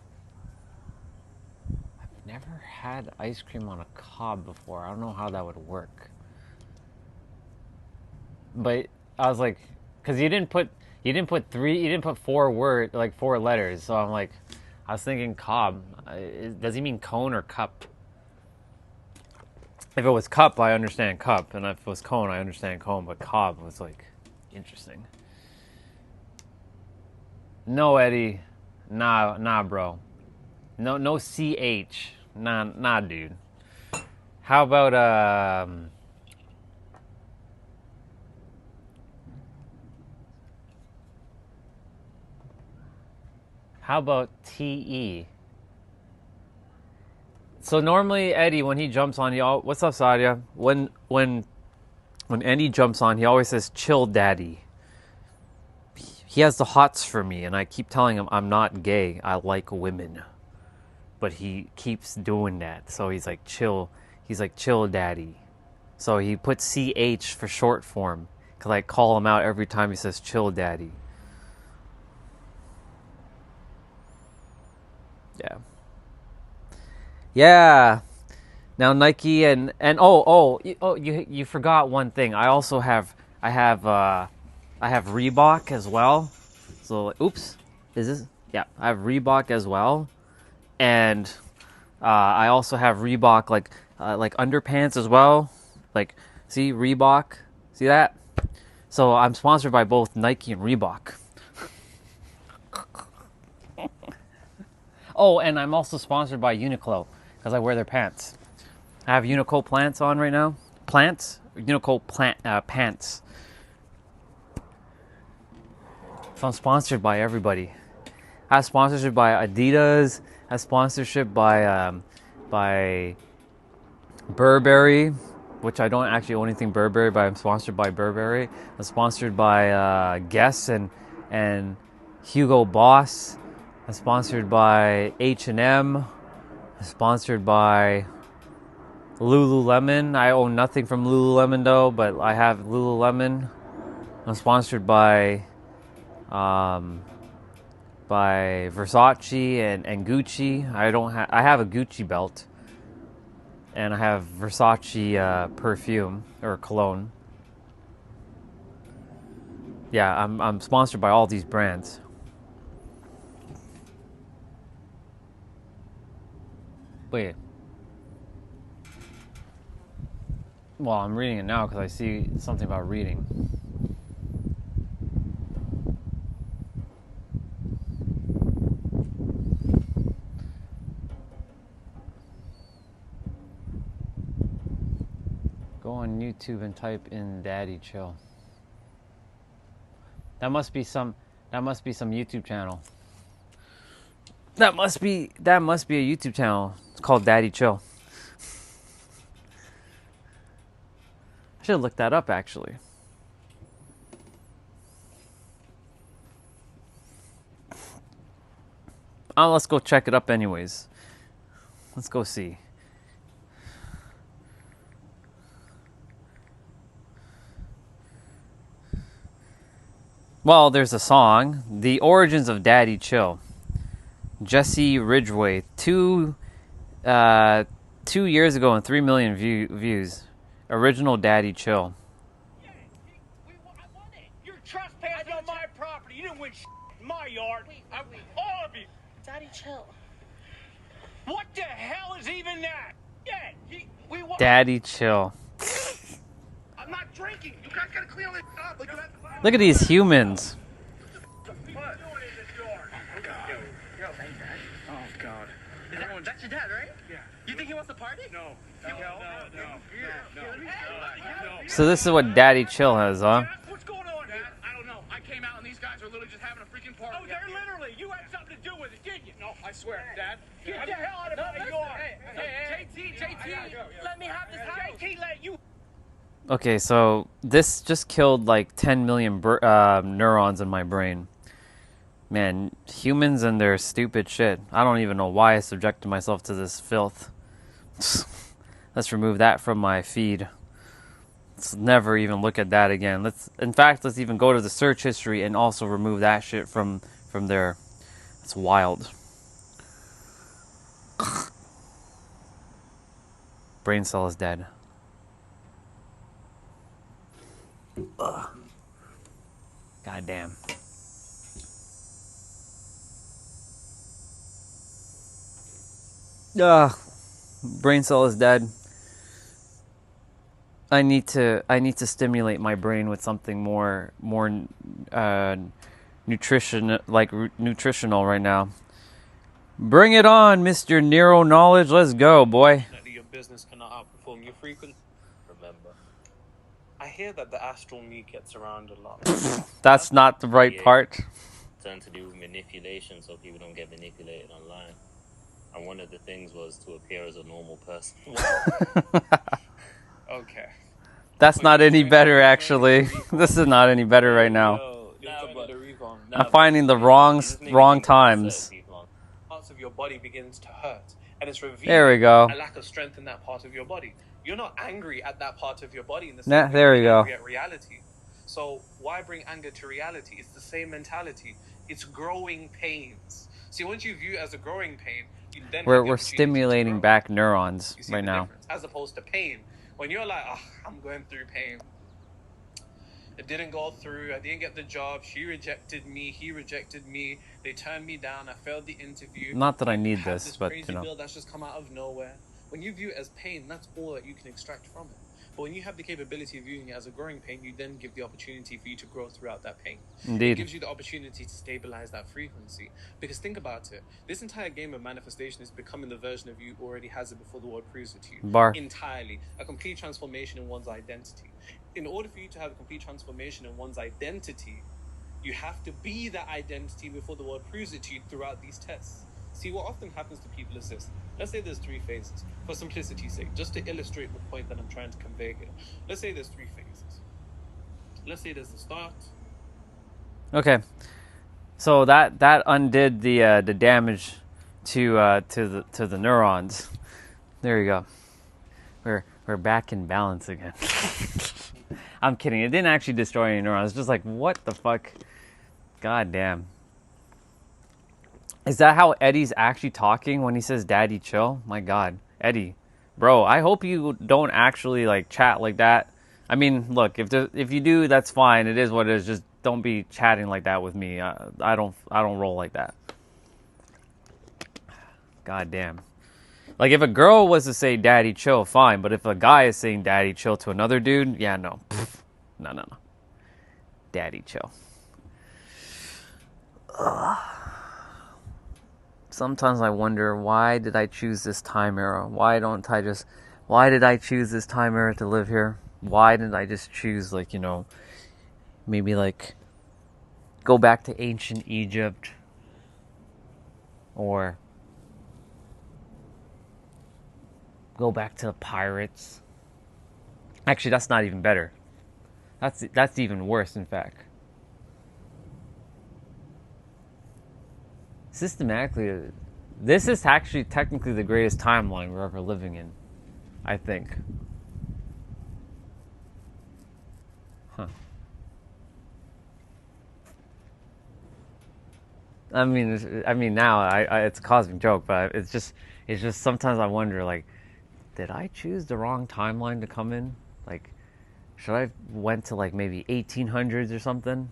I've never had ice cream on a cob before. I don't know how that would work. But I was like, because you didn't put four letters. So I'm like, I was thinking cob. Does he mean cone or cup? If it was cup, I understand cup, and if it was cone, I understand cone. But cob was like interesting. No, Eddie. Nah, bro. No CH. Nah, dude. How about TE? So normally Eddie, when he jumps on, what's up, Sadia? When Eddie jumps on, he always says, "Chill, daddy." He has the hots for me, and I keep telling him I'm not gay. I like women, but he keeps doing that. So he's like, "Chill." He's like, "Chill, daddy." So he puts CH for short form, because I call him out every time he says, "Chill, daddy." Yeah. Yeah. Now Nike and you forgot one thing. I have Reebok as well. So oops, is this? Yeah, I have Reebok as well, and I also have Reebok like underpants as well. Like, see Reebok, see that? So I'm sponsored by both Nike and Reebok. Oh, and I'm also sponsored by Uniqlo because I wear their pants. I have Uniqlo plants on right now. Plants? Uniqlo pants. So I'm sponsored by everybody. I have sponsorship by Adidas. I have sponsorship by Burberry, which I don't actually own anything Burberry, but I'm sponsored by Burberry. I'm sponsored by Guess and Hugo Boss. I'm sponsored by H&M. I'm sponsored by Lululemon. I own nothing from Lululemon though, but I have Lululemon. I'm sponsored by Versace and Gucci. I have a Gucci belt, and I have Versace perfume or cologne. Yeah, I'm sponsored by all these brands. Wait. Well, I'm reading it now because I see something about reading. Go on YouTube and type in "Daddy Chill." That must be some YouTube channel. That must be a YouTube channel. It's called Daddy Chill. I should look that up actually. Let's go check it up anyways. Let's go see. Well, there's a song, "The Origins of Daddy Chill." Jesse Ridgway, 2 years ago and 3 million views. Original Daddy Chill. Yeah, I won it. You're trespassing on my property. You didn't win in my yard. Wait. All of you. Daddy, chill. What the hell is even that? Yeah, we won. Daddy Chill. I'm not drinking. You guys gotta clean all this up. Look at these humans. That's your dad, right? Yeah. You think he wants to party? No. So this is what Daddy Chill has, huh? What's going on, Dad? I don't know. I came out and these guys are literally just having a freaking party. Oh, they're literally. You had something to do with it, didn't you? No, I swear, Dad. Get the hell out of my yard. Hey, JT, let me have this house. JT, let you. Okay, so this just killed like 10 million neurons in my brain. Man, humans and their stupid shit. I don't even know why I subjected myself to this filth. Let's remove that from my feed. Let's never even look at that again. Let's even go to the search history and also remove that shit from there. It's wild. Brain cell is dead. Ugh. God damn. Brain cell is dead. I need to stimulate my brain with something more nutritional right now. Bring it on, Mr. Neuro Knowledge. Let's go, boy. Your business cannot outperform your frequency. Remember, I hear that the astral me gets around a lot. That's not the right part. Trying to do manipulation so people don't get manipulated online. and one of the things was to appear as a normal person. Okay. That's not any better, actually. This is not any better right now. I'm finding the wrong times. Parts of your body begins to hurt, and it's revealing There we go. a lack of strength in that part of your body. You're not angry at that part of your body in the same Nah, way there we you're go. angry at reality. So why bring anger to reality? It's the same mentality. It's growing pains. See, once you view it as a growing pain, you then have the We're opportunity to stimulating grow. back neurons You see right the now. difference? As opposed to pain. When you're like, oh, I'm going through pain. It didn't go through. I didn't get the job. She rejected me. He rejected me. They turned me down. I failed the interview. Not that I need have this, but crazy you know. bill that's just come out of nowhere. When you view it as pain, that's all that you can extract from it. But when you have the capability of viewing it as a growing pain, you then give the opportunity for you to grow throughout that pain. Indeed. It gives you the opportunity to stabilize that frequency. Because think about it. This entire game of manifestation is becoming the version of you who already has it before the world proves it to you. Bar. Entirely. A complete transformation in one's identity. In order for you to have a complete transformation in one's identity, you have to be that identity before the world proves it to you throughout these tests. See, what often happens to people is this. Let's say there's 3 phases. For simplicity's sake, just to illustrate the point that I'm trying to convey here. Let's say there's 3 phases. Let's say there's the start. Okay, so that undid the damage to the neurons. There you go. We're back in balance again. I'm kidding. It didn't actually destroy any neurons. It's just like, what the fuck? God damn. Is that how Eddie's actually talking when he says "Daddy, chill"? My God, Eddie, bro. I hope you don't actually like chat like that. I mean, look, if you do, that's fine. It is what it is. Just don't be chatting like that with me. I don't roll like that. God damn. Like, if a girl was to say "Daddy, chill," fine. But if a guy is saying "Daddy, chill" to another dude, yeah, no. No. Daddy, chill. Ugh. Sometimes I wonder, why did I choose this time era? Why did I choose this time era to live here? Why did I just choose, like, you know, maybe like go back to ancient Egypt, or go back to the pirates? Actually, that's not even better. That's even worse, in fact. Systematically, this is actually technically the greatest timeline we're ever living in, I think. Huh. I mean, now it's a cosmic joke, but it's just sometimes I wonder, like, did I choose the wrong timeline to come in? Like, should I have went to like maybe 1800s or something,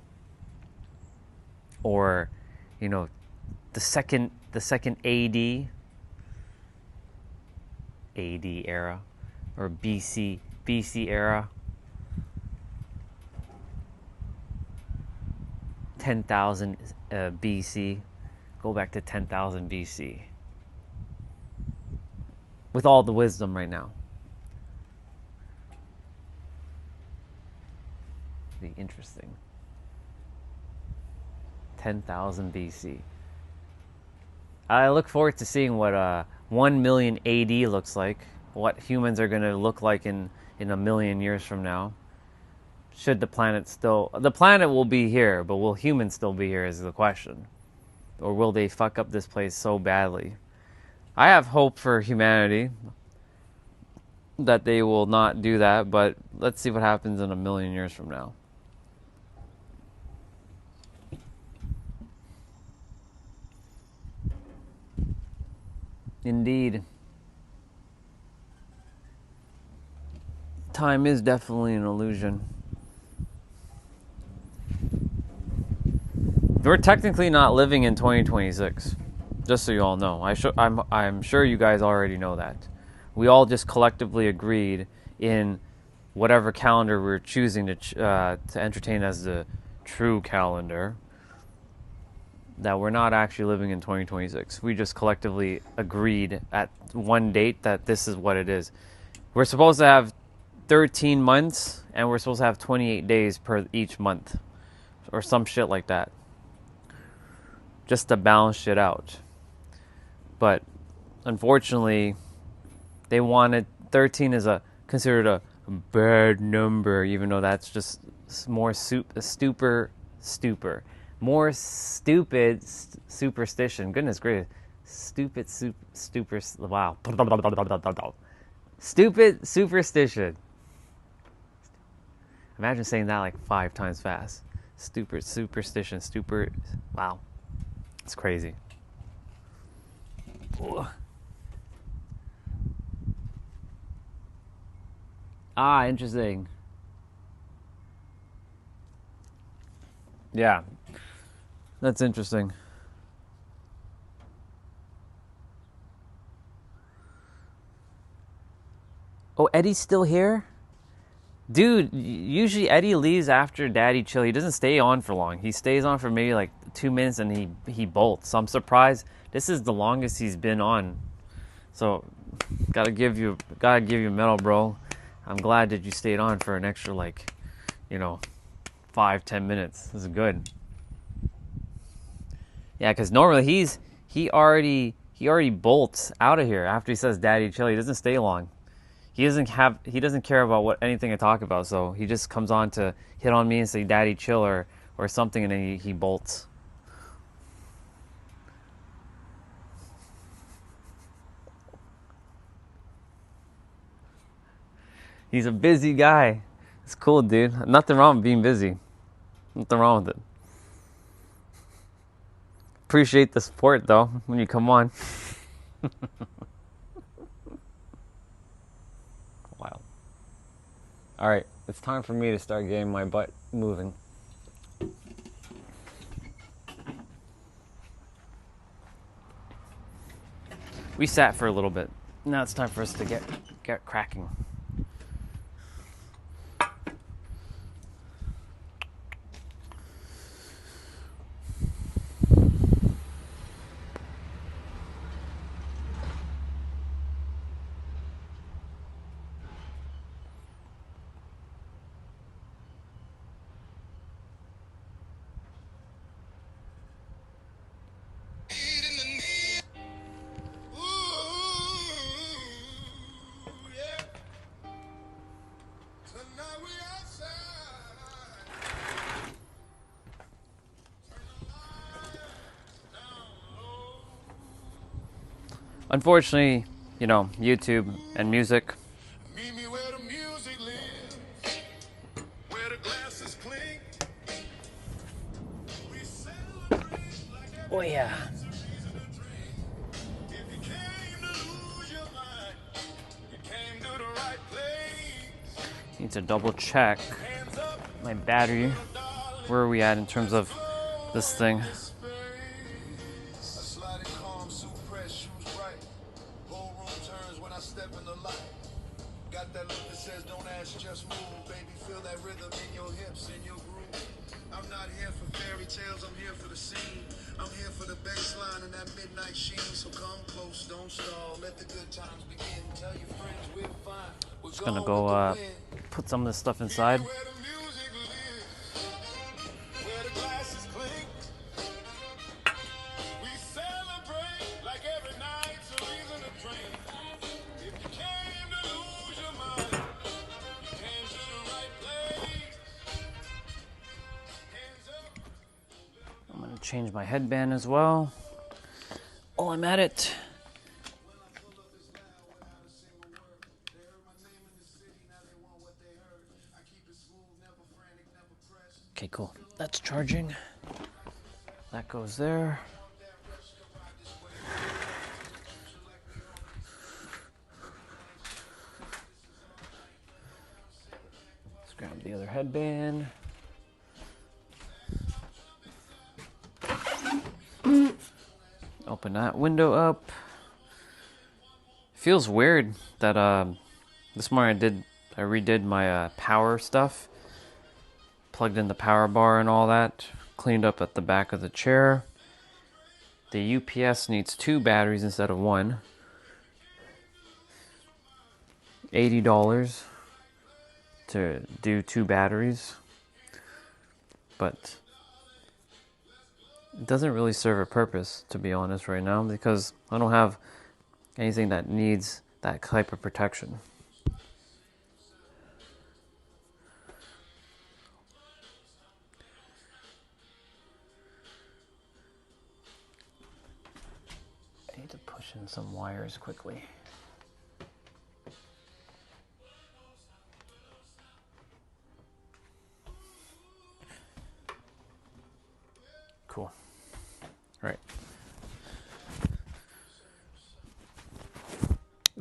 or, you know, the second AD era, or BC era, 10,000 BC, go back to 10,000 BC with all the wisdom right now. Be interesting. 10,000 BC. I look forward to seeing what 1 million AD looks like, what humans are going to look like in a million years from now. Should the planet will be here, but will humans still be here is the question. Or will they fuck up this place so badly? I have hope for humanity that they will not do that, but let's see what happens in a million years from now. Indeed. Time is definitely an illusion. We're technically not living in 2026, just so you all know. I'm sure you guys already know that. We all just collectively agreed in whatever calendar we're choosing to entertain as the true calendar, that we're not actually living in 2026. We just collectively agreed at one date that this is what it is. We're supposed to have 13 months, and we're supposed to have 28 days per each month, or some shit like that, just to balance shit out. But unfortunately, they wanted 13 is considered a bad number, even though that's just more more stupid superstition. Goodness gracious, wow, stupid superstition. Imagine saying that like 5 times fast. Stupid superstition, stupid. Wow, it's crazy. Ugh. Ah, interesting. Yeah, that's interesting. Oh, Eddie's still here? Dude, usually Eddie leaves after Daddy Chill. He doesn't stay on for long. He stays on for maybe like 2 minutes and he bolts. So I'm surprised. This is the longest he's been on. So gotta give you medal, bro. I'm glad that you stayed on for an extra 5-10 minutes. This is good. Yeah, because normally he already bolts out of here after he says Daddy Chill. He doesn't stay long. He doesn't care about anything I talk about, so he just comes on to hit on me and say Daddy Chill or something, and then he bolts. He's a busy guy. It's cool, dude. Nothing wrong with being busy. Nothing wrong with it. Appreciate the support though when you come on. Wow. All right, it's time for me to start getting my butt moving. We sat for a little bit. Now it's time for us to get cracking. Unfortunately, YouTube and music. Meet me where the music lives, where the glasses clink. We celebrate like every Oh yeah. night's a reason to drink. If you came to lose your mind, you came to the right place. Need to double check Hands up, my battery. darling. Where are we at in terms of this thing? A sliding calm, suit press, shoes right. Whole room turns when I step in the light. Got that look that says don't ask, just move. Baby, feel that rhythm in your hips, in your groove. I'm not here for fairy tales, I'm here for the scene. I'm here for the bass line and that midnight sheen. So come close, don't stall, let the good times begin. Tell your friends we're fine. We're Just gonna going with go the wind. put some of this stuff inside. Where the music lives, where the glasses clink. We celebrate like every night's a reason to drink. If you came to lose your mind, you came to the right place. Hands up. I'm gonna change my headband as well. While I'm at it. Okay, cool. That's charging. That goes there. Let's grab the other headband. Open that window up. Feels weird that this morning I redid my power stuff. Plugged in the power bar and all that. Cleaned up at the back of the chair. The UPS needs 2 batteries instead of 1. $80 to do 2 batteries. But it doesn't really serve a purpose, to be honest, right now, because I don't have anything that needs that type of protection. I need to push in some wires quickly. Cool. All right.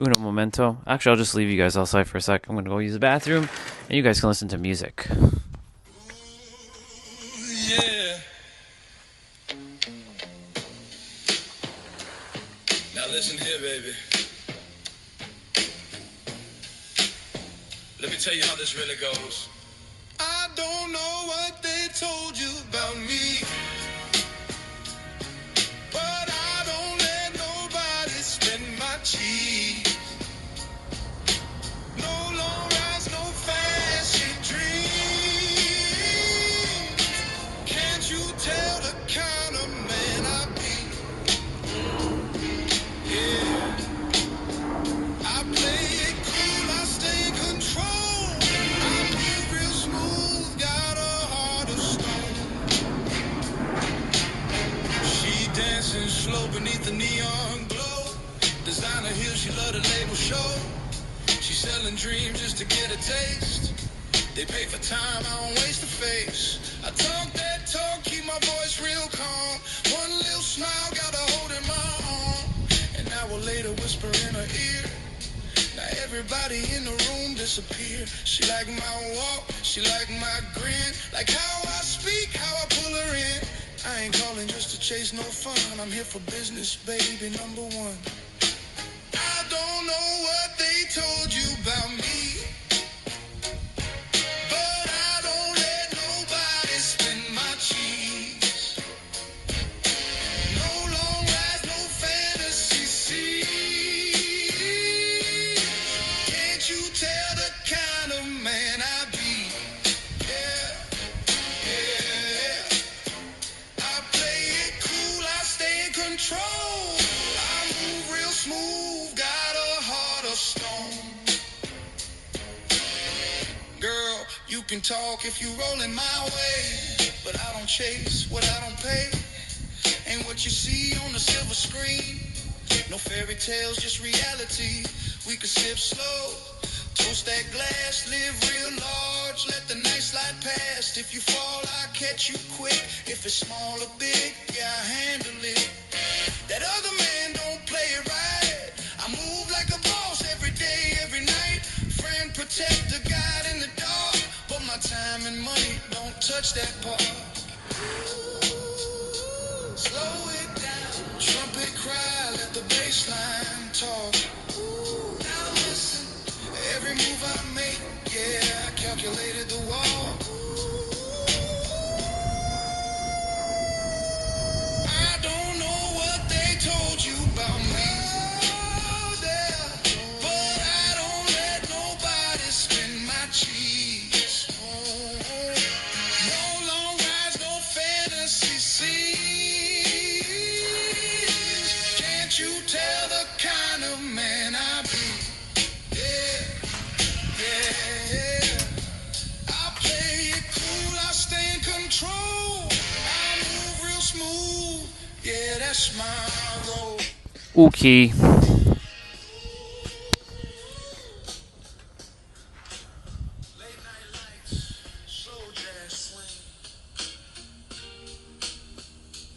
Uno momento. Actually, I'll just leave you guys outside for a sec. I'm going to go use the bathroom, and you guys can listen to music. Yeah. Now listen here, baby. Let me tell you how this really goes. I don't know what they told you about me, but I don't let nobody spend my cheese. No long rides, no fancy dreams. Can't you tell the kind of man I be? Yeah. I play it cool, I stay in control. I move real smooth, got a heart of stone. She dancing slow beneath the neon glow. Designer heels, she love the label show. She selling dreams just to get a taste. They pay for time, I don't waste a face. I talk that talk, keep my voice real calm. One little smile, got her holding my arm. An hour later, whisper in her ear. Now everybody in the room disappear. She like my walk, she like my grin, like how I speak, how I pull her in. I ain't calling just to chase no fun. I'm here for business, baby, number one. I don't know what they told you about me, but I don't let nobody spend my cheese. No long rides, no fantasy scenes. Can't you tell the kind of man I be? Yeah, yeah. I play it cool, I stay in control. I move real smooth, got a heart of stone. Girl, you can talk if you rolling my way, but I don't chase what I don't pay. Ain't what you see on the silver screen. No fairy tales, just reality. We could sip slow, toast that glass, live real large, let the night slide past. If you fall, I'll catch you quick. If it's small or big, yeah, I handle it. That other man don't play it right. I move like a boss every day, every night. Friend, protect the guide in the dark, but my time and money don't touch that part. Slow it down, trumpet cry, let the bass line talk. Now listen, every move I make, yeah, I calculated the wall. I don't know what they told you about me, but I don't let nobody spend my cheese. No long rides, no fantasy scenes. Can't you tell the kind of man I be? Yeah, yeah. I play it cool, I stay in control. I move real smooth, yeah, that's my role. Okay. Late night lights, slow jazz swing.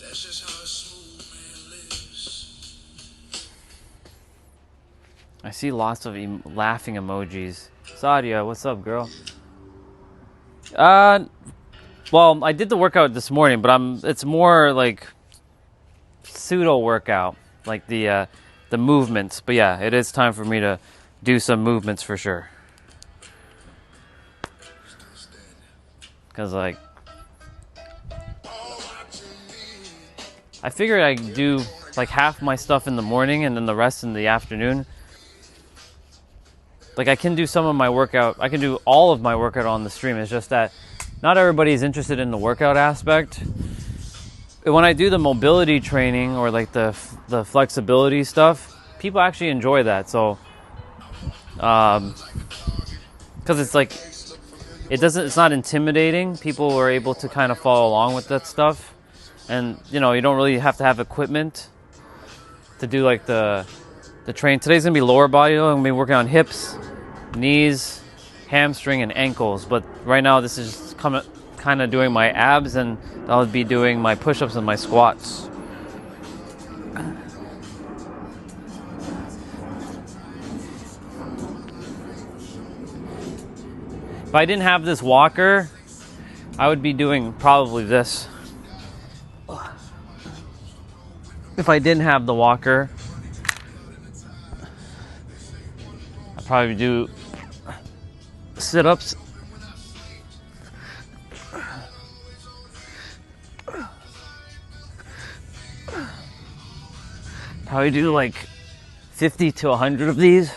That's just how a smooth man lives. I see lots of laughing emojis. Sadia, what's up, girl? Well, I did the workout this morning, but it's more like pseudo workout, like the movements. But yeah, it is time for me to do some movements for sure. Cause like I figured I'd do like half my stuff in the morning and then the rest in the afternoon. Like I can do some of my workout, I can do all of my workout on the stream. It's just that not everybody's interested in the workout aspect. When I do the mobility training or like the flexibility stuff, people actually enjoy that. So, because it's like, it's not intimidating. People are able to kind of follow along with that stuff. And, you know, you don't really have to have equipment to do like the train. Today's gonna be lower body though. I'm gonna be working on hips, knees, hamstring, and ankles. But right now this is just kind of doing my abs, and I'll be doing my push-ups and my squats. If I didn't have this walker, I would be doing probably this. If I didn't have the walker, I'd probably do sit-ups. Probably do like 50 to 100 of these.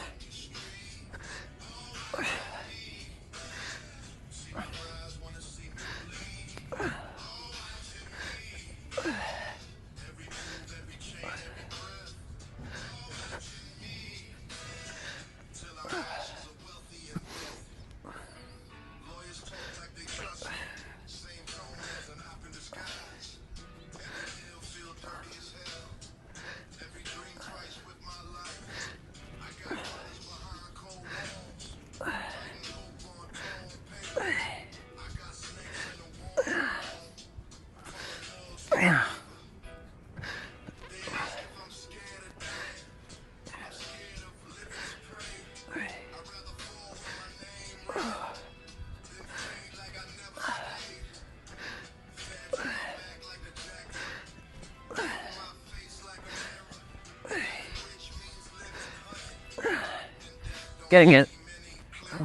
Getting it.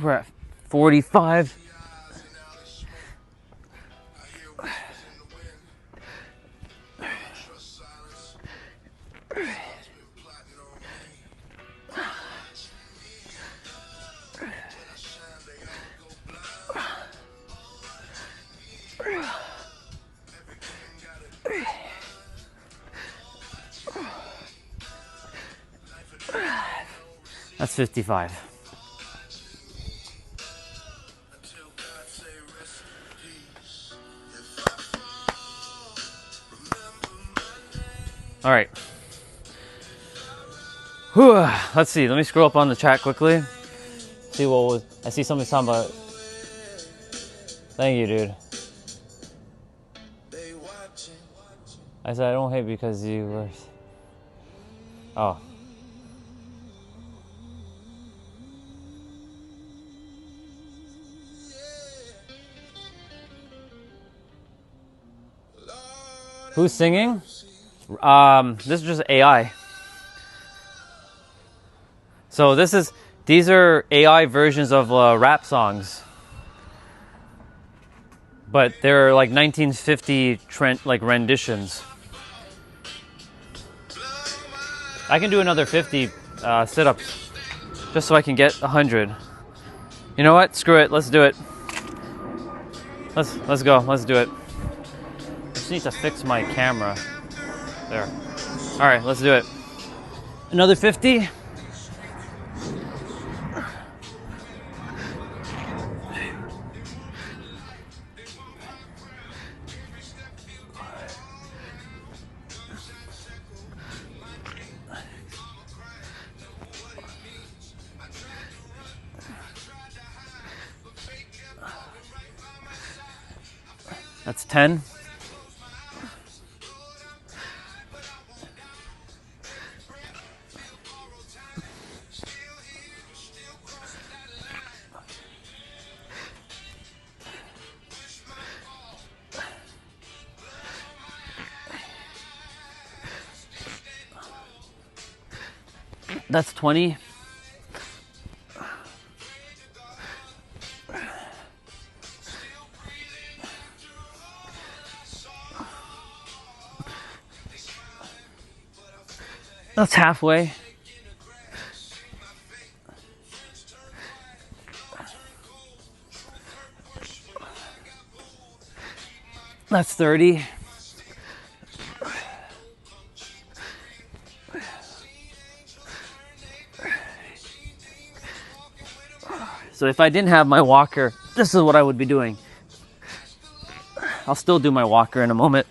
We're at 45. That's 55. All right. Whew. Let's see. Let me scroll up on the chat quickly. See what was. I see somebody talking about. Thank you, dude. I said I don't hate because you were. Oh. Who's singing? This is just AI. So these are AI versions of rap songs, but they're like 1950 like renditions. I can do another 50 sit-ups just so I can get 100. You know what? Screw it. Let's do it. Let's go. Let's do it. I just need to fix my camera. There. All right, let's do it. Another 50. That's 10. That's 20. That's halfway. That's 30. So if I didn't have my walker, this is what I would be doing. I'll still do my walker in a moment.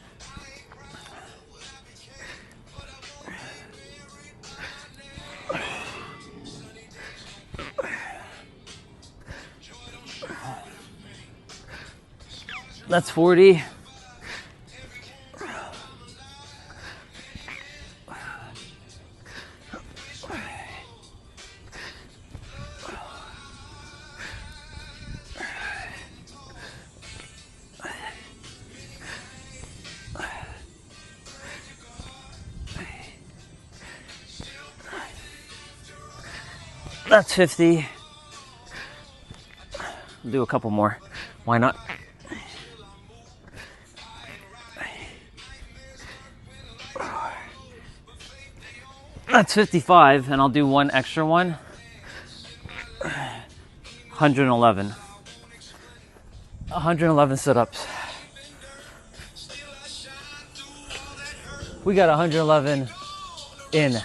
That's 40. That's 50. I'll do a couple more. Why not? That's 55, and I'll do one extra one. 111. 111 sit-ups. We got 111 in.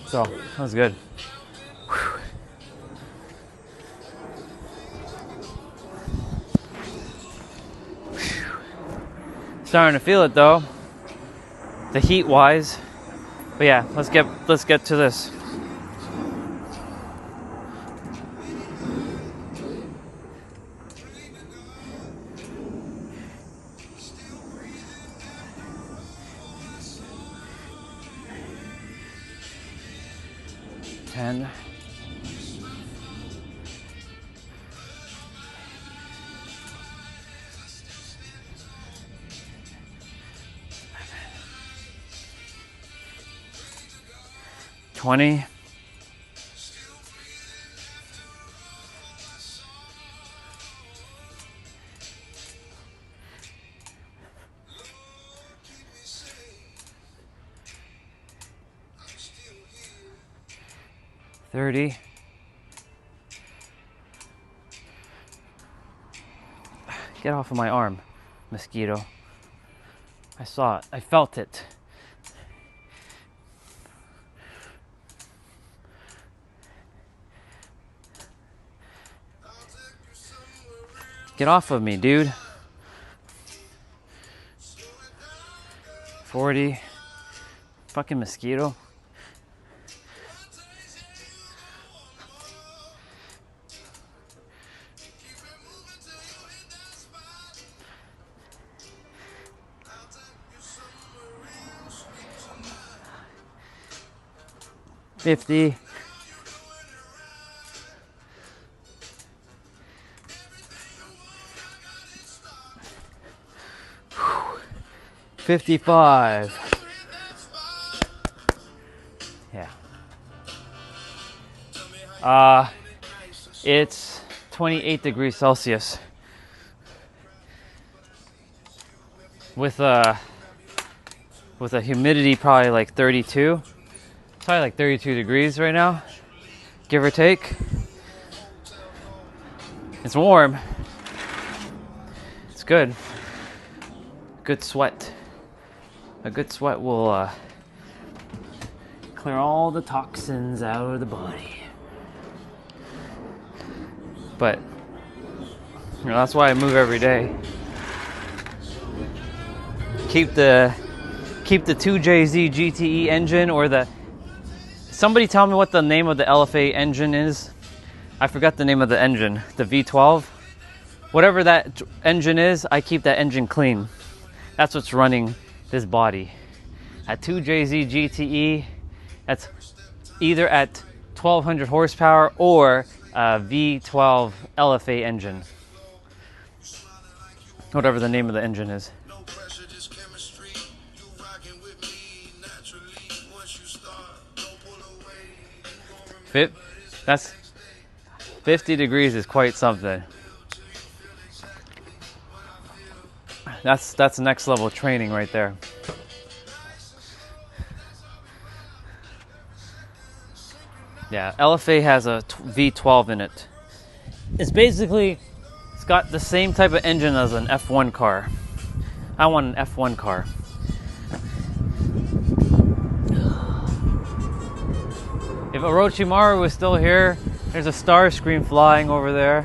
So, that was good. Whew. Starting to feel it though, the heat wise. But yeah, let's get to this. Ten. 20. 30. Get off of my arm, mosquito. I saw it. I felt it. Get off of me, dude. 40. Fucking mosquito. $50. 55. Yeah. It's 28 degrees Celsius. With a humidity probably like 32. It's probably like 32 degrees right now, give or take. It's warm. It's good. Good sweat. A good sweat will clear all the toxins out of the body. But that's why I move every day. Keep the 2JZ GTE engine, or the... Somebody tell me what the name of the LFA engine is. I forgot the name of the engine. The V12. Whatever that engine is, I keep that engine clean. That's what's running this body. At 2JZ GTE, that's either at 1200 horsepower or a V12 LFA engine. Whatever the name of the engine is. That's 50 degrees is quite something. That's next level training right there. Yeah, LFA has a V12 in it. It's got the same type of engine as an F1 car. I want an F1 car. If Orochimaru was still here, there's a star screen flying over there.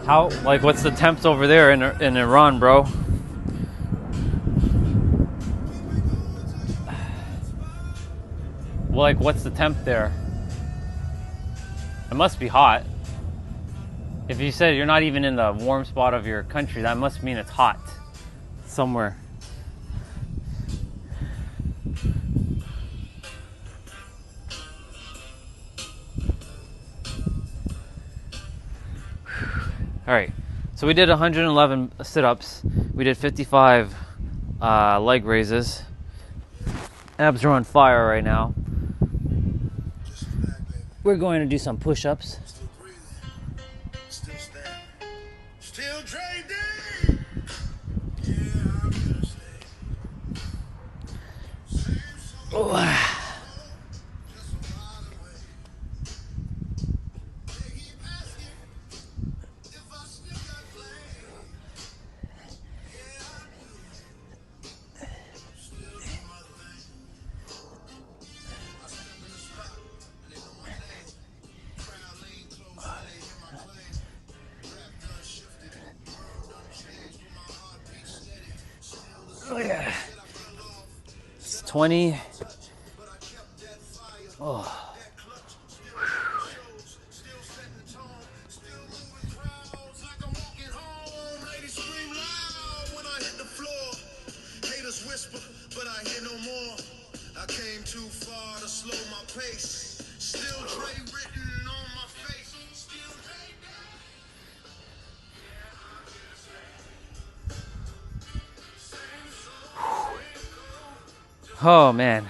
How, like, what's the temps over there in Iran, bro? Well, like, what's the temp there? It must be hot. If you said you're not even in the warm spot of your country, that must mean it's hot somewhere. All right, so we did 111 sit-ups. We did 55 leg raises. Abs are on fire right now. We're going to do some push-ups. Still breathing. Still standing. Still trading. Yeah, I'm gonna say. Oh. Just a mile away. They keep asking if I still got play. Yeah, I do. Still do my thing. I step in the spot and they know my name. Crowd lean close and they hear my claim. Rap done shifted, world done changed with my heartbeat steady. Still the same. Oh, yeah. Said I fell off. It's 20. But I kept that fire. Oh. That clutch, still hitting shows, still setting the tone, still moving crowds like I'm walking home. Ladies scream loud when I hit the floor. Haters whisper, but I hear no more. I came too far to slow my pace. Still Dre written on my face. Still Dre down. Oh, man.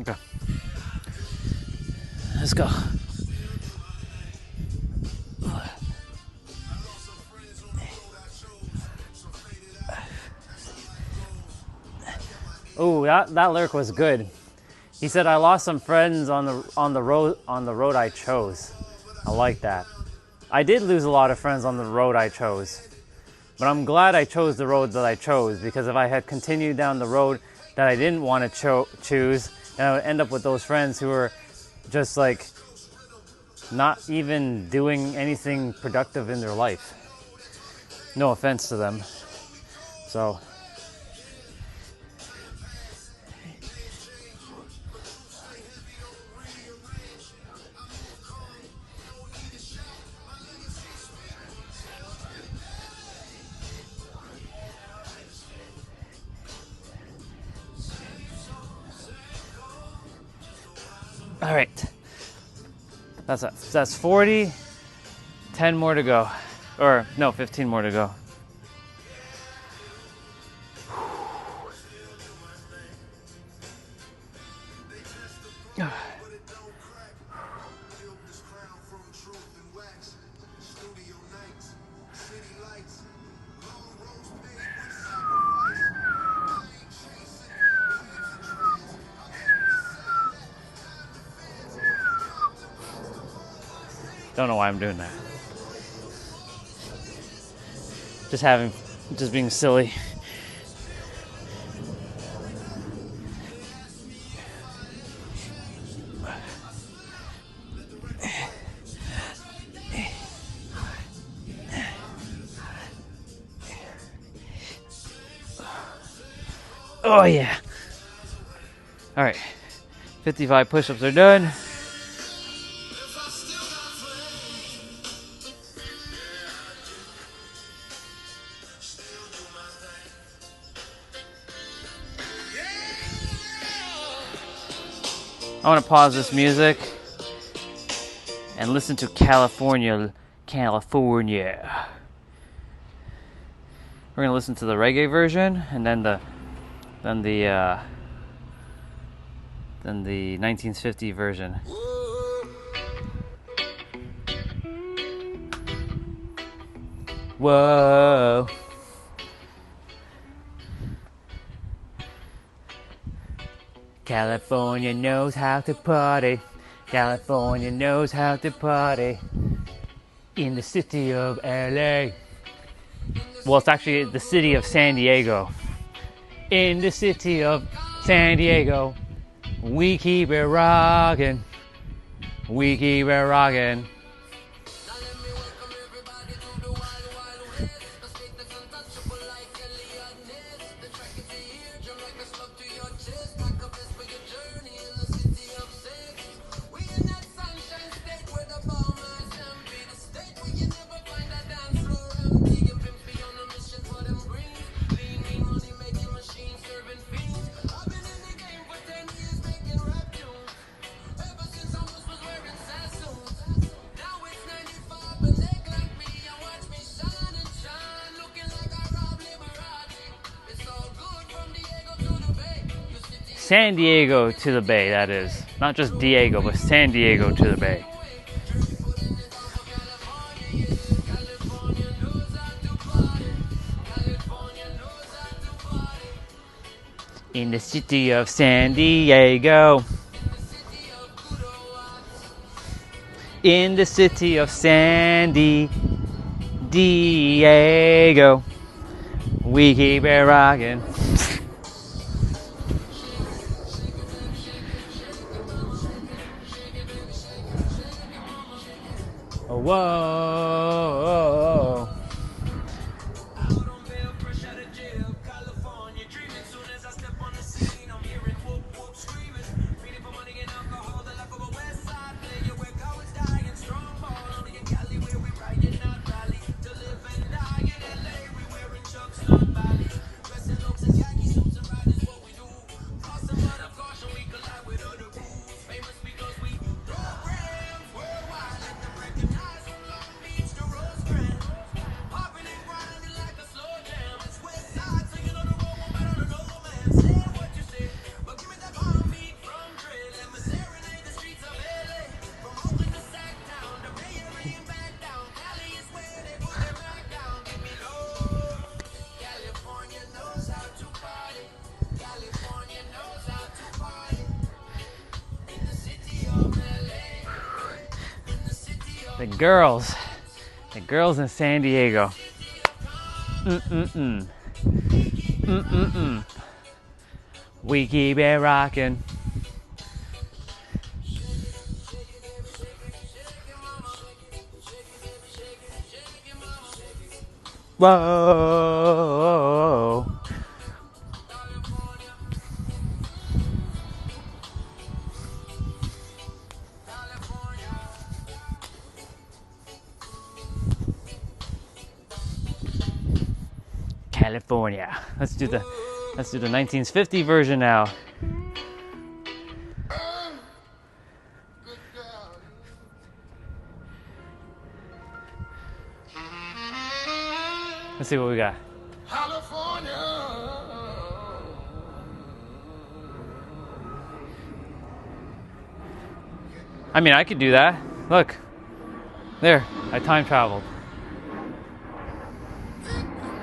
Okay. Let's go. Oh, that lyric was good. He said, "I lost some friends on the road I chose." I like that. I did lose a lot of friends on the road I chose, but I'm glad I chose the road that I chose, because if I had continued down the road that I didn't want to choose, then I would end up with those friends who were just like not even doing anything productive in their life. No offense to them. So. All right, that's 40, 10 more to go, or no, 15 more to go. Don't know why I'm doing that. Just being silly. Oh yeah. All right. 55 push-ups are done. I want to pause this music and listen to California. We're gonna listen to the reggae version and then the 1950 version. Whoa. California knows how to party. California knows how to party. In the city of LA. Well, it's actually the city of San Diego. In the city of San Diego, we keep it rockin'. We keep it rockin'. San Diego to the Bay, that is. Not just Diego, but San Diego to the Bay. In the city of San Diego. In the city of San Diego. We keep it rockin'. Whoa. The girls in San Diego. We keep it rockin'. Whoa. California. Let's do the 1950 version now. Let's see what we got. California. I mean, I could do that. Look. There, I time traveled.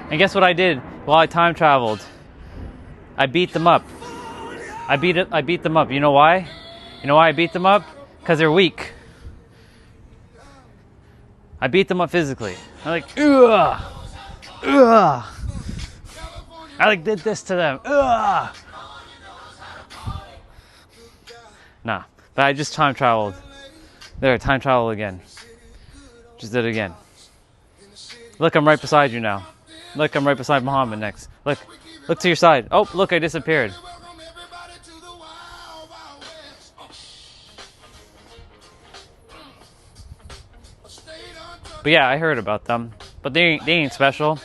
And guess what I did while I time traveled? I beat them up. I beat them up. You know why? You know why I beat them up? Because they're weak. I beat them up physically. I'm like, ugh, ugh. I like did this to them. Ugh. Nah, but I just time traveled. There, time travel again. Just did it again. Look, I'm right beside you now. Look, I'm right beside Muhammad next. Look to your side. Oh, look, I disappeared. But yeah, I heard about them. But they ain't special.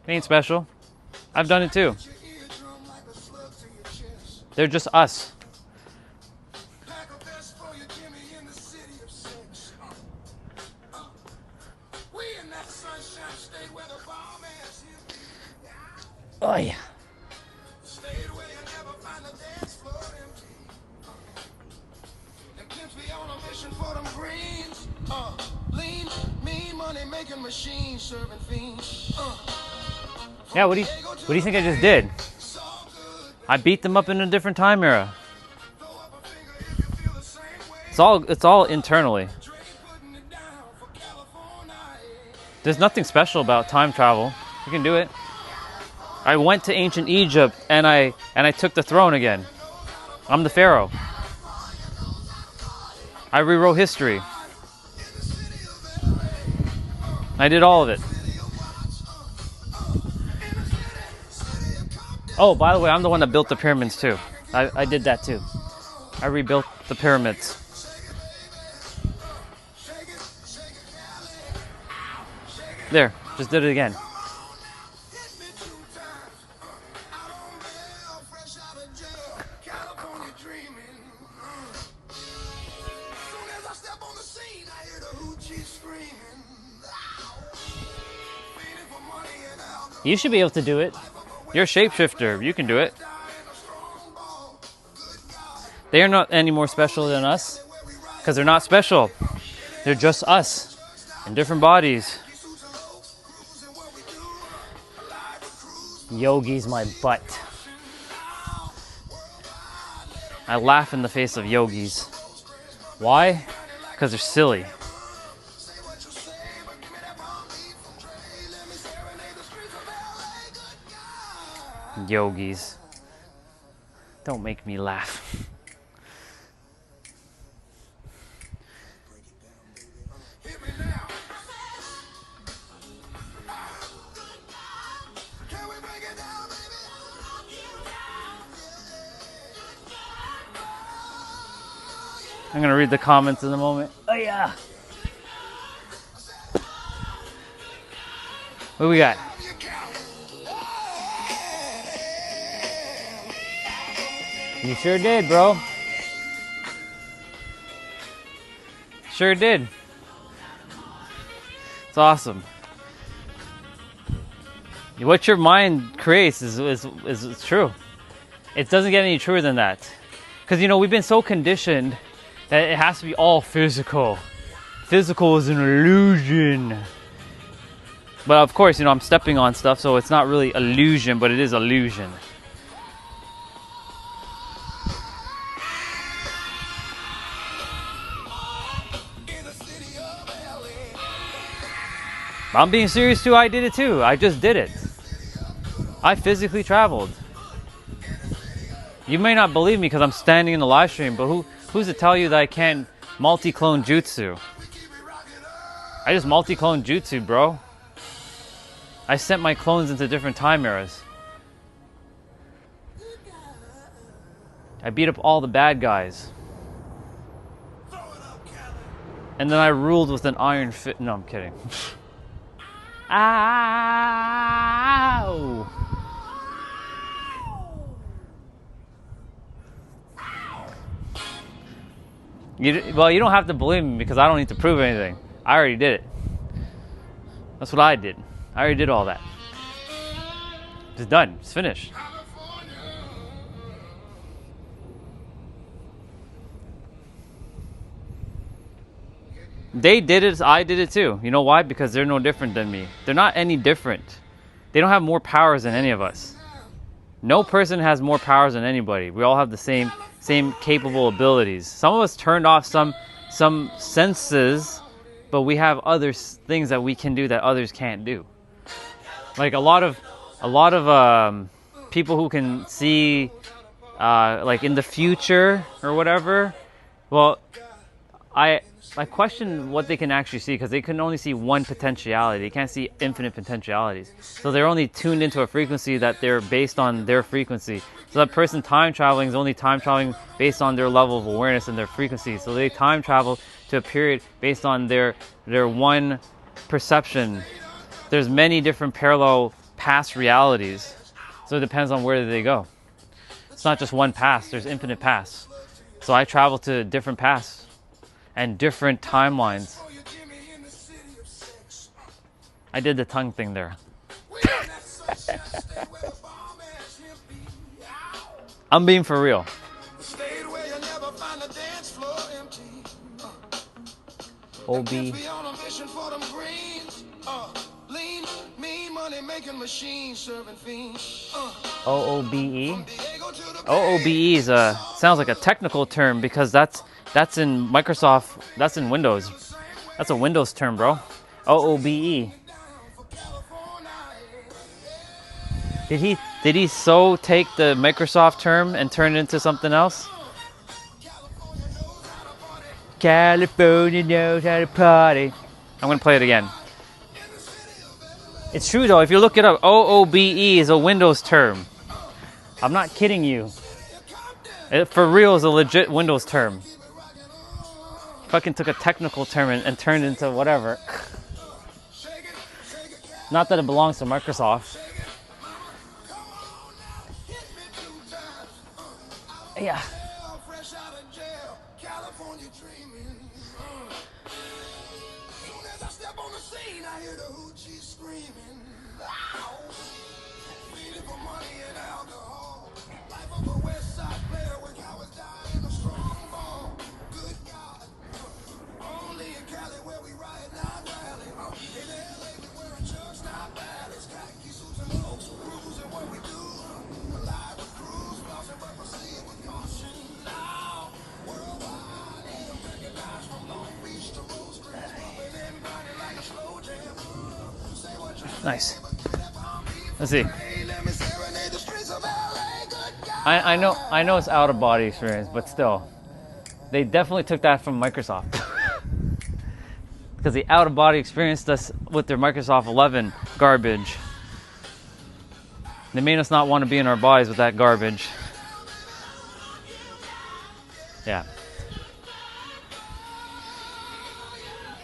They ain't special. I've done it too. They're just us. Oh yeah. Yeah, what do you think I just did? I beat them up in a different time era. It's all internally. There's nothing special about time travel. You can do it. I went to ancient Egypt and I took the throne again. I'm the pharaoh. I rewrote history. I did all of it. Oh, by the way, I'm the one that built the pyramids too. I did that too. I rebuilt the pyramids. There, just did it again. You should be able to do it. You're a shapeshifter. You can do it. They are not any more special than us because they're not special. They're just us in different bodies. Yogi's my butt. I laugh in the face of yogis. Why? Because they're silly. Yogis. Don't make me laugh. I'm gonna read the comments in a moment. Oh yeah. What do we got? You sure did, bro. Sure did. It's awesome. What your mind creates is true. It doesn't get any truer than that. Because, you know, we've been so conditioned that it has to be all physical. Physical is an illusion. But of course, you know, I'm stepping on stuff, so it's not really illusion, but it is illusion. I'm being serious too. I did it too. I just did it. I physically traveled. You may not believe me because I'm standing in the live stream, but who's to tell you that I can't multi-clone jutsu? I just multi-clone jutsu, bro. I sent my clones into different time eras. I beat up all the bad guys. And then I ruled with an iron fist. No, I'm kidding. Ow! Well, you don't have to believe me because I don't need to prove anything. I already did it. That's what I did. I already did all that. It's done. It's finished. They did it. I did it too. You know why? Because they're no different than me. They're not any different. They don't have more powers than any of us. No person has more powers than anybody. We all have the same capable abilities. Some of us turned off some senses, but we have other things that we can do that others can't do. Like a lot of people who can see like in the future or whatever. Well, I question what they can actually see because they can only see one potentiality. They can't see infinite potentialities. So they're only tuned into a frequency that they're based on their frequency. So that person time traveling is only time traveling based on their level of awareness and their frequency. So they time travel to a period based on their one perception. There's many different parallel past realities. So it depends on where they go. It's not just one past, there's infinite pasts. So I travel to different pasts and different timelines. I did the tongue thing there. I'm being for real. OB. machine serving fiends. OOBE. OOBE is sounds like a technical term because that's in Microsoft. That's in Windows. That's a Windows term, bro. OOBE. Did he so take the Microsoft term and turn it into something else? California knows how to party. I'm gonna play it again. It's true though. If you look it up, OOBE is a Windows term. I'm not kidding you. It for real is a legit Windows term. Fucking took a technical term and turned it into whatever. Not that it belongs to Microsoft. Yeah. Nice. Let's see. I know it's out of body experience, but still, they definitely took that from Microsoft because the out of body experience does with their Microsoft 11 garbage. They made us not want to be in our bodies with that garbage. Yeah.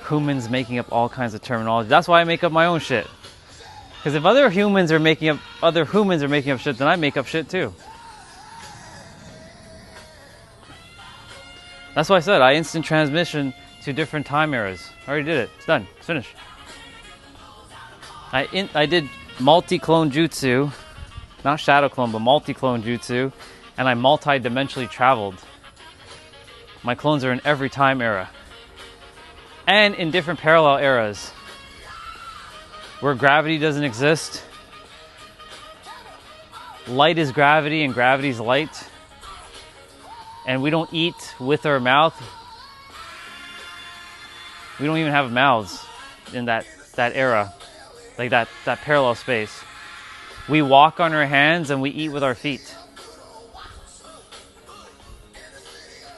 Humans making up all kinds of terminology. That's why I make up my own shit. Because if other humans are making up shit, then I make up shit too. That's why I said I instant transmission to different time eras. I already did it. It's done. It's finished. I did multi-clone jutsu, not shadow clone, but multi-clone jutsu, and I multi-dimensionally traveled. My clones are in every time era, and in different parallel eras. Where gravity doesn't exist. Light is gravity and gravity is light. And we don't eat with our mouth. We don't even have mouths in that era. Like that parallel space. We walk on our hands and we eat with our feet.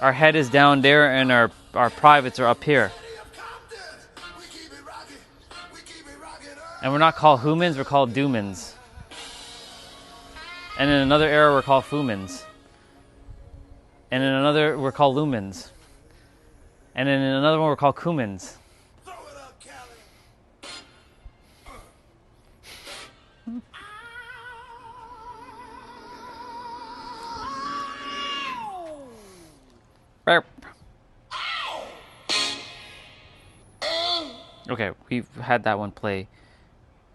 Our head is down there and our privates are up here. And we're not called humans, we're called doomans. And in another era, we're called fumans. And in another, we're called lumens. And in another one, we're called cumans. Okay, we've had that one play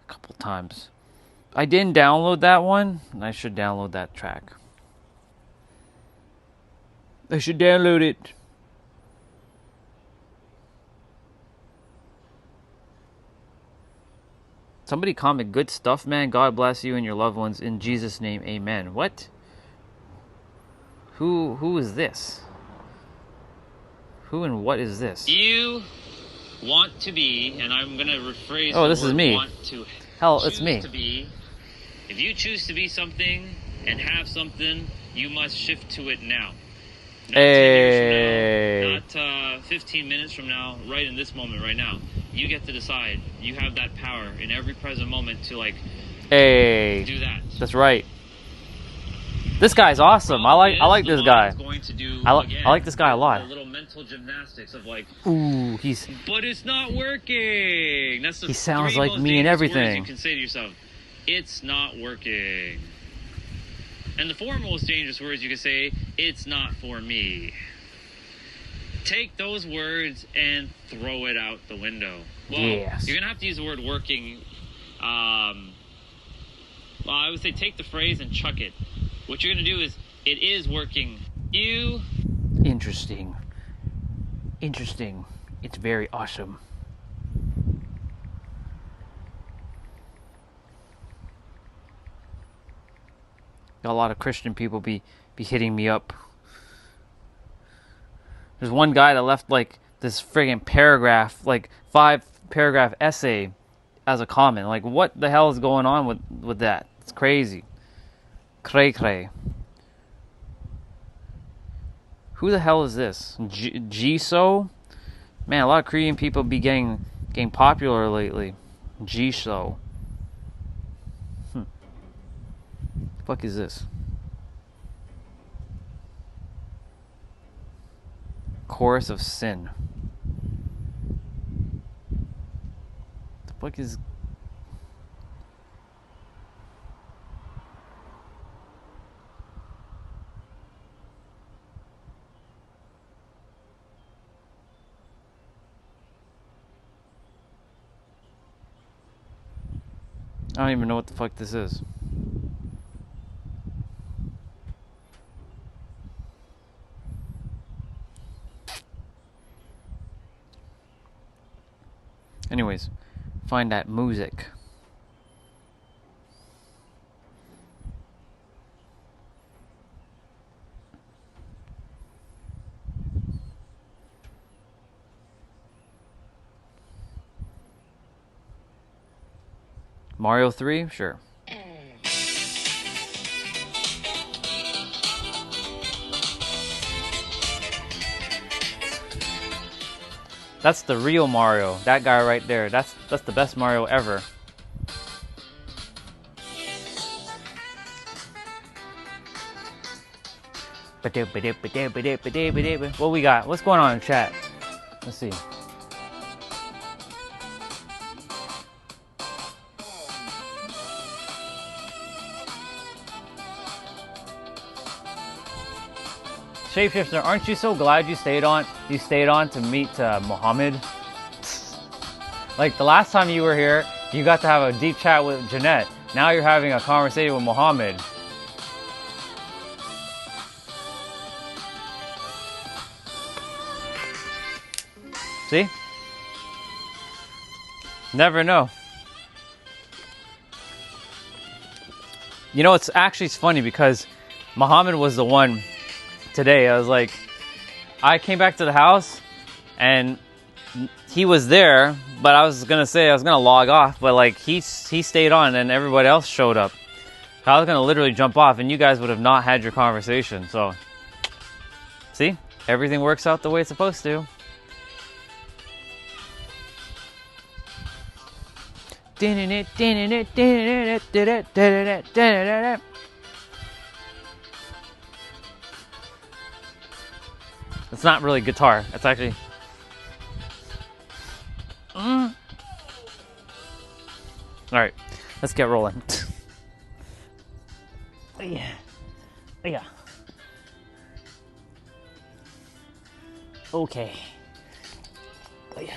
a couple times. I didn't download that one, and I should download that track. I should download it. Somebody comment, good stuff, man. God bless you and your loved ones. In Jesus' name, amen. What? Who is this? Who and what is this? You want to be, and I'm going to rephrase oh, this is me. Want to Hell, it's me. To be. If you choose to be something and have something, you must shift to it now. Not 10 years from now, not 15 minutes from now, right in this moment, right now. You get to decide. You have that power in every present moment to do that. That's right. This guy's awesome. I like this guy. I like this guy a lot. A little mental gymnastics of ooh, but it's not working. That's the he sounds three like most me and dangerous everything. words you can say to yourself, it's not working. And the four most dangerous words you can say, it's not for me. Take those words and throw it out the window. Well, yes. You're going to have to use the word working. Well, I would say take the phrase and chuck it. What you're going to do is, it is working. Interesting. It's very awesome. Got a lot of Christian people be hitting me up. There's one guy that left like this friggin' paragraph, like 5-paragraph essay as a comment. Like, what the hell is going on with that? It's crazy. Cray cray. Who the hell is this? Jisoo? Man, a lot of Korean people be getting popular lately. Jisoo. The fuck is this? Chorus of Sin. The fuck is... I don't even know what the fuck this is. Anyways, find that music. Mario 3? Sure. That's the real Mario. That guy right there. That's the best Mario ever. What we got? What's going on in chat? Let's see. Shapeshifter, aren't you so glad you stayed on to meet Muhammad? Like, the last time you were here, you got to have a deep chat with Jeanette. Now you're having a conversation with Muhammad. See? Never know. You know, it's funny because Muhammad was the one today. I was like, I came back to the house and he was there, but I was gonna log off, but like he stayed on and everybody else showed up. I was gonna literally jump off and you guys would have not had your conversation. So see, everything works out the way it's supposed to. It's not really guitar. It's actually... Alright, let's get rolling. Yeah. Yeah. Okay. Yeah.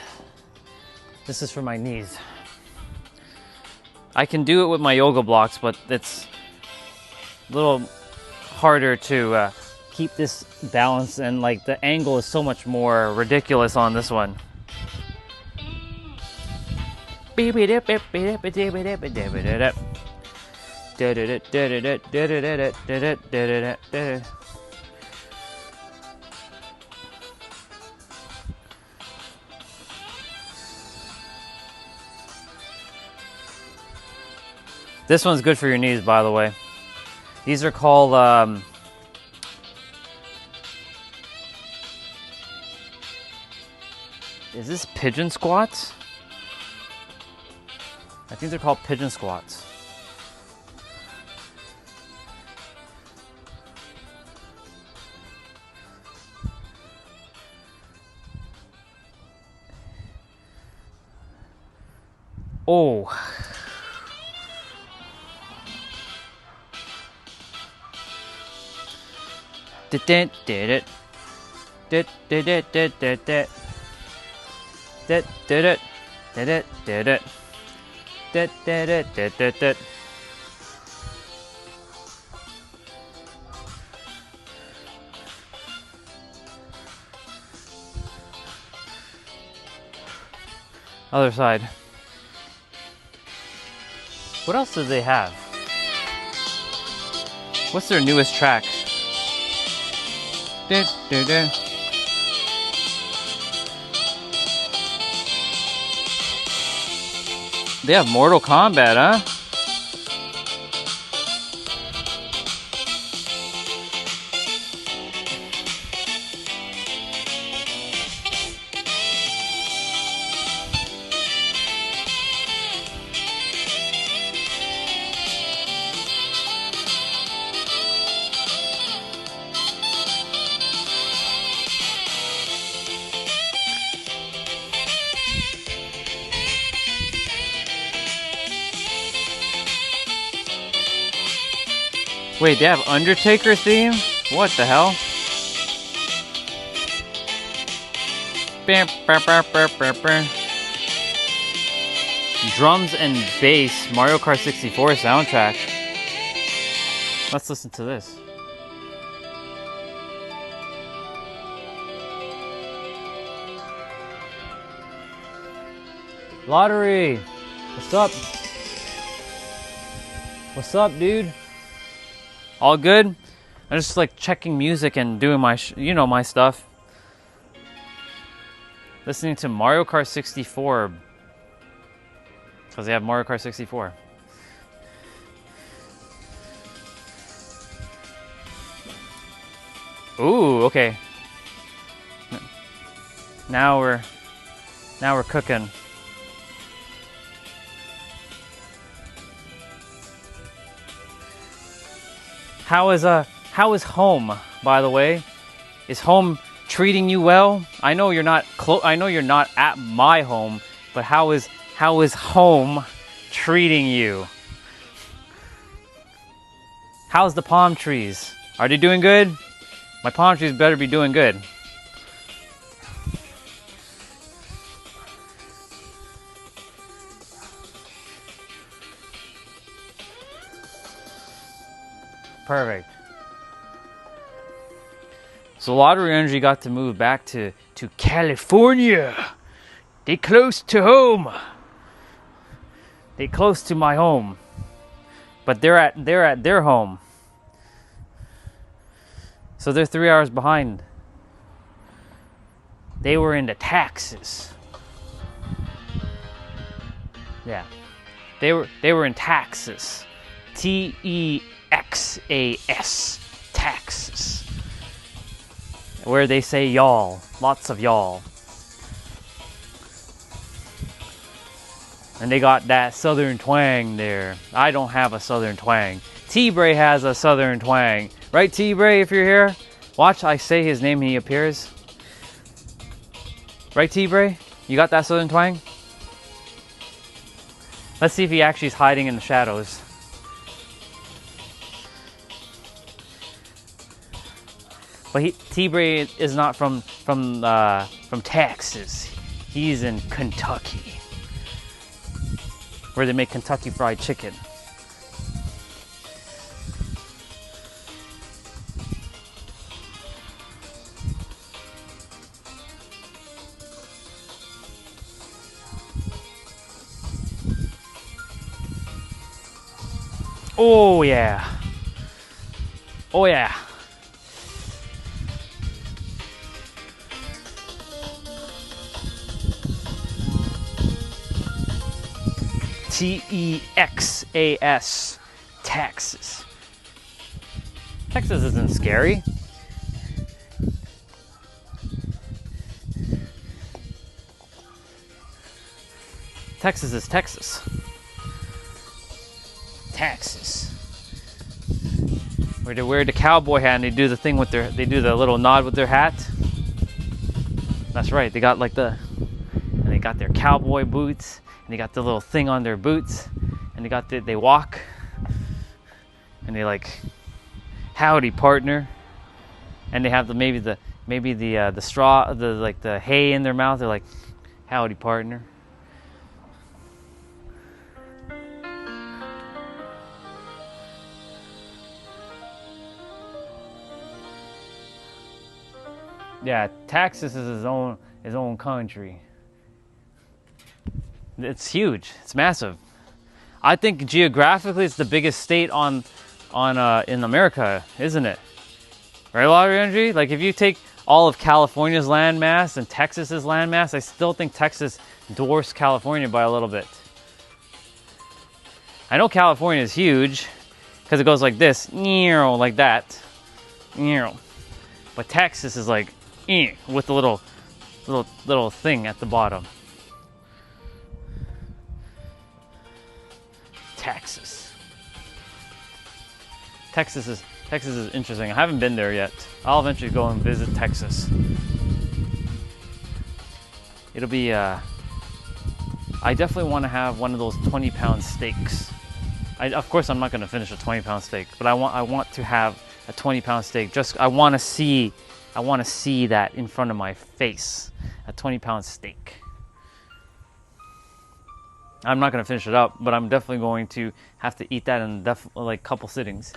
This is for my knees. I can do it with my yoga blocks, but it's a little harder to keep this balance, and like the angle is so much more ridiculous on this one. This one's good for your knees, by the way. These are called is this pigeon squats? I think they're called pigeon squats. Oh. Did it. Other side. What else do they have? What's their newest track? Du, du, du. They have Mortal Kombat, huh? Wait, they have Undertaker theme? What the hell? Drums and bass, Mario Kart 64 soundtrack. Let's listen to this. Lottery! What's up? What's up, dude? All good? I'm just like checking music and doing my, my stuff. Listening to Mario Kart 64. Because they have Mario Kart 64. Ooh, okay. Now we're cooking. How is home, by the way? Is home treating you well? I know you're not at my home, but how is home treating you? How's the palm trees? Are they doing good? My palm trees better be doing good. Perfect. So Lottery Energy got to move back to California. They close to home. They close to my home. But they're at their home. So they're 3 hours behind. They were into taxes. Yeah. They were in taxes. TEXAS. Taxes. Where they say y'all. Lots of y'all. And they got that southern twang there. I don't have a southern twang. T-Bray has a southern twang. Right, T-Bray, if you're here? Watch, I say his name and he appears. Right, T-Bray? You got that southern twang? Let's see if he actually is hiding in the shadows. But T-Bray is not from Texas. He's in Kentucky, where they make Kentucky Fried Chicken. Oh yeah. Oh yeah. TEXAS. Texas. Texas isn't scary. Texas is Texas. Texas. Where they wear the cowboy hat and they do the thing with they do the little nod with their hat. That's right, they got they got their cowboy boots. And they got the little thing on their boots, and they walk, and they like, howdy partner, and they have maybe the straw, the hay in their mouth. They're like, howdy partner. Yeah, Texas is his own country. It's huge. It's massive. I think geographically, it's the biggest state on in America, isn't it? Right, Lottery Energy? Like if you take all of California's landmass and Texas's landmass, I still think Texas dwarfs California by a little bit. I know California is huge because it goes like this, like that, but Texas is like with the little thing at the bottom. Texas is interesting. I haven't been there yet. I'll eventually go and visit Texas. It'll be, I definitely want to have one of those 20-pound steaks. Of course, I'm not going to finish a 20-pound steak, but I want to have a 20-pound steak. I want to see that in front of my face, a 20-pound steak. I'm not going to finish it up, but I'm definitely going to have to eat that in like a couple sittings.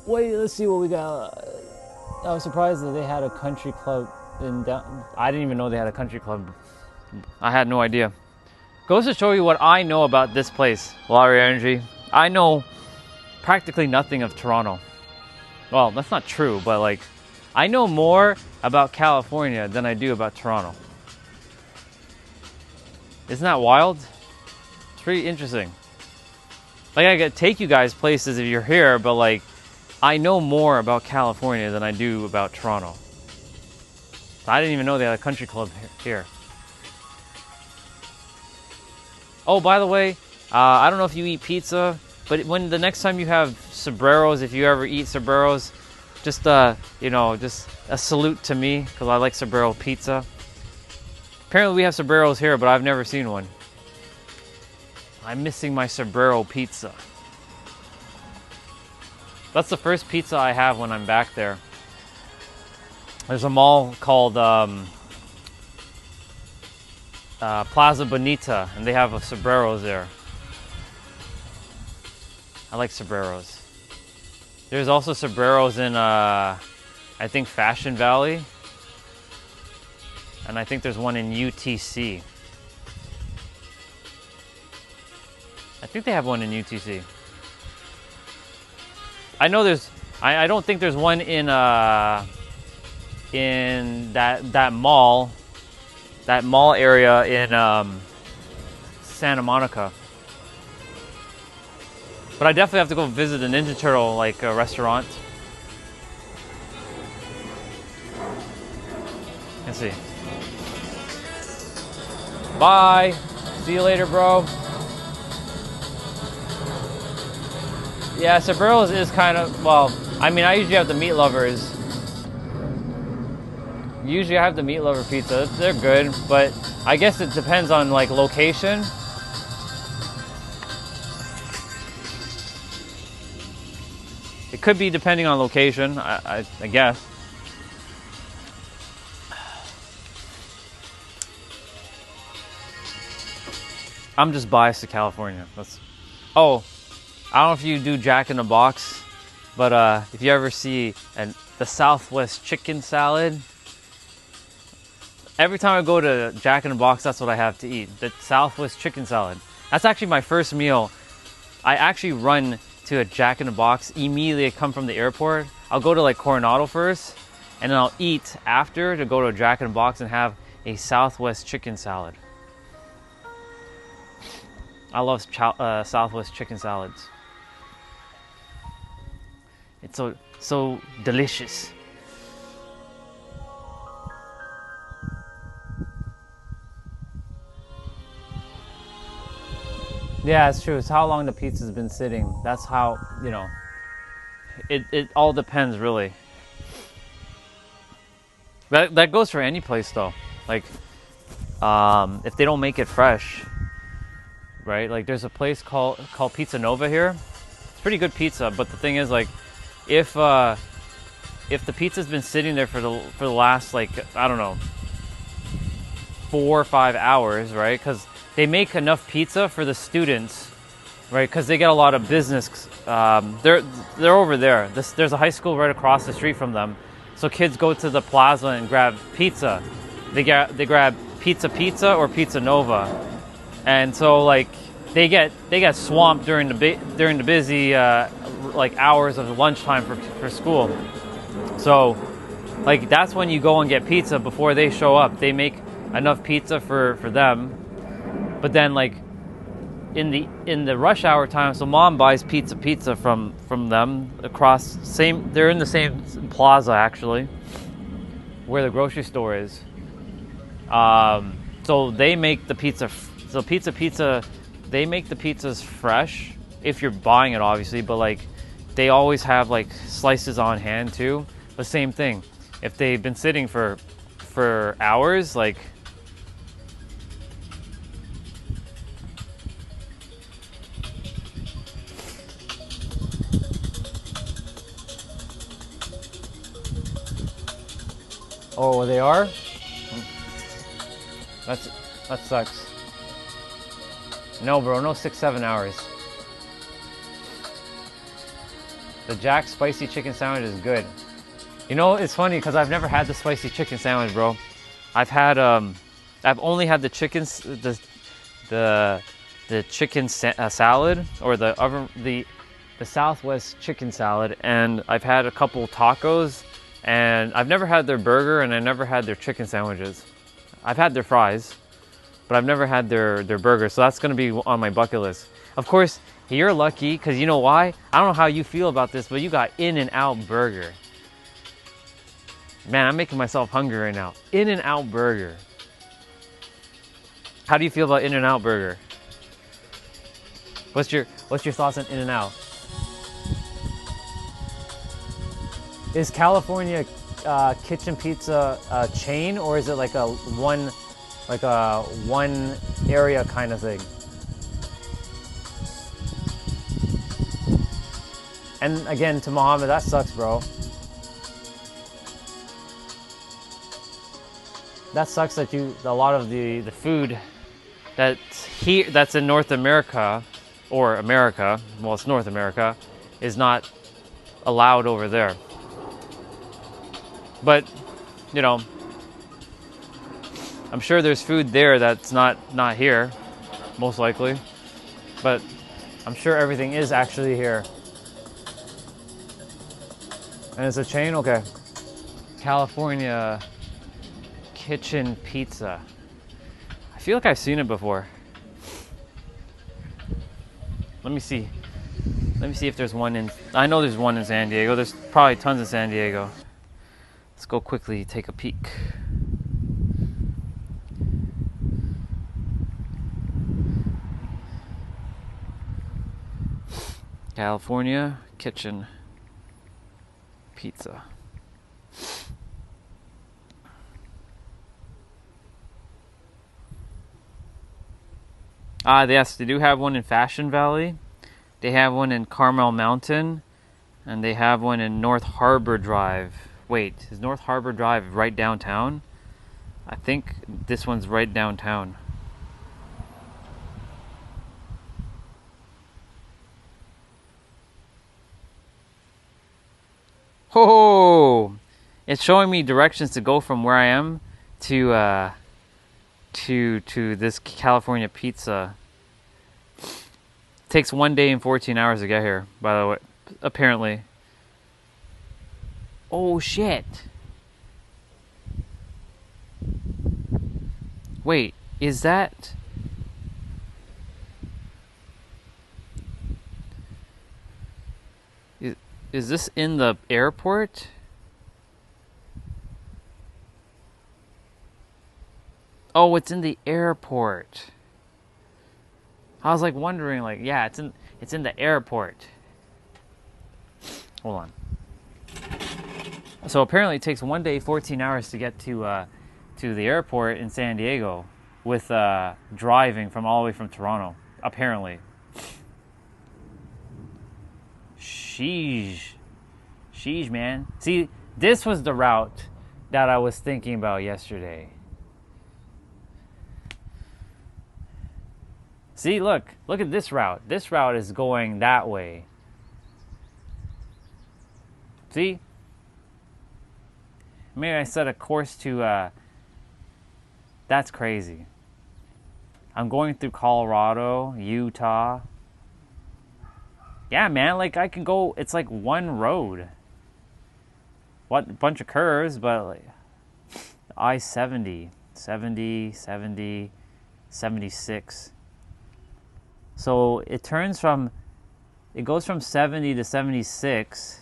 Wait, let's see what we got. I was surprised that they had a country club in down. I didn't even know they had a country club. I had no idea. Goes to show you what I know about this place, Lottery Energy. I know practically nothing of Toronto. Well, that's not true, but like, I know more about California than I do about Toronto. Isn't that wild? It's pretty interesting. Like, I could take you guys places if you're here, but like, I know more about California than I do about Toronto. I didn't even know they had a country club here. Oh, by the way, I don't know if you eat pizza, but when the next time you have Sobreros, if you ever eat Sobreros, just just a salute to me, because I like Sobrero pizza. Apparently we have Sobreros here, but I've never seen one. I'm missing my Sobrero pizza. That's the first pizza I have when I'm back there. There's a mall called Plaza Bonita, and they have a Sobreros there. I like Sobreros. There's also Sobreros in, I think, Fashion Valley. And I think there's one in UTC. I think they have one in UTC. I know there's, I don't think there's one in that mall area in Santa Monica. But I definitely have to go visit the Ninja Turtle restaurant. Let's see. Bye. See you later, bro. Yeah, Sobreros is kind of, well, I mean, I usually have the meat lovers. Usually I have the meat lover pizza. They're good, but I guess it depends on like location. It could be depending on location, I guess. I'm just biased to California. Oh, I don't know if you do Jack in the Box, but if you ever see the Southwest chicken salad, every time I go to Jack in the Box, that's what I have to eat. The Southwest chicken salad. That's actually my first meal. I actually run to a Jack in the Box immediately I come from the airport. I'll go to like Coronado first, and then I'll eat after to go to a Jack in the Box and have a Southwest chicken salad. I love Southwest chicken salads. It's so delicious. Yeah, it's true. It's how long the pizza's been sitting. That's how, it all depends really. That goes for any place though. Like, if they don't make it fresh, right? Like there's a place called Pizza Nova here. It's pretty good pizza, but the thing is like, if the pizza's been sitting there for the last like, I don't know, 4 or 5 hours, right? Because they make enough pizza for the students, right? Because they get a lot of business. They're over there. There's a high school right across the street from them. So kids go to the plaza and grab pizza. They grab pizza or Pizza Nova. and so like they get swamped during the busy like hours of lunchtime for school. So like that's when you go and get pizza before they show up. They make enough pizza for them, but then like in the rush hour time, so mom buys pizza from them across they're in the same plaza actually where the grocery store is. So they make the pizza. So pizza, they make the pizzas fresh if you're buying it, obviously. But like, they always have like slices on hand too. The same thing. If they've been sitting for hours, like. Oh, they are? That sucks. No, bro, no 6-7 hours. The Jack spicy chicken sandwich is good. You know, it's funny because I've never had the spicy chicken sandwich, bro. I've only had the chicken salad, or the Southwest chicken salad, and I've had a couple tacos, and I've never had their burger, and I never had their chicken sandwiches. I've had their fries, but I've never had their burger, so that's gonna be on my bucket list. Of course, you're lucky, because you know why? I don't know how you feel about this, but you got In-N-Out Burger. Man, I'm making myself hungry right now. In-N-Out Burger. How do you feel about In-N-Out Burger? What's your thoughts on In-N-Out? Is California Kitchen Pizza a chain, or is it like a one area kind of thing? And again, to Mohammed, that sucks, bro. That sucks that a lot of the food that's in North America, or America, well, it's North America, is not allowed over there. But, you know, I'm sure there's food there that's not here, most likely. But I'm sure everything is actually here. And it's a chain? Okay. California Kitchen Pizza. I feel like I've seen it before. Let me see. Let me see if there's one in... I know there's one in San Diego. There's probably tons in San Diego. Let's go quickly take a peek. California Kitchen Pizza. Yes, they do have one in Fashion Valley. They have one in Carmel Mountain. And they have one in North Harbor Drive. Wait, is North Harbor Drive right downtown? I think this one's right downtown. Oh, it's showing me directions to go from where I am to this California Pizza. It takes 1 day and 14 hours to get here, by the way, apparently. Oh shit. Wait, is that... Is this in the airport? Oh, it's in the airport. I was like wondering, like, yeah, it's in the airport. Hold on. So apparently it takes 1 day, 14 hours to get to the airport in San Diego with driving from all the way from Toronto, apparently. Sheesh, man. See, this was the route that I was thinking about yesterday. See, look at this route. This route is going that way. See? Maybe I set a course to, that's crazy. I'm going through Colorado, Utah. Yeah, man, like I can go, it's like one road. What bunch of curves, but like I-70, 70, 70, 76. So it goes from 70 to 76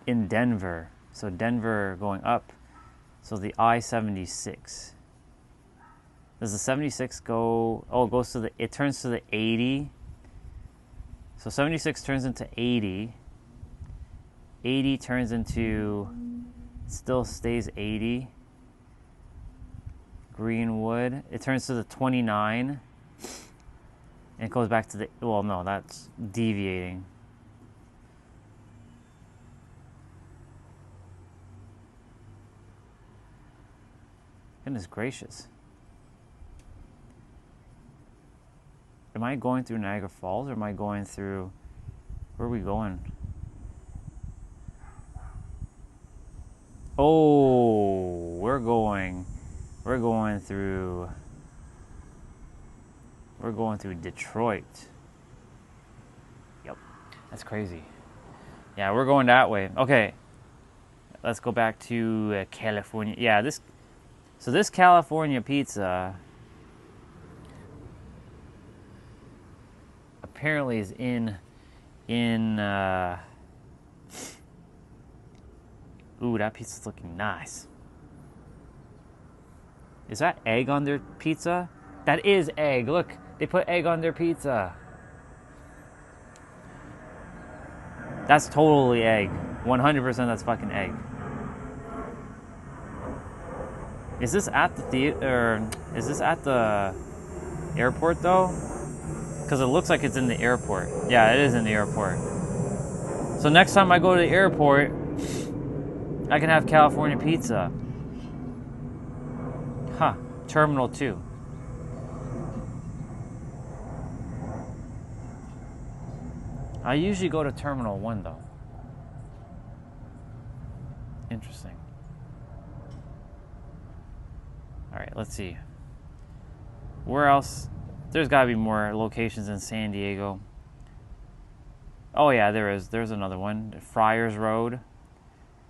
in Denver. So Denver going up. So the I-76. Does the 76 go, it turns to the 80. So 76 turns into 80. 80 turns into, still stays 80. Greenwood. It turns to the 29. And it goes back to the, well, no, that's deviating. Goodness gracious. Am I going through Niagara Falls or am I going through, where are we going? Oh, we're going through Detroit. Yep, that's crazy. Yeah, we're going that way. Okay, let's go back to California. Yeah, this California pizza apparently is in ooh, that pizza's looking nice. Is that egg on their pizza? That is egg. Look, they put egg on their pizza. That's totally egg. 100% that's fucking egg. Is this at the theater? Is this at the airport though? Because it looks like it's in the airport. Yeah, it is in the airport. So next time I go to the airport, I can have California pizza. Huh. Terminal 2. I usually go to Terminal 1 though. Interesting. Alright, let's see. Where else? There's got to be more locations in San Diego. Oh yeah, there is. There's another one. Friars Road,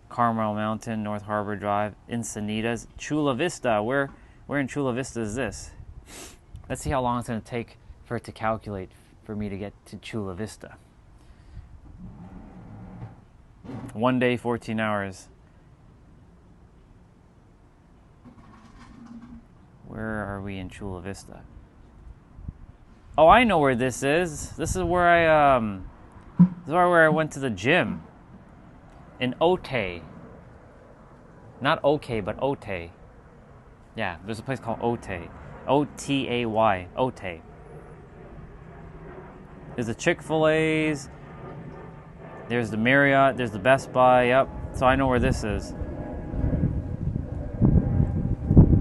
Carmel Mountain, North Harbor Drive, Encinitas, Chula Vista. Where in Chula Vista is this? Let's see how long it's going to take for it to calculate for me to get to Chula Vista. 1 day, 14 hours. Where are we in Chula Vista? Oh, I know where this is. This is where I went to the gym. In Otay. Not OK, but Otay. Yeah, there's a place called Otay. O-T-A-Y. Otay. There's the Chick-fil-A's. There's the Marriott. There's the Best Buy. Yep. So I know where this is.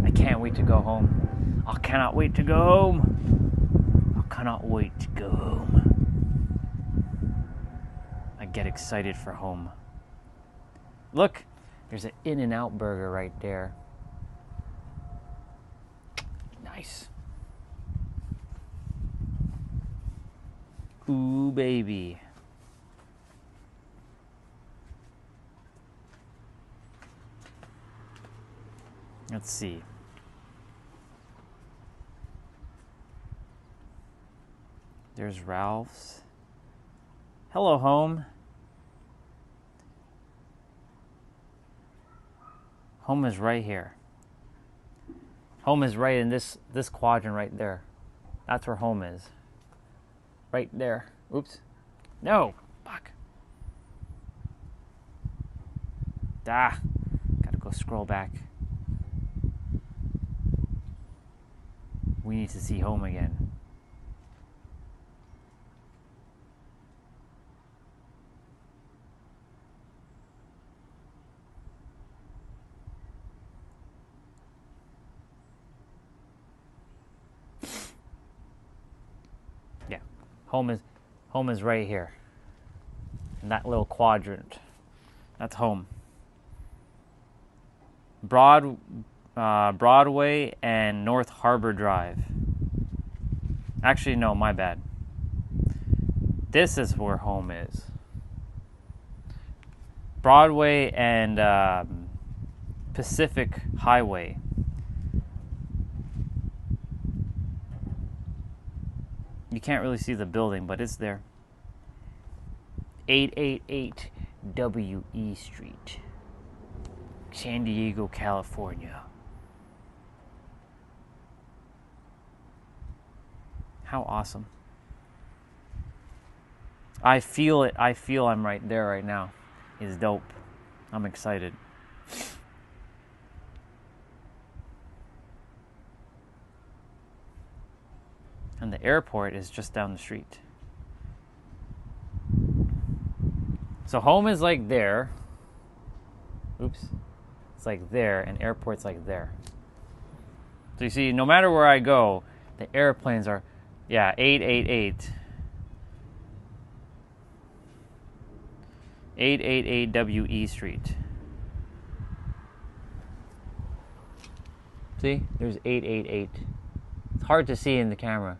I can't wait to go home. I cannot wait to go home. I cannot wait to go home. I get excited for home. Look, there's an In-N-Out burger right there. Nice. Ooh, baby. Let's see. There's Ralph's. Hello, home. Home is right here. Home is right in this quadrant right there. That's where home is. Right there. Oops. No. Fuck. Gotta go scroll back. We need to see home again. Yeah. Home is right here. In that little quadrant. That's home. Broadway and North Harbor Drive. Actually, no, my bad. This is where home is. Broadway and Pacific Highway. You can't really see the building, but it's there. 888 W.E. Street, San Diego, California. How awesome. I feel it. I feel I'm right there right now. It's dope. I'm excited. And the airport is just down the street. So home is like there. Oops. It's like there, and airport's like there. So you see, no matter where I go, the airplanes are, 888. 888 W.E. Street. See? There's 888. It's hard to see in the camera.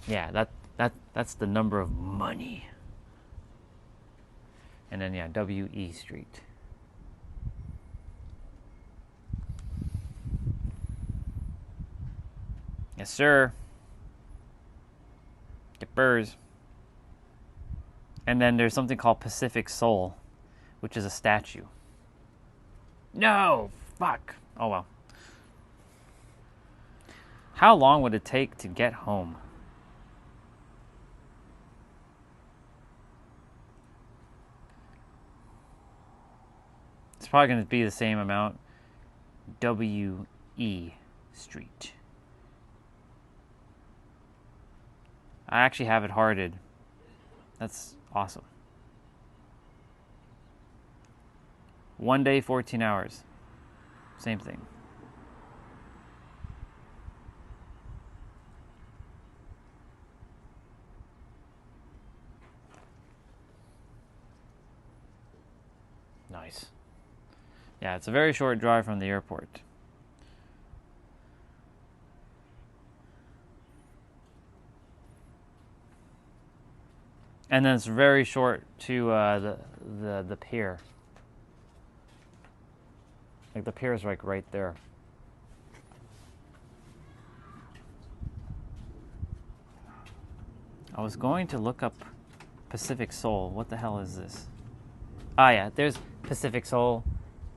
Yeah, that's the number of money. And then, W.E. Street. Yes, sir. Get burrs. And then there's something called Pacific Soul, which is a statue. No! Fuck. Oh well. How long would it take to get home? It's probably going to be the same amount. W.E. Street. I actually have it hearted. That's awesome. 1 day, 14 hours. Same thing. Nice. Yeah, it's a very short drive from the airport. And then it's very short to the pier. Like the pier is like right there. I was going to look up Pacific Soul. What the hell is this? Ah, yeah, there's Pacific Soul.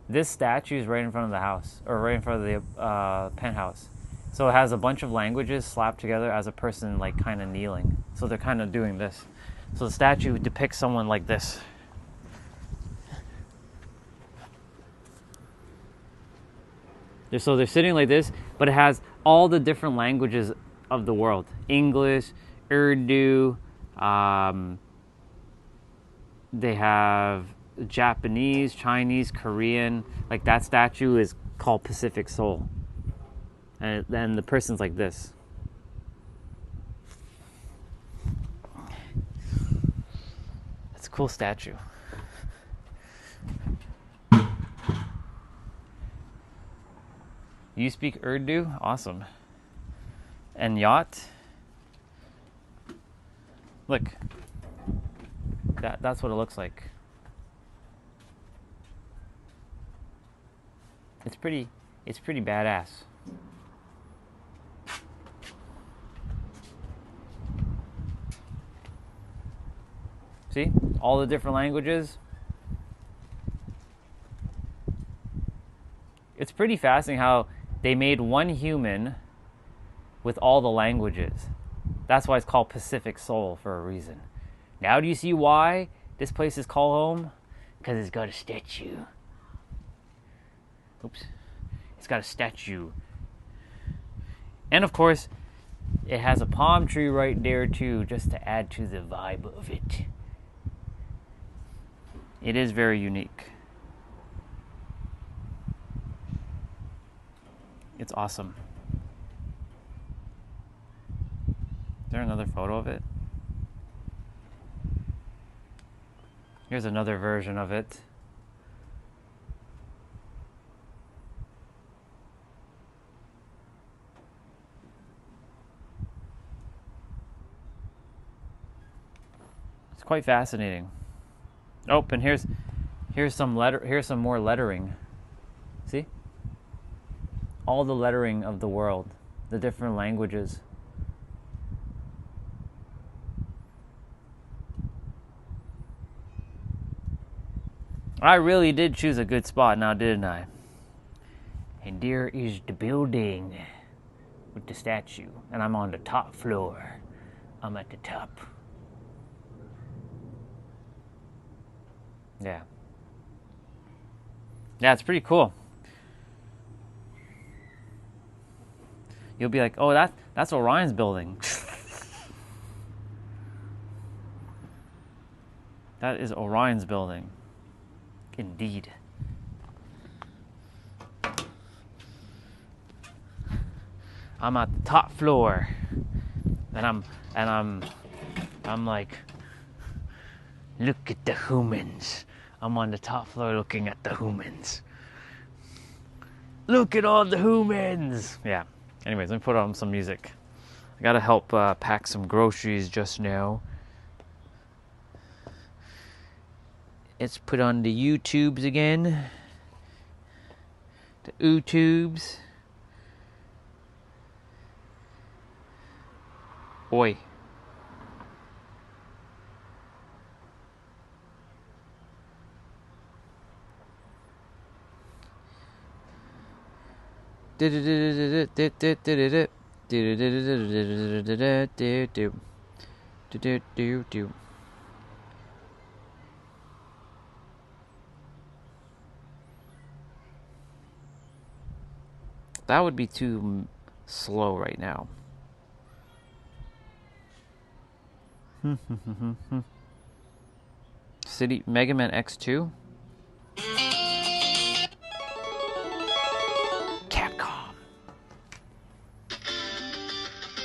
This statue is right in front of the house, or right in front of the penthouse. So it has a bunch of languages slapped together as a person like kind of kneeling. So they're kind of doing this. So the statue depicts someone like this. So they're sitting like this, but it has all the different languages of the world. English, Urdu, they have Japanese, Chinese, Korean. Like that statue is called Pacific Soul. And then the person's like this. That's a cool statue. You speak Urdu? Awesome. And yacht? Look. That's what it looks like. It's pretty badass. See? All the different languages. It's pretty fascinating how they made one human with all the languages. That's why it's called Pacific Soul for a reason. Now do you see why this place is called home? Because it's got a statue. Oops. It's got a statue. And of course, it has a palm tree right there too, just to add to the vibe of it. It is very unique. It's awesome. Is there another photo of it? Here's another version of it. quite fascinating. Oh, and here's some more lettering. See? All the lettering of the world, the different languages. I really did choose a good spot now, didn't I? And there is the building with the statue. And I'm on the top floor. I'm at the top. Yeah. Yeah, it's pretty cool. You'll be like, oh, that's Orion's building. That is Orion's building. Indeed. I'm at the top floor, and I'm like, look at the humans. I'm on the top floor looking at the humans. Look at all the humans. Yeah. Anyways, let me put on some music. I gotta help pack some groceries just now. Let's put on the YouTubes again. The YouTubes. Oi. That would be too slow right now. City Mega Man X2. Capcom.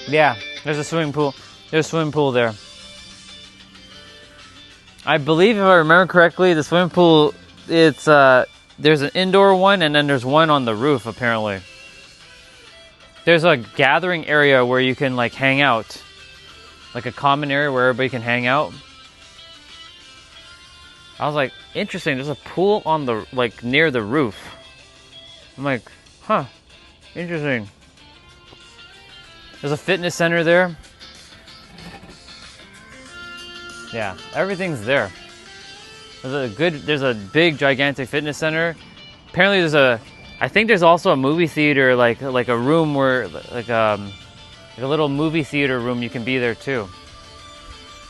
Yeah, there's a swimming pool. There's a swimming pool there. I believe, if I remember correctly, the swimming pool, it's there's an indoor one and then there's one on the roof apparently. There's a gathering area where you can like hang out. Like a common area where everybody can hang out. I was like, interesting, there's a pool on the, like, near the roof. I'm like, huh, interesting. There's a fitness center there. Yeah, everything's there. There's a big, gigantic fitness center. Apparently I think there's also a movie theater, like a room where, like a little movie theater room, you can be there too.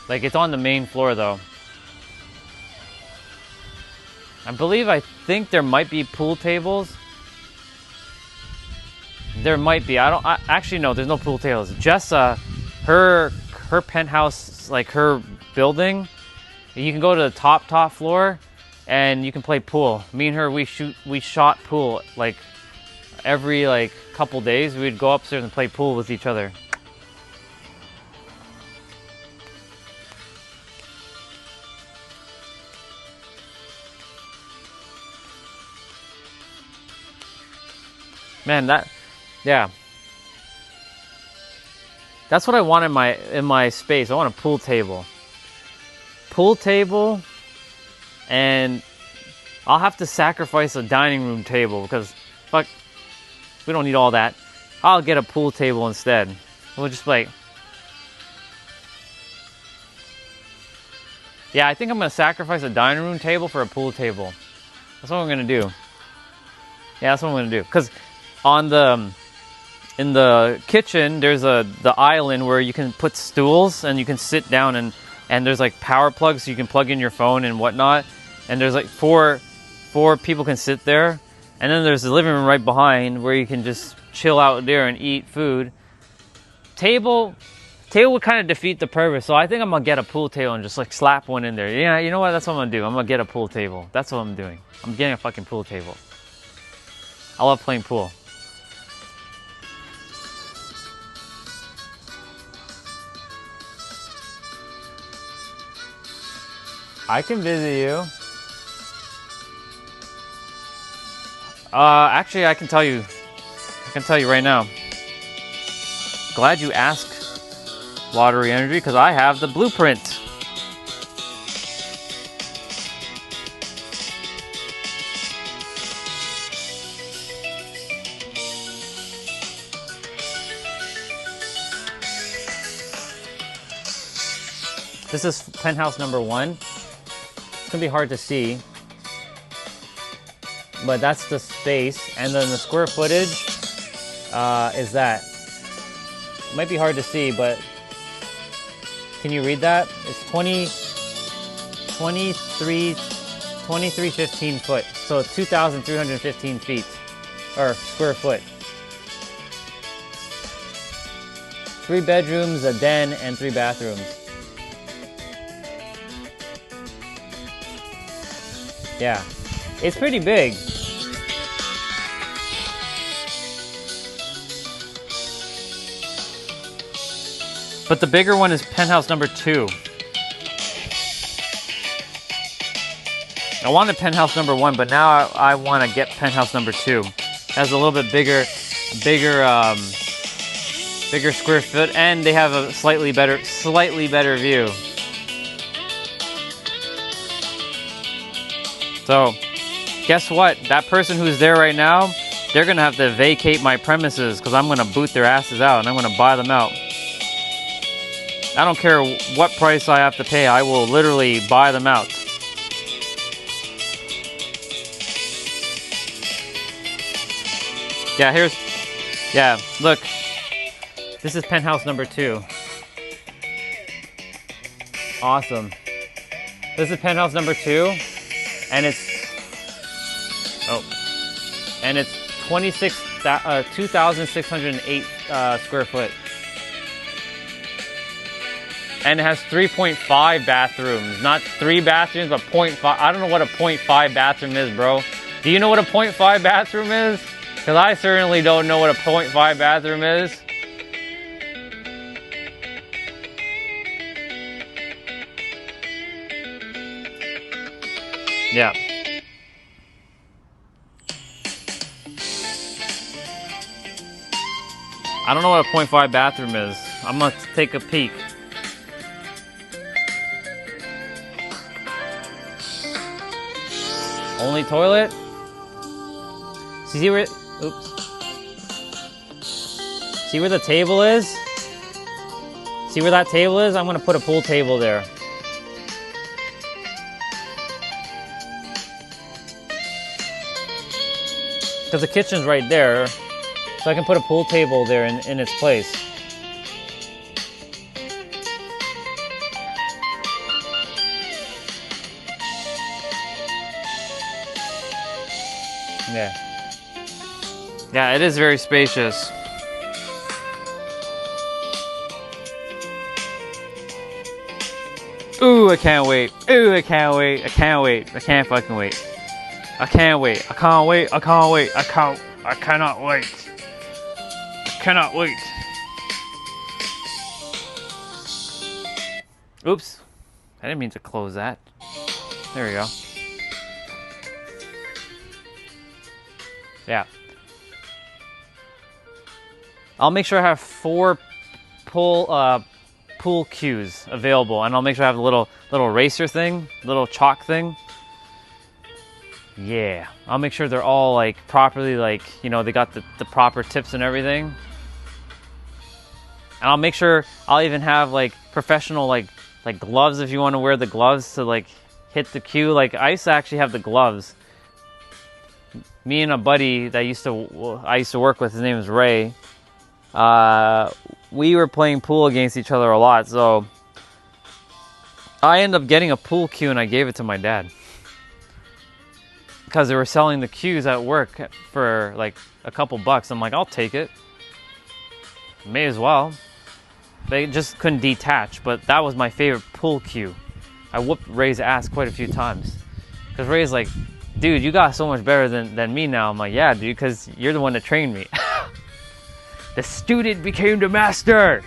Like, it's on the main floor though. I think there might be pool tables. There might be. Actually, no, there's no pool tables. Just her penthouse, like her building, you can go to the top floor and you can play pool. Me and her, we shot pool like every like couple days. We'd go upstairs and play pool with each other. Man, yeah. That's what I want in my space. I want a pool table. Pool table, and I'll have to sacrifice a dining room table because, fuck, we don't need all that. I'll get a pool table instead. We'll just like, yeah, I think I'm gonna sacrifice a dining room table for a pool table. That's what I'm gonna do. Yeah, that's what I'm gonna do. Cause in the kitchen, there's the island where you can put stools and you can sit down and there's like power plugs so you can plug in your phone and whatnot. And there's like four people can sit there. And then there's the living room right behind where you can just chill out there and eat food. Table would kind of defeat the purpose. So I think I'm gonna get a pool table and just like slap one in there. Yeah, you know what? That's what I'm gonna do. I'm gonna get a pool table. That's what I'm doing. I'm getting a fucking pool table. I love playing pool. I can visit you. Actually, I can tell you right now. Glad you asked, Watery Energy, because I have the blueprint. This is penthouse number 1. It's gonna be hard to see, but that's the space, and then the square footage is that. It might be hard to see, but can you read that? It's 2315 foot, so 2,315 feet, or square foot. 3 bedrooms, a den, and 3 bathrooms. Yeah, it's pretty big. But the bigger one is penthouse number 2. I wanted penthouse number 1, but now I want to get penthouse number 2. It has a little bit bigger square foot, and they have a slightly better view. So, guess what? That person who's there right now, they're gonna have to vacate my premises because I'm gonna boot their asses out and I'm gonna buy them out. I don't care what price I have to pay, I will literally buy them out. Yeah, look. This is penthouse number 2. Awesome. This is penthouse number 2, and it's 2,608 square foot. And it has 3.5 bathrooms, not 3 bathrooms, but 0.5. I don't know what a 0.5 bathroom is, bro. Do you know what a 0.5 bathroom is? Because I certainly don't know what a 0.5 bathroom is. Yeah. I don't know what a 0.5 bathroom is. I'm gonna take a peek. Only toilet? See where, oops. See where the table is? See where that table is? I'm gonna put a pool table there. Because the kitchen's right there, so I can put a pool table there in its place. Yeah. Yeah, it is very spacious. Ooh, I can't wait. Ooh, I can't wait. I can't wait. I can't fucking wait. I can't wait. I can't wait. I can't wait. I cannot wait. I cannot wait. Oops. I didn't mean to close that. There we go. Yeah. I'll make sure I have 4 pool cues available, and I'll make sure I have a little eraser thing, little chalk thing. Yeah, I'll make sure they're all like properly, like, you know, they got the proper tips and everything. And I'll make sure I'll even have like professional like gloves if you want to wear the gloves to like hit the cue. Like I used to actually have the gloves. Me and a buddy that I used to work with, his name is Ray. We were playing pool against each other a lot, so I ended up getting a pool cue and I gave it to my dad. Because they were selling the cues at work for like a couple bucks. I'm like, I'll take it. May as well. They just couldn't detach, but that was my favorite pool cue. I whooped Ray's ass quite a few times. Because Ray's like, dude, you got so much better than me now. I'm like, yeah, dude, because you're the one that trained me. The student became the master.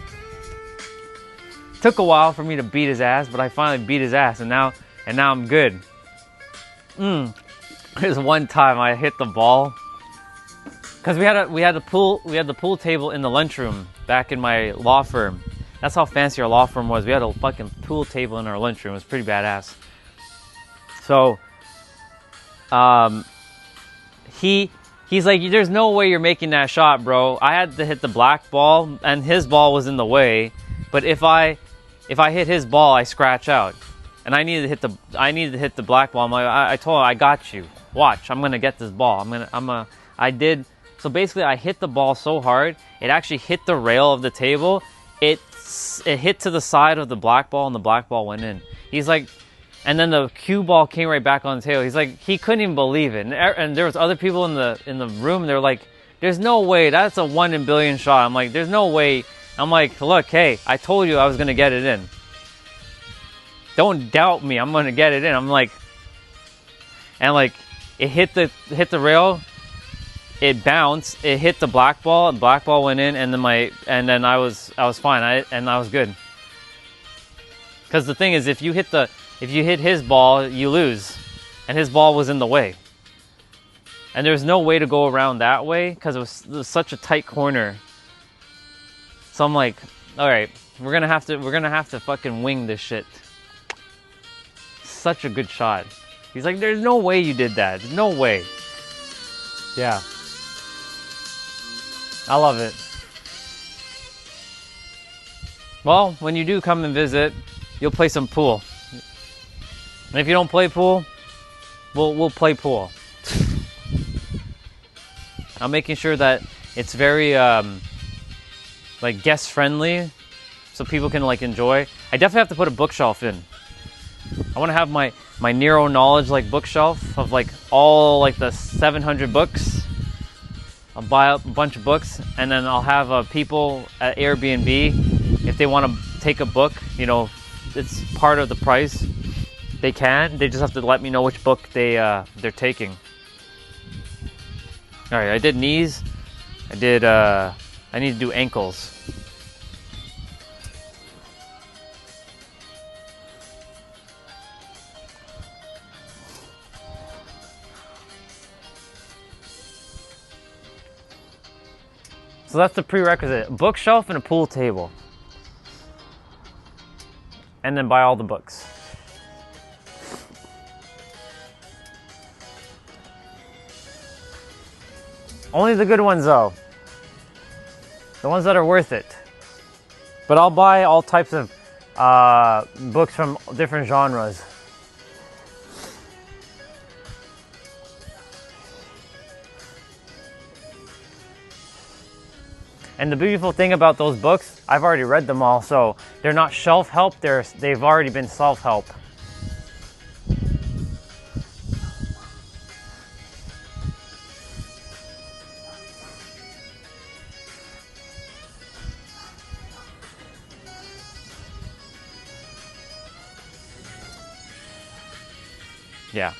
Took a while for me to beat his ass, but I finally beat his ass, and now I'm good. There's one time I hit the ball because we had the pool table in the lunchroom back in my law firm. That's how fancy our law firm was. We had a fucking pool table in our lunchroom. It was pretty badass. So, he's like, there's no way you're making that shot, bro. I had to hit the black ball, and his ball was in the way. But if I if I hit his ball, I scratch out. And I needed to hit the black ball. I'm like, I told him, I got you. Watch, I'm gonna get this ball. I did. So basically, I hit the ball so hard, it actually hit the rail of the table. It hit to the side of the black ball, and the black ball went in. He's like, and then the cue ball came right back on the table. He's like, he couldn't even believe it. And there was other people in the room. They're like, there's no way. That's a 1 in a billion shot. I'm like, there's no way. I'm like, look, hey, I told you I was gonna get it in. Don't doubt me. I'm gonna get it in. I'm like, and like, it hit the rail. It bounced. It hit the black ball. And black ball went in, and then I was fine. I was good. Because the thing is, if you hit his ball, you lose, and his ball was in the way. And there's no way to go around that way because it was such a tight corner. So I'm like, all right, we're gonna have to fucking wing this shit. Such a good shot. He's like, there's no way you did that. There's no way. Yeah. I love it. Well, when you do come and visit, you'll play some pool. And if you don't play pool, we'll play pool. I'm making sure that it's very like guest friendly, so people can like enjoy. I definitely have to put a bookshelf in. I want to have my Nero knowledge like bookshelf of like all like the 700 books. I'll buy up a bunch of books, and then I'll have people at Airbnb, if they want to take a book, you know, it's part of the price. They can. They just have to let me know which book they're taking. All right, I did knees. I need to do ankles. So that's the prerequisite. A bookshelf and a pool table. And then buy all the books. Only the good ones though. The ones that are worth it. But I'll buy all types of books from different genres. And the beautiful thing about those books, I've already read them all, so they're not shelf help, they've already been self-help. Yeah.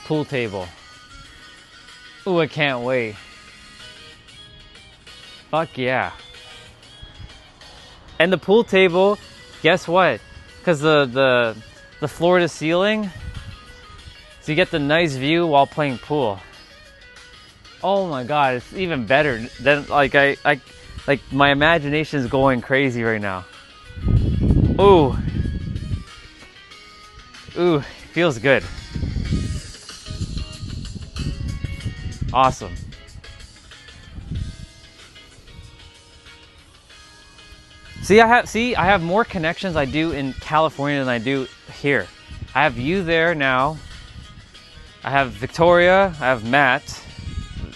Pool table. Ooh, I can't wait. Fuck yeah. And the pool table, guess what? Because the floor to ceiling, so you get the nice view while playing pool. Oh my god, it's even better. Then like like my imagination is going crazy right now. Ooh. Ooh, feels good. Awesome. I have more connections I do in California than I do here. I have you there now. I have Victoria. I have Matt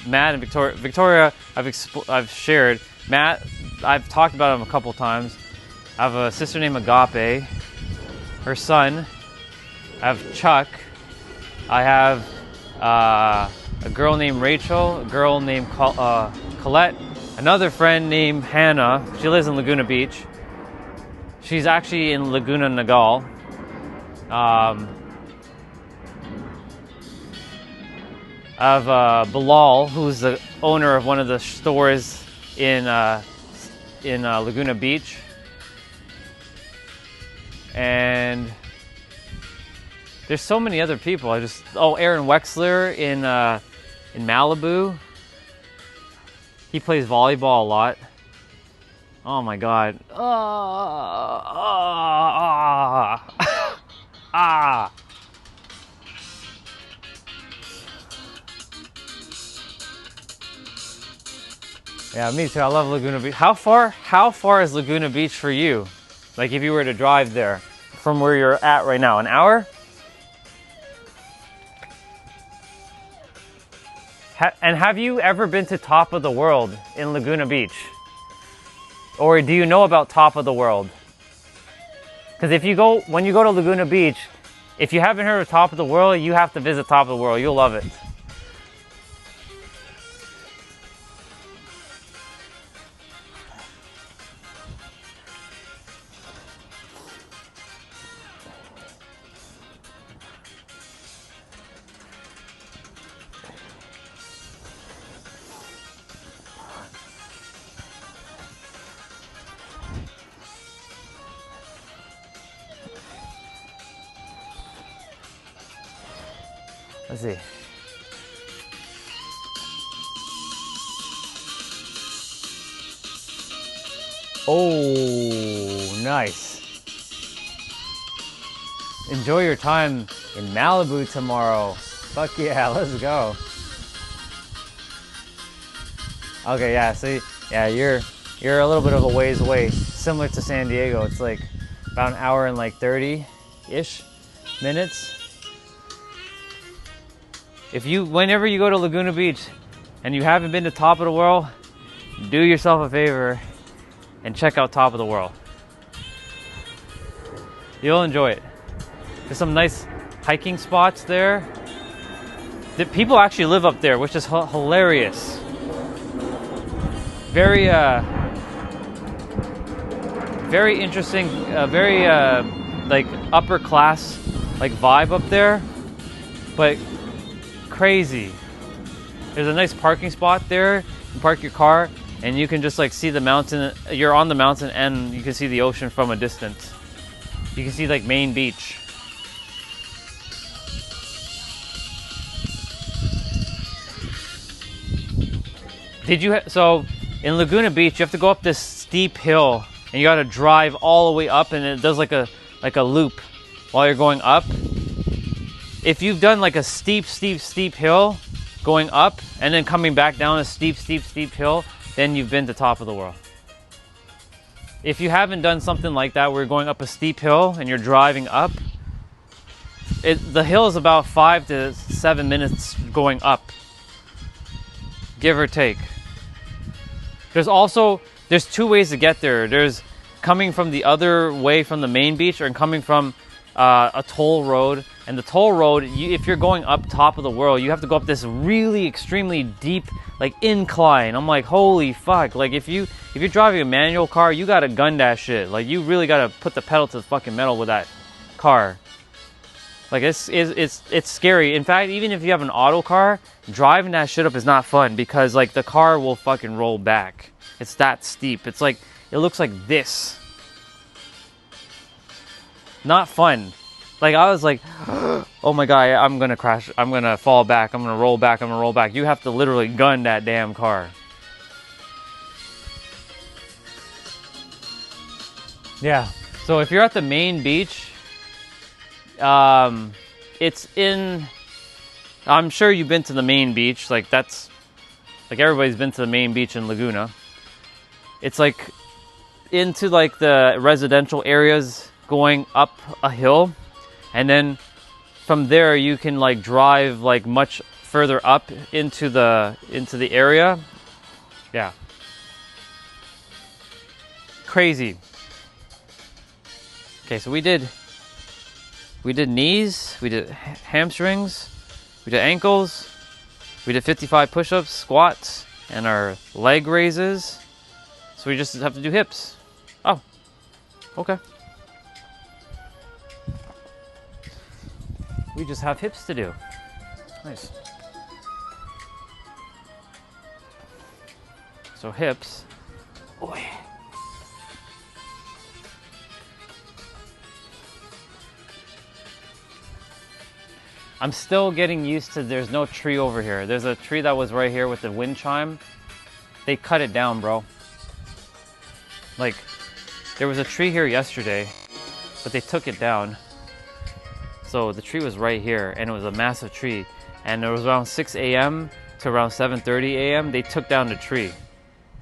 and Victoria. Victoria, I've shared. Matt, I've talked about him a couple times. I have a sister named Agape. Her son. I have Chuck. I have a girl named Rachel, a girl named Colette, another friend named Hannah. She lives in Laguna Beach. She's actually in Laguna Niguel. I have Bilal, who's the owner of one of the stores in Laguna Beach. And there's so many other people. Aaron Wexler in Malibu. He plays volleyball a lot. Oh my god. Yeah, me too. I love Laguna Beach. How far is Laguna Beach for you? Like if you were to drive there from where you're at right now, an hour? And have you ever been to Top of the World in Laguna Beach? Or do you know about Top of the World? Because when you go to Laguna Beach, if you haven't heard of Top of the World, you have to visit Top of the World. You'll love it. Let's see. Oh, nice. Enjoy your time in Malibu tomorrow. Fuck yeah, let's go. Okay, yeah, see, yeah, you're a little bit of a ways away. Similar to San Diego, it's like about an hour and like 30-ish minutes. Whenever you go to Laguna Beach and you haven't been to Top of the World, do yourself a favor and check out Top of the World. You'll enjoy it. There's some nice hiking spots there. The people actually live up there, which is hilarious. Very interesting, very like upper class like vibe up there, but crazy. There's a nice parking spot there. You park your car and you can just like see the mountain. You're on the mountain and you can see the ocean from a distance. You can see like Main Beach. So in Laguna Beach, you have to go up this steep hill and you got to drive all the way up, and it does like a loop while you're going up. If you've done like a steep hill going up and then coming back down a steep hill, then you've been to Top of the World. If you haven't done something like that where you're going up a steep hill and you're driving up, the hill is about 5 to 7 minutes going up, give or take. There's two ways to get there. There's coming from the other way from the main beach, or coming from a toll road. And the toll road, if you're going up Top of the World, you have to go up this really extremely deep like incline. I'm like, holy fuck. Like if you're driving a manual car, you gotta gun that shit. Like you really gotta put the pedal to the fucking metal with that car. Like it's scary. In fact, even if you have an auto car, driving that shit up is not fun, because like the car will fucking roll back. It's that steep. It's like, it looks like this. Not fun. Like I was like, oh my god, I'm gonna crash. I'm gonna fall back. I'm gonna roll back. I'm gonna roll back. You have to literally gun that damn car. Yeah. So if you're at the main beach, it's in. I'm sure you've been to the main beach. Like that's, like everybody's been to the main beach in Laguna. It's like into like the residential areas going up a hill. And then from there you can like drive like much further up into the area. Yeah. Crazy. Okay, so we did knees, we did hamstrings, we did ankles, we did 55 push-ups, squats, and our leg raises. So we just have to do hips. Oh, okay. We just have hips to do. Nice. So hips. Boy. I'm still getting used to, there's no tree over here. There's a tree that was right here with the wind chime. They cut it down, bro. Like, there was a tree here yesterday, but they took it down. So the tree was right here, and it was a massive tree. And it was around 6 a.m. to around 7:30 a.m. They took down the tree.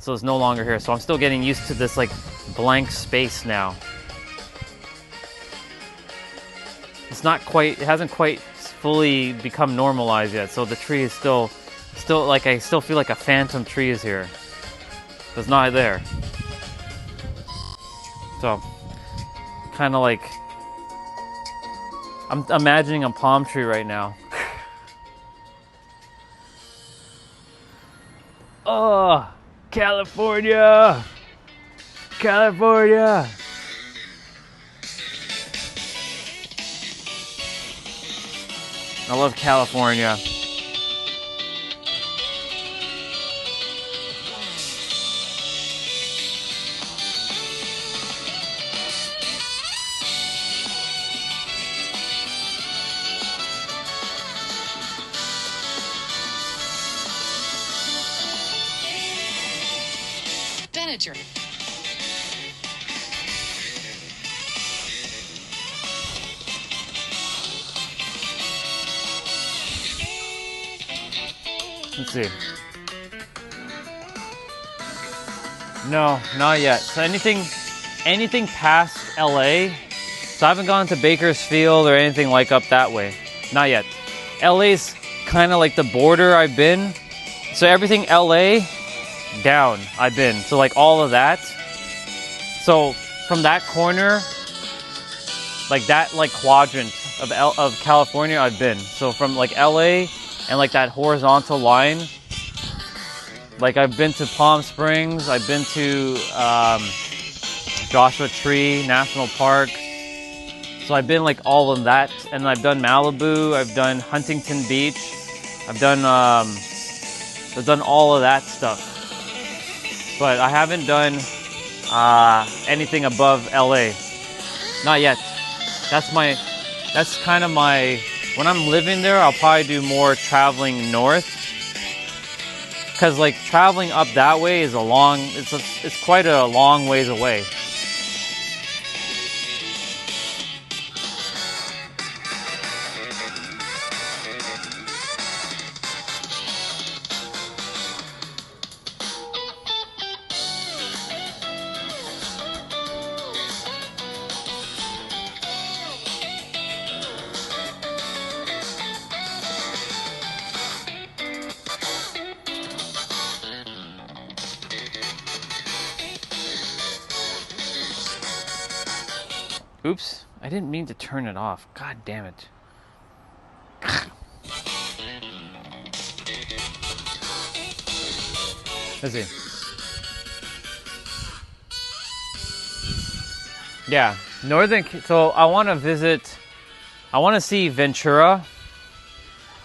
So it's no longer here. So I'm still getting used to this like blank space now. It's not quite, it hasn't quite fully become normalized yet. So the tree is still like, I still feel like a phantom tree is here. It's not there. So, kind of like, I'm imagining a palm tree right now. Oh, California! California! I love California. Manager. Let's see. No, not yet. So anything past LA. So I haven't gone to Bakersfield or anything like up that way. Not yet. LA's kind of like the border I've been. So everything LA down I've been. So like all of that. So from that corner, like that like quadrant of California I've been. So from like LA and like that horizontal line, like I've been to Palm Springs, I've been to Joshua Tree National Park. So I've been like all of that, and I've done Malibu, I've done Huntington Beach, I've done all of that stuff. But I haven't done anything above LA. Not yet. That's kind of my, when I'm living there, I'll probably do more traveling north. Cause like traveling up that way is it's quite a long ways away. Oops, I didn't mean to turn it off. God damn it. Let's see. Yeah, so I want to see Ventura.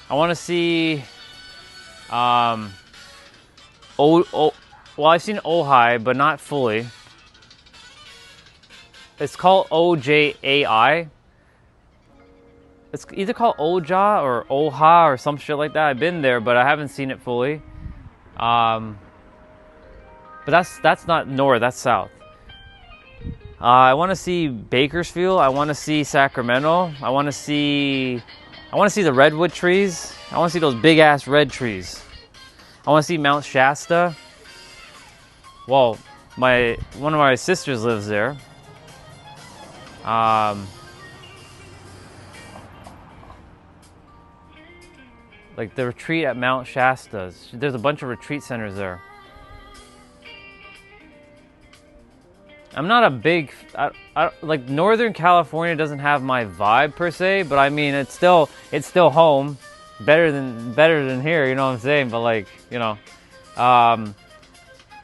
I want to see, well, I've seen Ojai, but not fully. It's called OJAI. It's either called Oja or Oha or some shit like that. I've been there, but I haven't seen it fully. But that's not north, that's south. I want to see Bakersfield. I want to see Sacramento. I want to see the redwood trees. I want to see those big ass red trees. I want to see Mount Shasta. Well, one of my sisters lives there. Like the retreat at Mount Shasta. There's a bunch of retreat centers there. I'm not a big, like Northern California doesn't have my vibe per se, but I mean it's still home, better than here. You know what I'm saying? But like, you know,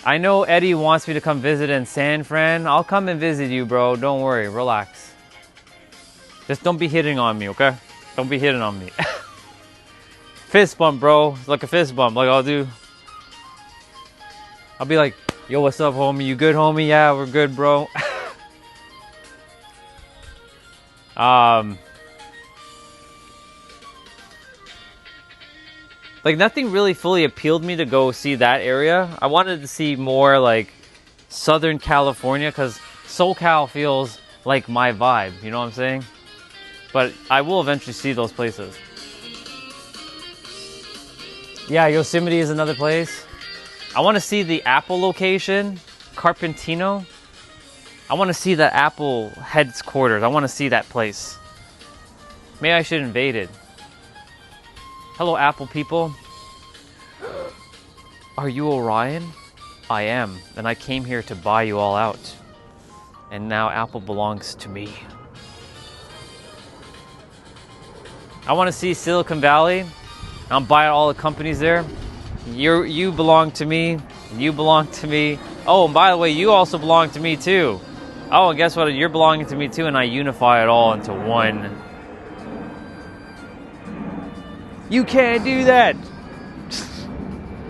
I know Eddie wants me to come visit in San Fran. I'll come and visit you, bro. Don't worry, relax. Just don't be hitting on me, okay? Don't be hitting on me. Fist bump, bro. It's like a fist bump. Like I'll be like, yo, what's up, homie? You good, homie? Yeah, we're good, bro. Like nothing really fully appealed me to go see that area. I wanted to see more like Southern California because SoCal feels like my vibe. You know what I'm saying? But I will eventually see those places. Yeah, Yosemite is another place. I want to see the Apple location, Carpentino. I want to see the Apple headquarters. I want to see that place. Maybe I should invade it. Hello, Apple people. Are you Orion? I am, and I came here to buy you all out. And now Apple belongs to me. I want to see Silicon Valley. I'll buy all the companies there. You belong to me. You belong to me. Oh, and by the way, you also belong to me too. Oh, and guess what? You're belonging to me too, and I unify it all into one. You can't do that.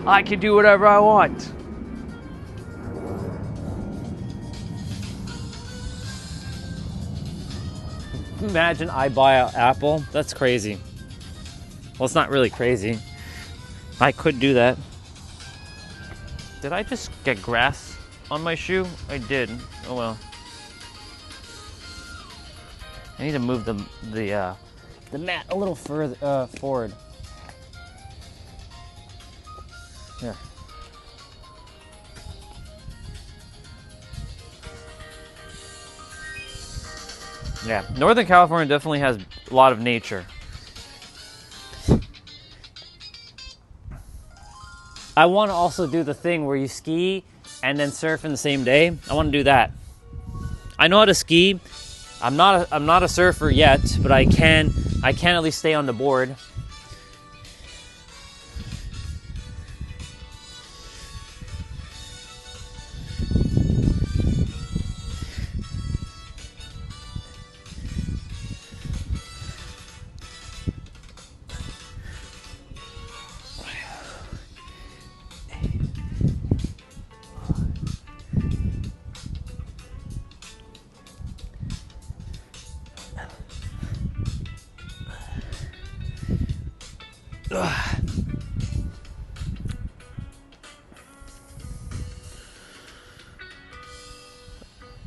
I can do whatever I want. Imagine I buy an Apple. That's crazy. Well, it's not really crazy. I could do that. Did I just get grass on my shoe? I did. Oh well. I need to move the mat a little further forward. Here. Yeah, Northern California definitely has a lot of nature. I want to also do the thing where you ski and then surf in the same day. I want to do that. I know how to ski. I'm not a surfer yet, but I can at least stay on the board.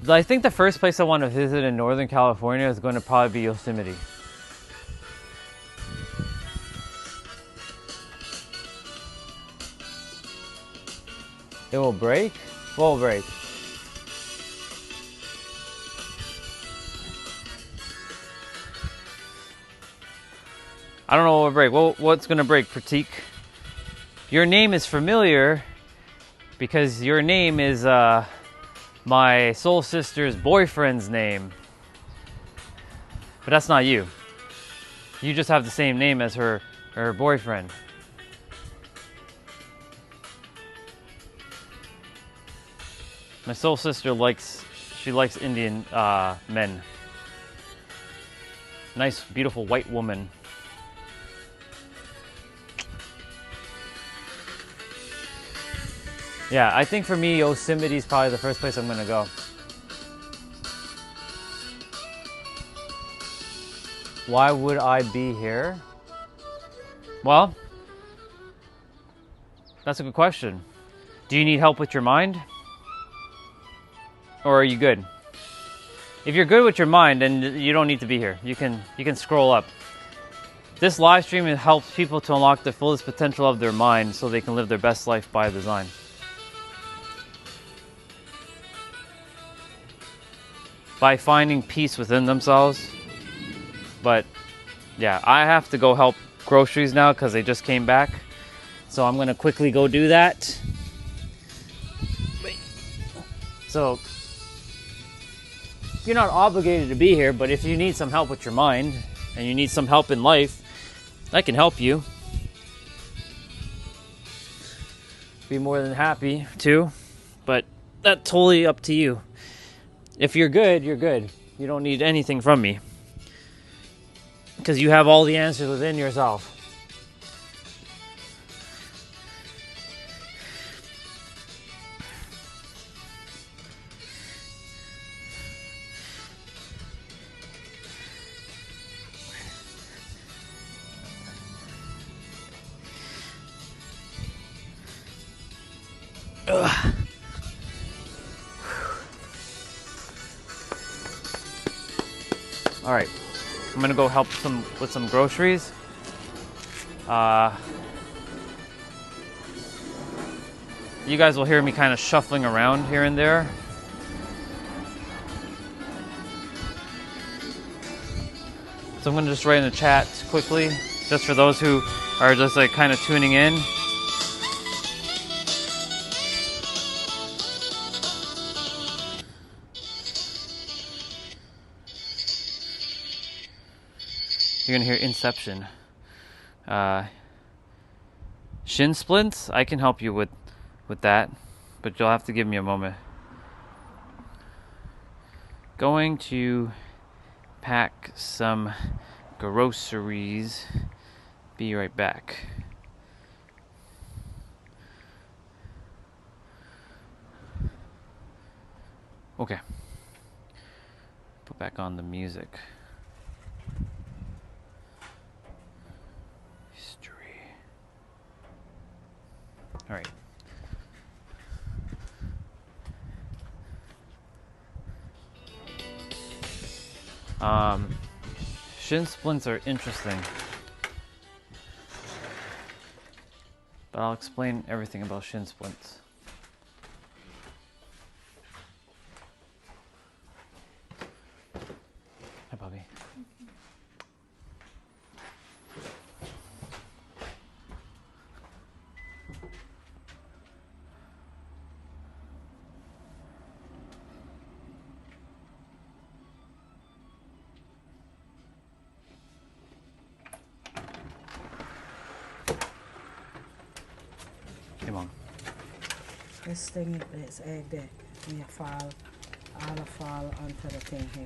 I think the first place I want to visit in Northern California is going to probably be Yosemite. It will break? What will break? I don't know what will break. What's going to break, Pratik? Your name is familiar because your name is my soul sister's boyfriend's name. But that's not you. You just have the same name as her boyfriend. My soul sister likes Indian men. Nice, beautiful white woman. Yeah, I think for me, Yosemite is probably the first place I'm gonna go. Why would I be here? Well, that's a good question. Do you need help with your mind? Or are you good? If you're good with your mind, then you don't need to be here. You can scroll up. This live stream helps people to unlock the fullest potential of their mind so they can live their best life by design. By finding peace within themselves. But yeah, I have to go help groceries now because they just came back. So I'm gonna quickly go do that. So you're not obligated to be here, but if you need some help with your mind and you need some help in life, I can help you. Be more than happy to, but that's totally up to you. If you're good, you're good. You don't need anything from me. Because you have all the answers within yourself. Ugh. All right, I'm gonna go help with some groceries. you guys will hear me kind of shuffling around here and there. So I'm gonna just write in the chat quickly, just for those who are just like kind of tuning in. You're gonna hear Inception. Shin splints, I can help you with that, but you'll have to give me a moment. Going to pack some groceries. Be right back. Okay. Put back on the music. History. All right. Shin splints are interesting, but I'll explain everything about shin splints. Hi, Bobby. Hey, Mom. This thing is egg deck. Me a fall, all a fall onto the thing here.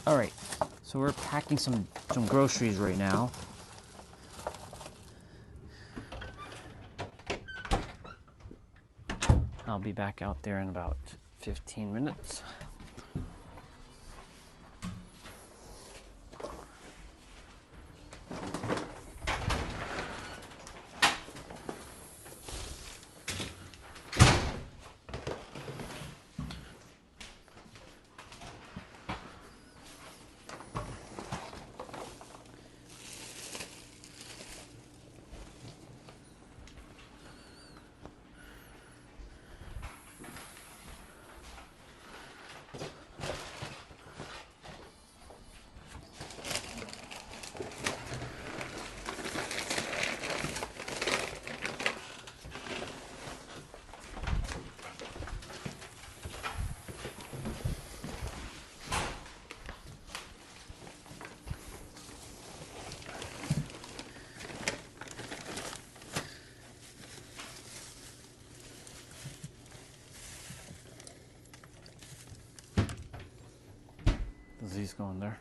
All right, so we're packing some groceries right now. I'll be back out there in about 15 minutes. These go in there.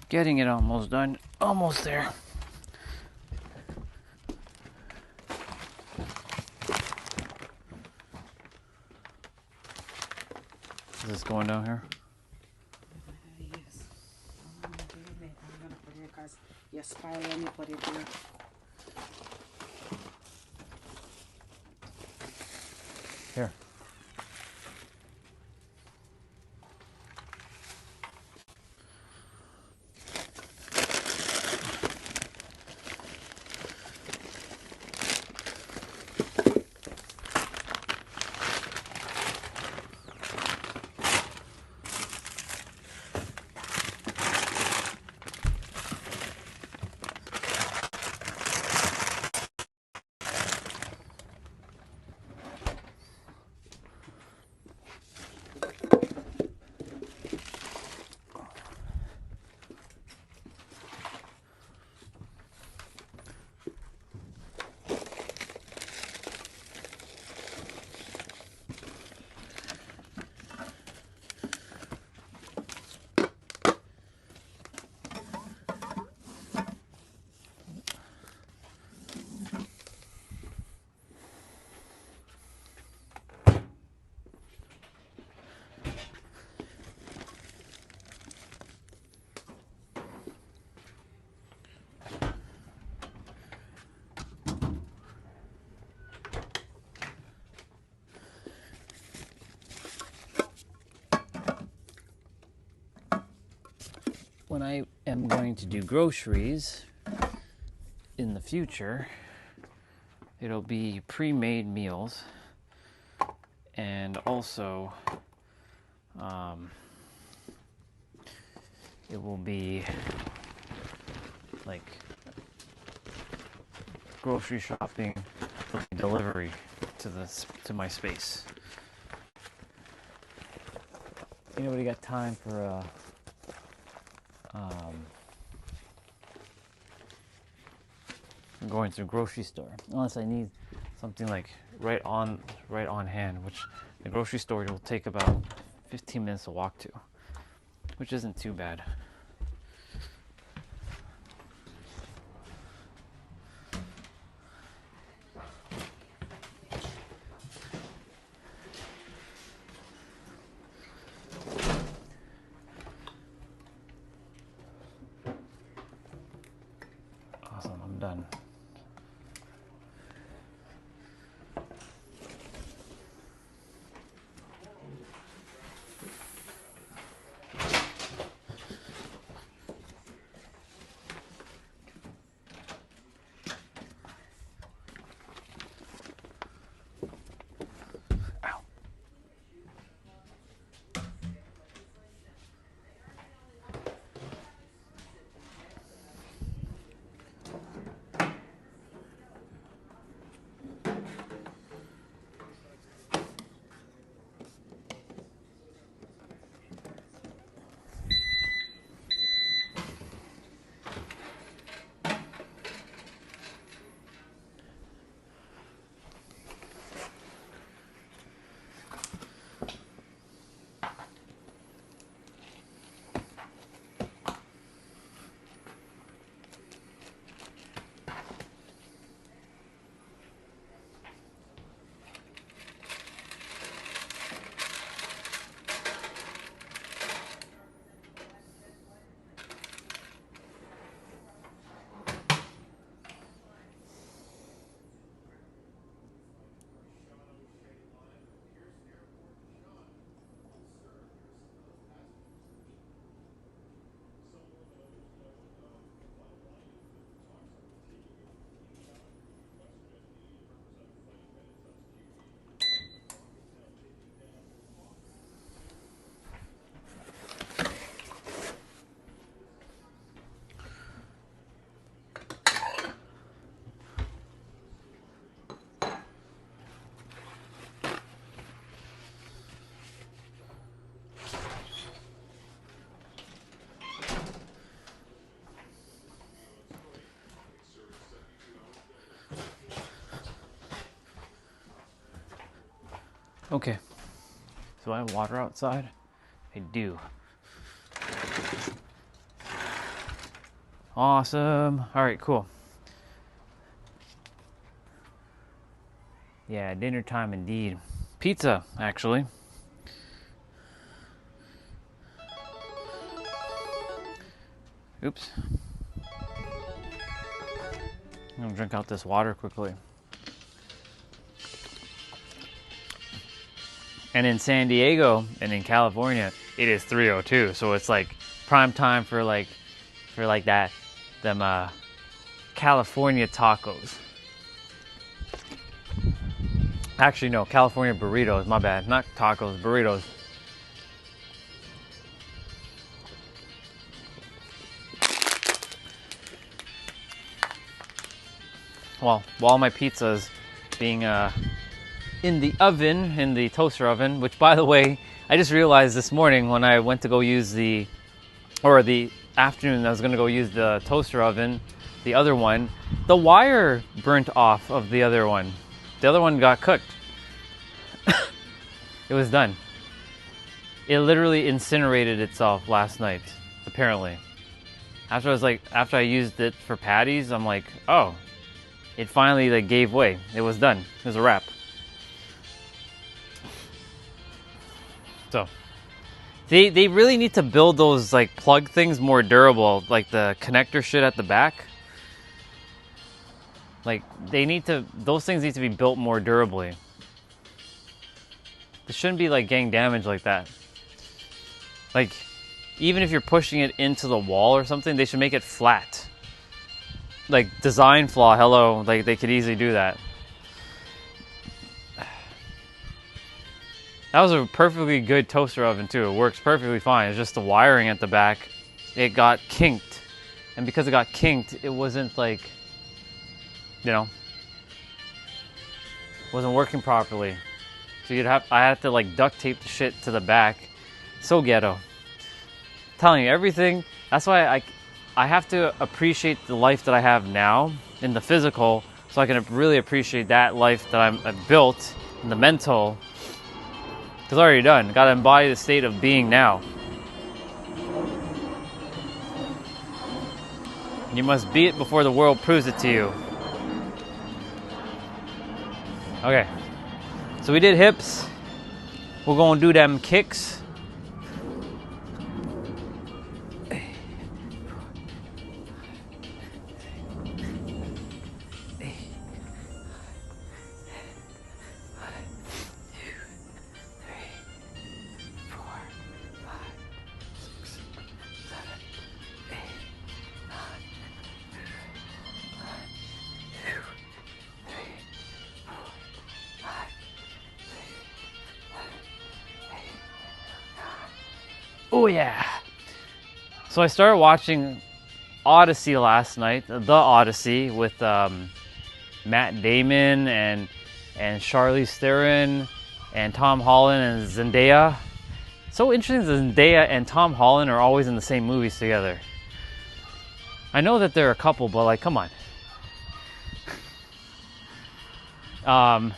Getting it almost done. Almost there. Is this going down here? Yes. I'm gonna put it because you spiral when you put it there. Here. When I am going to do groceries in the future, it'll be pre-made meals, and also it will be like grocery shopping delivery to my space. Anybody got time for a going to the grocery store? Unless I need something like right on hand, which the grocery store will take about 15 minutes to walk to, which isn't too bad. Awesome, I'm done. Ow. Okay, so I have water outside. I do. Awesome. All right, cool. Yeah, dinner time indeed. Pizza, actually. Oops. I'm gonna drink out this water quickly. And in San Diego and in California, it is 3:02, so it's like prime time for that them California tacos. Actually, no, California burritos. My bad, not tacos, burritos. Well, while my pizza's being in the oven, in the toaster oven, which by the way, I just realized this morning when I went to go use the afternoon I was going to go use the toaster oven, the other one, the wire burnt off of the other one. The other one got cooked. It was done. It literally incinerated itself last night, apparently. After I used it for patties, I'm like, oh, it finally like gave way. It was done. It was a wrap. So they really need to build those like plug things more durable, like the connector shit at the back. Like those things need to be built more durably. It shouldn't be like getting damaged like that. Like even if you're pushing it into the wall or something, they should make it flat. Like design flaw, hello, like they could easily do that. That was a perfectly good toaster oven too. It works perfectly fine. It's just the wiring at the back, it got kinked. And because it got kinked, it wasn't like, you know, wasn't working properly. So I had to like duct tape the shit to the back. So ghetto. I'm telling you, everything, that's why I have to appreciate the life that I have now in the physical, so I can really appreciate that life that I've built in the mental. Because already done. Got to embody the state of being now. You must be it before the world proves it to you. Okay. So we did hips. We're going to do them kicks. Oh yeah. So I started watching Odyssey last night, The Odyssey, with Matt Damon and Charlize Theron and Tom Holland and Zendaya. So interesting that Zendaya and Tom Holland are always in the same movies together. I know that they're a couple, but like, come on. And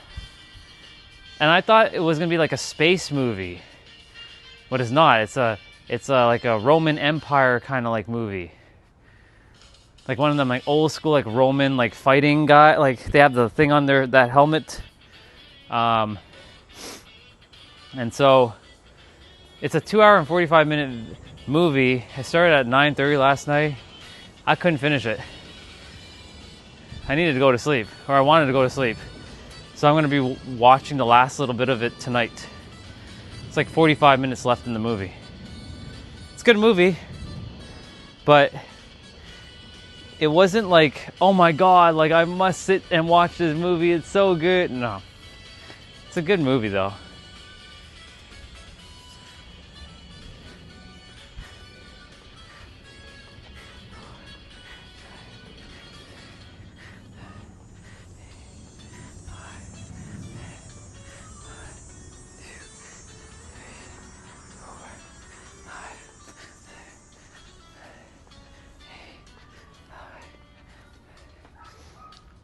I thought it was gonna be like a space movie, but it's not. It's like a Roman Empire kind of like movie. Like one of them like old school like Roman like fighting guy. Like they have the thing on that helmet. And so it's a 2 hour and 45 minute movie. I started at 9:30 last night. I couldn't finish it. I needed to go to sleep, or I wanted to go to sleep. So I'm going to be watching the last little bit of it tonight. It's like 45 minutes left in the movie. It's a good movie, but it wasn't like, oh my god, like I must sit and watch this movie, it's so good. No. It's a good movie though.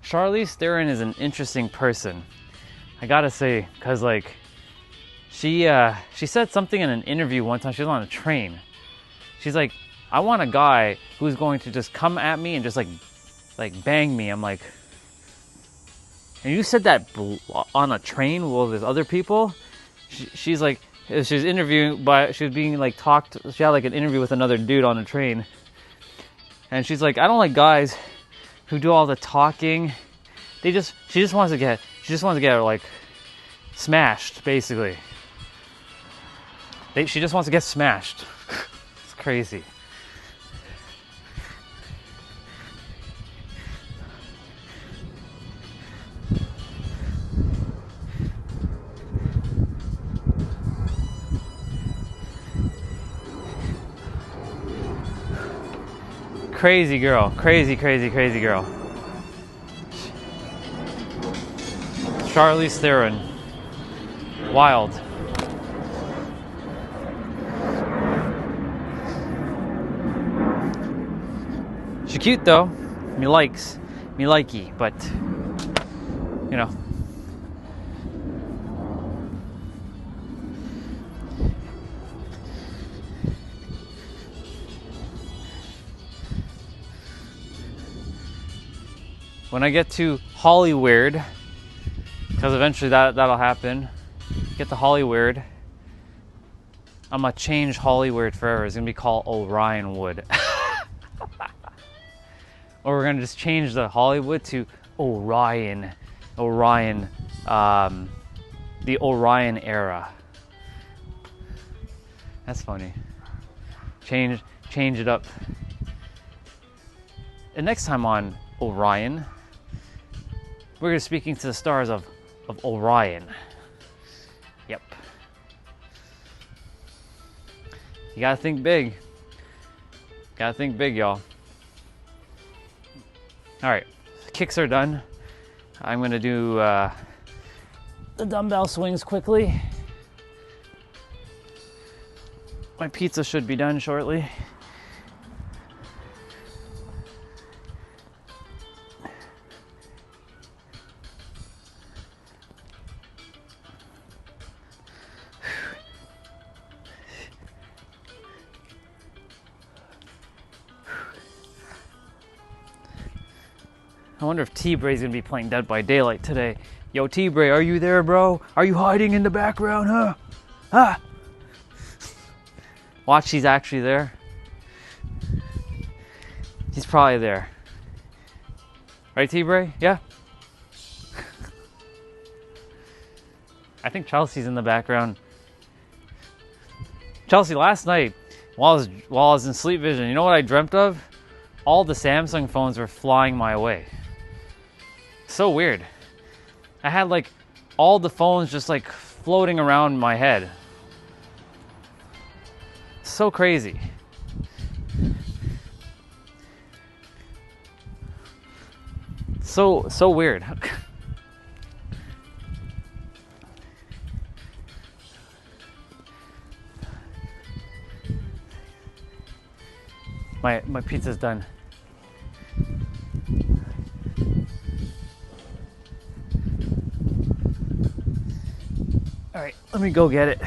Charlize Theron is an interesting person, I gotta say, because like she said something in an interview one time. She was on a train. She's like, I want a guy who's going to just come at me and just like bang me. I'm like, and you said that on a train with there's other people. She's like, she's interviewing, but she was being like talked. She had like an interview with another dude on a train, and she's like, I don't like guys who do all the talking. She just wants to get like smashed, basically. She just wants to get smashed. It's crazy. Crazy girl, crazy girl. Charlize Theron, wild. She's cute though. Me likey, but you know. When I get to Hollywood, because eventually that'll happen, get to Hollywood, I'm gonna change Hollywood forever. It's gonna be called Orion Wood. Or we're gonna just change the Hollywood to Orion, the Orion era. That's funny. Change it up. And next time on Orion, we're gonna be speaking to the stars of Orion. Yep. You gotta think big. Gotta think big, y'all. All right, kicks are done. I'm gonna do the dumbbell swings quickly. My pizza should be done shortly. I wonder if T-Bray's gonna be playing Dead by Daylight today. Yo, T-Bray, are you there, bro? Are you hiding in the background, huh? Ah! Watch, he's actually there. He's probably there. Right, T-Bray? Yeah? I think Chelsea's in the background. Chelsea, last night, while I was in sleep vision, you know what I dreamt of? All the Samsung phones were flying my way. So weird. I had like all the phones just like floating around my head. So crazy. So weird. My pizza's done. All right, let me go get it.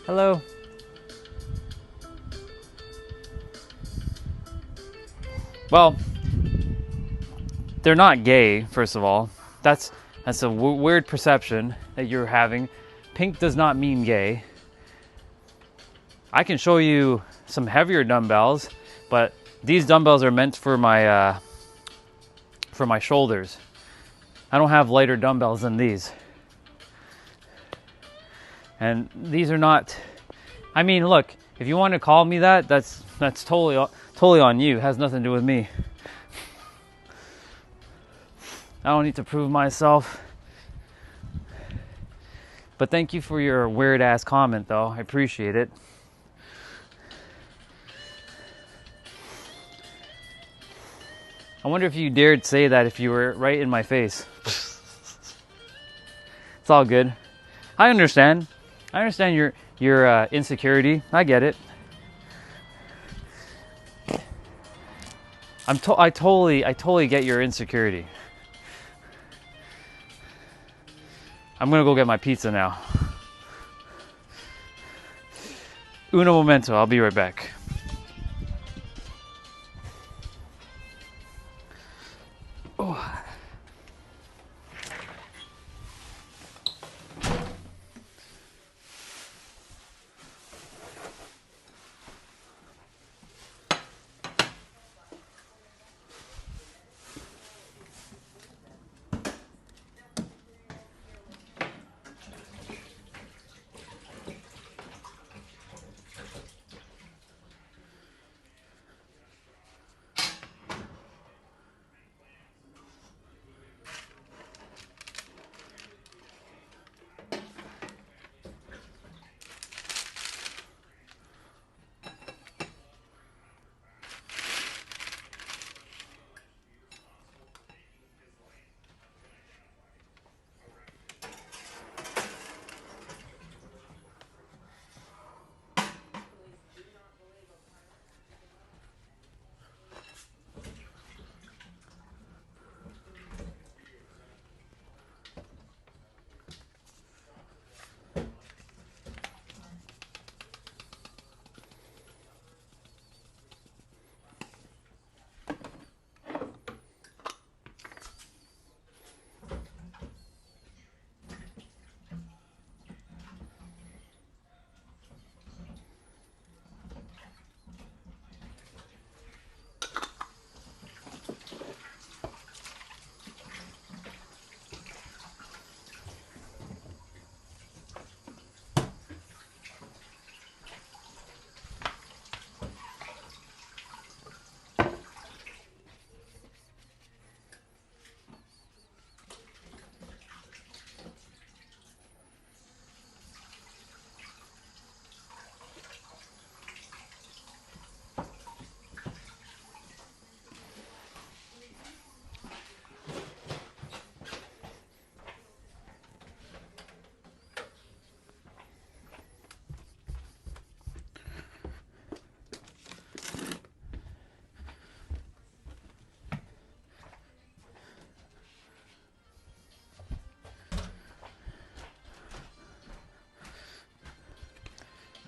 Hello. Well, they're not gay, first of all. That's a weird perception that you're having. Pink does not mean gay. I can show you some heavier dumbbells, but these dumbbells are meant for my shoulders. I don't have lighter dumbbells than these. And these are not, I mean, look, if you want to call me that, that's totally on you. It has nothing to do with me. I don't need to prove myself. But thank you for your weird ass comment though. I appreciate it. I wonder if you dared say that if you were right in my face. It's all good. I understand. I understand your insecurity. I get it. I totally get your insecurity. I'm gonna go get my pizza now. Uno momento. I'll be right back. Oh.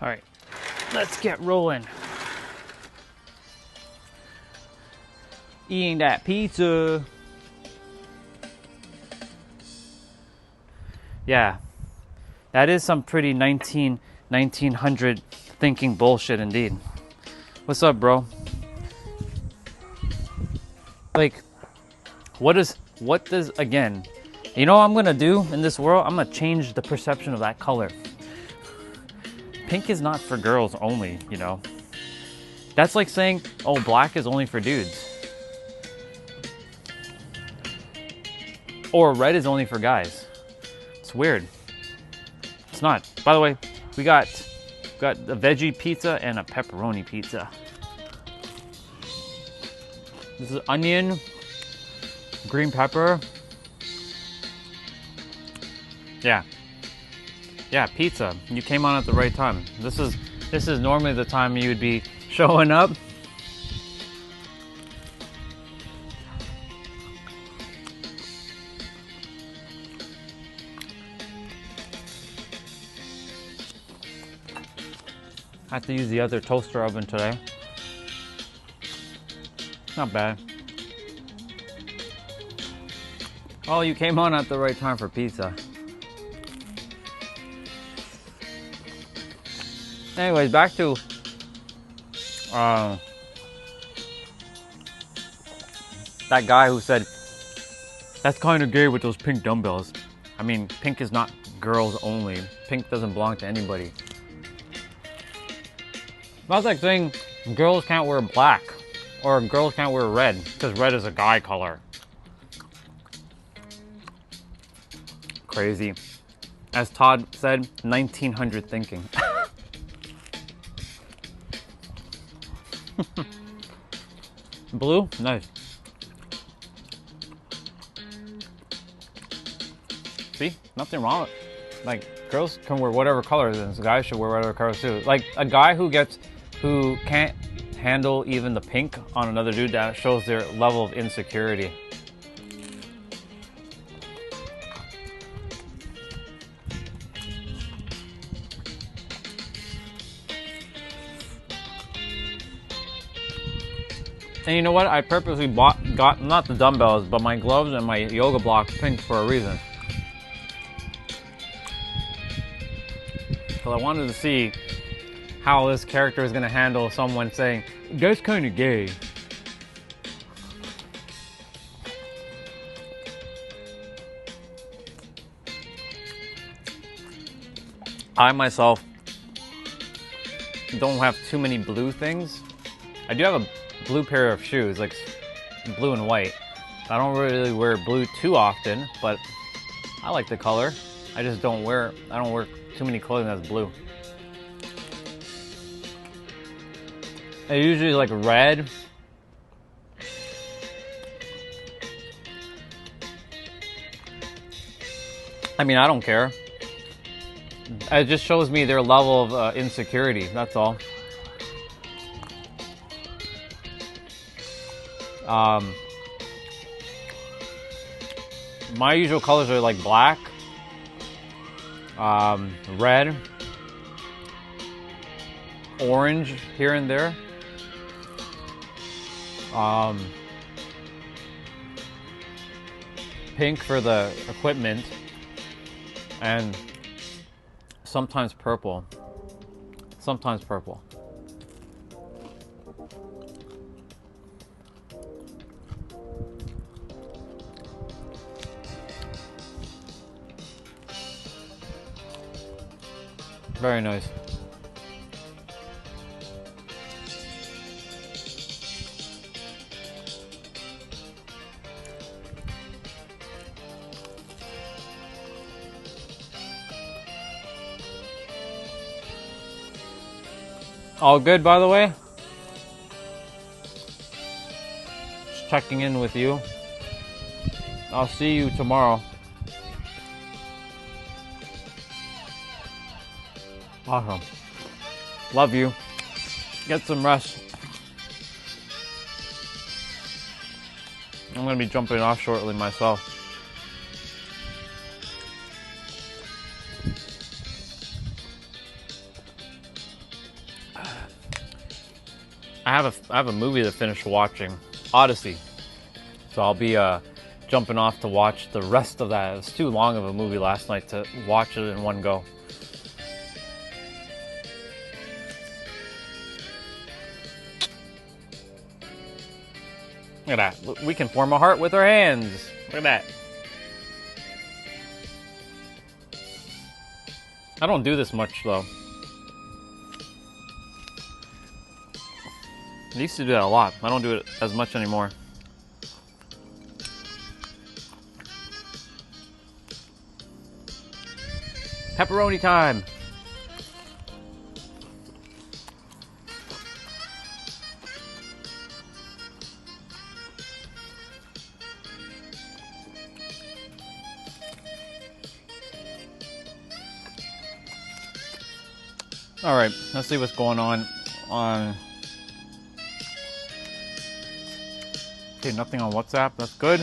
All right, let's get rolling. Eating that pizza. Yeah, that is some pretty 1900 thinking bullshit indeed. What's up, bro? Like, what does, again, you know what I'm gonna do in this world? I'm gonna change the perception of that color. Pink is not for girls only, you know? That's like saying, oh, black is only for dudes. Or red is only for guys. It's weird. It's not. By the way, we got a veggie pizza and a pepperoni pizza. This is onion, green pepper. Yeah, pizza. You came on at the right time. This is normally the time you would be showing up. I have to use the other toaster oven today. Not bad. Oh, you came on at the right time for pizza. Anyways, back to that guy who said that's kind of gay with those pink dumbbells. I mean, pink is not girls only. Pink doesn't belong to anybody. That's like saying girls can't wear black or girls can't wear red because red is a guy color. Crazy. As Todd said, 1900 thinking. Blue? Nice. See, nothing wrong with it. Like, girls can wear whatever colors, and guys should wear whatever colors too. Like, a guy who can't handle even the pink on another dude, that shows their level of insecurity. And you know what? I purposely got not the dumbbells, but my gloves and my yoga blocks pink for a reason. Because I wanted to see how this character is going to handle someone saying, "That's kind of gay." I myself don't have too many blue things. I do have a blue pair of shoes, like blue and white. I don't really wear blue too often, but I like the color. I just don't wear too many clothing that's blue. I usually like red. I mean, I don't care. It just shows me their level of insecurity, that's all. My usual colors are like black, red, orange here and there, pink for the equipment, and sometimes purple. Sometimes purple. Very nice. All good, by the way? Just checking in with you. I'll see you tomorrow. Awesome. Love you. Get some rest. I'm going to be jumping off shortly myself. I have a movie to finish watching, Odyssey. So I'll be jumping off to watch the rest of that. It was too long of a movie last night to watch it in one go. Look at that. We can form a heart with our hands. Look at that. I don't do this much though. I used to do that a lot. I don't do it as much anymore. Pepperoni time. All right, let's see what's going on. Okay, nothing on WhatsApp. That's good.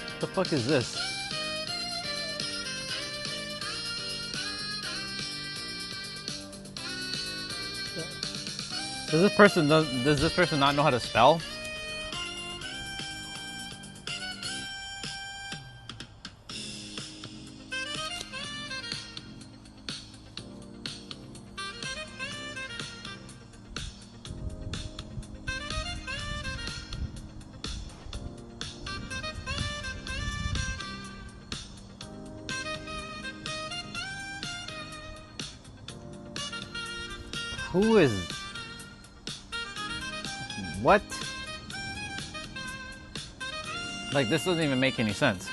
What the fuck is this? Does this person not know how to spell? Who is... What? Like, this doesn't even make any sense.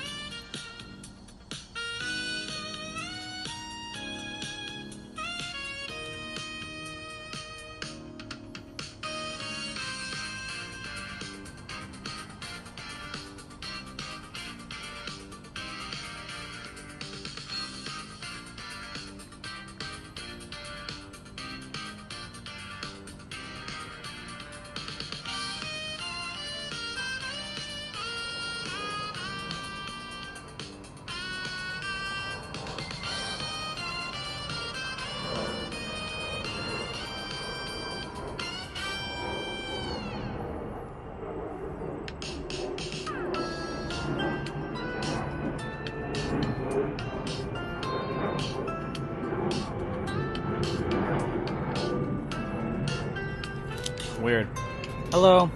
hello.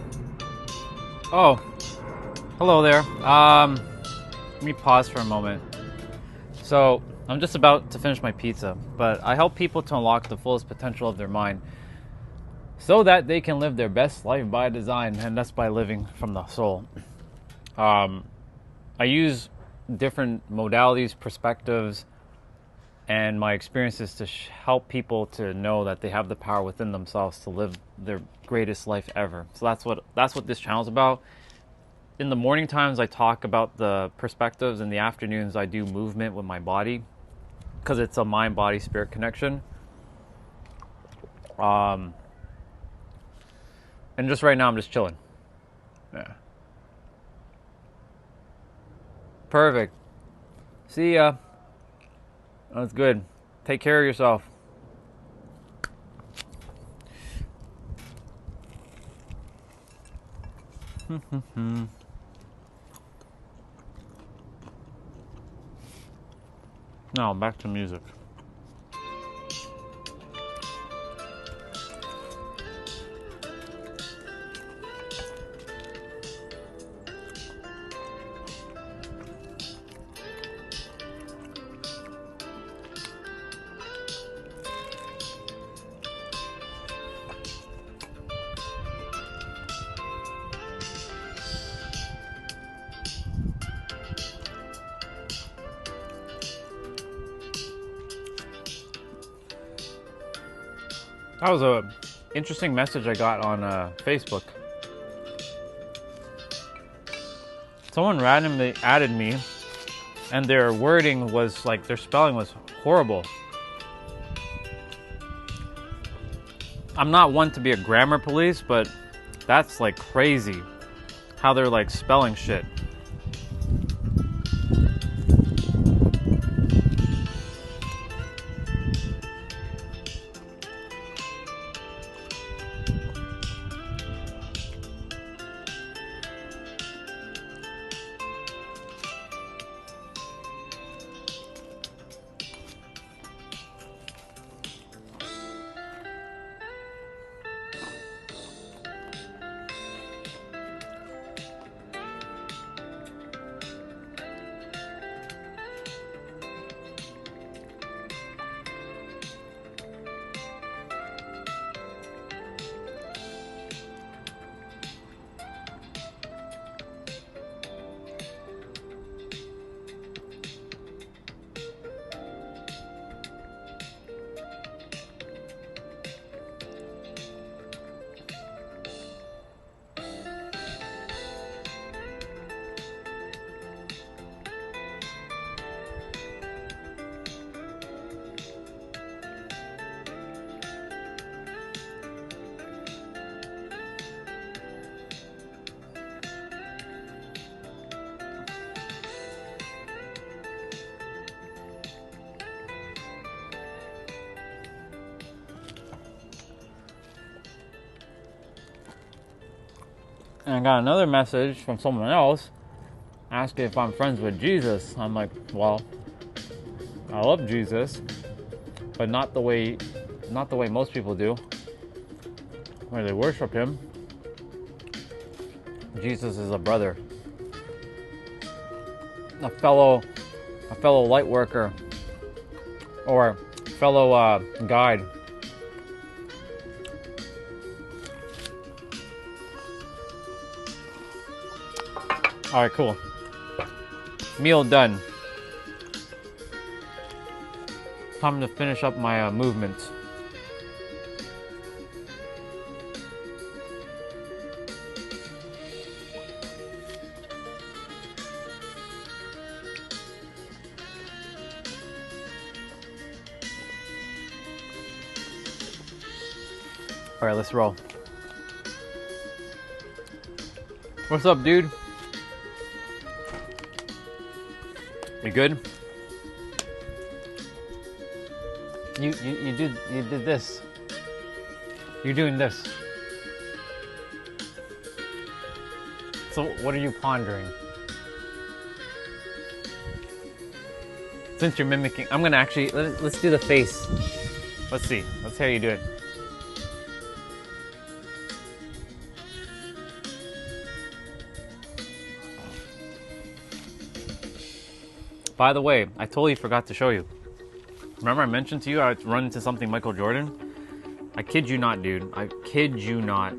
Oh, hello there. Let me pause for a moment. So, I'm just about to finish my pizza, but I help people to unlock the fullest potential of their mind so that they can live their best life by design, and that's by living from the soul. I use different modalities, perspectives, and my experiences to help people to know that they have the power within themselves to live their greatest life ever. So that's what this channel's about. In the morning times, I talk about the perspectives. In the afternoons, I do movement with my body because it's a mind, body, spirit connection. And just right now, I'm just chilling. Yeah. Perfect. See ya. That's good. Take care of yourself. Now back to music. That was a interesting message I got on Facebook. Someone randomly added me, and their wording was like, their spelling was horrible. I'm not one to be a grammar police, but that's like crazy how they're like spelling shit. And I got another message from someone else asking if I'm friends with Jesus. I'm like, well, I love Jesus, but not the way most people do, where they worship him. Jesus is a brother, a fellow light worker, or fellow guide. All right, cool. Meal done. Time to finish up my movements. All right, let's roll. What's up, dude? You good? You did this. You're doing this. So what are you pondering? Since you're mimicking, I'm gonna actually let's do the face. Let's see. Let's see how you do it. By the way, I totally forgot to show you. Remember I mentioned to you I'd run into something Michael Jordan? I kid you not, dude. I kid you not.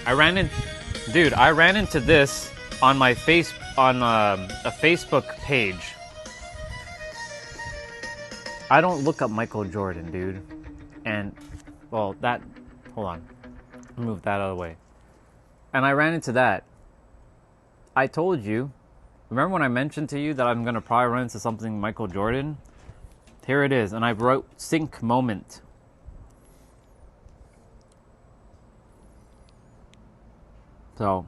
I ran into this on my a Facebook page. I don't look up Michael Jordan, dude. And, well, hold on. Move that out of the way. And I ran into that. I told you, remember when I mentioned to you that I'm going to probably run into something Michael Jordan? Here it is. And I wrote sync moment. So,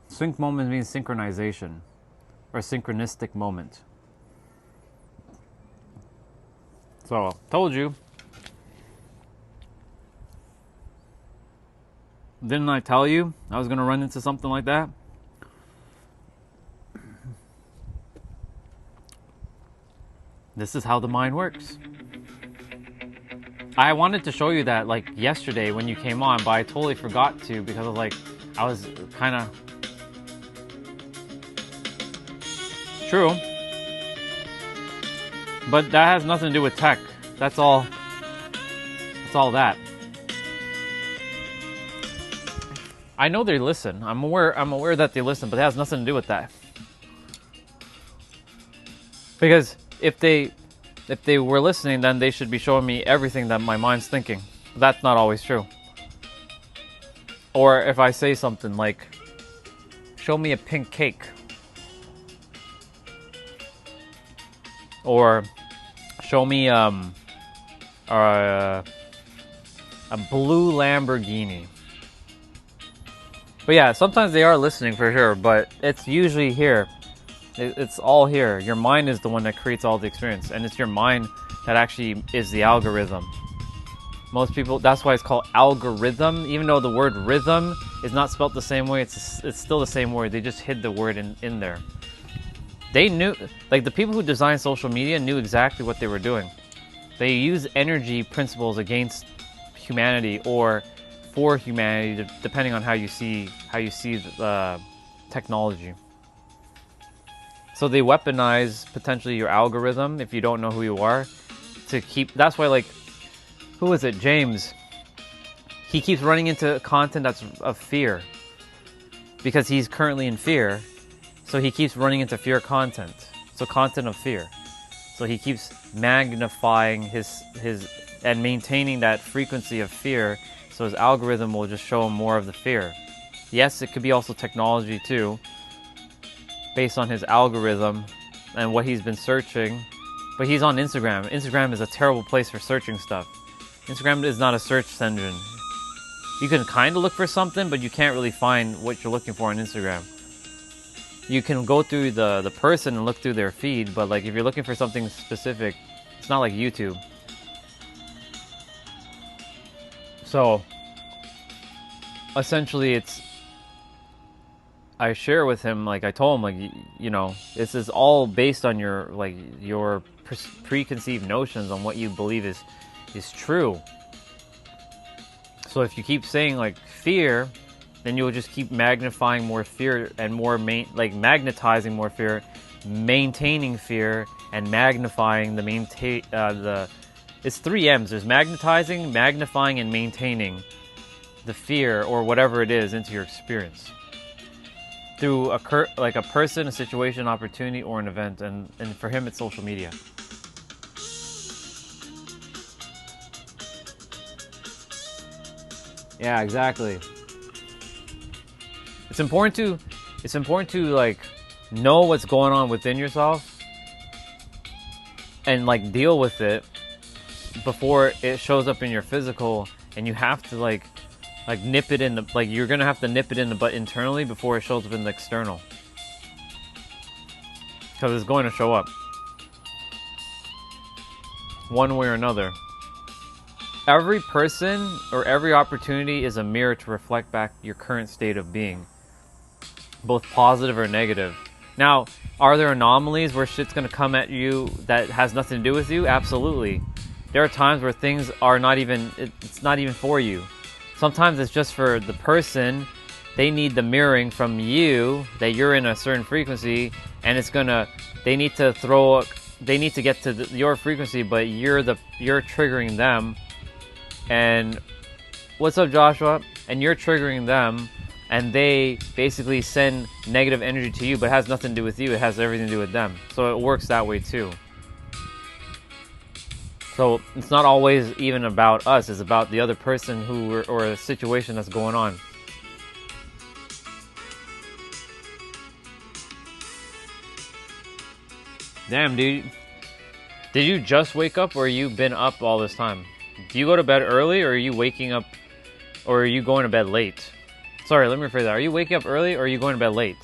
sync moment means synchronization, or synchronistic moment. So, told you. Didn't I tell you I was going to run into something like that? This is how the mind works. I wanted to show you that like yesterday when you came on, but I totally forgot to because of like I was kind of true. But that has nothing to do with tech. That's all. That's all that. I know they listen. I'm aware that they listen, but it has nothing to do with that. Because if they were listening, then they should be showing me everything that my mind's thinking. That's not always true. Or if I say something like, show me a pink cake. Or show me a blue Lamborghini. But yeah, sometimes they are listening for sure, but it's usually here. It's all here. Your mind is the one that creates all the experience, and it's your mind that actually is the algorithm. Most people, that's why it's called algorithm, even though the word rhythm is not spelled the same way, it's still the same word. They just hid the word in there. They knew, like the people who designed social media knew exactly what they were doing. They use energy principles against humanity or for humanity, depending on how you see the technology. So they weaponize potentially your algorithm if you don't know who you are to keep. That's why, like, who is it? James. He keeps running into content that's of fear because he's currently in fear. So he keeps running into fear content. So content of fear. So he keeps magnifying his and maintaining that frequency of fear. So his algorithm will just show him more of the fear. Yes, it could be also technology too, based on his algorithm and what he's been searching. But he's on Instagram. Instagram is a terrible place for searching stuff. Instagram is not a search engine. You can kind of look for something, but you can't really find what you're looking for on Instagram. You can go through the person and look through their feed, but like if you're looking for something specific, it's not like YouTube. So, essentially I share with him, like I told him, like, you know, this is all based on your preconceived notions on what you believe is true. So if you keep saying like fear, then you'll just keep magnifying more fear and more magnetizing more fear, maintaining fear, and magnifying it's 3 M's. There's magnetizing, magnifying, and maintaining the fear or whatever it is into your experience through a person, a situation, opportunity, or an event. And for him, it's social media. Yeah, exactly. It's important to like know what's going on within yourself and like deal with it before it shows up in your physical, and you have to like nip it in the, like you're gonna have to nip it in the butt internally before it shows up in the external, because it's going to show up one way or another. Every person or every opportunity is a mirror to reflect back your current state of being, both positive or negative. Now, are there anomalies where shit's gonna come at you that has nothing to do with you? Absolutely. there are times where things are not even, it's not even for you. Sometimes it's just for the person. They need the mirroring from you that you're in a certain frequency, and it's gonna, they need to get to your frequency, but you're triggering them. And what's up, Joshua? And you're triggering them, and they basically send negative energy to you, but it has nothing to do with you. It has everything to do with them. So it works that way too. So it's not always even about us. It's about the other person or a situation that's going on. Damn, dude. Did you just wake up, or you been up all this time? Do you go to bed early, or are you waking up, or are you going to bed late? Sorry, let me rephrase that. Are you waking up early, or are you going to bed late?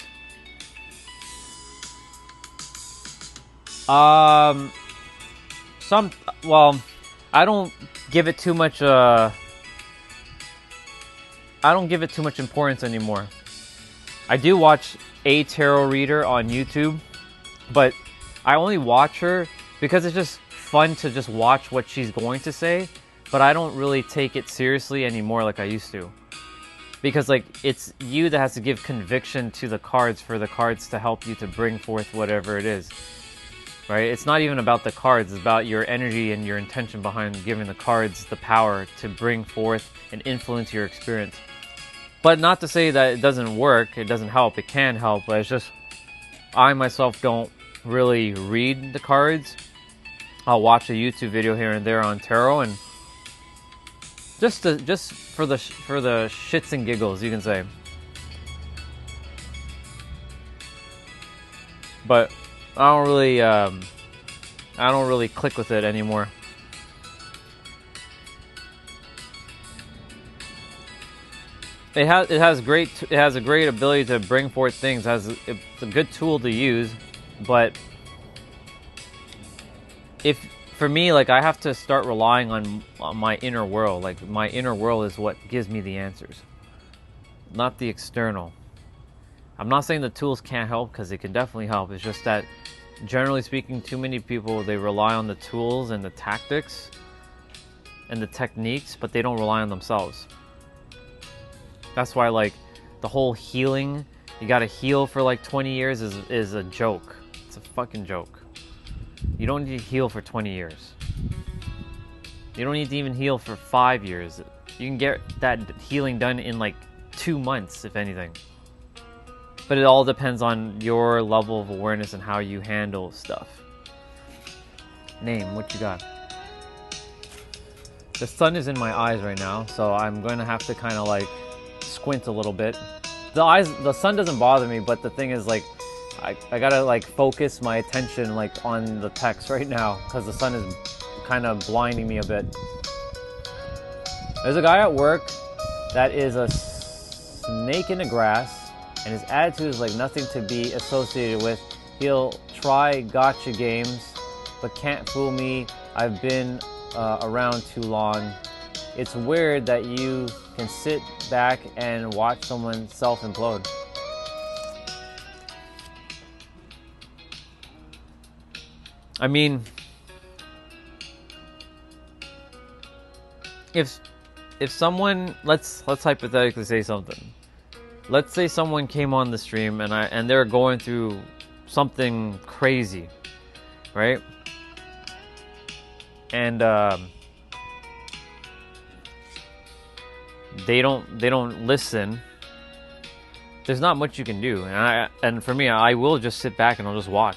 Well, I don't give it too much, I don't give it too much importance anymore. I do watch a tarot reader on YouTube, but I only watch her because it's just fun to just watch what she's going to say, but I don't really take it seriously anymore like I used to. Because like, it's you that has to give conviction to the cards for the cards to help you to bring forth whatever it is. Right? It's not even about the cards, it's about your energy and your intention behind giving the cards the power to bring forth and influence your experience. But not to say that it doesn't work, it doesn't help, it can help, but it's just, I myself don't really read the cards. I'll watch a YouTube video here and there on tarot, and just for the shits and giggles, you can say. But I don't really click with it anymore. It has a great ability to bring forth things. It's a good tool to use, but for me, like, I have to start relying on my inner world. Like, my inner world is what gives me the answers, not the external. I'm not saying the tools can't help, because they can definitely help. It's just that, generally speaking, too many people, they rely on the tools and the tactics and the techniques, but they don't rely on themselves. That's why, like, the whole healing, you gotta heal for like 20 years is a joke. It's a fucking joke. You don't need to heal for 20 years. You don't need to even heal for 5 years. You can get that healing done in like 2 months, if anything. But it all depends on your level of awareness and how you handle stuff. Name, what you got? The sun is in my eyes right now, so I'm going to have to kind of like squint a little bit. The sun doesn't bother me, but the thing is, like, I gotta like focus my attention like on the text right now, because the sun is kind of blinding me a bit. There's a guy at work that is a snake in the grass, and his attitude is like nothing to be associated with. He'll try gotcha games, but can't fool me. I've been around too long. It's weird that you can sit back and watch someone self-implode. I mean, if someone, let's hypothetically say something. Let's say someone came on the stream and they're going through something crazy, right? And they don't listen. There's not much you can do, and for me, I will just sit back and I'll just watch.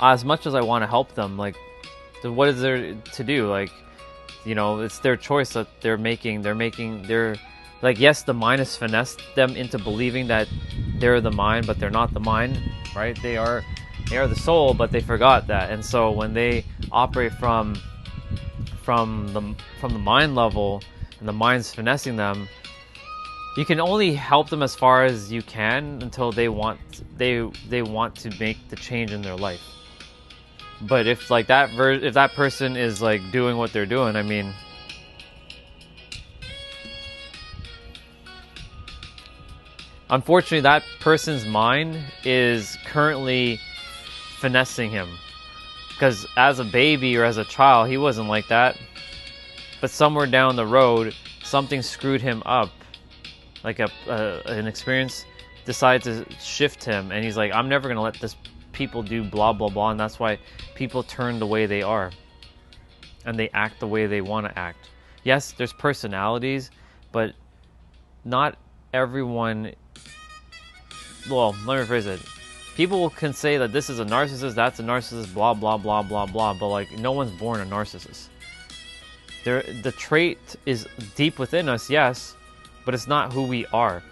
As much as I want to help them, like, what is there to do? Like, you know, it's their choice that they're making. They're like, yes, the mind has finessed them into believing that they're the mind, but they're not the mind, right? They are the soul, but they forgot that. And so when they operate from the mind level, and the mind's finessing them, you can only help them as far as you can until they want to make the change in their life. But if like if that person is like doing what they're doing, I mean, unfortunately, that person's mind is currently finessing him. Because as a baby or as a child, he wasn't like that. But somewhere down the road, something screwed him up. Like an experience decided to shift him. And he's like, I'm never going to let this people do blah, blah, blah. And that's why people turn the way they are. And they act the way they want to act. Yes, there's personalities, but not everyone... Well, let me rephrase it. People can say that this is a narcissist, that's a narcissist, blah, blah, blah, blah, blah. But, like, no one's born a narcissist. The trait is deep within us, yes, but it's not who we are.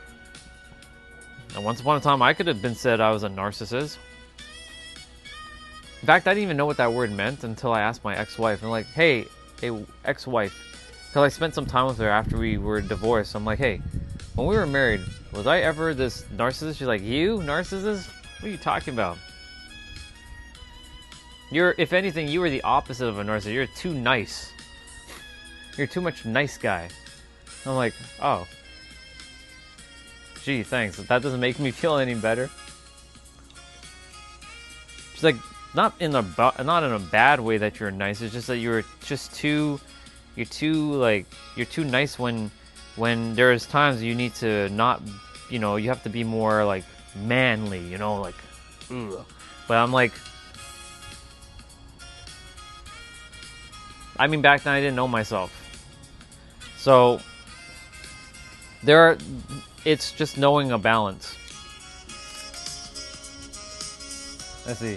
And once upon a time, I could have been said I was a narcissist. In fact, I didn't even know what that word meant until I asked my ex-wife. I'm like, hey, ex-wife. Because I spent some time with her after we were divorced. I'm like, hey, when we were married, was I ever this narcissist? She's like, you? Narcissist? What are you talking about? If anything, you were the opposite of a narcissist. You're too nice. You're too much nice guy. I'm like, oh. Gee, thanks. That doesn't make me feel any better. She's like, not in a bad way that you're nice. It's just that you're too nice when there's times you need to not, you have to be more like manly, like, ugh. But I'm like, I mean, back then I didn't know myself. So it's just knowing a balance. Let's see.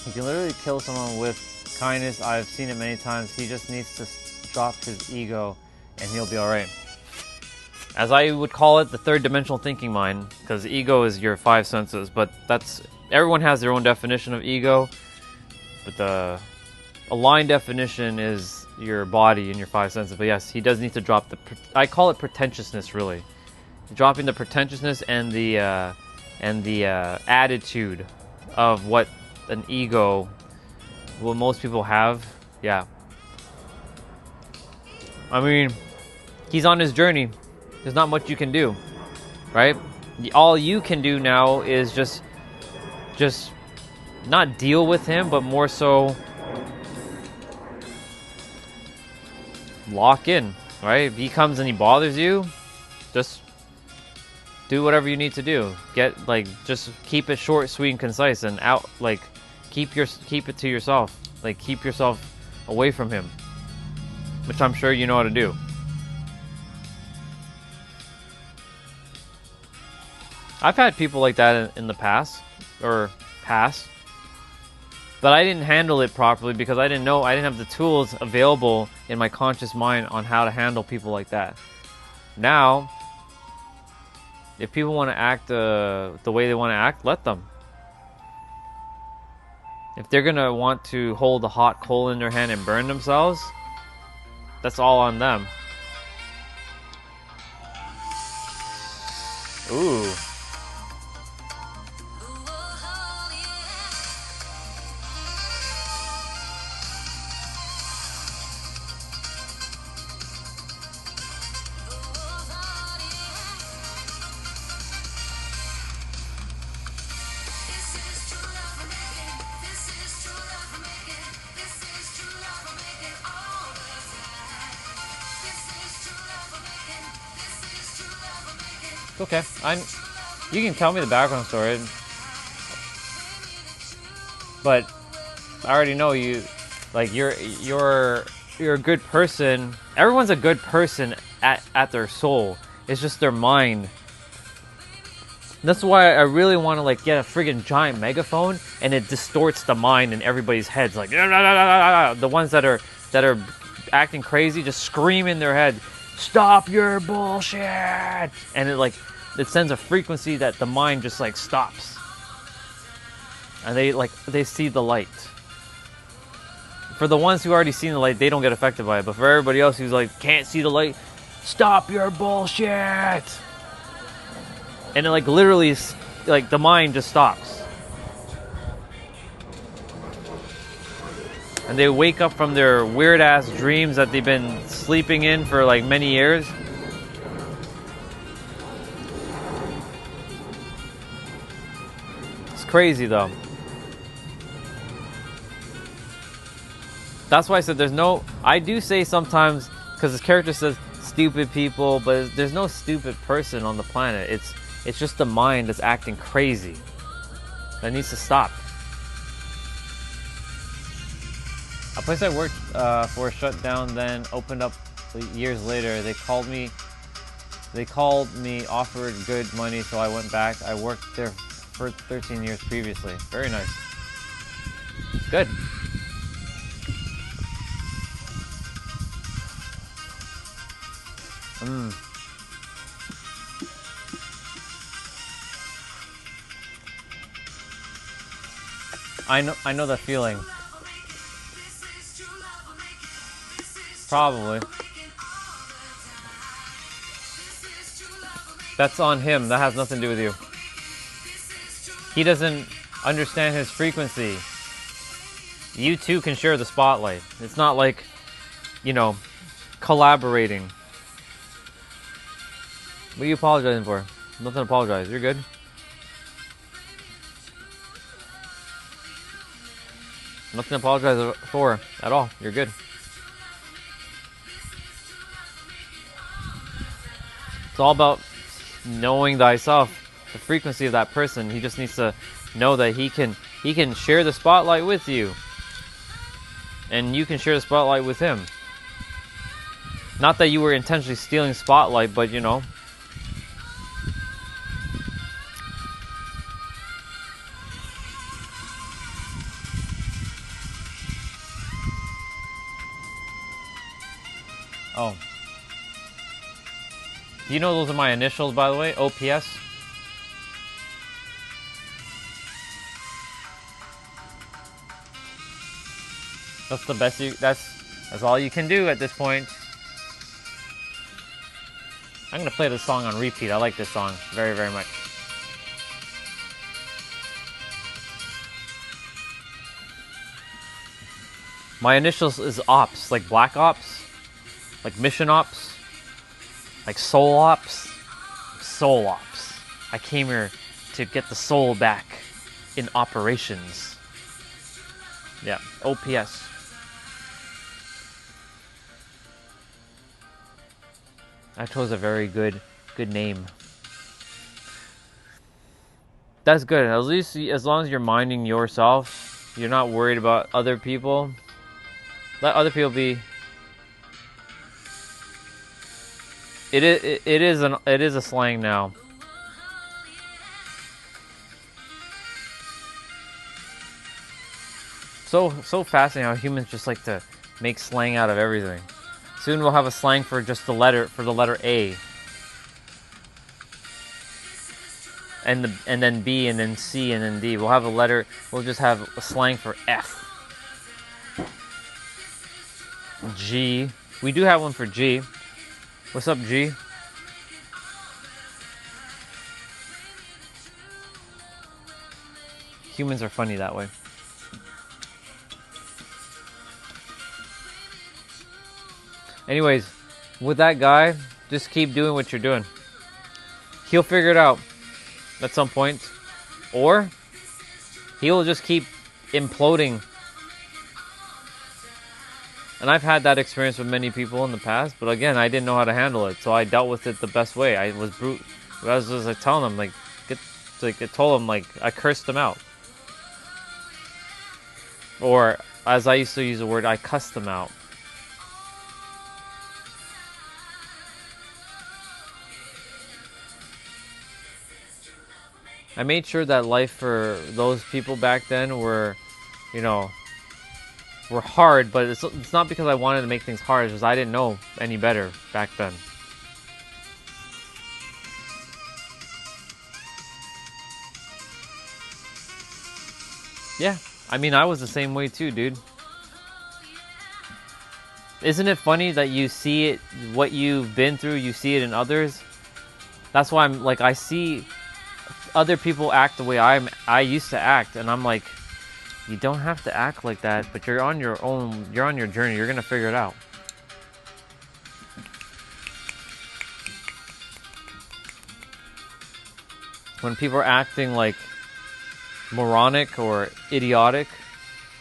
You can literally kill someone with kindness. I've seen it many times. He just needs to drop his ego and he'll be alright. As I would call it, the third dimensional thinking mind, because ego is your five senses, but everyone has their own definition of ego, but the aligned definition is your body and your five senses. But yes, he does need to drop I call it pretentiousness, really. Dropping the pretentiousness and the attitude of what an ego will most people have. Yeah. I mean, he's on his journey. There's not much you can do, right? All you can do now is just not deal with him, but more so lock in, right? If he comes and he bothers you, just do whatever you need to do. Just keep it short, sweet, and concise, and keep it to yourself. Like, keep yourself away from him, which I'm sure you know how to do. I've had people like that in the past, but I didn't handle it properly because I didn't have the tools available in my conscious mind on how to handle people like that. Now, if people want to act the way they want to act, let them. If they're going to want to hold a hot coal in their hand and burn themselves, that's all on them. Ooh. Okay, you can tell me the background story, but I already know you. Like, you're a good person. Everyone's a good person at their soul. It's just their mind. That's why I really want to get a friggin' giant megaphone and it distorts the mind in everybody's heads. Like, the ones that are acting crazy, just scream in their head, "Stop your bullshit!" And it sends a frequency that the mind just stops. And they see the light. For the ones who already seen the light, they don't get affected by it. But for everybody else who's can't see the light, "Stop your bullshit!" And it literally the mind just stops. And they wake up from their weird ass dreams that they've been sleeping in for many years. It's crazy though. That's why I said there's no. I do say sometimes because his character says stupid people, but there's no stupid person on the planet. It's just the mind that's acting crazy. That needs to stop. A place I worked for shut down, then opened up years later. They called me, offered good money, so I went back. I worked there for 13 years previously. Very nice. Good. I know that feeling. Probably. That's on him. That has nothing to do with you. He doesn't understand his frequency. You two can share the spotlight. It's not like, you know, collaborating. What are you apologizing for? Nothing to apologize. You're good. Nothing to apologize for at all. You're good. It's all about knowing thyself, the frequency of that person. He just needs to know that he can share the spotlight with you. And you can share the spotlight with him. Not that you were intentionally stealing spotlight, but you know. Oh. Do you know those are my initials, by the way? OPS? That's the best that's all you can do at this point. I'm gonna play this song on repeat. I like this song very, very much. My initials is Ops, like Black Ops, like Mission Ops, like Soul Ops, Soul Ops. I came here to get the soul back in operations. Yeah, OPS. I chose a very good name. That's good. At least as long as you're minding yourself, you're not worried about other people. Let other people be. It is a slang now. So fascinating how humans just like to make slang out of everything. Soon we'll have a slang for just the letter A. And then B and then C and then D. We'll just have a slang for F. G. We do have one for G. What's up, G? Humans are funny that way. Anyways, with that guy, just keep doing what you're doing. He'll figure it out at some point. Or he'll just keep imploding. And I've had that experience with many people in the past, but again, I didn't know how to handle it, so I dealt with it the best way. I was just like telling them, I cursed them out. Or, as I used to use the word, I cussed them out. I made sure that life for those people back then were hard, but it's not because I wanted to make things hard, it's just I didn't know any better back then. Yeah, I mean, I was the same way too, dude. Isn't it funny that you see it, what you've been through, you see it in others? That's why I'm like, I see other people act the way I used to act, and I'm like, you don't have to act like that, but you're on your own, you're on your journey, you're gonna figure it out. When people are acting like moronic or idiotic,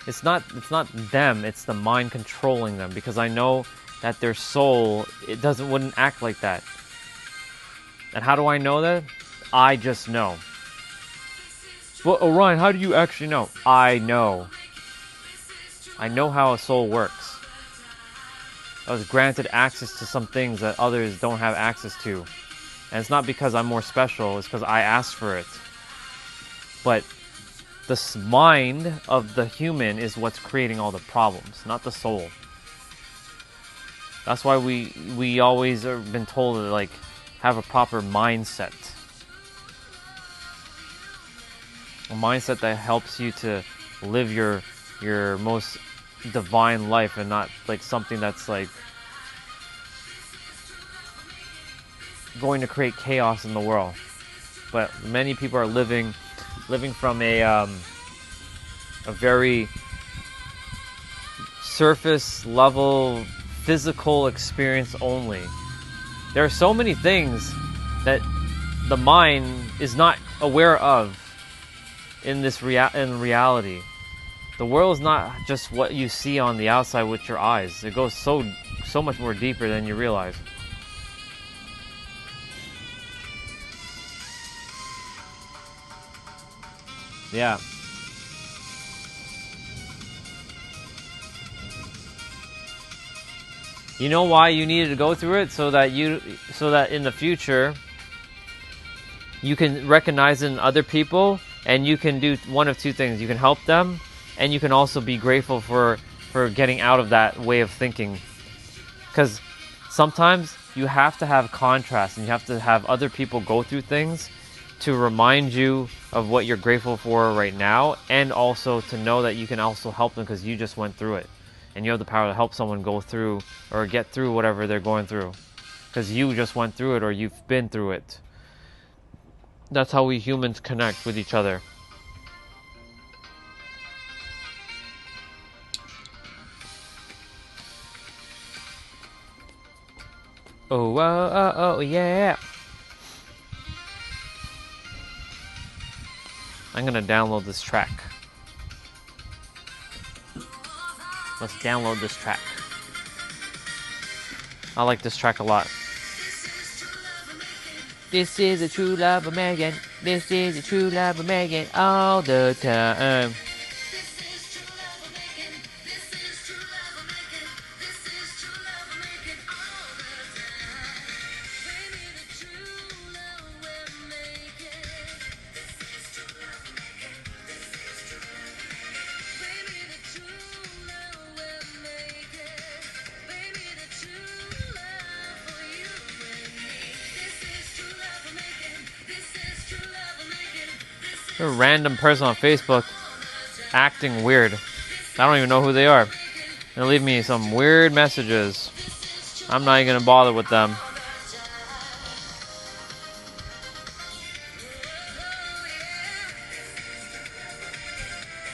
It's not them, it's the mind controlling them, because I know that their soul, wouldn't act like that. And how do I know that? I just know. Well, Orion, how do you actually know? I know. I know how a soul works. I was granted access to some things that others don't have access to. And it's not because I'm more special, it's because I asked for it. But the mind of the human is what's creating all the problems, not the soul. That's why we always have been told to like have a proper mindset. A mindset that helps you to live your most divine life, and not like something that's like going to create chaos in the world. But many people are living from a very surface level physical experience only. There are so many things that the mind is not aware of in reality. The world is not just what you see on the outside with your eyes. It goes so much more deeper than you realize. Yeah. You know why you needed to go through it? So that in the future you can recognize it in other people, and you can do one of two things. You can help them, and you can also be grateful for getting out of that way of thinking. Because sometimes you have to have contrast, and you have to have other people go through things to remind you of what you're grateful for right now, and also to know that you can also help them because you just went through it. And you have the power to help someone go through or get through whatever they're going through, because you just went through it or you've been through it. That's how we humans connect with each other. Oh, yeah. I'm gonna download this track. Let's download this track. I like this track a lot. This is a true love of Megan. This is a true love of Megan all the time. A random person on Facebook acting weird. I don't even know who they are. They leave me some weird messages. I'm not even gonna bother with them.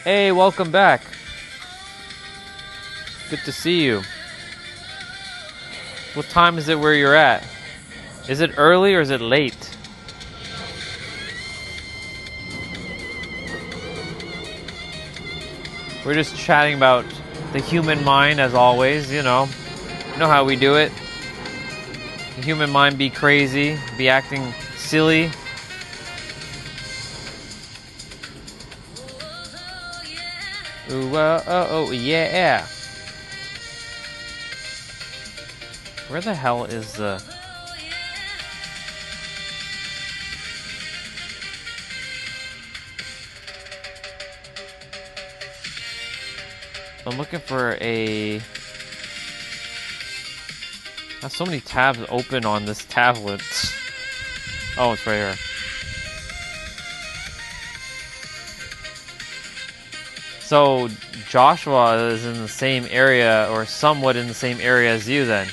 Hey, welcome back. Good to see you. What time is it where you're at? Is it early or is it late? We're just chatting about the human mind, as always, you know how we do it. The human mind be crazy, be acting silly. Ooh, oh, yeah. Where the hell is the... I'm looking for a... I have so many tabs open on this tablet. Oh, it's right here. So, Joshua is in the same area, or somewhat in the same area as you then.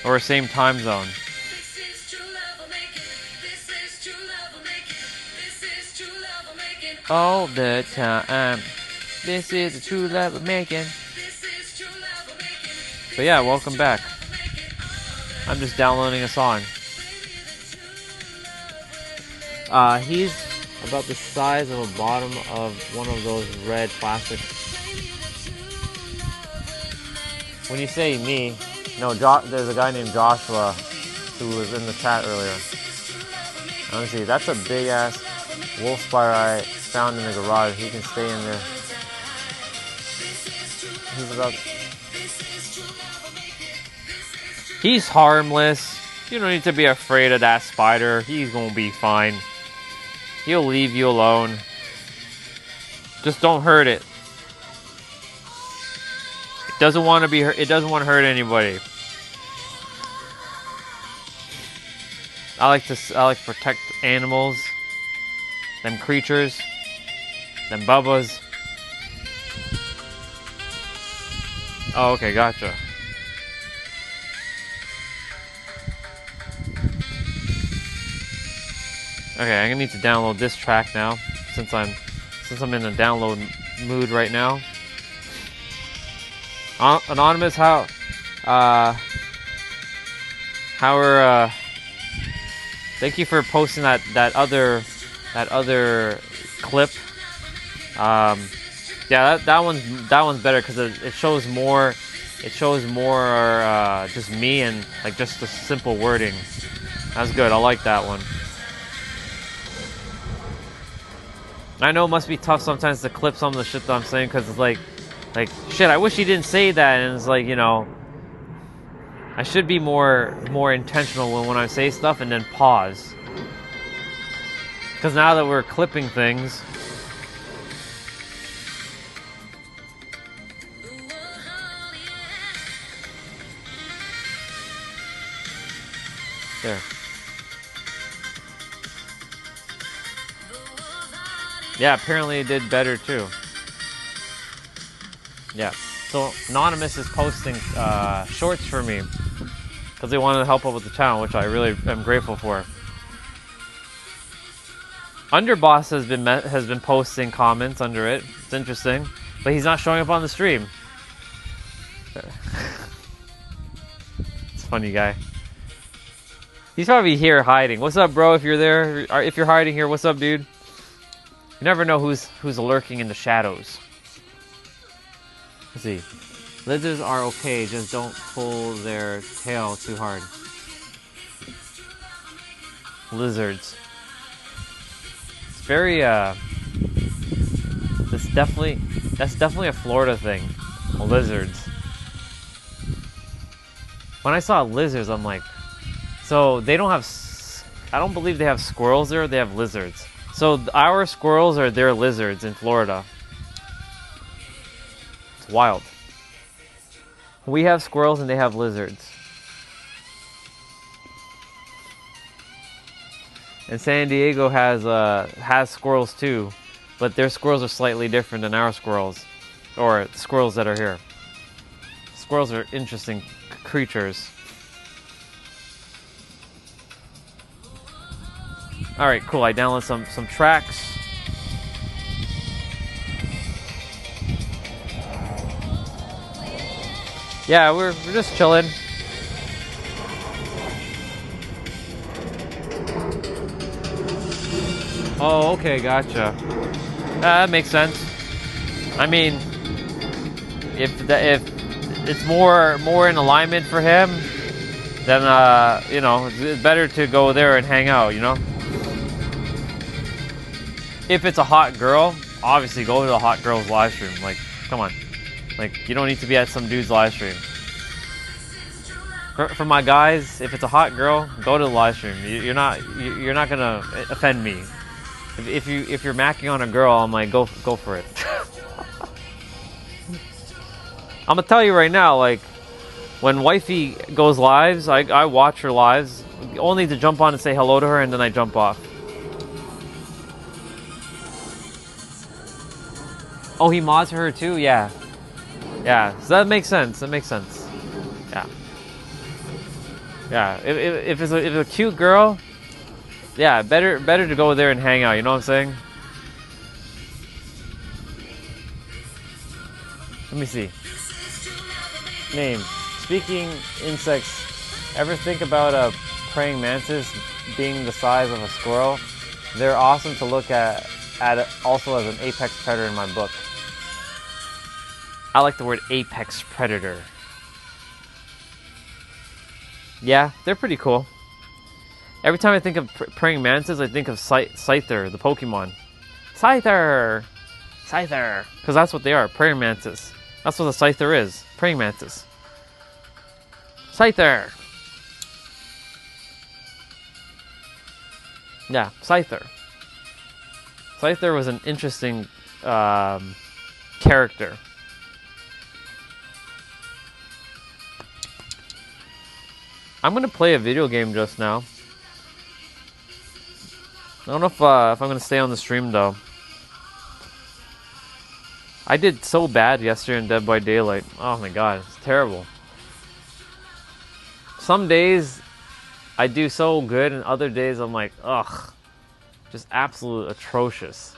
Or same time zone. All the time. This is the true love of making. But yeah, welcome back. I'm just downloading a song. about the size of a bottom of one of those red plastic. When you say me, no, there's a guy named Joshua who was in the chat earlier. Let me see, that's a big ass wolf spider I found in the garage. He can stay in there. He's harmless. You don't need to be afraid of that spider. He's gonna be fine. He'll leave you alone. Just don't hurt it. It doesn't want to be hurt. It doesn't want to hurt anybody. I like to protect animals, them creatures, them bubbas. Oh, okay, gotcha. Okay, I'm gonna need to download this track now, since I'm in a download mood right now. Anonymous, how are thank you for posting that other clip. Yeah, that one's better because it shows more. It shows more just me and like just the simple wording. That's good. I like that one. I know it must be tough sometimes to clip some of the shit that I'm saying because it's like shit. I wish he didn't say that, and it's like, you know, I should be more intentional when I say stuff and then pause. Because now that we're clipping things. There. Yeah, apparently it did better too. Yeah. So Anonymous is posting shorts for me because they wanted to help out with the channel, which I really am grateful for. Underboss has been posting comments under it. It's interesting, but he's not showing up on the stream. It's a funny guy. He's probably here hiding. What's up, bro? If you're there, or if you're hiding here, what's up, dude? You never know who's lurking in the shadows. Let's see. Lizards are okay, just don't pull their tail too hard. Lizards. It's very that's definitely a Florida thing. Lizards. When I saw lizards, I'm like, so they don't have. I don't believe they have squirrels there. They have lizards. So our squirrels are their lizards in Florida. It's wild. We have squirrels and they have lizards. And San Diego has squirrels too, but their squirrels are slightly different than our squirrels, or the squirrels that are here. Squirrels are interesting creatures. All right, cool. I downloaded some tracks. Yeah, we're just chilling. Oh, okay, gotcha. That makes sense. I mean, if it's more in alignment for him, then you know, it's better to go there and hang out, you know. If it's a hot girl, obviously go to the hot girl's live stream. Like, come on. Like, you don't need to be at some dude's live stream. For my guys, if it's a hot girl, go to the live stream. You're not gonna offend me. If you're macking on a girl, I'm like, go for it. I'm gonna tell you right now, like, when wifey goes lives, I watch her lives only to jump on and say hello to her, and then I jump off. Oh, he mods her too? Yeah. Yeah, so that makes sense. That makes sense. Yeah. Yeah, if it's a cute girl, yeah, better to go there and hang out, you know what I'm saying? Let me see. Name. Speaking insects, ever think about a praying mantis being the size of a squirrel? They're awesome to look at also as an apex predator in my book. I like the word apex predator. Yeah, they're pretty cool. Every time I think of praying mantis, I think of Scyther, the Pokemon. Scyther! Scyther! Because that's what they are, praying mantis. That's what a Scyther is, praying mantis. Scyther! Yeah, Scyther. Scyther was an interesting character. I'm gonna play a video game just now. I don't know if I'm gonna stay on the stream though. I did so bad yesterday in Dead by Daylight. Oh my god, it's terrible. Some days I do so good, and other days I'm like, ugh, just absolute atrocious.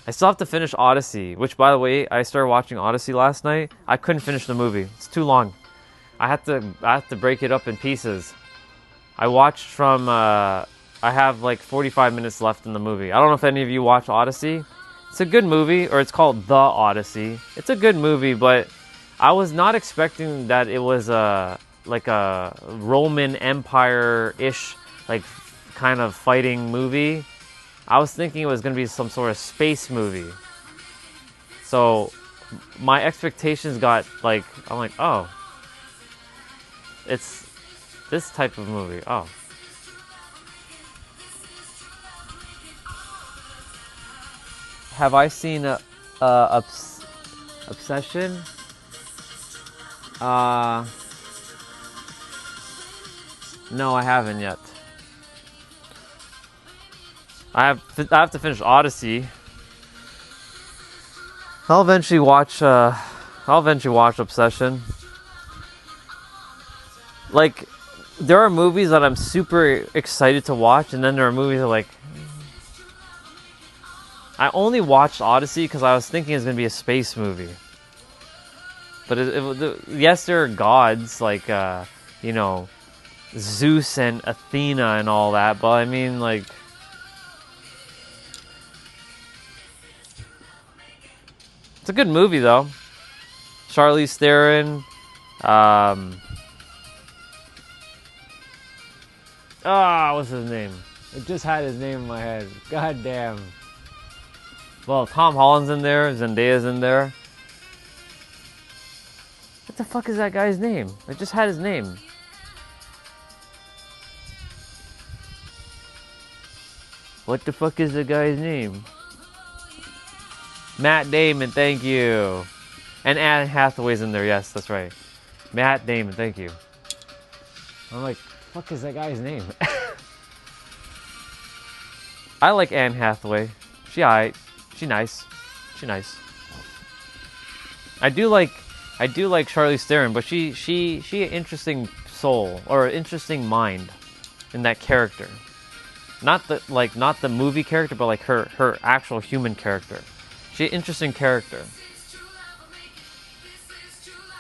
I still have to finish Odyssey, which, by the way, I started watching Odyssey last night. I couldn't finish the movie. It's too long. I have to break it up in pieces. I watched from. I have like 45 minutes left in the movie. I don't know if any of you watch Odyssey. It's a good movie, or it's called The Odyssey. It's a good movie, but I was not expecting that it was like a Roman Empire-ish, like kind of fighting movie. I was thinking it was going to be some sort of space movie. So my expectations got like, I'm like, oh, it's this type of movie. Oh. Have I seen Obsession? No, I haven't yet. I have to finish Odyssey. I'll eventually watch Obsession. Like, there are movies that I'm super excited to watch, and then there are movies that are like, I only watched Odyssey because I was thinking it was gonna be a space movie. But yes, there are gods like you know, Zeus and Athena and all that, but I mean, like, it's a good movie though. Charlize Theron. What's his name? I just had his name in my head. God damn. Well, Tom Holland's in there. Zendaya's in there. What the fuck is that guy's name? I just had his name. What the fuck is the guy's name? Matt Damon, thank you. And Anne Hathaway's in there, yes, that's right. Matt Damon, thank you. I'm like, fuck is that guy's name? I like Anne Hathaway. She alright. She nice. She nice. I do like Charlize Theron, but she an interesting soul or an interesting mind in that character. Not the movie character, but like her actual human character. She an interesting character.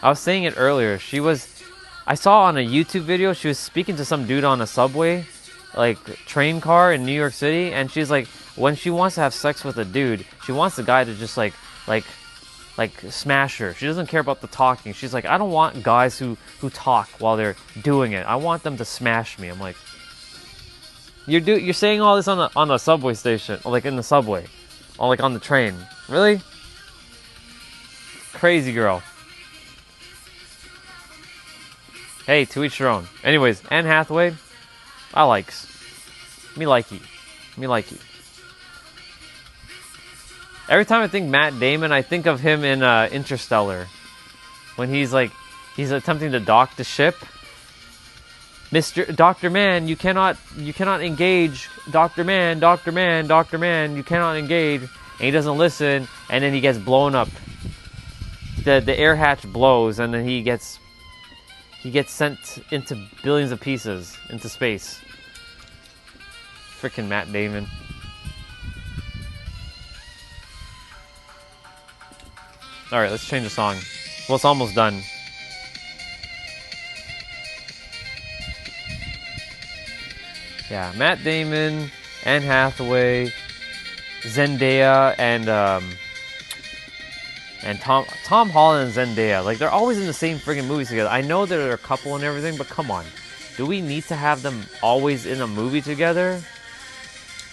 I was saying it earlier. I saw on a YouTube video, she was speaking to some dude on a subway, like train car in New York City, and she's like, when she wants to have sex with a dude, she wants the guy to just like smash her. She doesn't care about the talking. She's like, I don't want guys who talk while they're doing it. I want them to smash me. I'm like, you're saying all this on a subway station, or like in the subway, or like on the train. Really? Crazy girl. Hey, to each their own. Anyways, Anne Hathaway, I likes. Me likey. Every time I think Matt Damon, I think of him in Interstellar. When he's attempting to dock the ship. Dr. Man, you cannot engage. Dr. Man, you cannot engage. And he doesn't listen, and then he gets blown up. The air hatch blows, and then he gets sent into billions of pieces into space. Freaking Matt Damon. Alright, let's change the song. Well, it's almost done. Yeah, Matt Damon, Anne Hathaway, Zendaya, and Tom Holland and Zendaya. Like, they're always in the same friggin' movies together. I know they're a couple and everything, but come on. Do we need to have them always in a movie together?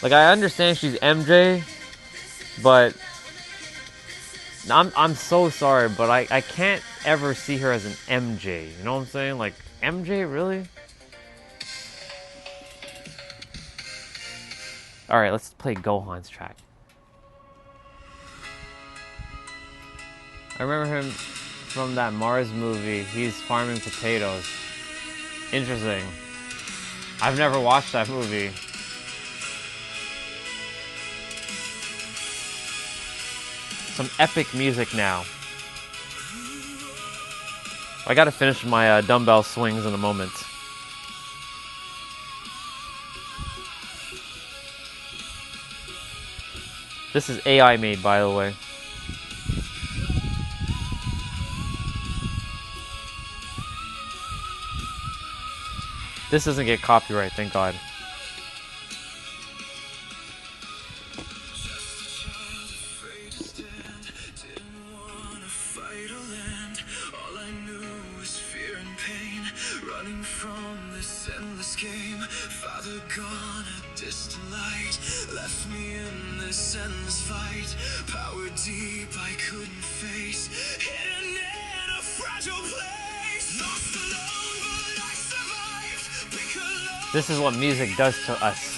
Like, I understand she's MJ, but I'm so sorry, but I can't ever see her as an MJ. You know what I'm saying? Like, MJ, really? Alright, let's play Gohan's track. I remember him from that Mars movie. He's farming potatoes. Interesting. I've never watched that movie. Some epic music now. I gotta finish my dumbbell swings in a moment. This is AI made, by the way. This doesn't get copyright, thank God. This is what music does to us.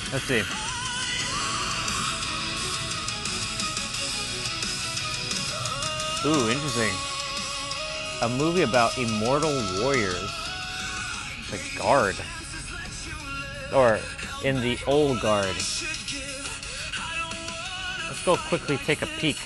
Let's see. Ooh, interesting. A movie about immortal warriors. The Guard. Or in the old guard. Let's go quickly take a peek.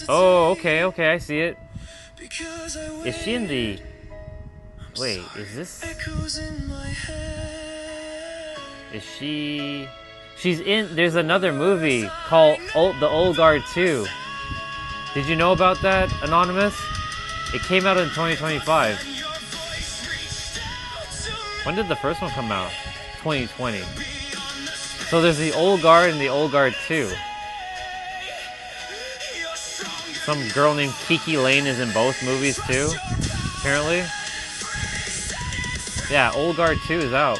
Oh, okay, I see it. Is she in the... Wait, is this... Is she... She's in... There's another movie called The Old Guard 2. Did you know about that, Anonymous? It came out in 2025. When did the first one come out? 2020. So there's the Old Guard and the Old Guard 2. Some girl named Kiki Lane is in both movies too, apparently. Yeah, Old Guard 2 is out.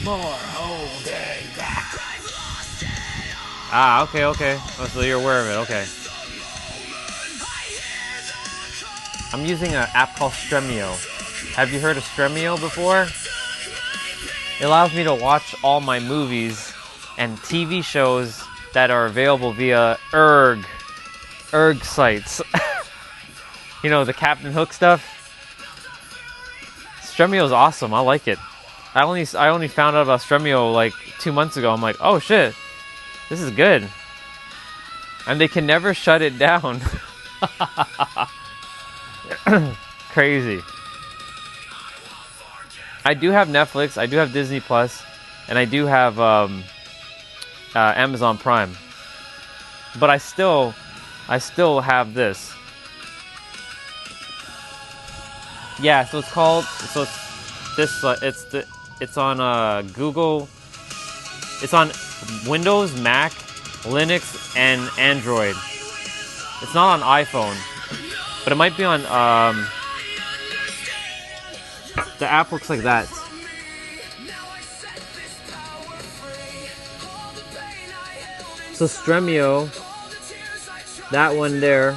More holding back. Ah, okay. Oh, so you're aware of it, okay. I'm using an app called Stremio. Have you heard of Stremio before? It allows me to watch all my movies and TV shows that are available via ERG sites. You know, the Captain Hook stuff. Stremio is awesome. I like it. I only found out about Stremio like 2 months ago. I'm like, oh shit, this is good. And they can never shut it down. Crazy. I do have Netflix. I do have Disney Plus, and I do have Amazon Prime, but I still have this. Yeah, so it's called, so it's this, it's on Google, it's on Windows, Mac, Linux, and Android. It's not on iPhone, but it might be on, the app looks like that. So Stremio, that one there,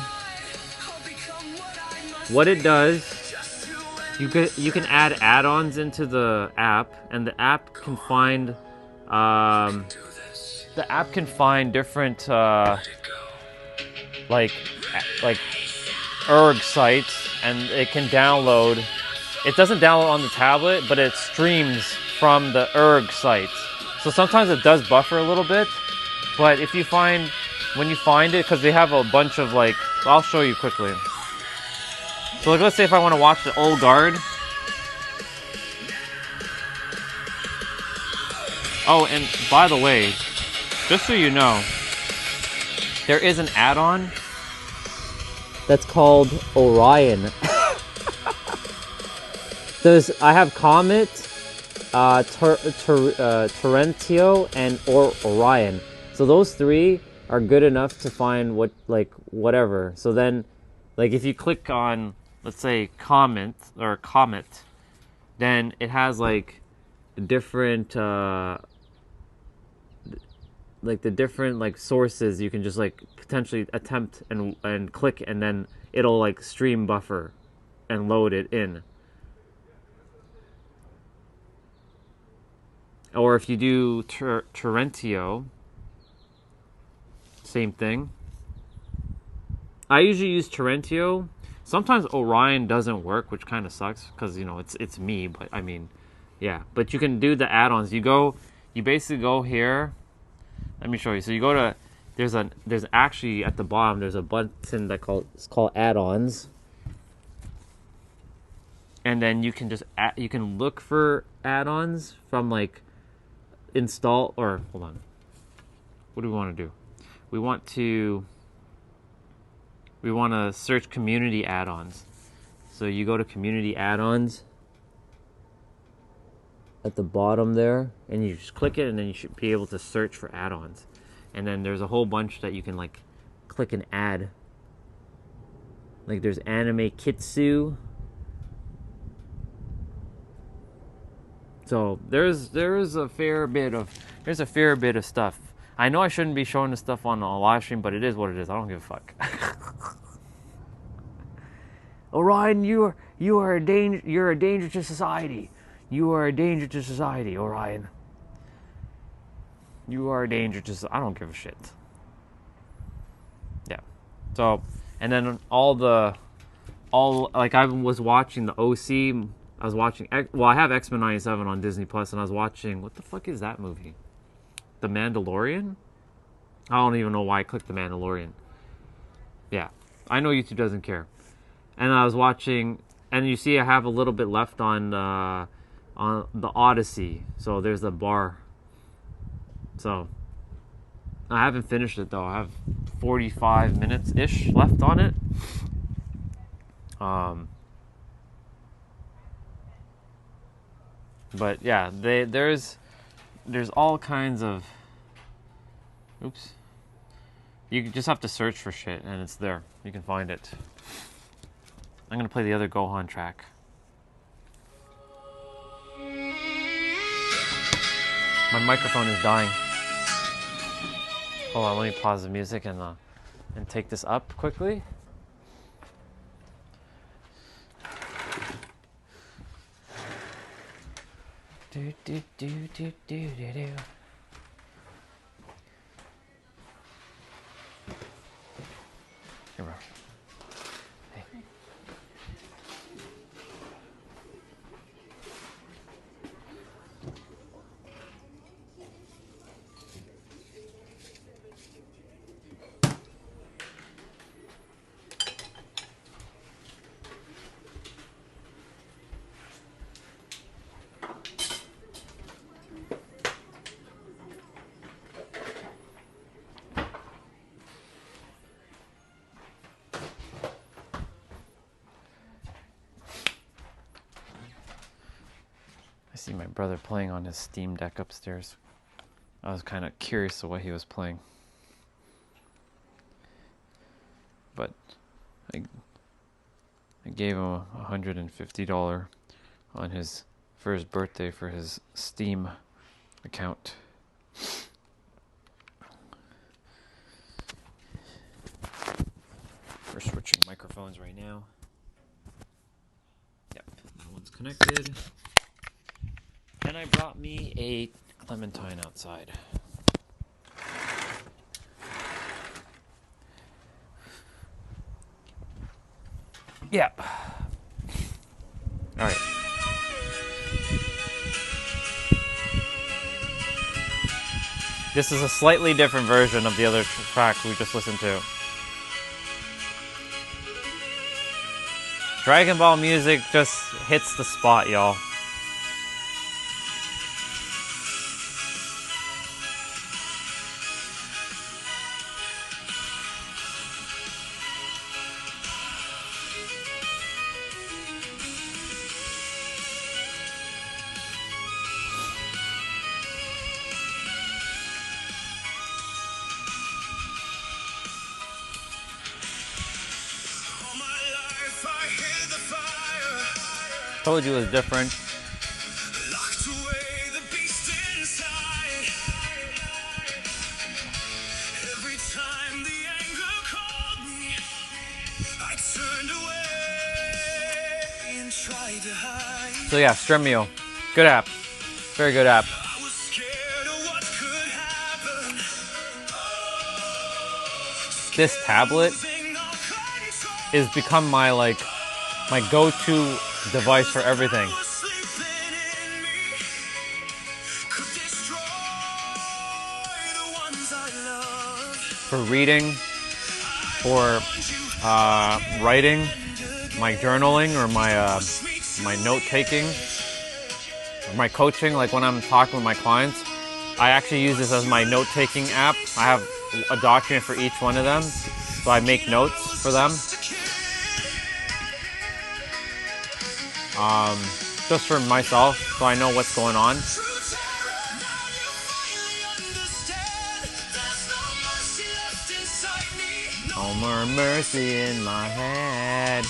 what it does, you can add add-ons into the app, and the app can find different like erg sites, and it can download. It doesn't download on the tablet, but it streams from the erg site. So sometimes it does buffer a little bit, but if you find, when you find it, because they have a bunch of like, I'll show you quickly. So like, let's say if I want to watch the Old Guard. Oh, and by the way, just so you know, there is an add-on that's called Orion. I have Comet, Torrentio, and Orion. So those three are good enough to find whatever. So then, like if you click on, let's say Comet, then it has like different the different like sources you can just like potentially attempt and click, and then it'll like stream buffer and load it in. Or if you do Torrentio, same thing. I usually use Torrentio. Sometimes Orion doesn't work, which kind of sucks because, you know, it's me, but I mean, yeah. But you can do the add-ons. You basically go here. Let me show you. So you go to, there's actually at the bottom there's a button it's called add-ons, and then you can just you can look for add-ons from like install, or hold on. What do we want to do? We want to search community add-ons. So you go to community add-ons at the bottom there, and you just click it, and then you should be able to search for add-ons. And then there's a whole bunch that you can like click and add. Like there's Anime Kitsu. So there's a fair bit of stuff. I know I shouldn't be showing this stuff on a live stream, but it is what it is. I don't give a fuck. Orion, you're a danger to society. You are a danger to society, Orion. You are a danger to. I don't give a shit. Yeah. So, and then like I was watching the OC. I was watching. Well, I have X-Men '97 on Disney Plus, and I was watching. What the fuck is that movie? The Mandalorian. I don't even know why I clicked The Mandalorian. Yeah, I know YouTube doesn't care. And I was watching, and you see I have a little bit left on the Odyssey. So there's the bar. So I haven't finished it though. I have 45 minutes ish left on it. But yeah, there's all kinds of. Oops. You just have to search for shit, and it's there. You can find it. I'm gonna play the other Gohan track. My microphone is dying. Hold on, let me pause the music and take this up quickly. Do do do do do do do. Here we are. Hey. see my brother playing on his Steam Deck upstairs. I was kind of curious of what he was playing. But I gave him $150 on his first birthday for his Steam account. We're switching microphones right now. Yep, that one's connected. And I brought me a clementine outside. Yeah. All right. This is a slightly different version of the other track we just listened to. Dragon Ball music just hits the spot, y'all. Told you it was different. Locked away the beast inside. Every time the anger called me, I turned away and tried to hide. So yeah, Stremio. Good app. Very good app. I was scared of what could happen. This tablet Losing all control. is become my go-to device for everything. Was sleeping in me. Could destroy the ones I love. For reading, for writing, my journaling or my note-taking, or my coaching, like when I'm talking with my clients. I actually use this as my note-taking app. I have a document for each one of them, so I make notes for them. Just for myself, so I know what's going on. No more mercy in my head.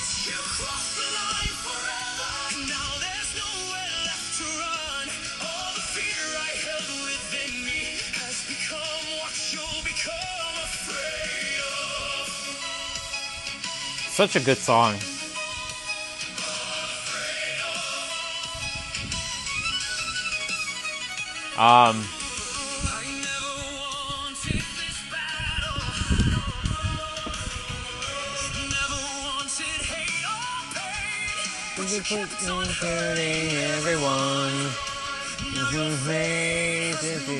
Such a good song. Hurting everyone.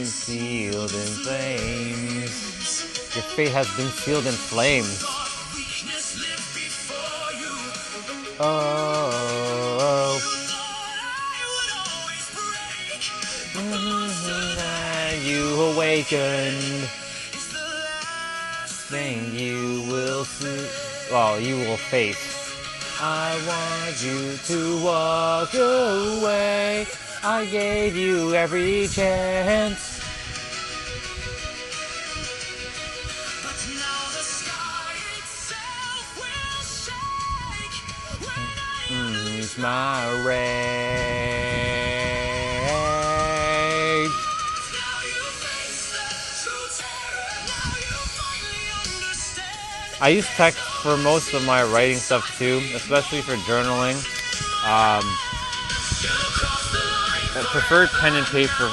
Sealed in flames. Your fate has been sealed in flames. Oh. You awakened. Thing you will see. Well, you will face. I want you to walk away. I gave you every chance. But now the sky itself will shake when It's my rage. now you face the true terror. Now you finally understand. I use text for most of my writing stuff too, especially for journaling. I prefer pen and paper.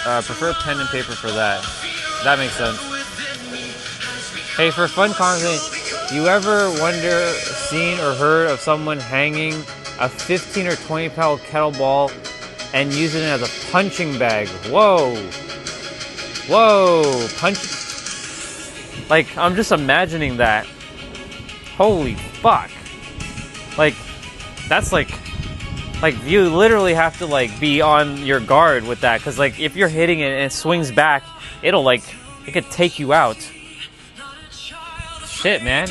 Prefer pen and paper for that. That makes sense. Hey, for fun content, you ever seen or heard of someone hanging a 15 or 20 pound kettlebell and using it as a punching bag? Whoa, punch! Like, I'm just imagining that. Holy fuck! Like, that's like you literally have to be on your guard with that, because if you're hitting it and it swings back, it could take you out. Shit, man.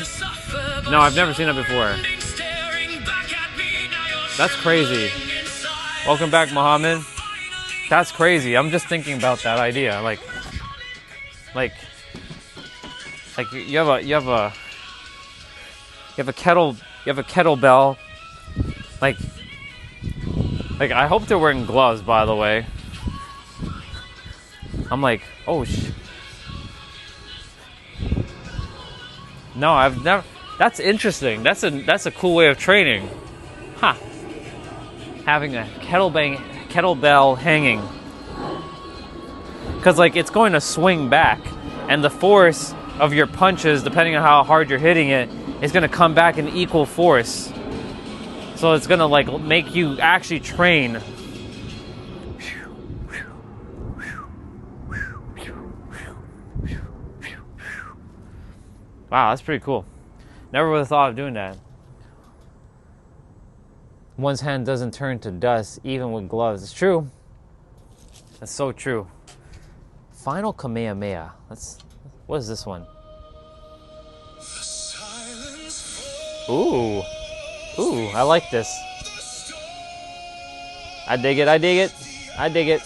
No, I've never seen that before. That's crazy. Welcome back, Mohammed. That's crazy. I'm just thinking about that idea. Like you have a kettlebell. Like I hope they're wearing gloves, by the way. I'm like, oh no, I've never. That's interesting. That's a cool way of training. Huh. Having a kettlebell hanging. Because like it's going to swing back, and the force of your punches, depending on how hard you're hitting it, is going to come back in equal force. So it's going to like make you actually train. Wow, that's pretty cool. Never would have thought of doing that. One's hand doesn't turn to dust even with gloves. It's true. That's so true. Final Kamehameha. What is this one? Ooh. Ooh, I like this. I dig it, I dig it. I dig it.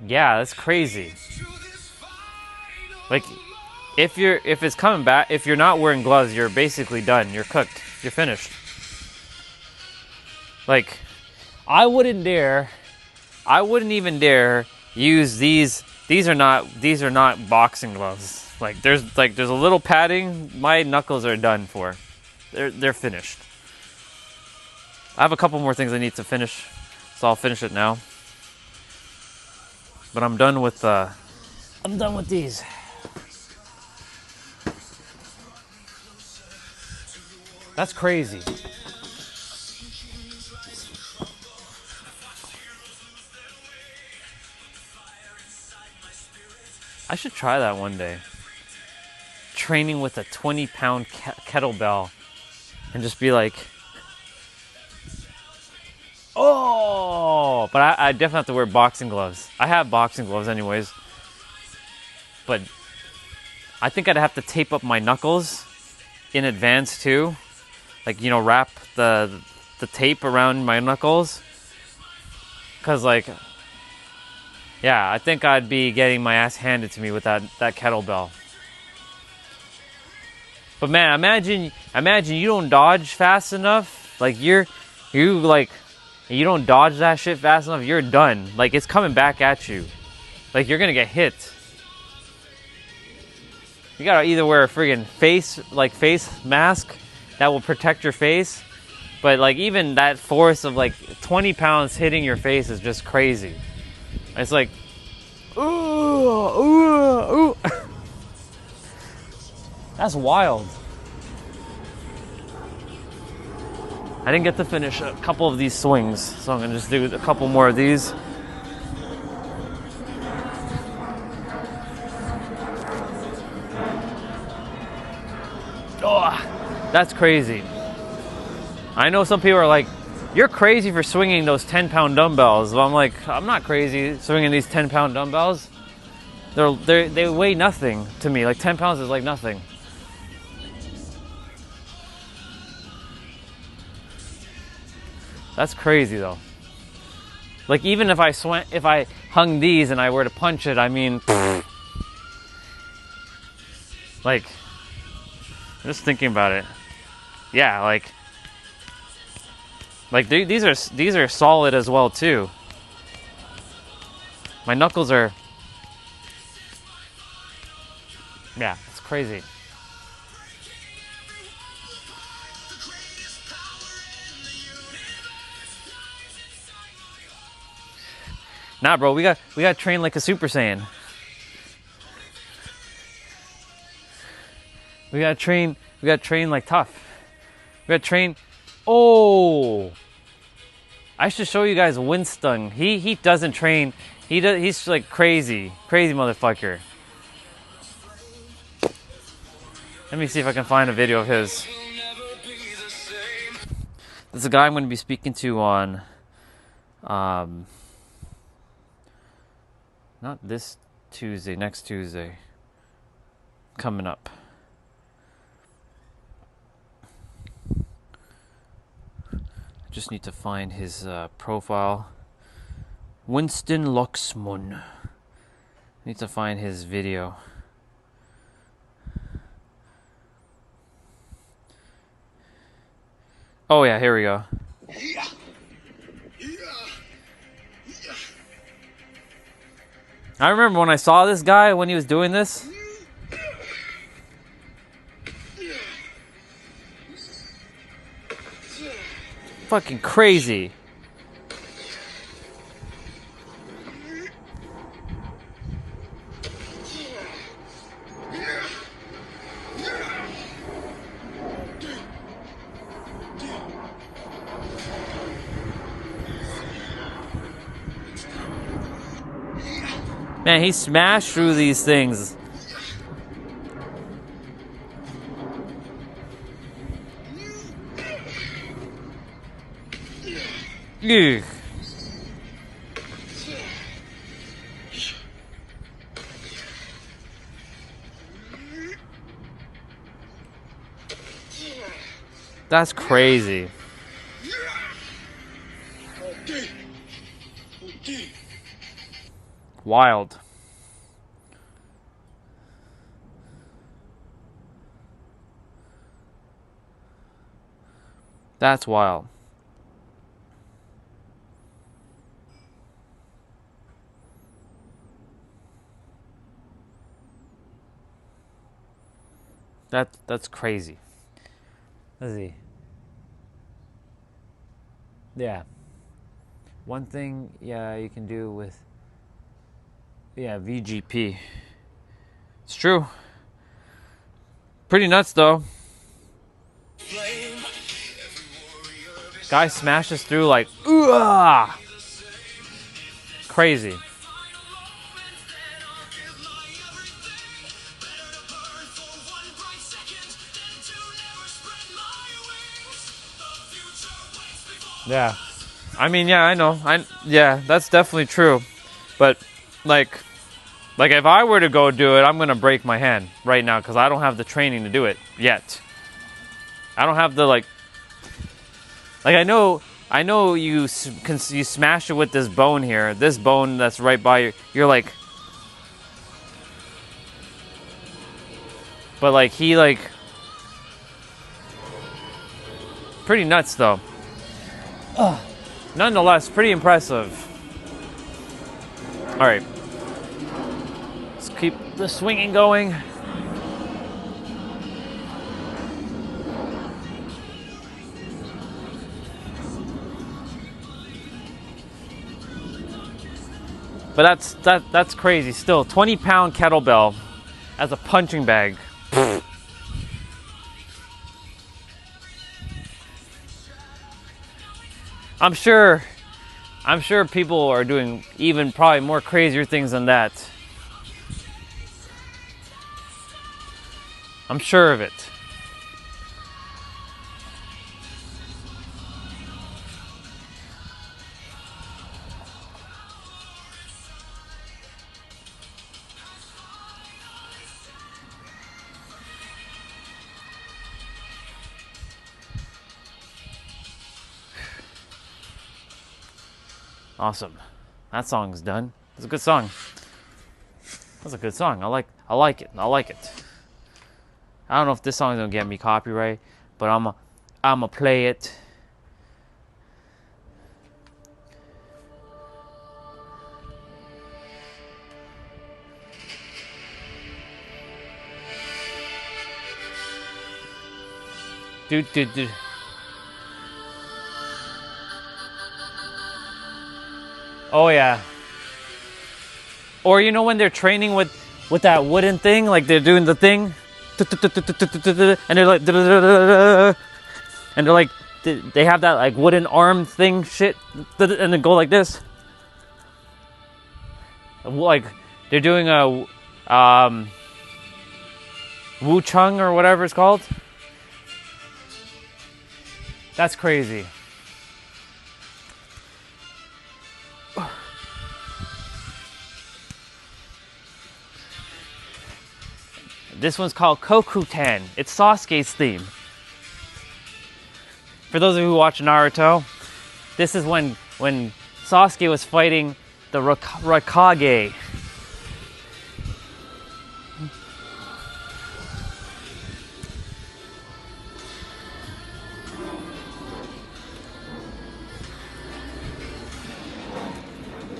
Yeah, that's crazy. Like, if it's coming back, if you're not wearing gloves, you're basically done. You're cooked. You're finished. Like, I wouldn't even dare use these. These are not boxing gloves. Like there's a little padding. My knuckles are done for. They're finished. I have a couple more things I need to finish, so I'll finish it now. But I'm done with these. That's crazy. I should try that one day. Training with a 20-pound kettlebell and just be like, oh! But I definitely have to wear boxing gloves. I have boxing gloves anyways. But I think I'd have to tape up my knuckles in advance too. Like, you know, wrap the tape around my knuckles. Because, like, yeah, I think I'd be getting my ass handed to me with that kettlebell. But man, imagine you don't dodge fast enough. Like you don't dodge that shit fast enough. You're done. Like it's coming back at you. Like you're gonna get hit. You gotta either wear a friggin' face mask that will protect your face. But like even that force of like 20 pounds hitting your face is just crazy. It's like, ooh, ooh, ooh. That's wild. I didn't get to finish a couple of these swings, so I'm gonna just do a couple more of these. Oh, that's crazy. I know some people are like, you're crazy for swinging those 10-pound dumbbells. But I'm like, I'm not crazy swinging these 10-pound dumbbells. They weigh nothing to me. Like 10 pounds is like nothing. That's crazy though. Like even if I hung these and I were to punch it, I mean, like, just thinking about it. Yeah, like these are solid as well too. My knuckles are, yeah, it's crazy. Nah, bro, we got to train like a Super Saiyan. We got to train like tough. We got to train. Oh, I should show you guys Winston. He doesn't train. He's like crazy motherfucker. Let me see if I can find a video of his. There's a guy I'm going to be speaking to on, not this Tuesday, next Tuesday, coming up. Just need to find his profile. Winston Luxmun. Need to find his video. Oh yeah, here we go. I remember when I saw this guy when he was doing this. Fucking crazy. Man, he smashed through these things. Ugh. That's crazy. Wild. That's wild. That's crazy. Let's see. Yeah. One thing, yeah, you can do with, yeah, VGP. It's true. Pretty nuts though. Guy smashes through like, ooh, crazy. Yeah. I mean, yeah, I know. Yeah, that's definitely true. But like if I were to go do it, I'm going to break my hand right now cuz I don't have the training to do it yet. I don't have the like I know you smash it with this bone here. This bone that's right by you. You're like, but like he like pretty nuts though. Nonetheless, pretty impressive. All right, let's keep the swinging going. But that's crazy. Still, 20-pound kettlebell as a punching bag. I'm sure people are doing even probably more crazier things than that. I'm sure of it. Awesome. That song's done. It's a good song. That's a good song. I like it. I like it. I don't know if this song's gonna get me copyright, but I'ma play it. Dude. Oh yeah. Or you know when they're training with that wooden thing, like they're doing the thing, and they're like they have that like wooden arm thing shit, and they go like this. Like they're doing a Wu Chung or whatever it's called. That's crazy. This one's called Kokutan. It's Sasuke's theme. For those of you who watch Naruto, This is when Sasuke was fighting the Raikage.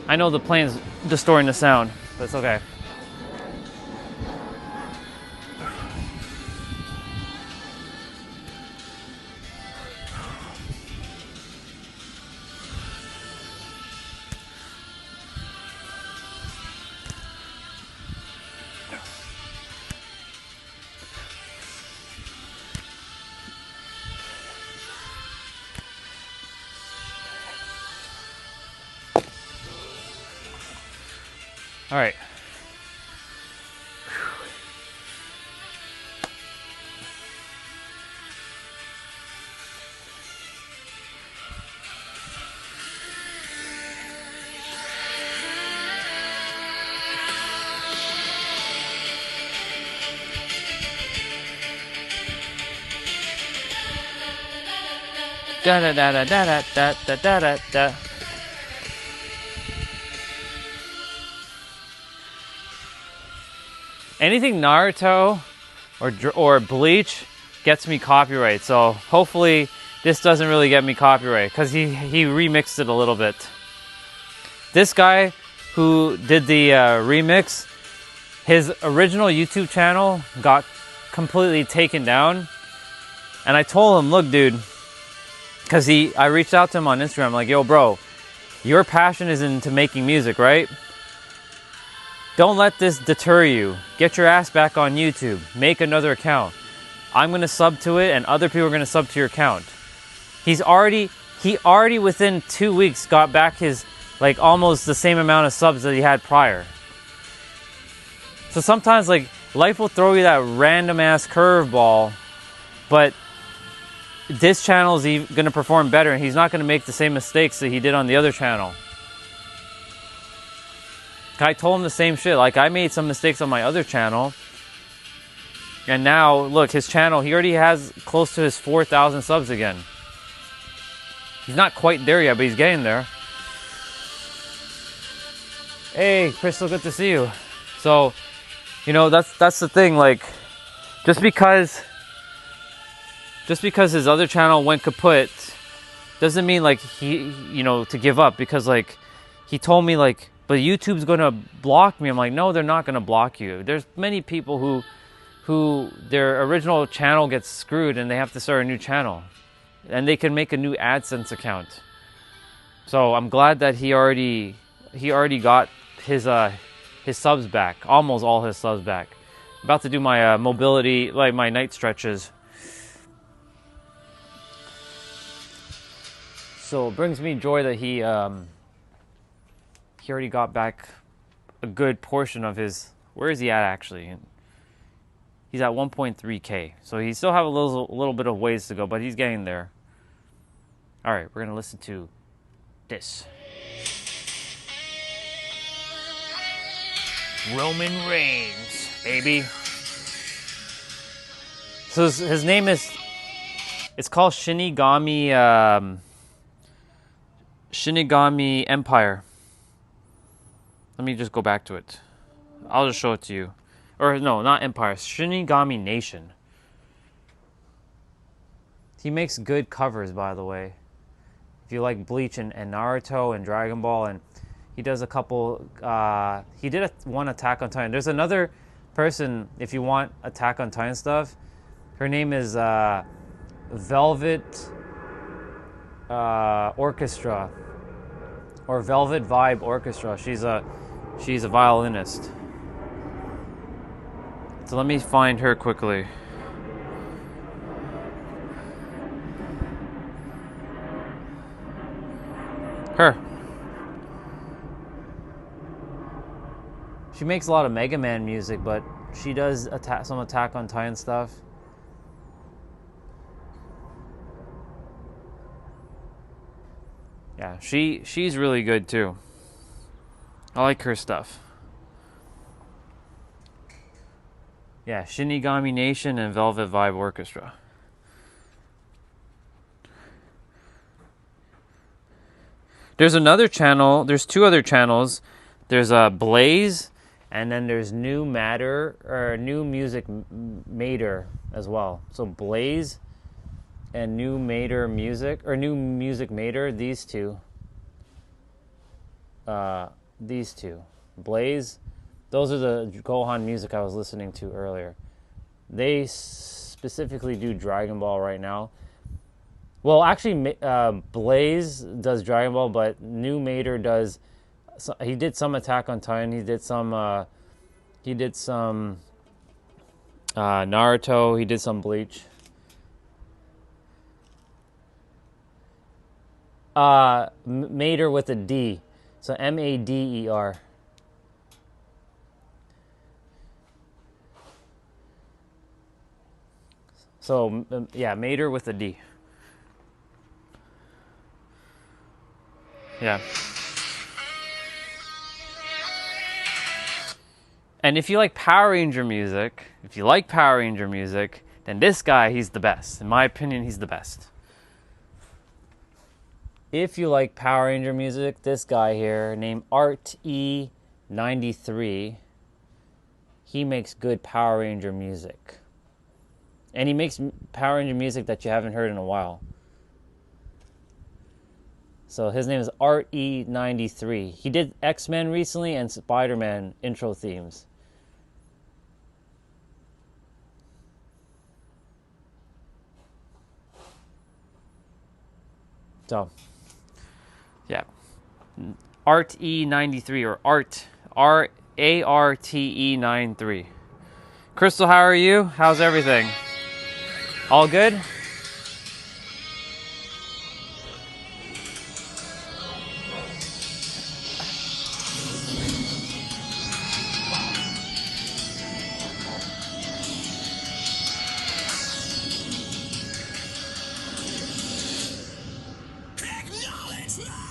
I know the plane's distorting the sound, but it's okay. All right. Da da da da da da da da da da. Anything Naruto or Bleach gets me copyright, so hopefully this doesn't really get me copyright because he remixed it a little bit. This guy who did the remix, his original YouTube channel got completely taken down, and I told him, look dude, because I reached out to him on Instagram like, yo bro, your passion is into making music, right? Don't let this deter you. Get your ass back on YouTube. Make another account. I'm gonna sub to it, and other people are gonna sub to your account. He already within 2 weeks got back his like almost the same amount of subs that he had prior. So sometimes like life will throw you that random ass curveball, but this channel is gonna perform better, and he's not gonna make the same mistakes that he did on the other channel. I told him the same shit. Like, I made some mistakes on my other channel. And now, look, his channel, he already has close to his 4,000 subs again. He's not quite there yet, but he's getting there. Hey, Crystal, good to see you. So, you know, that's the thing. Like, just because his other channel went kaput doesn't mean, like, to give up. Because, like, he told me, like, but YouTube's gonna block me. I'm like, no, they're not gonna block you. There's many people who their original channel gets screwed and they have to start a new channel, and they can make a new AdSense account. So I'm glad that he already got his subs back, almost all his subs back. About to do my mobility, like my night stretches. So it brings me joy that he already got back a good portion of his... Where is he at, actually? He's at 1.3K. So he still have a little bit of ways to go, but he's getting there. All right, we're going to listen to this. Roman Reigns, baby. So his name is... It's called Shinigami Empire. Let me just go back to it. I'll just show it to you. Or no, not Empire. Shinigami Nation. He makes good covers, by the way. If you like Bleach and Naruto and Dragon Ball, and he does a couple... he did one Attack on Titan. There's another person, if you want Attack on Titan stuff. Her name is Velvet Orchestra. Or Velvet Vibe Orchestra. She's a violinist. So let me find her quickly. Her. She makes a lot of Mega Man music, but she does some Attack on Titan stuff. Yeah, she's really good too. I like her stuff. Yeah, Shinigami Nation and Velvet Vibe Orchestra. There's another channel. There's two other channels. There's Blaze, and then there's New Matter or New Music Mater as well. So Blaze and New Mater Music or New Music Mater. These two. Blaze. Those are the Gohan music I was listening to earlier. They specifically do Dragon Ball right now. Well, actually, Blaze does Dragon Ball, but New Mater does. He did some Attack on Titan. He did some. Naruto. He did some Bleach. Mater with a D, so Mader. So yeah, Mater with a D. Yeah. And if you like Power Ranger music, then this guy, he's the best. In my opinion, he's the best. If you like Power Ranger music, this guy here, named ArtE93, he makes good Power Ranger music. And he makes Power Ranger music that you haven't heard in a while. So his name is ArtE93. He did X-Men recently and Spider-Man intro themes. So, yeah. ArtE93 or ARTE93. Crystal, how are you? How's everything? All good?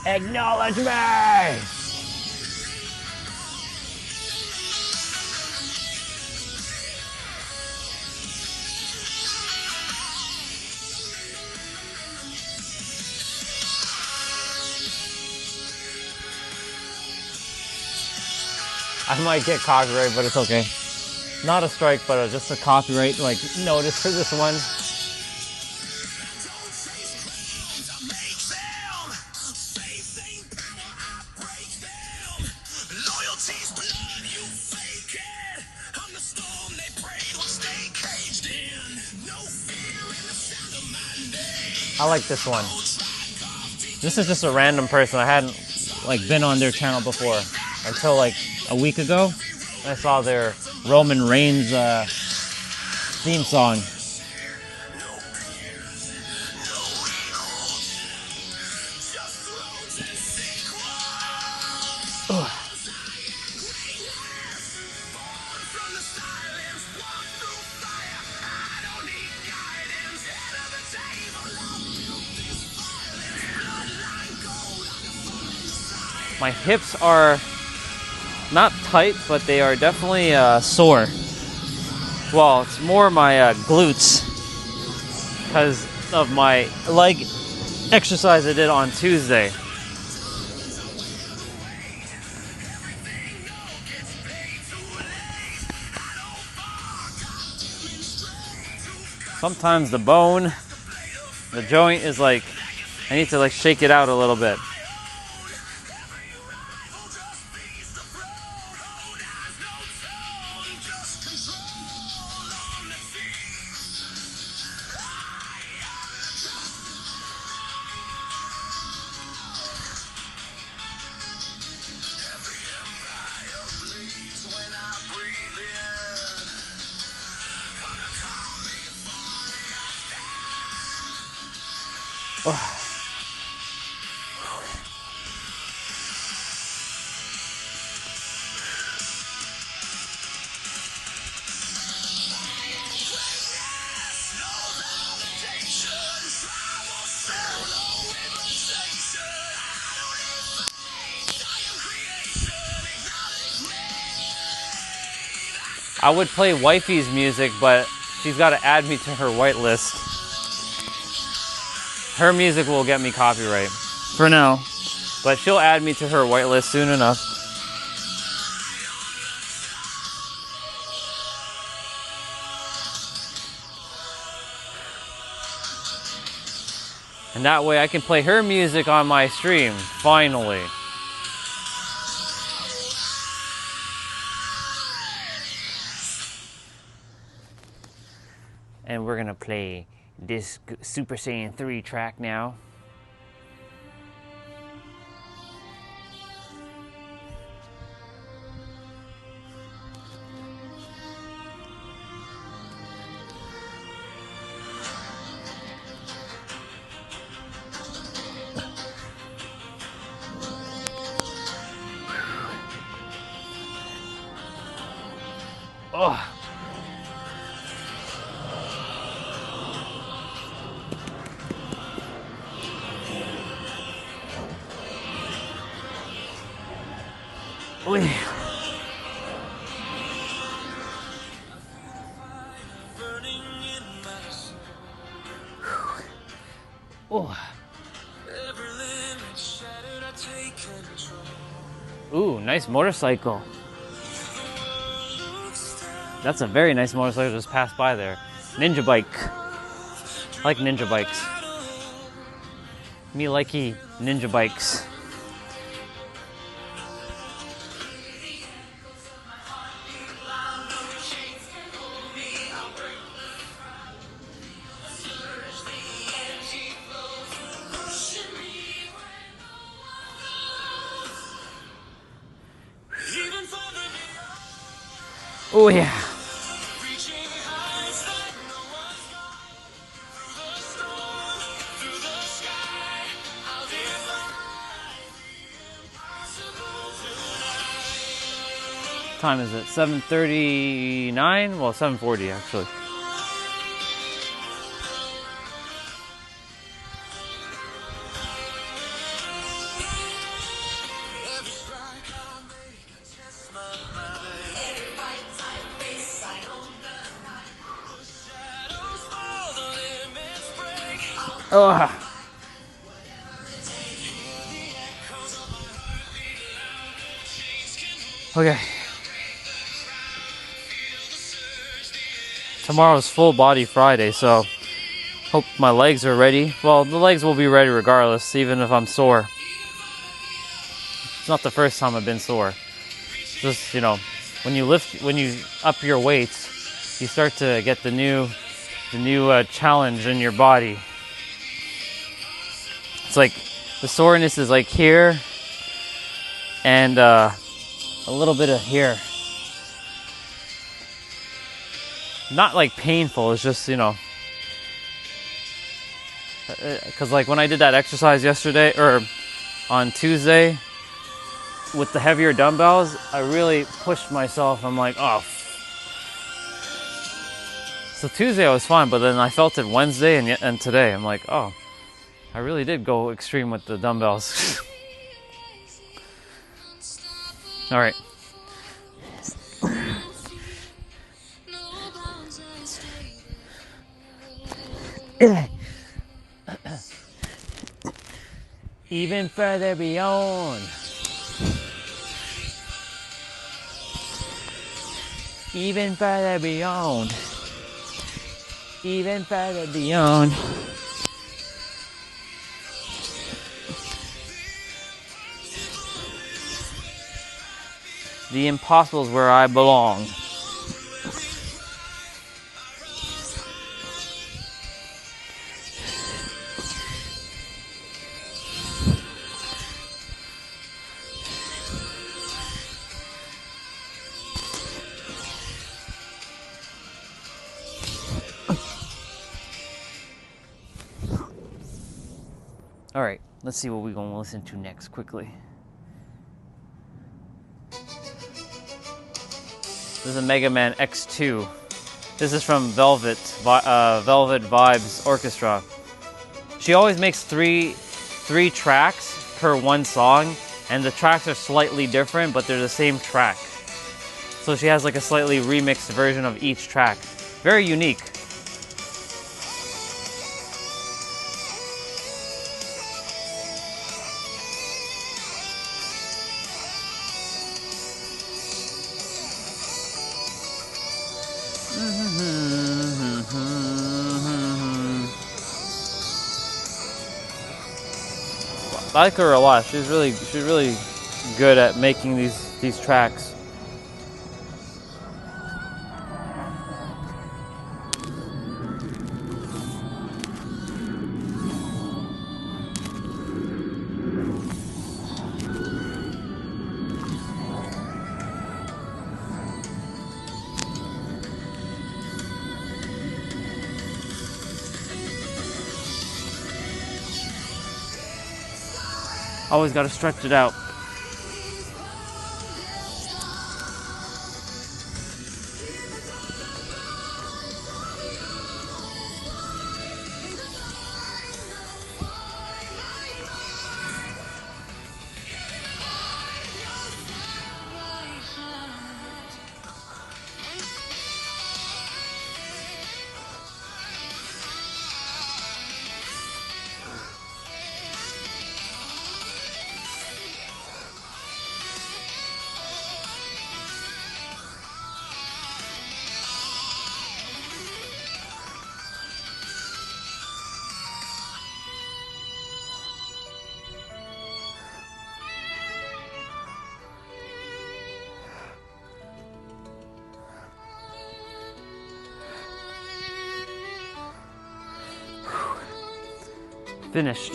Acknowledge me! I might get copyright, but it's okay. Not a strike, but just a copyright like notice for this one. I like this one. This is just a random person. I hadn't been on their channel before until like a week ago. I saw their Roman Reigns theme song. Ugh. My hips are not tight, but they are definitely sore. Well, it's more my glutes because of my leg exercise I did on Tuesday. Sometimes the bone, the joint is like, I need to shake it out a little bit. I would play wifey's music, but she's got to add me to her whitelist. Her music will get me copyright for now. but she'll add me to her whitelist soon enough. And that way I can play her music on my stream, finally. And we're gonna play this Super Saiyan 3 track now. Oh. Oy. Oh. Ooh, nice motorcycle. That's a very nice motorcycle just passed by there. Ninja bike. I like ninja bikes. Me likey ninja bikes. Oh yeah. What time is it? 7:39? Well, 7:40 actually. Oh. Okay. Tomorrow's full body Friday, so hope my legs are ready. Well, the legs will be ready regardless, even if I'm sore. It's not the first time I've been sore. Just, you know, when you up your weights, you start to get the new challenge in your body. It's like the soreness is like here and a little bit of here. Not like painful, it's just, you know, because like when I did that exercise yesterday or on Tuesday with the heavier dumbbells, I really pushed myself. I'm like, oh. So Tuesday I was fine, but then I felt it Wednesday and today. I'm like, oh, I really did go extreme with the dumbbells. All right. Even further beyond. Even further beyond. Even further beyond. The impossible is where I belong. All right, let's see what we're going to listen to next quickly. This is a Mega Man X2. This is from Velvet Vibes Orchestra. She always makes three tracks per one song, and the tracks are slightly different, but they're the same track. So she has like a slightly remixed version of each track. Very unique. I like her a lot. She's really good at making these tracks. Always got to stretch it out. Finished.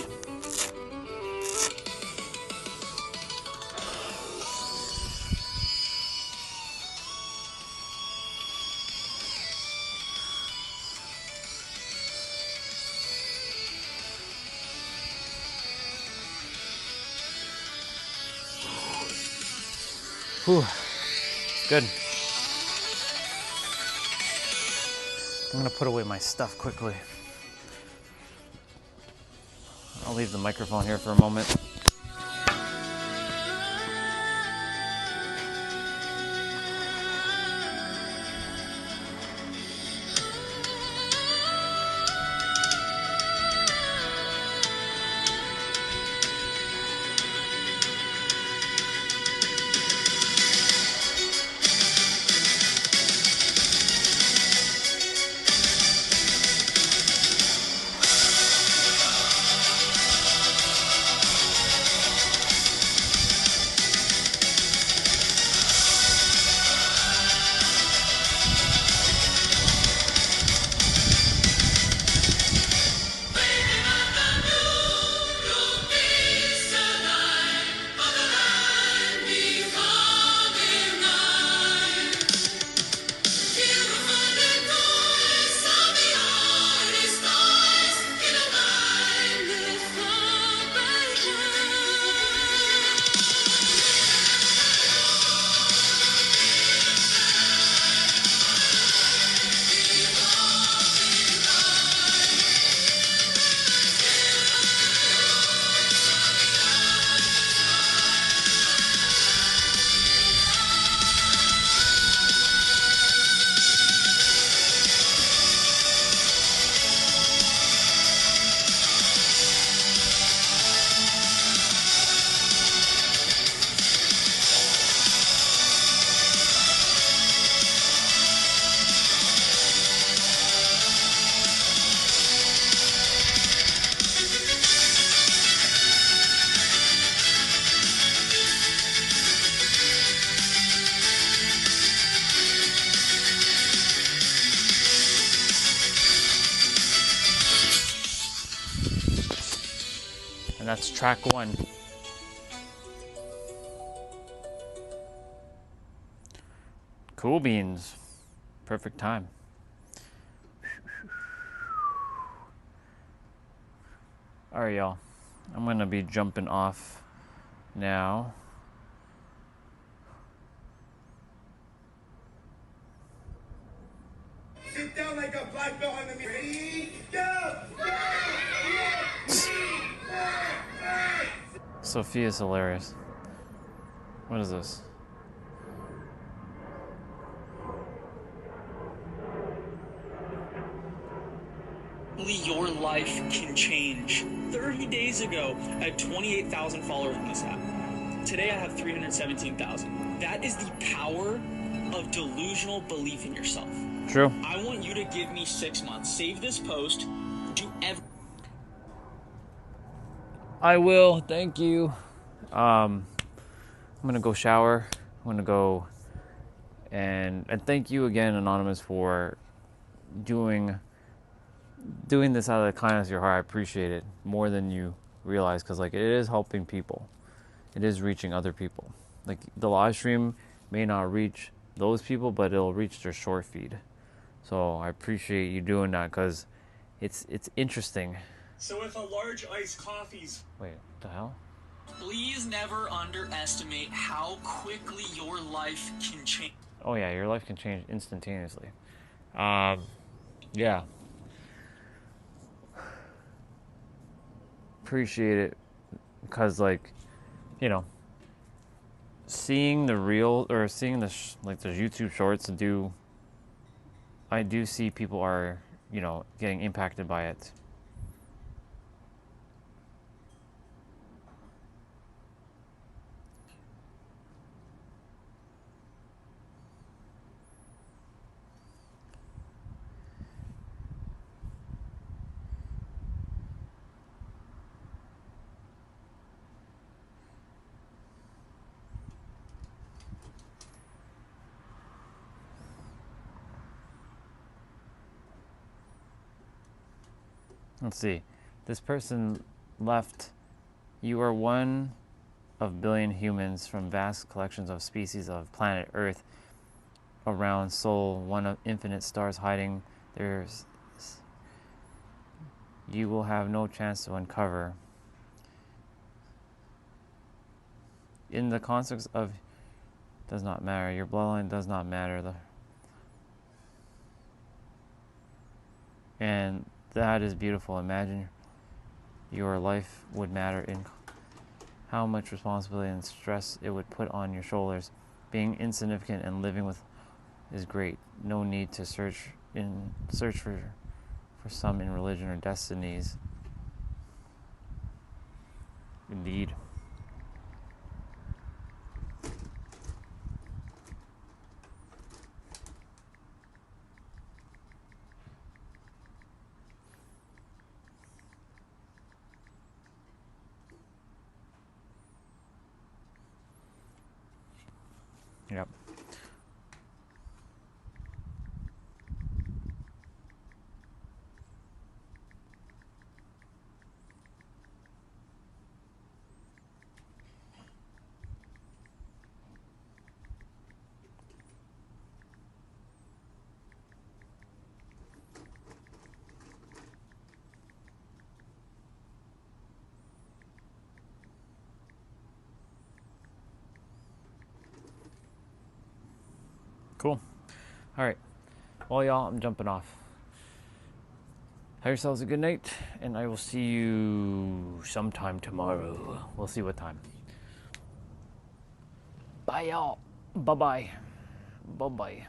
Whew. Good. I'm gonna put away my stuff quickly. I'll leave the microphone here for a moment. And that's track 1. Cool beans. Perfect time. All right, y'all. I'm gonna be jumping off now. Sit down like a black belt on the meat. Ready? Go! Sophia's hilarious. What is this? Your life can change. 30 days ago, I had 28,000 followers on this app. Today, I have 317,000. That is the power of delusional belief in yourself. True. I want you to give me 6 months. Save this post. Do everything. I will. Thank you. I'm gonna go shower. I'm gonna go and thank you again, Anonymous, for doing this out of the kindness of your heart. I appreciate it more than you realize, because like it is helping people. It is reaching other people. Like the live stream may not reach those people, but it'll reach their short feed. So I appreciate you doing that, because it's interesting. So if a large iced coffee's... Wait, what the hell? Please never underestimate how quickly your life can change. Oh yeah, your life can change instantaneously. Yeah. Appreciate it, because like, you know, seeing the real, or seeing the like the YouTube shorts I do see people are, you know, getting impacted by it. Let's see. This person left, you are one of billion humans from vast collections of species of planet Earth around Sol, one of infinite stars hiding. There's you will have no chance to uncover. In the context of does not matter. Your bloodline does not matter. And that is beautiful. Imagine your life would matter in how much responsibility and stress it would put on your shoulders. Being insignificant and living with is great. No need to search for some in religion or destinies. Indeed. Yep. Cool. All right. Well, y'all, I'm jumping off. Have yourselves a good night, and I will see you sometime tomorrow. We'll see what time. Bye, y'all. Bye-bye. Bye-bye.